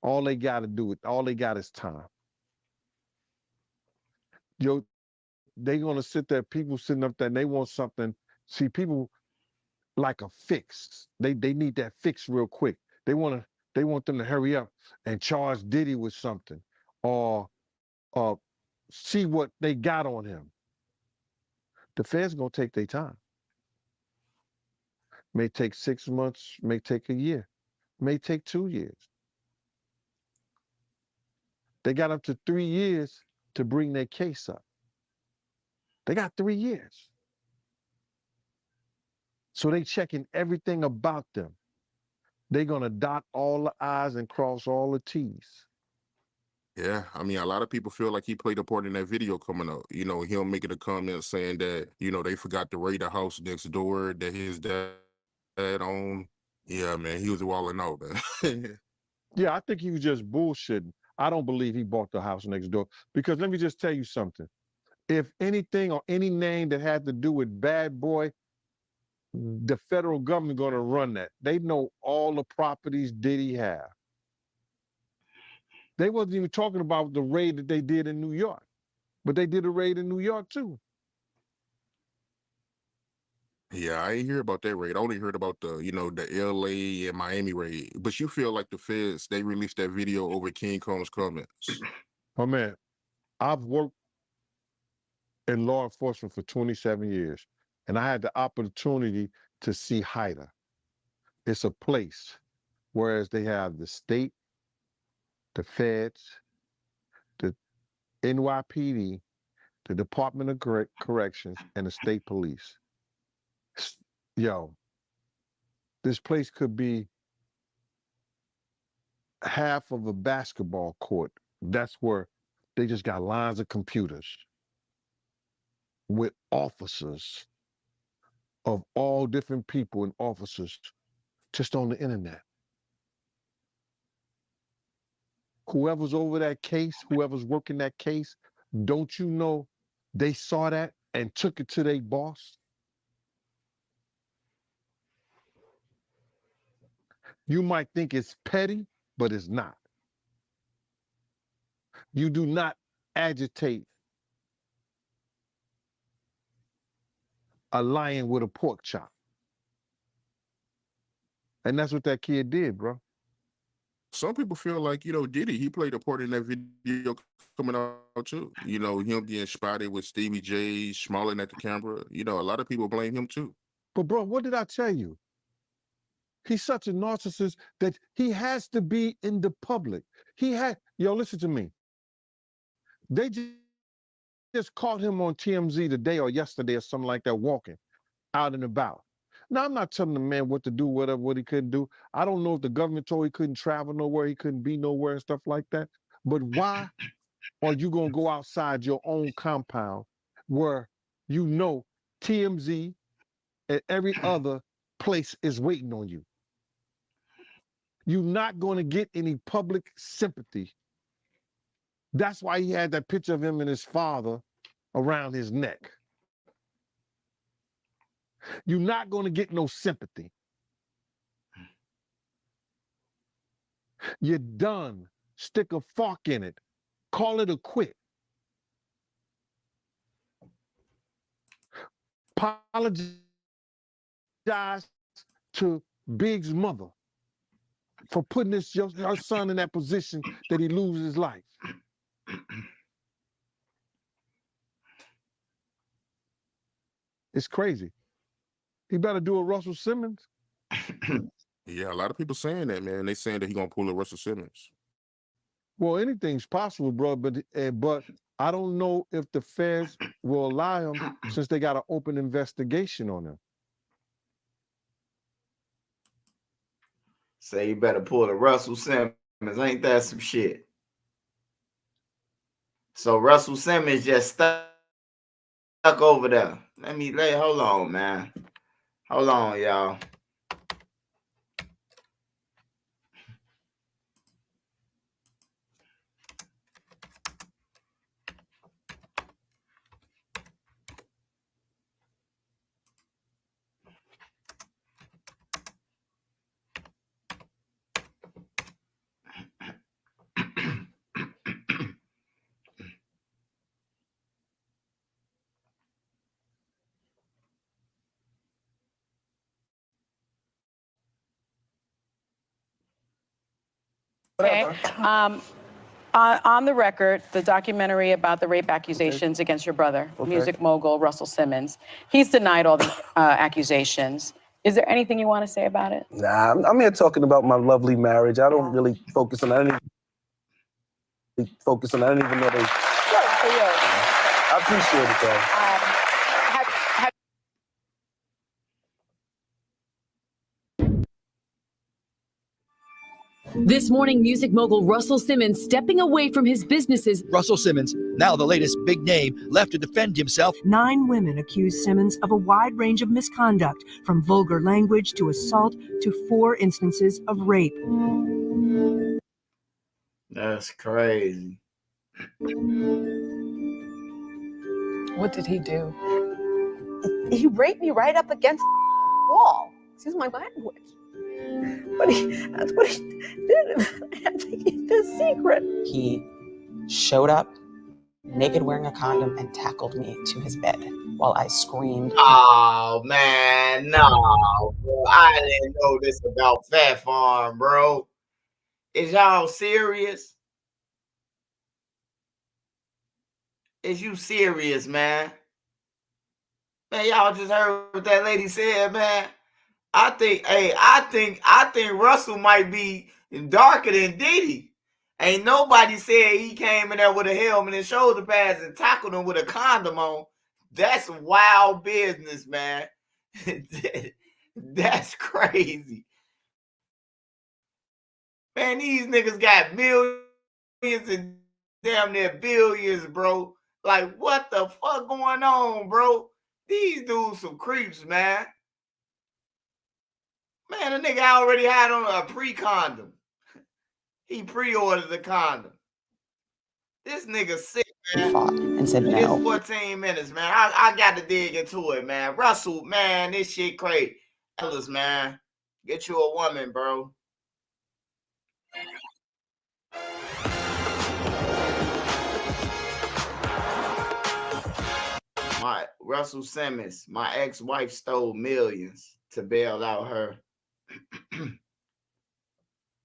All they got is time. Yo, they gonna sit there, people sitting up there and they want something. See, people like a fix. They need that fix real quick. They want them to hurry up and charge Diddy with something or see what they got on him. The feds gonna take their time. May take 6 months, may take a year, may take 2 years. They got up to 3 years to bring their case up. They got 3 years. So they checking everything about them. They're gonna dot all the I's and cross all the T's. Yeah, I mean, a lot of people feel like he played a part in that video coming up. You know, him making a comment saying that, you know, they forgot to raid the house next door that his dad owned. Yeah, man, he was walling out, man. Yeah, I think he was just bullshitting. I don't believe he bought the house next door. Because let me just tell you something. If anything or any name that had to do with Bad Boy, the federal government gonna run that. They know all the properties Diddy have. They wasn't even talking about the raid that they did in New York, but they did a raid in New York too. Yeah, I ain't hear about that raid. I only heard about the, the LA and Miami raid. But you feel like the feds, they released that video over King Kong's comments. Oh man, I've worked in law enforcement for 27 years, and I had the opportunity to see Haida. It's a place, whereas they have the state, the feds, the NYPD, the Department of Corrections, and the state police. Yo, this place could be half of a basketball court. That's where they just got lines of computers with officers of all different people and officers just on the internet. Whoever's over that case, whoever's working that case, don't you know they saw that and took it to their boss? You might think it's petty, but it's not. You do not agitate a lion with a pork chop. And that's what that kid did, bro. Some people feel like, Diddy, he played a part in that video coming out too. Him being spotted with Stevie J, smiling at the camera. A lot of people blame him too. But bro, what did I tell you? He's such a narcissist that he has to be in the public. Listen to me. They just caught him on TMZ today or yesterday or something like that, walking out and about. Now, I'm not telling the man what to do, what he couldn't do. I don't know if the government told he couldn't travel nowhere, he couldn't be nowhere and stuff like that. But why are you going to go outside your own compound where TMZ and every other place is waiting on you? You're not going to get any public sympathy. That's why he had that picture of him and his father around his neck. You're not going to get no sympathy. You're done. Stick a fork in it. Call it a quit. Apologize to Big's mother for putting her son in that position that he loses his life. It's crazy. He better do a Russell Simmons. Yeah, a lot of people saying that, man. They saying that he gonna pull a Russell Simmons. Well, anything's possible, bro. But I don't know if the feds will allow him since they got an open investigation on him. Say you better pull a Russell Simmons. Ain't that some shit? So Russell Simmons just stuck over there. Hold on, man. Hold on, y'all. Okay. On the record, the documentary about the rape accusations against your brother, music mogul Russell Simmons, he's denied all the accusations. Is there anything you want to say about it? Nah, I'm here talking about my lovely marriage. I don't really focus on that. I didn't even know they. Good for you. I appreciate it, though. This morning, music mogul Russell Simmons stepping away from his businesses. Russell Simmons, now the latest big name, left to defend himself. 9 women accused Simmons of a wide range of misconduct, from vulgar language to assault to 4 instances of rape. That's crazy. What did he do? He raped me right up against the wall. Excuse my language. But that's what he did. I think it's the secret. He showed up naked wearing a condom and tackled me to his bed while I screamed. Oh man, no, bro. I didn't know this about Fat Farm, bro. Is y'all serious? Is you serious, man? Man, y'all just heard what that lady said, man. I think Russell might be darker than Diddy. Ain't nobody said he came in there with a helmet and shoulder pads and tackled him with a condom on. That's wild business, man. That's crazy. Man, these niggas got millions and damn near billions, bro. Like, what the fuck going on, bro? These dudes some creeps, man. Man, the nigga already had on a pre-condom. He pre-ordered the condom. This nigga sick, man. Fought and said no. It's 14 minutes, man. I got to dig into it, man. Russell, man, this shit crazy. Ellis, man, get you a woman, bro. My Russell Simmons, my ex-wife stole millions to bail out her.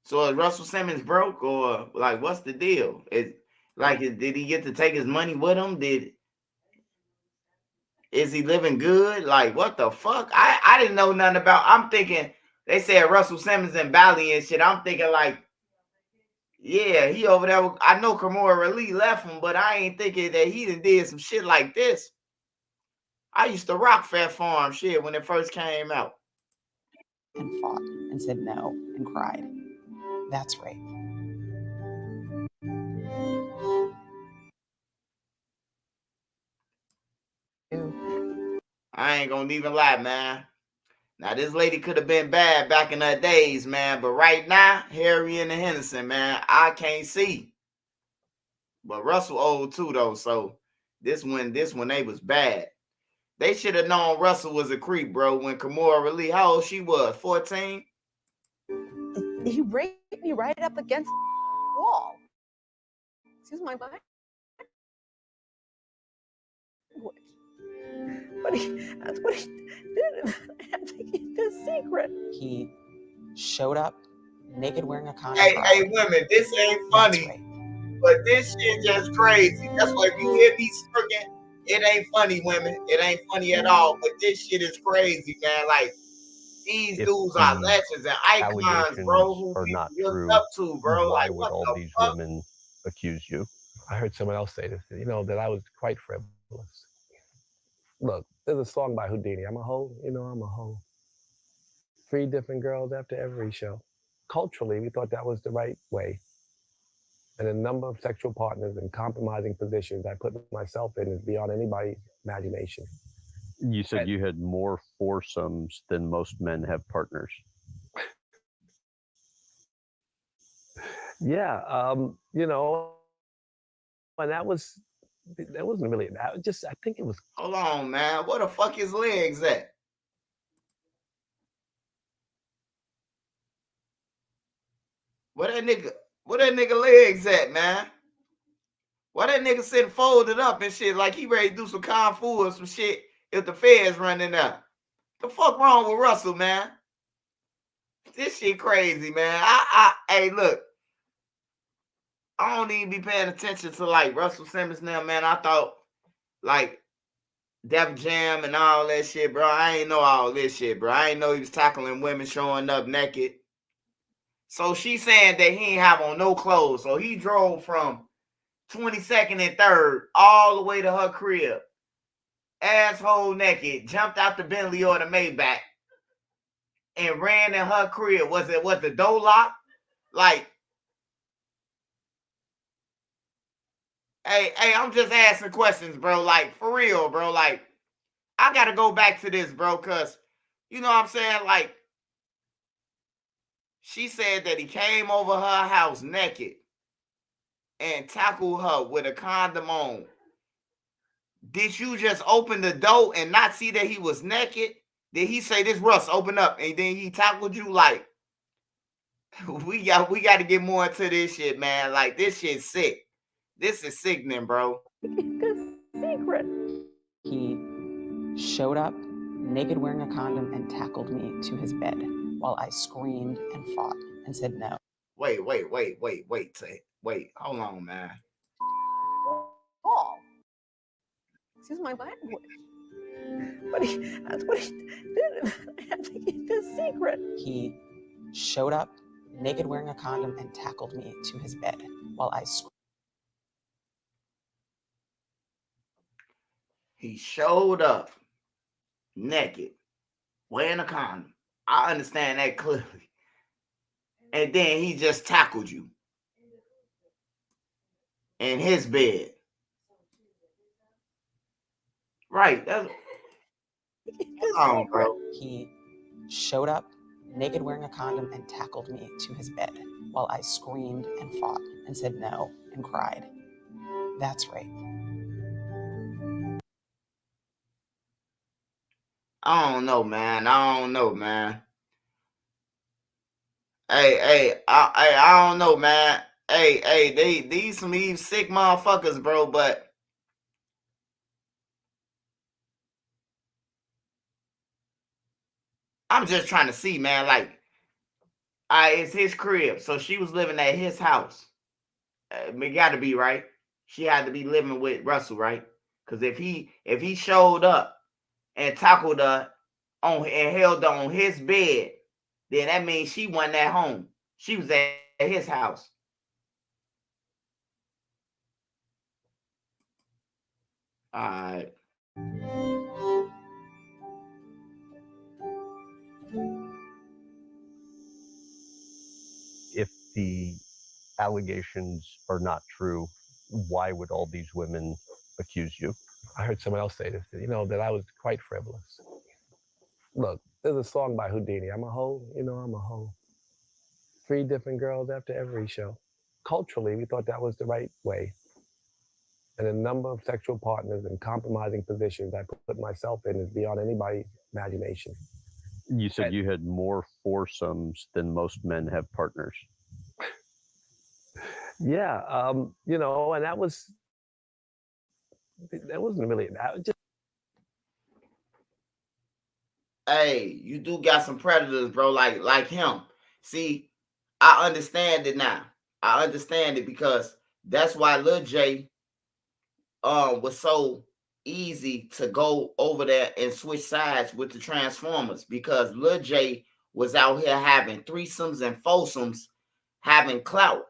So is Russell Simmons broke, or like what's the deal? Did he get to take his money with him? Is he living good? Like, what the fuck? I didn't know nothing about. I'm thinking they said Russell Simmons in Bali and shit. I'm thinking like, yeah, he over there. I know Kimora Lee left him, but I ain't thinking that he did some shit like this. I used to rock Fat Farm shit when it first came out. And fought and said no and cried. That's rape. I ain't gonna even lie, man. Now, this lady could have been bad back in her days, man. But right now, Harry and the Henderson, man, I can't see. But Russell old too, though. So this one, they was bad. They should have known Russell was a creep, bro. When Kimora Lee, how old she was? 14? He raped me right up against the wall. Excuse my language. But that's what he did. I think it's the secret. He showed up naked wearing a condom. Hey, women, this ain't funny, but this shit just crazy. That's why if you hear me smirking, it ain't funny, women. It ain't funny at all. But this shit is crazy, man. Like, these dudes are legends and icons, bro, who are we not look true, up to, bro. why Like, would what all the these fuck? women accuse you? I heard someone else say this, that I was quite frivolous. Look, there's a song by Houdini. I'm a hoe, I'm a hoe. 3 different girls after every show. Culturally, we thought that was the right way. And a number of sexual partners and compromising positions I put myself in is beyond anybody's imagination. You said you had more foursomes than most men have partners. Yeah, and that wasn't really that. I think it was. Hold on, man. Where the fuck his legs at? Where that nigga legs at, man? Why that nigga sitting folded up and shit like he ready to do some kung fu or some shit if the feds running up? The fuck wrong with Russell, man? This shit crazy, man. Hey, look. I don't even be paying attention to like Russell Simmons now, man. I thought like Def Jam and all that shit, bro. I ain't know all this shit, bro. I ain't know he was tackling women showing up naked. So she's saying that he ain't have on no clothes. So he drove from 22nd and 3rd all the way to her crib. Asshole naked, jumped out the Bentley or the Maybach and ran in her crib. Was the door locked? Like, hey, I'm just asking questions, bro. Like, for real, bro. Like, I gotta go back to this, bro, because you know what I'm saying? Like, she said that he came over her house naked and tackled her with a condom on. Did you just open the door and not see that he was naked? Did he say, this Russ, open up, and then he tackled you? Like, We got to get more into this shit, man. Like, this shit's sick. This is sickening, bro. The secret. He showed up naked wearing a condom and tackled me to his bed while I screamed and fought and said no. Wait. Hold on, man. Paul. Excuse my language. But that's what he did. I had to keep this secret. He showed up naked wearing a condom and tackled me to his bed while I screamed. He showed up naked, wearing a condom. I understand that clearly. And then he just tackled you in his bed. Right. That's hold on, bro. He showed up naked wearing a condom and tackled me to his bed while I screamed and fought and said no and cried. That's rape. I don't know, man. Hey, I don't know, man. Hey, these some sick motherfuckers, bro, but I'm just trying to see, man, like, it's his crib. So she was living at his house. It got to be, right? She had to be living with Russell, right? Because if he showed up and tackled her and held her on his bed, then that means she wasn't at home. She was at his house. All right. If the allegations are not true, why would all these women accuse you? I heard someone else say this, that I was quite frivolous. Look, there's a song by Houdini. I'm a hoe, I'm a hoe. 3 different girls after every show. Culturally, we thought that was the right way. And a number of sexual partners and compromising positions I put myself in is beyond anybody's imagination. You said you had more foursomes than most men have partners. Yeah, and that wasn't really that. Hey, you do got some predators, bro, like him. See, I understand it now. I understand it because that's why Lil J was so easy to go over there and switch sides with the Transformers, because Lil J was out here having threesomes and foursomes, having clout.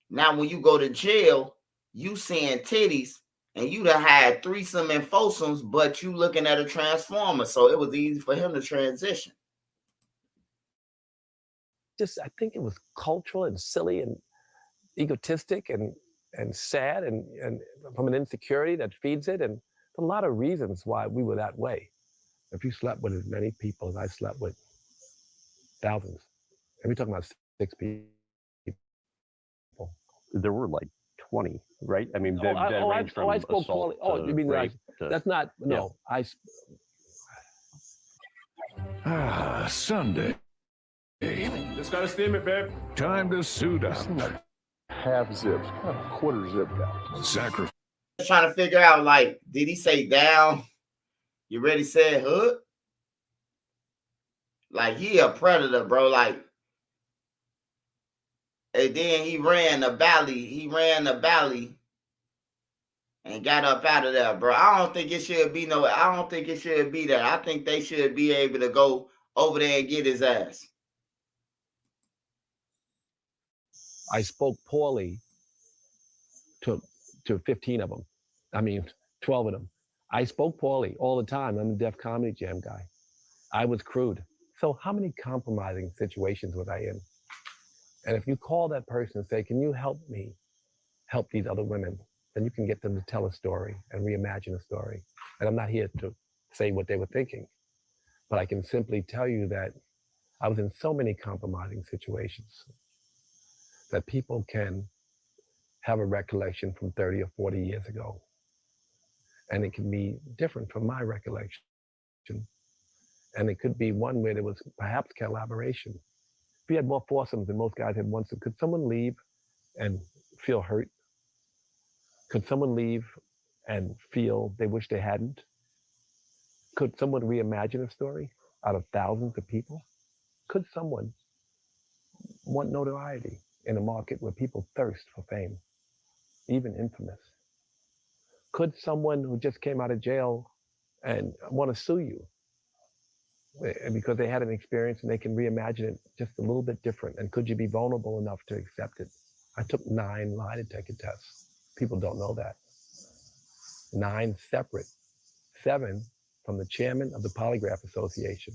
Now, when you go to jail, you seeing titties, and you done had threesome and foursomes, but you looking at a Transformer, so it was easy for him to transition. I think it was cultural and silly and egotistic and sad and from an insecurity that feeds it, and a lot of reasons why we were that way. If you slept with as many people as I slept with, thousands, and we're talking about 6 people. There were like 20, right? I mean, I spoke poorly. Oh, you mean rape that's not, no. Yeah. Sunday. Just gotta steam it, babe. Time to suit up. Half zips, quarter zip guy. Sacrifice. Trying to figure out, like, did he say down? You ready said hood? Like, he a predator, bro. Like, and then he ran the valley and got up out of there, bro. I don't think it should be that. I think they should be able to go over there and get his ass. I spoke poorly to 15 of them. I mean, 12 of them. I spoke poorly all the time. I'm a Def Comedy Jam guy. I was crude. So how many compromising situations was I in? And if you call that person and say, can you help me help these other women, then you can get them to tell a story and reimagine a story. And I'm not here to say what they were thinking, but I can simply tell you that I was in so many compromising situations that people can have a recollection from 30 or 40 years ago. And it can be different from my recollection. And it could be one where there was perhaps collaboration. If he had more foursomes than most guys had once, could someone leave and feel hurt? Could someone leave and feel they wish they hadn't? Could someone reimagine a story out of thousands of people? Could someone want notoriety in a market where people thirst for fame, even infamous? Could someone who just came out of jail and want to sue you because they had an experience and they can reimagine it just a little bit different? And could you be vulnerable enough to accept it? I took 9 lie detector tests. People don't know that. 9 separate, 7 from the chairman of the Polygraph Association,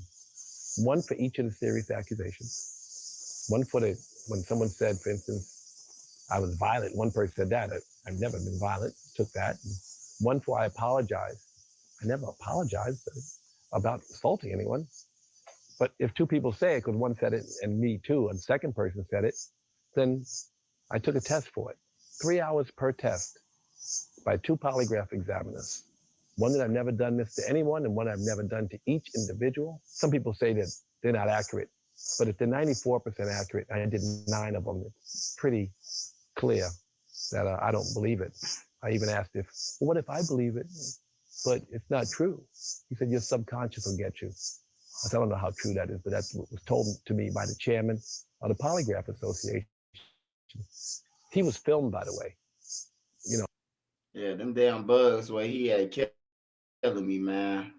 1 for each of the serious accusations, 1 for when someone said, for instance, I was violent. One person said that. I've never been violent. Took that. And 1 for I apologized. I never apologized about assaulting anyone. But if 2 people say it, because one said it and me too, and the second person said it, then I took a test for it. 3 hours per test by 2 polygraph examiners. 1 that I've never done this to anyone and 1 I've never done to each individual. Some people say that they're not accurate, but if they're 94% accurate, I did 9 of them. It's pretty clear that I don't believe it. I even asked well, what if I believe it, but it's not true? He said, your subconscious will get you. I said, I don't know how true that is, but that's what was told to me by the chairman of the Polygraph Association. He was filmed, by the way. You know. Yeah, them damn bugs where he had killing me, man.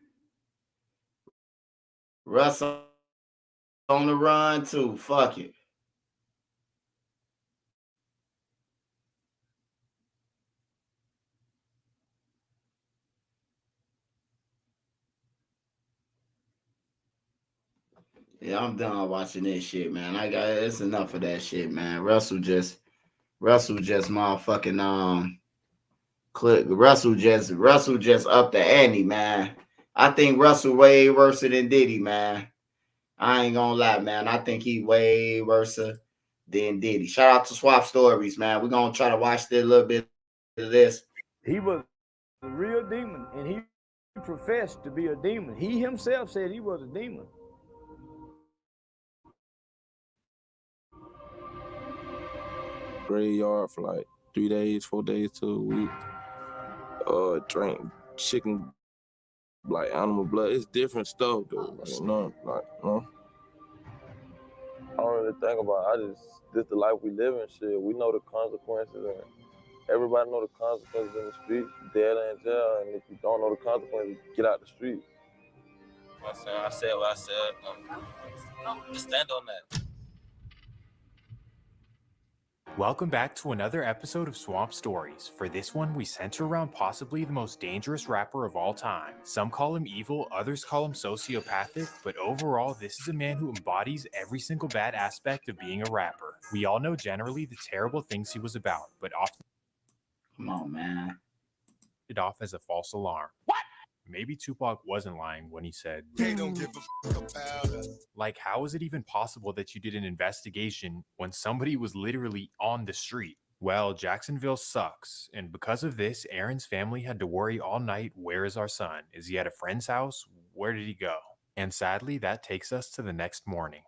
Russell on the run too. Fuck it. Yeah, I'm done watching this shit, man. It's enough of that shit, man. Russell just motherfucking click. Russell just up the ante, man. I think Russell way worse than Diddy, man. I ain't gonna lie, man. I think he way worse than Diddy. Shout out to Swap Stories, man. We're gonna try to watch a little bit of this. He was a real demon, and he professed to be a demon. He himself said he was a demon. Graveyard for like 3 days, 4 days to a week. Drink chicken, like animal blood. It's different stuff, though. Like, I don't really think about it. This the life we live in, shit. We know the consequences, and everybody know the consequences in the street. Dead in jail, and if you don't know the consequences, get out the street. I said what I said. Just stand on that. Welcome back to another episode of Swamp Stories. For this one, we center around possibly the most dangerous rapper of all time. Some call him evil, others call him sociopathic, but overall, this is a man who embodies every single bad aspect of being a rapper. We all know generally the terrible things he was about, but often come on, man, it off as a false alarm. What? Maybe Tupac wasn't lying when he said, they don't give a fuck about us. Like, how is it even possible that you did an investigation when somebody was literally on the street? Well, Jacksonville sucks, and because of this, Aaron's family had to worry all night, where is our son? Is he at a friend's house? Where did he go? And sadly, that takes us to the next morning.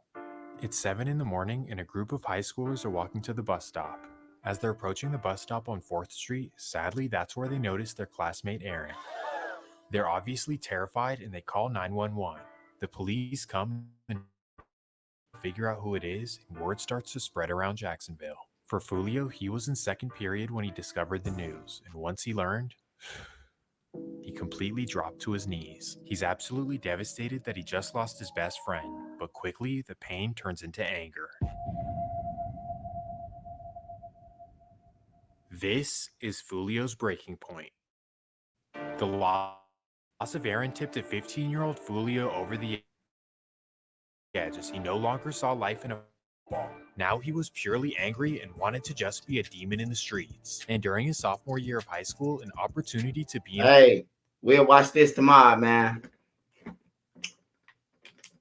It's 7 in the morning, and a group of high schoolers are walking to the bus stop. As they're approaching the bus stop on 4th Street, sadly, that's where they notice their classmate Aaron. They're obviously terrified and they call 911. The police come and figure out who it is, and word starts to spread around Jacksonville. For Fulio, he was in 2nd period when he discovered the news, and once he learned, he completely dropped to his knees. He's absolutely devastated that he just lost his best friend, but quickly the pain turns into anger. This is Fulio's breaking point. The loss of Aaron tipped a 15-year-old Fulio over the edge as he no longer saw life in a ball. Now he was purely angry and wanted to just be a demon in the streets. And during his sophomore year of high school, an opportunity to be Hey, we'll watch this tomorrow, man.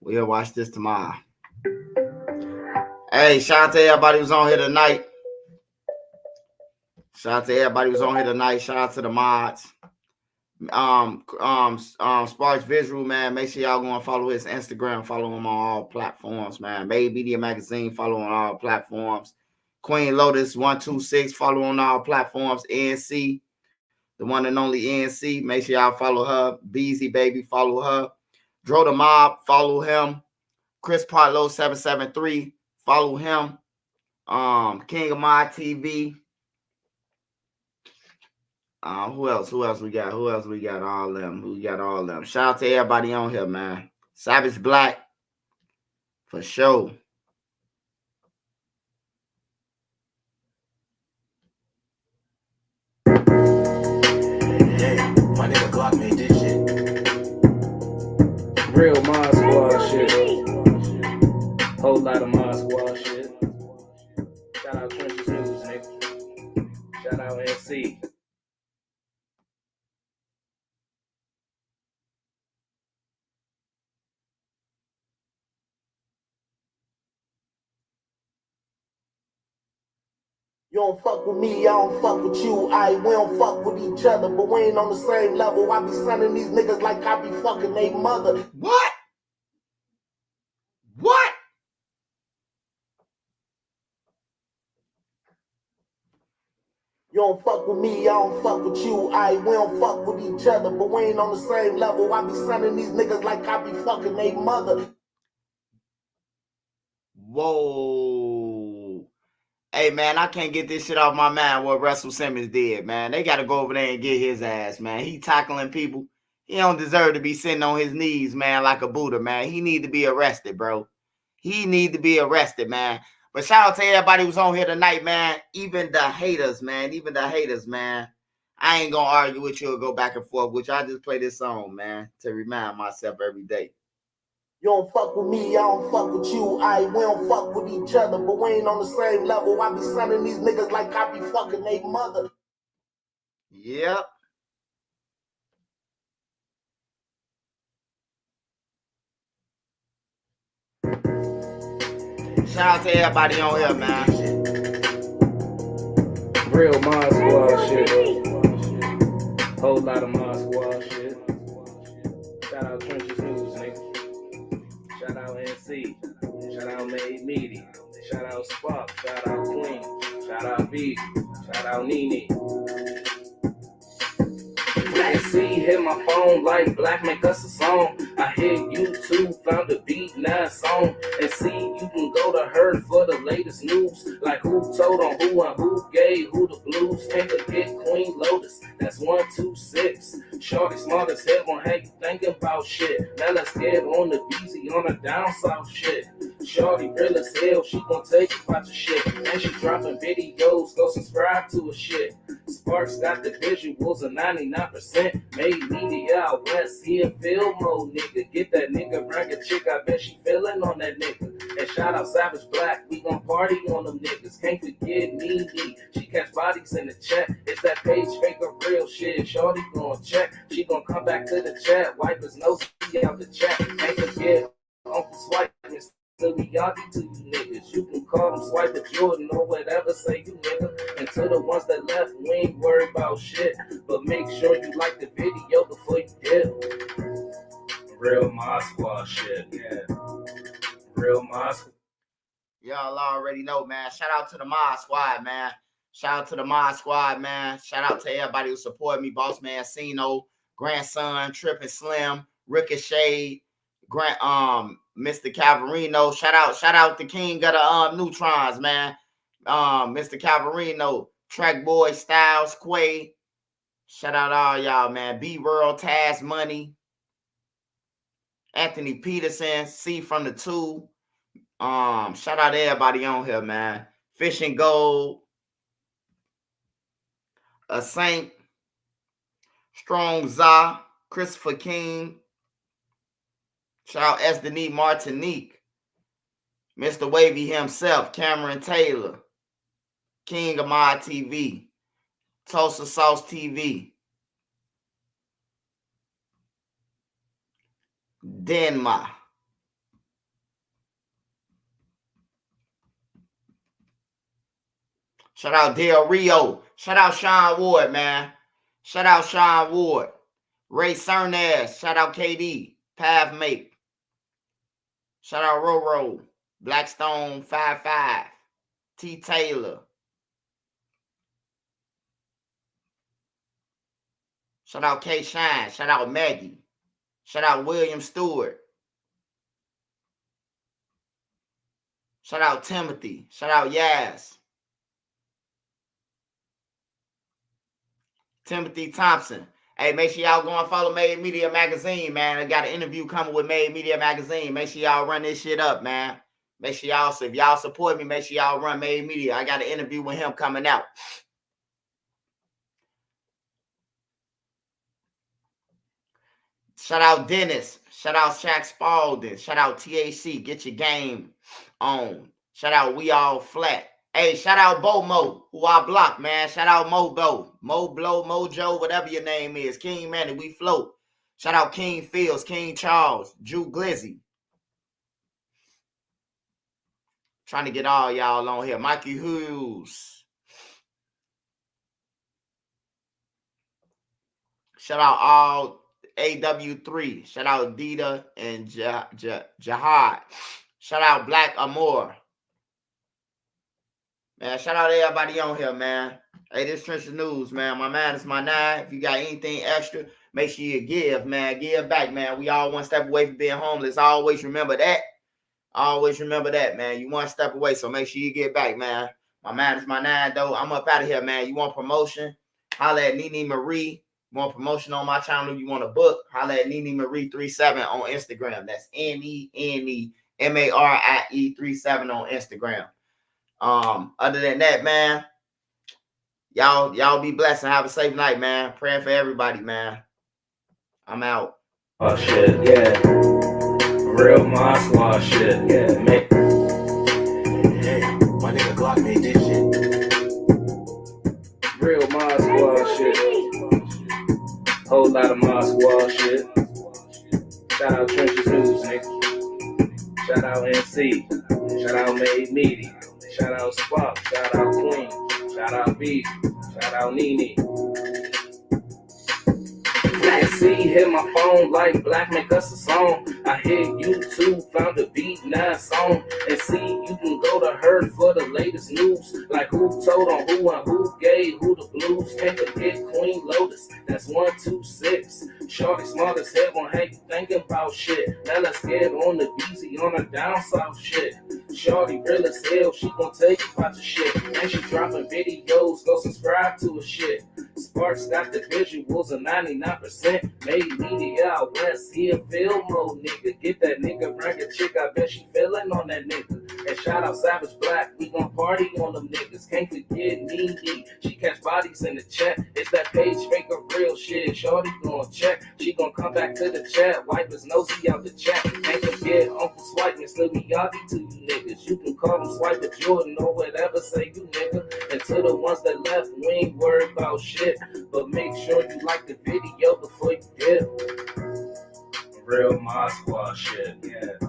We'll watch this tomorrow. Hey, shout out to everybody who's on here tonight. Shout out to everybody who's on here tonight. Shout out to the mods. Sparks Visual, man. Make sure y'all go and follow his Instagram. Follow him on all platforms, man. Made Media Magazine. Follow on all platforms. Queen Lotus 126. Follow on all platforms. NC, the one and only NC. Make sure y'all follow her. Beezy Baby, follow her. Dro the Mob, follow him. Chris Partlow 773, follow him. King of My TV. Who else we got? All them. Shout out to everybody on here, man. Savage Black, for sure. My nigga Glock made this shit. Real Mod Squad shit. Whole lot of Mod Squad shit. Shout out Trenches News, nigga. Shout out NC. You don't fuck with me, I don't fuck with you. We don't fuck with each other, but we ain't on the same level. I be sending these niggas like I be fucking they mother. What? You don't fuck with me, I don't fuck with you. We don't fuck with each other, but we ain't on the same level. I be sending these niggas like I be fucking they mother. Whoa. Hey, man, I can't get this shit off my mind what Russell Simmons did, man. They got to go over there and get his ass, man. He tackling people. He don't deserve to be sitting on his knees, man, like a Buddha, man. He need to be arrested, bro. He need to be arrested, man. But shout out to everybody who's on here tonight, man. Even the haters, man. I ain't going to argue with you or go back and forth, which I just play this song, man, to remind myself every day. You don't fuck with me, I don't fuck with you. We don't fuck with each other, but we ain't on the same level. I be sending these niggas like I be fucking they mother. Yep. Shout out to everybody on here, man. Real Mod Squad shit. Whole lot of Mod Squad shit. Shout out Trenches News, nigga. Shout out NC. Shout out Made Media. Shout out Spark. Shout out Queen. Shout out B. Shout out Nene. NC hit my phone like Black make us a song. I hit YouTube, found a beat, now it's on. And see, you can go to her for the latest news. Like who told on who and who gave who the blues. Can't forget Queen Lotus, that's 126. Shorty smart as hell, gon' have you thinking about shit. Now let's get on the BZ on the down south shit. Shorty real as hell, she gon' tell you about your shit. And she dropping videos, go subscribe to her shit. Sparks got the visuals of 99%. Made Media out west, he in field mode, nigga. Get that nigga, bring a chick, I bet she feeling on that nigga. And shout out Savage Black, we gon' party on them niggas. Can't forget me. She catch bodies in the chat. It's that page fake or real shit. Shorty gon' check, she gon' come back to the chat. Wipe his nose out the chat. Can't forget Uncle Swipe, Mr. Miyagi to you niggas. You can call him Swiper Jordan or whatever, say you nigga. And to the ones that left, we ain't worried about shit. But make sure you like the video before you dip. Real Mod Squad shit, yeah. Real Mod Squad. Y'all already know, man. Shout out to the Mod Squad, man. Shout out to the Mod Squad, man. Shout out to everybody who support me. Boss Man Cino, Grandson, Trippin' Slim, Ricochet, Mr. Calvarino. Shout out the king of the neutrons, man. Mr. Calvarino, Track Boy, Styles, Quay. Shout out all y'all, man. B-World, Taz Money, Anthony Peterson, C from the 2. Shout out to everybody on here, man. Fish and Gold, A Saint, Strong Za, Christopher King. Shout out S. Denis Martinique, Mr. Wavy himself, Cameron Taylor, King of My TV, Tulsa Sauce TV, Denma. Shout out Del Rio. Shout out Sean Ward, man. Shout out Sean Ward. Ray Cernaz, shout out KD, Pavmate. Shout out Roro, Blackstone 55, T Taylor. Shout out K Shyne, shout out Maggie. Shout out William Stewart. Shout out Timothy. Shout out Yaz. Timothy Thompson. Hey, make sure y'all go and follow Made Media Magazine, man. I got an interview coming with Made Media Magazine. Make sure y'all run this shit up, man. Make sure y'all, so if y'all support me, make sure y'all run Made Media. I got an interview with him coming out. Shout out Dennis. Shout out Shaq Spalding. Shout out TAC. Get your game on. Shout out We All Flat. Hey, shout out Bomo, who I blocked, man. Shout out Mobo, Moblo, Mojo, whatever your name is. King Manny, we float. Shout out King Fields, King Charles, Drew Glizzy. Trying to get all y'all on here. Mikey Hughes. Shout out all AW3. Shout out Dita and Jihad. Shout out Black Amor. Man, shout out to everybody on here, man. Hey, this Trench News, man. My man is my nine. If you got anything extra, make sure you give, man. Give back, man. We all one step away from being homeless. Always remember that. Always remember that, man. You one step away, so make sure you get back, man. My man is my nine, though. I'm up out of here, man. You want promotion? Holla at Nene Marie. You want promotion on my channel? You want a book? Holla at Nene Marie 37 on Instagram. That's NENEMARIE 37 on Instagram. Other than that, man, y'all be blessed and have a safe night, man. Praying for everybody, man. I'm out. Oh shit, yeah. Real my squad shit, yeah. Man. Hey, my nigga Glock made this shit. Real my squad shit. Whole lot of my squad shit. Shout out Trenches News, nigga. Shout out NC. Shout out Made Media. Shout out Spock. Shout out Queen. Shout out B. Shout out Nene. See, hit my phone like Black make us a song. I hit YouTube, found a beat, now song. And see, you can go to her for the latest news. Like who told on who and who gave who the blues. Can't forget Queen Lotus, that's 126. Shorty smart as hell, gon' have you thinking about shit. Now let's get on the BZ on the down south shit. Shorty real as hell, she gon' tell you about the shit. And she dropping videos, go subscribe to her shit. Sparks got the visuals of 99%. Made Media out west, he a film mode nigga. Get that nigga, bring a chick, I bet she feeling on that nigga. And shout out Savage Black, we gon' party on them niggas. Can't forget Nene, she catch bodies in the chat. It's that page fake or real shit, shorty gon' check. She gon' come back to the chat, wipe his nosy out the chat. Can't forget Uncle Swipe, Mr. Miyagi to you niggas. You can call him Swipe at Jordan or whatever, say you nigga. And to the ones that left, we ain't worried about shit. But make sure you like the video before you dip. Real my squad shit, yeah.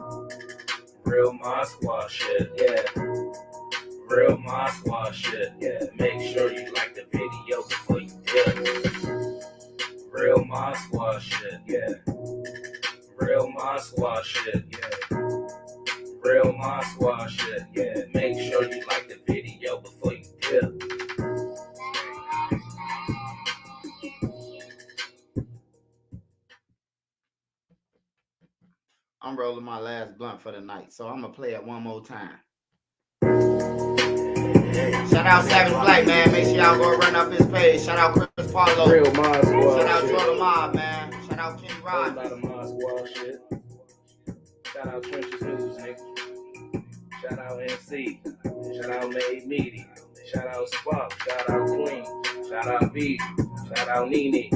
Real my squad shit, yeah. Real my squad shit, yeah. Make sure you like the video before you dip. Real my squad shit, yeah. Real my squad shit, yeah. Real my squad shit, yeah. Make sure you like the video before you dip. I'm rolling my last blunt for the night, so I'm gonna play it one more time. Shout out Savage Black, man. Make sure y'all go run up his page. Shout out Chris Paulo. Real my squad. Shout out shit. Jordan Mob, man. Shout out Kenny Whole Rogers. lot of my squad shit. Shout out Trenches News, nigga. Shout out NC. Shout out Made Media. Shout out Spock. Shout out Queen. Shout out B. Shout out Nene.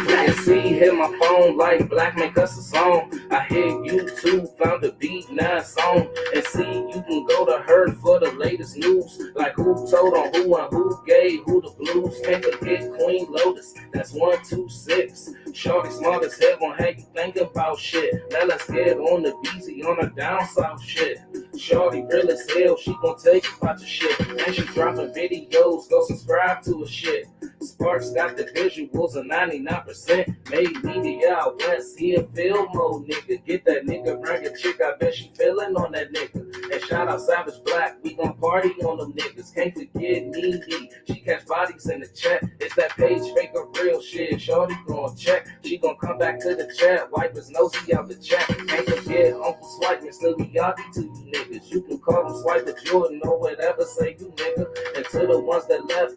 And see, hit my phone like Black make us a song. I hit YouTube, found a beat, now song. And see, you can go to her for the latest news. Like who told on who and who gave who the blues. Can't forget Queen Lotus, that's 126. Shorty smart as hell, gon' have you thinking about shit. Now let's get on the BZ on the down south shit. Shorty real as hell, she gon' take you about your shit. And she dropping videos, go subscribe to her shit. Sparks got the visuals of 99%. Made media out west, he a film mode nigga. Get that nigga, bring a chick, I bet she feeling on that nigga. And shout out Savage Black, we gon' party on them niggas. Can't forget Nene, she catch bodies in the chat. It's that page fake or real shit. Shorty gon' check, she gon' come back to the chat. Wipe his nosy out the chat. Can't forget Uncle Swipe, Mr. Miyagi to you niggas. You can call him Swipe, but Jordan or whatever, say you nigga. And to the ones that left,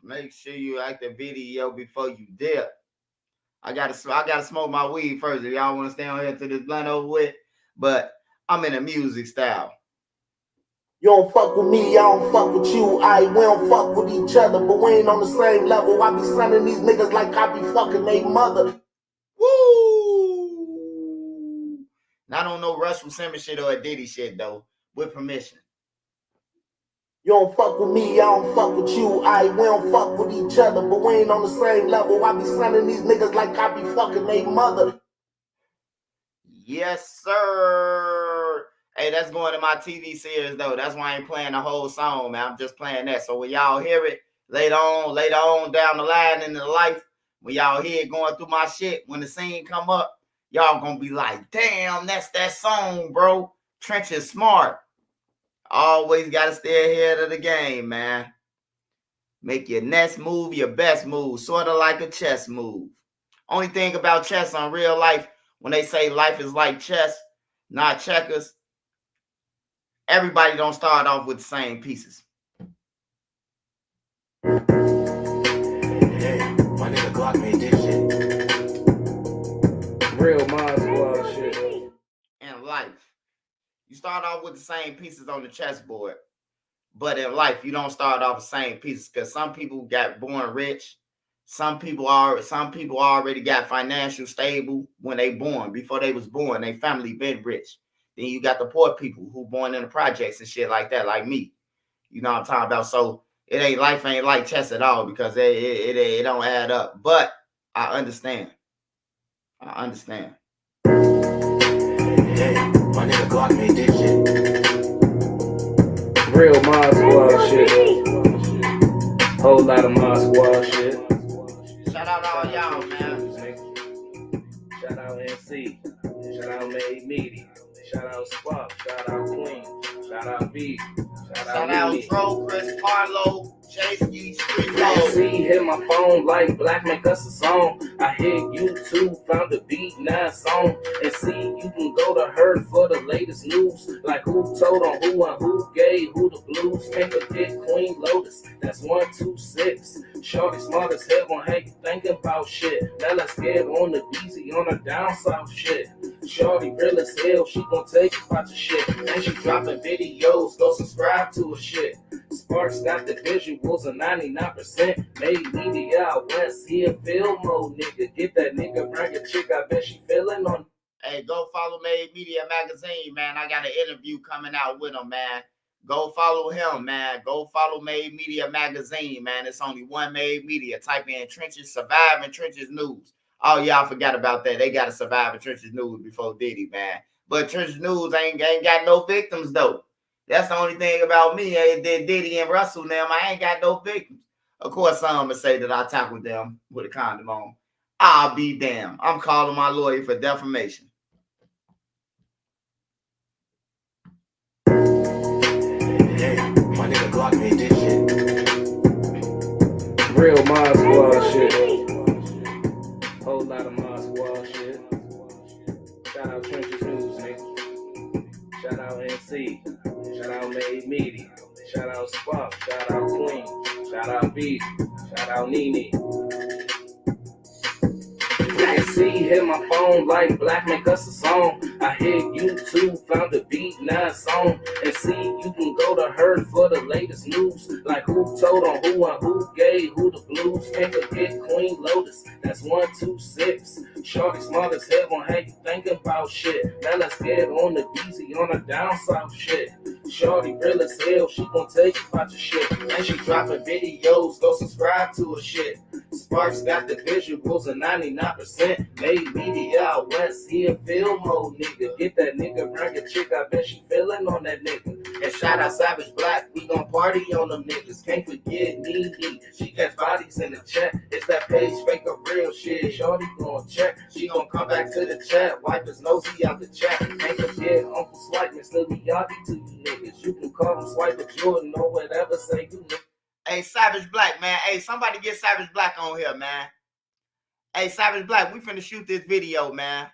make sure you like the video before you dip. I gotta smoke my weed first if y'all want to stay on here till this blunt over with. But I'm in a music style. You don't fuck with me, I don't fuck with you. We don't fuck with each other, but we ain't on the same level. I be sending these niggas like I be fucking they mother. Woo! Not on no Russell Simmons shit or a Diddy shit though. With permission. You don't fuck with me, I don't fuck with you. We don't fuck with each other, but we ain't on the same level. I be sending these niggas like I be fucking they mother. Yes, sir. Hey, that's going to my TV series though. That's why I ain't playing the whole song, man. I'm just playing that. So when y'all hear it later on down the line in the life, when y'all hear it going through my shit, when the scene come up, y'all gonna be like, damn, that's that song, bro. Trench is smart. Always got to stay ahead of the game, man. Make your next move your best move, sort of like a chess move. Only thing about chess on real life, when they say life is like chess, not checkers, everybody don't start off with the same pieces. hey, my nigga Glock made this shit. Real Mod Squad shit. In life, you start off with the same pieces on the chessboard. But in life, you don't start off the same pieces because some people got born rich. Some people already got financial stable when they born. Before they was born, they family been rich. Then you got the poor people who born in the projects and shit like that, like me. You know what I'm talking about? So life ain't like chess at all because it don't add up. But I understand. Hey, my nigga Glock made this shit. Real Mod Squad shit. Whole lot of Mod Squad shit. Shout out all y'all, man. Shout out NC. Shout out Made Media. Shout out Swap. Shout out Queen. Shout out B. Shout out Dro, Chris, Carlo, J-Ski, Street See, hit my phone like Black make us a song. I hit YouTube, found the beat, now it's on. And see, you can go to her for the latest news. Like who told on who and who gave who the blues. Can't forget Queen Lotus, that's 126. Shorty smart as hell, gon' have you thinking about shit. Now let's get on the easy, on the down south shit. Shorty real as hell, she gon' take you about your shit. And she dropping videos, go subscribe to her shit. Sparks got the visuals of 99%. Made media out west, he a film mode nigga. Get that nigga, bring a chick, I bet she feeling on. Hey, go follow Made Media Magazine, man. I got an interview coming out with him, man. Go follow him, man. Go follow Made Media Magazine, man. It's only one Made Media. Type in Trenches, Surviving Trenches News. Oh, y'all forgot about that. They got to Surviving Trenches News before Diddy, man. But Trenches News ain't got no victims, though. That's the only thing about me. Diddy and Russell now, I ain't got no victims. Of course, some will say that I tackled them with a condom on. I'll be damned. I'm calling my lawyer for defamation. Hey, my nigga Glock made this shit. Real Mod Squad shit. Whole lot of Mod Squad shit. Shout out Trenches News, nigga. Shout out NC. Shout out Made Media. Shout out Spot. Shout out Queen. Shout out B. Shout out Nene. And see, hit my phone like Black make us a song. I hit YouTube, found the beat, now it's on. And see, you can go to her for the latest news. Like who told on who and who gave who the blues. Can't forget Queen Lotus, that's 126. Shorty smart as hell, gon' have you thinking about shit. Now let's get on the easy, on the down south shit. Shorty real as hell, she gon' take you about your shit. And she dropping videos, go subscribe to her shit. Sparks got the visuals and 99%. Made media out west, he a film mode nigga. Get that nigga bracket chick, I bet she feeling on that nigga. And shout out Savage Black, we gon' party on them niggas. Can't forget Nene, she catch bodies in the chat. It's that page fake of real shit. Shorty gon' check, she gon' come back to the chat. Wipe his nosy out the chat. Can't forget Uncle Swipe, Mr. Miyagi to you niggas. You can call him Swipe at Jordan or whatever, say you niggas. Hey, Savage Black, man. Hey, somebody get Savage Black on here, man. Hey, Savage Black, we finna shoot this video, man.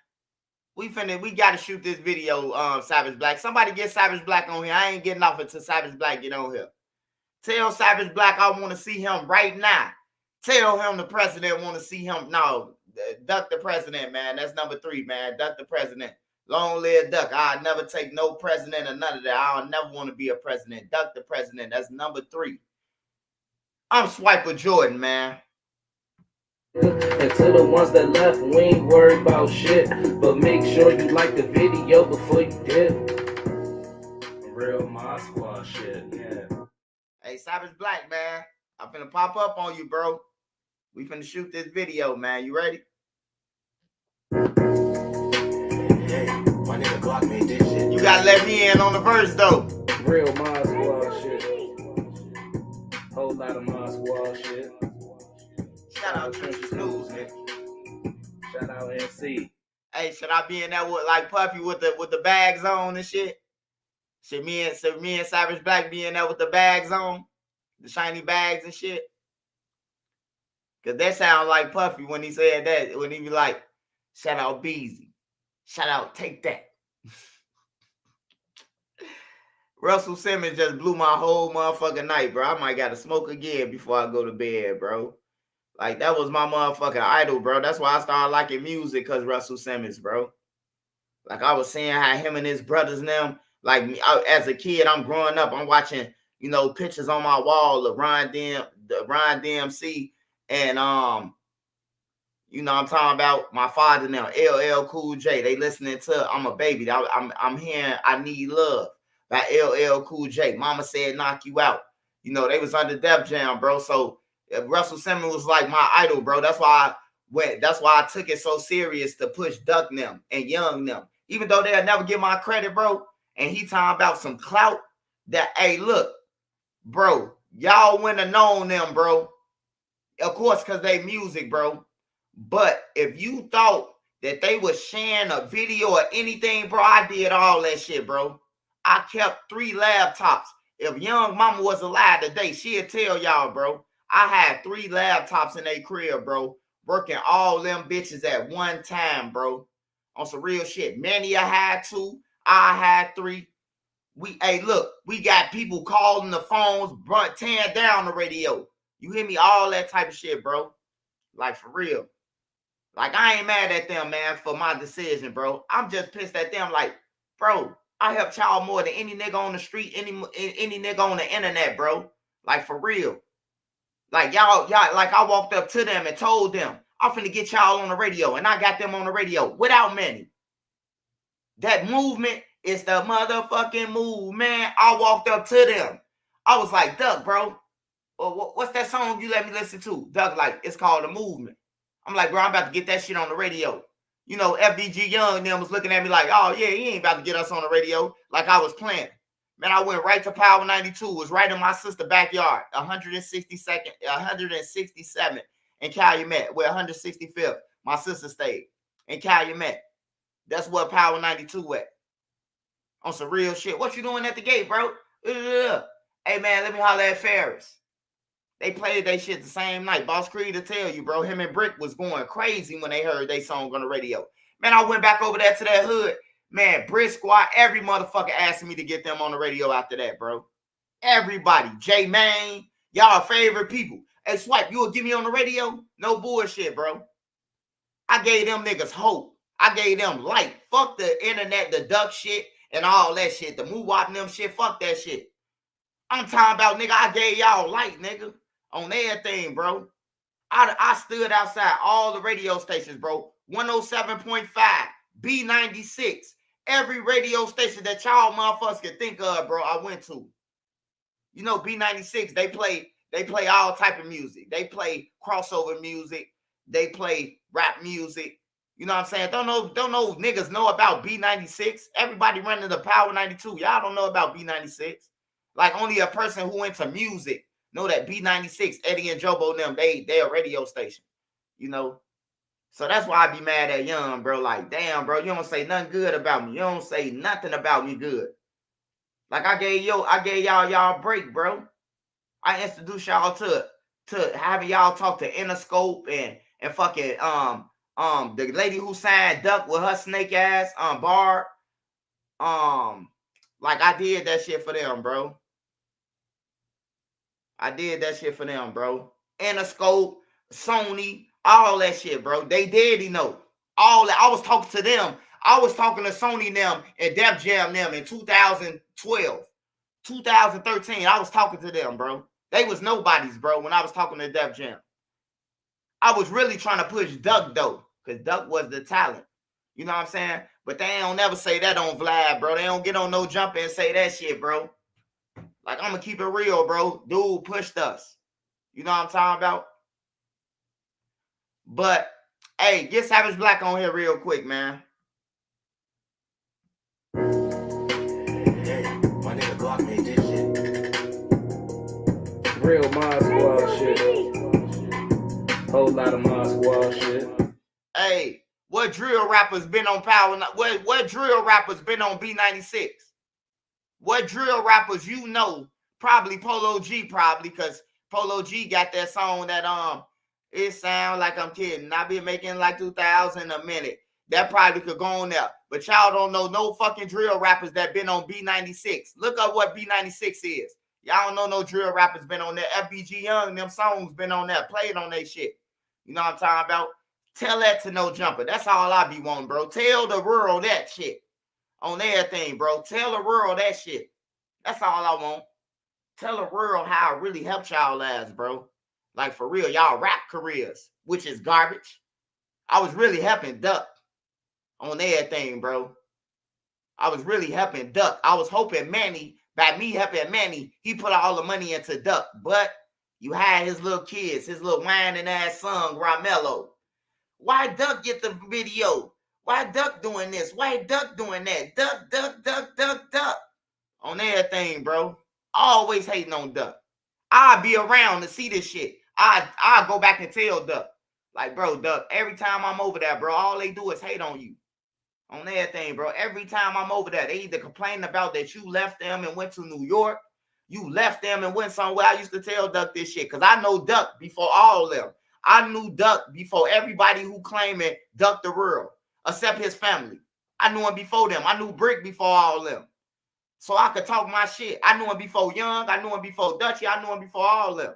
We gotta shoot this video, Savage Black. Somebody get Savage Black on here. I ain't getting off until Savage Black get on here. Tell Savage Black I want to see him right now. Tell him the president want to see him. No, duck the president, man. That's number 3, man. Duck the president. Long live Duck. I'll never take no president or none of that. I'll never want to be a president. Duck the president. That's number 3. I'm Swiper Jordan, man. And to the ones that left, we ain't worried about shit. But make sure you like the video before you dip. Real My Squad shit, yeah. Hey, Savage Black, man. I'm finna pop up on you, bro. We finna shoot this video, man. You ready? Hey, my nigga Glock made this shit. You gotta let me in on the verse, though. Real My Squad shit. Whole lot of My Squad shit. Shout out Trenches News, man. Shout out NC. Hey, should I be in that with like Puffy with the bags on and shit? Should me and Savage Black be in there with the bags on? The shiny bags and shit? Cause that sound like Puffy when he said that, when he be like, shout out Beezy. Shout out Take That. Russell Simmons just blew my whole motherfucking night, bro. I might gotta smoke again before I go to bed, bro. Like, that was my motherfucking idol, bro. That's why I started liking music, because Russell Simmons, bro. Like, I was seeing how him and his brothers and them, like, as a kid, I'm growing up, I'm watching, you know, pictures on my wall of Ron DMC, and, you know, I'm talking about my father now, LL Cool J. They listening to I'm a Baby. I'm hearing I Need Love by LL Cool J. Mama Said Knock You Out. You know, they was under Def Jam, bro. So Russell Simmons was like my idol, bro. That's why I took it so serious to push Duck them and Young them. Even though they'll never get my credit, bro. And he talking about some clout that, hey, look, bro, y'all wouldn't have known them, bro. Of course, because they music, bro. But if you thought that they was sharing a video or anything, bro, I did all that shit, bro. I kept 3 laptops. If Young Mama was alive today, she'd tell y'all, bro. I had 3 laptops in a crib, bro. Working all them bitches at one time, bro. On some real shit. Manny, I had 2. I had 3. Hey, look, we got people calling the phones, tearing down the radio. You hear me? All that type of shit, bro. Like, for real. Like, I ain't mad at them, man, for my decision, bro. I'm just pissed at them. Like, bro, I helped y'all more than any nigga on the street, any nigga on the internet, bro. Like, for real. Like, y'all, like, I walked up to them and told them, I'm finna get y'all on the radio. And I got them on the radio without money. That movement is the motherfucking move, man. I walked up to them. I was like, Duck, bro, what's that song you let me listen to? Duck, like, it's called The Movement. I'm like, bro, I'm about to get that shit on the radio. You know, FDG Young and them was looking at me like, oh, yeah, he ain't about to get us on the radio like I was playing. Man, I went right to Power 92. It was right in my sister's backyard, 167 in Calumet, where 165th, my sister stayed in Calumet. That's where Power 92 at. On some real shit. What you doing at the gate, bro? Hey, man, let me holler at Ferris. They played that shit the same night. Boss Creed to tell you, bro, him and Brick was going crazy when they heard they song on the radio. Man, I went back over there to that hood. Man, Brick Squad, every motherfucker asked me to get them on the radio after that, bro. Everybody. J-Main, y'all favorite people. Hey, Swipe, you will get me on the radio? No bullshit, bro. I gave them niggas hope. I gave them light. Fuck the internet, the duck shit, and all that shit. The moo-wop and them shit, fuck that shit. I'm talking about, nigga, I gave y'all light, nigga. On everything, bro. I stood outside all the radio stations, bro. 107.5, B96. Every radio station that y'all motherfuckers can think of, bro, I went to. You know, B96, they play They play all type of music. They play crossover music. They play rap music. You know what I'm saying? Don't know niggas know about B96. Everybody running the Power 92. Y'all don't know about B96. Like only a person who into music know that B96, Eddie and Jobo them, they a radio station. You know? So that's why I be mad at Young, bro. Like, damn, bro, you don't say nothing good about me. You don't say nothing about me good. Like I gave y'all a break, bro. I introduced y'all to having y'all talk to Interscope and fucking the lady who signed Duck with her snake ass Barb. Like I did that shit for them, bro. I did that shit for them, bro. Interscope, Sony, all that shit, bro. They did, you know. All that. I was talking to them. I was talking to Sony them and Def Jam them in 2012, 2013. I was talking to them, bro. They was nobodies, bro, when I was talking to Def Jam. I was really trying to push Duck, though, because Duck was the talent. You know what I'm saying? But they don't never say that on Vlad, bro. They don't get on no jump and say that shit, bro. Like, I'm going to keep it real, bro. Dude pushed us. You know what I'm talking about? But, hey, get Savage Black on here real quick, man. My nigga Glock made this shit. Real Mod Squad shit. Whole lot of Mod Squad shit. Hey, what drill rappers been on Power? What drill rappers been on B96? What drill rappers you know? Probably Polo G, probably, because Polo G got that song that it sound like I'm kidding. I be making like 2,000 a minute. That probably could go on there. But y'all don't know no fucking drill rappers that been on B96. Look up what B96 is. Y'all don't know no drill rappers been on there. FBG Young, them songs been on there, played on that shit. You know what I'm talking about? Tell that to No Jumper. That's all I be wanting, bro. Tell the world that shit on everything, bro. Tell the world that shit. That's all I want. Tell the world how it really helped y'all ass, bro. Like, for real, y'all rap careers, which is garbage. I was really helping Duck on everything, bro. I was really helping Duck. I was hoping Manny, by me helping Manny, he put all the money into Duck. But you had his little kids, his little whining ass son, Ramello. Why Duck get the video? Why Duck doing this? Why Duck doing that? Duck, Duck, Duck, Duck, Duck. On everything, bro. Always hating on Duck. I'll be around to see this shit. I'll go back and tell Duck. Like, bro, Duck, every time I'm over there, bro, all they do is hate on you. On everything, bro. Every time I'm over there, they either complain about that you left them and went to New York. You left them and went somewhere. I used to tell Duck this shit because I know Duck before all of them. I knew Duck before everybody who claiming Duck the world, except his family. I knew him before them. I knew Brick before all of them. So I could talk my shit. I knew him before Young. I knew him before Dutchy. I knew him before all of them.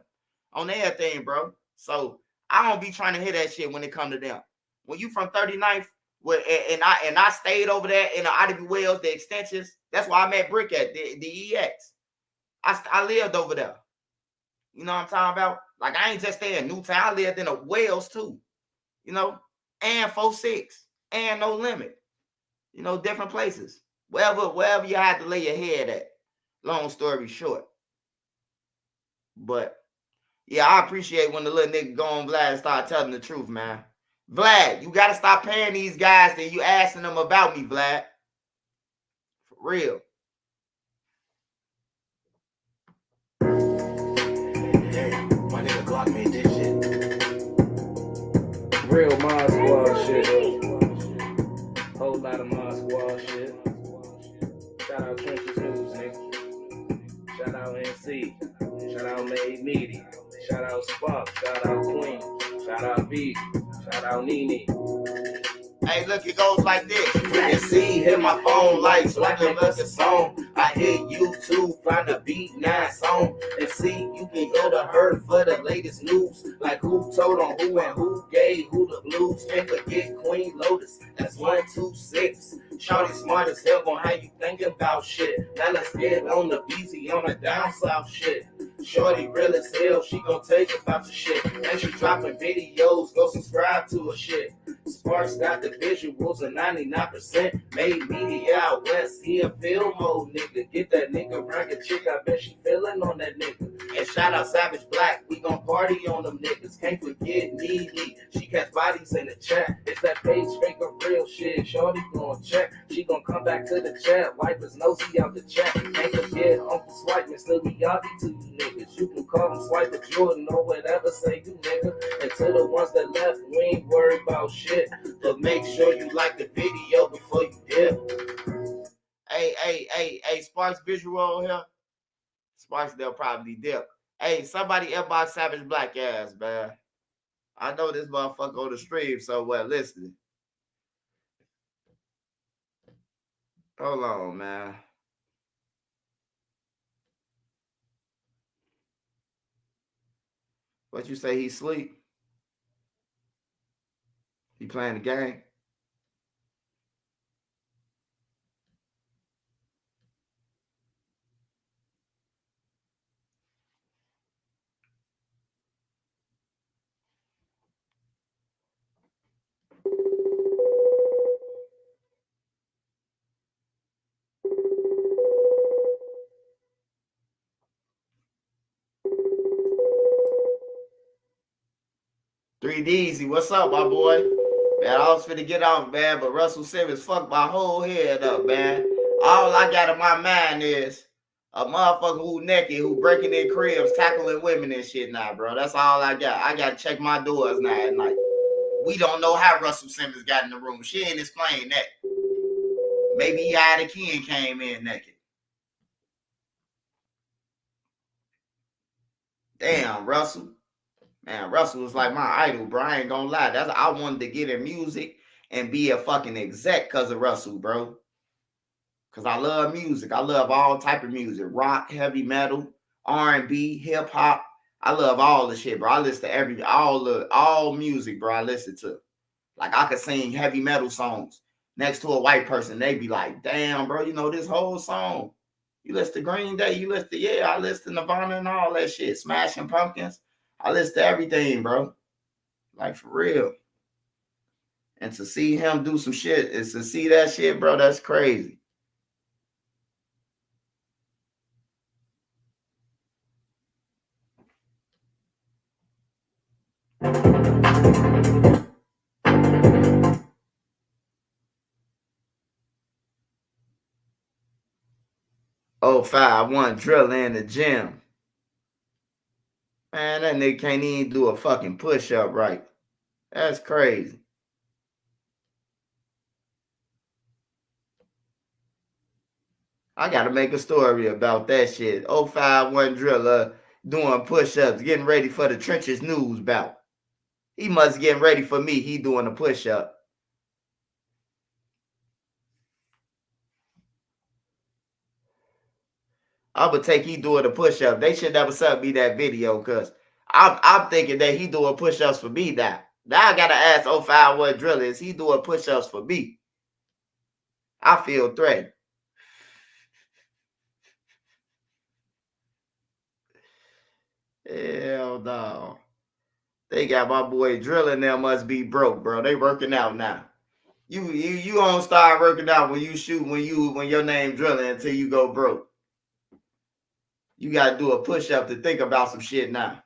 On everything, bro. So I don't be trying to hear that shit when it come to them. When you from 39th, and I stayed over there in the Ivy Wells, the extensions, that's why I met Brick at the EX. I lived over there. You know what I'm talking about? Like, I ain't just stay in Newtown. I lived in the Wells, too. You know? And 4-6. And No Limit. You know, different places. Wherever you had to lay your head at. Long story short. But, yeah, I appreciate when the little nigga go on Vlad and start telling the truth, man. Vlad, you got to stop paying these guys that you asking them about me, Vlad. For real. My nigga Glock made this shit. Real Mod Squad shit. Whole lot of Mod Squad shit. Shout out Trenches News, nigga. Shout out NC. Shout out Made Meaty. Shout out Spark. Shout out Queen. Shout out V. Shout out Nene. Hey, look, it goes like this. You can see, hit my phone lights like a lucky song. I hit YouTube, find a beat, 9 song. And see, you can go to her for the latest news. Like who told on who and who gave who the blues. Can't forget Queen Lotus, that's 126. Shawty smart as hell on how you thinking about shit. Now let's get on the BZ on the down south shit. Shorty real as hell, she gon' take about your shit. And she dropping videos, go subscribe to her shit. Sparks got the visuals of 99%. Made media out west, he a film mode nigga. Get that nigga ragged chick, I bet she feelin' on that nigga. And shout out Savage Black, we gon' party on them niggas. Can't forget Nene, she catch bodies in the chat. It's that page fake of real shit, shorty gon' check. She gon' come back to the chat, wipe his nosy out the chat. Can't forget Uncle Swipe, Mr. Miyagi to you niggas. You can call him Swiper Jordan or whatever, say you nigga. And to the ones that left, we ain't worried about shit. But make sure you like the video before you dip. Hey, Sparks visual here. Sparks, they'll probably dip. Hey, somebody inbox Savage Black ass, man. I know this motherfucker on the stream, so well, listen. Hold on, man. What you say, he sleep? He playing the game? Three Deezy, what's up, my boy? Man, I was finna get off, man, but Russell Simmons fucked my whole head up, man. All I got in my mind is a motherfucker who naked, who breaking their cribs, tackling women and shit now, bro. That's all I got. I got to check my doors now at night. We don't know how Russell Simmons got in the room. She ain't explained that. Maybe he had a key and came in naked. Damn, Russell. Man, Russell was like my idol, bro. I ain't gonna lie. I wanted to get in music and be a fucking exec because of Russell, bro. Because I love music. I love all type of music. Rock, heavy metal, R&B, hip hop. I love all the shit, bro. I listen to all music, bro. I listen to. Like I could sing heavy metal songs next to a white person. They be like, damn, bro, you know this whole song. You listen to Green Day, I listen to Nirvana and all that shit. Smashing Pumpkins. I listen to everything, bro. Like, for real. And to see him do some shit, is to see that shit, bro, that's crazy. Oh, 5-1 drill in the gym. Man, that nigga can't even do a fucking push-up right. That's crazy. I got to make a story about that shit. 051 driller doing push-ups, getting ready for the Trenches news bout. He must get ready for me. He doing a push-up. I would take he doing a push-up. They should never sent me that video because I'm thinking that he doing push-ups for me now. Now I got to ask 051 driller, is he doing push-ups for me? I feel threatened. Hell no. They got my boy drilling there must be broke, bro. They working out now. You don't start working out when you shoot when your name drilling until you go broke. You gotta do a push-up to think about some shit now.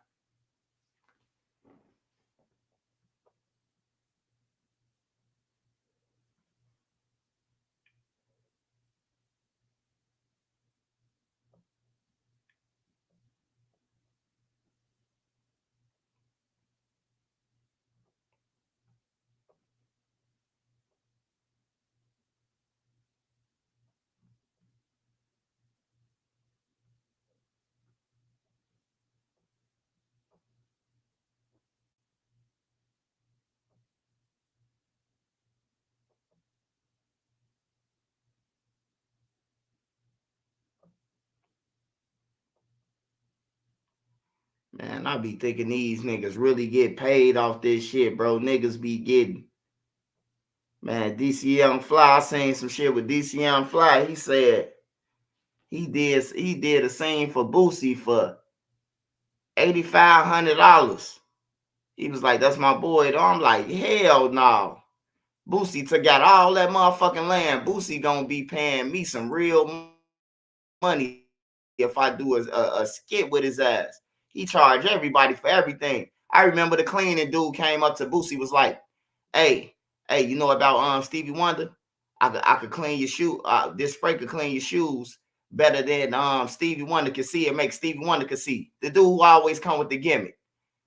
Man, I be thinking these niggas really get paid off this shit, bro. Niggas be getting. Man, DC Young Fly, I seen some shit with DC Young Fly. He said he did a scene for Boosie for $8,500. He was like, that's my boy. Though. I'm like, hell no. Boosie took out all that motherfucking land. Boosie gonna be paying me some real money if I do a skit with his ass. He charged everybody for everything. I remember the cleaning dude came up to Boosie, was like, hey, you know about Stevie Wonder? I could clean your shoe. This spray could clean your shoes better than Stevie Wonder could see and make Stevie Wonder could see. The dude who always come with the gimmick.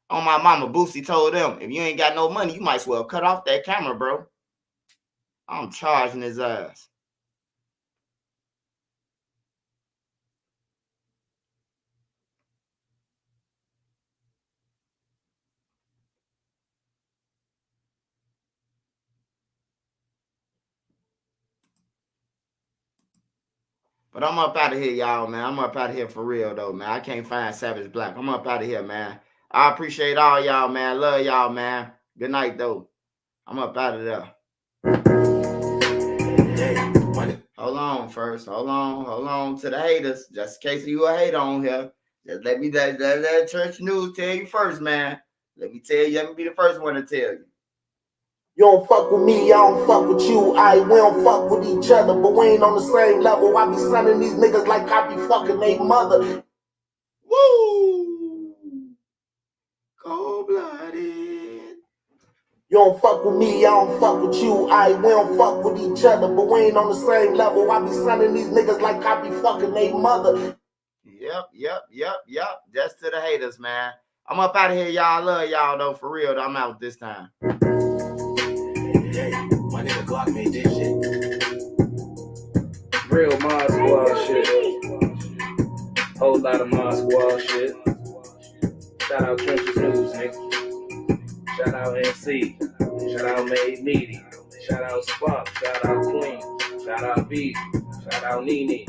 On my mama, Boosie told him, if you ain't got no money, you might as well cut off that camera, bro. I'm charging his ass. But I'm up out of here, y'all, man. I'm up out of here for real, though, man. I can't find Savage Black. I'm up out of here, man. I appreciate all y'all, man. Love y'all, man. Good night, though. I'm up out of there. Hold on first. Hold on to the haters. Just in case you a hater on here. Just let me that church news tell you first, man. Let me be the first one to tell you. You don't fuck with me, I don't fuck with you. We don't fuck with each other, but we ain't on the same level. I be sunning these niggas like I be fucking their mother. Woo! Cold-blooded. You don't fuck with me, I don't fuck with you. We don't fuck with each other, but we ain't on the same level. I be sunning these niggas like I be fucking their mother. Yep. Just to the haters, man. I'm up out of here, y'all. Love y'all, though. For real, though. I'm out this time. My nigga Glock made this shit. Real Mod Squad shit. Whole lot of Mod Squad shit. Shout out Trenches News, nigga. Shout out NC. Shout out Made Meaty. Shout out Spunk. Shout out Queen. Shout out B. Shout out Nene.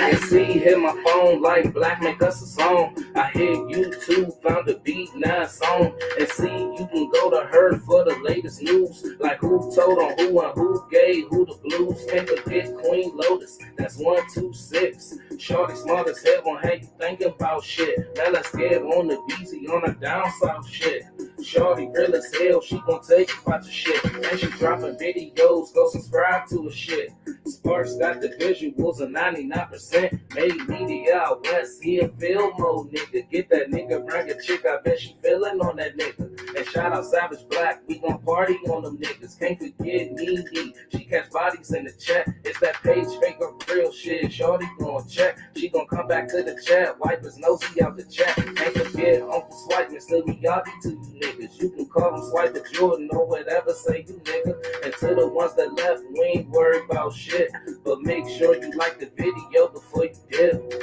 NC hit my phone like Black make us a song. I hit YouTube, found a beat, now it's on. And see, you can go to her for the latest news. Like who told on who and who gave who the blues. Can't forget Queen Lotus, that's 126. Shorty smart as hell gon' have you thinking about shit. Now let's get on the BZ on the down south shit. Shorty real as hell, she gon' tell you about your shit. And she dropping videos, go subscribe to her shit. Sparks got the visuals of 99%. Made media out west, he a film mode nigga. Get that nigga, bring a chick, I bet she feeling on that nigga. And shout out Savage Black, we gon' party on them niggas. Can't forget Nene, she catch bodies in the chat. It's that page fake or real shit, shorty gon' check. She gon' come back to the chat, wipe his nosy out the chat. Can't forget Uncle Swipe, Mr. Miyagi to you niggas. You can call him Swipe at Jordan or whatever, say you nigga. And to the ones that left, we ain't worried about shit. But make sure you like the video before you dip.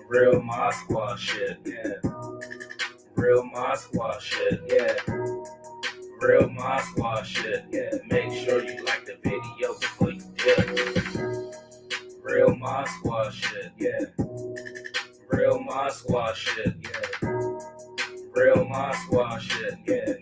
Real Mod Squad shit, yeah. Real Mod Squad shit, yeah. Real Mod Squad shit, yeah. Make sure you like the video before you dip. Real Mod Squad shit, yeah. Real Mod Squad shit, yeah. Real Mod Squad shit, yeah.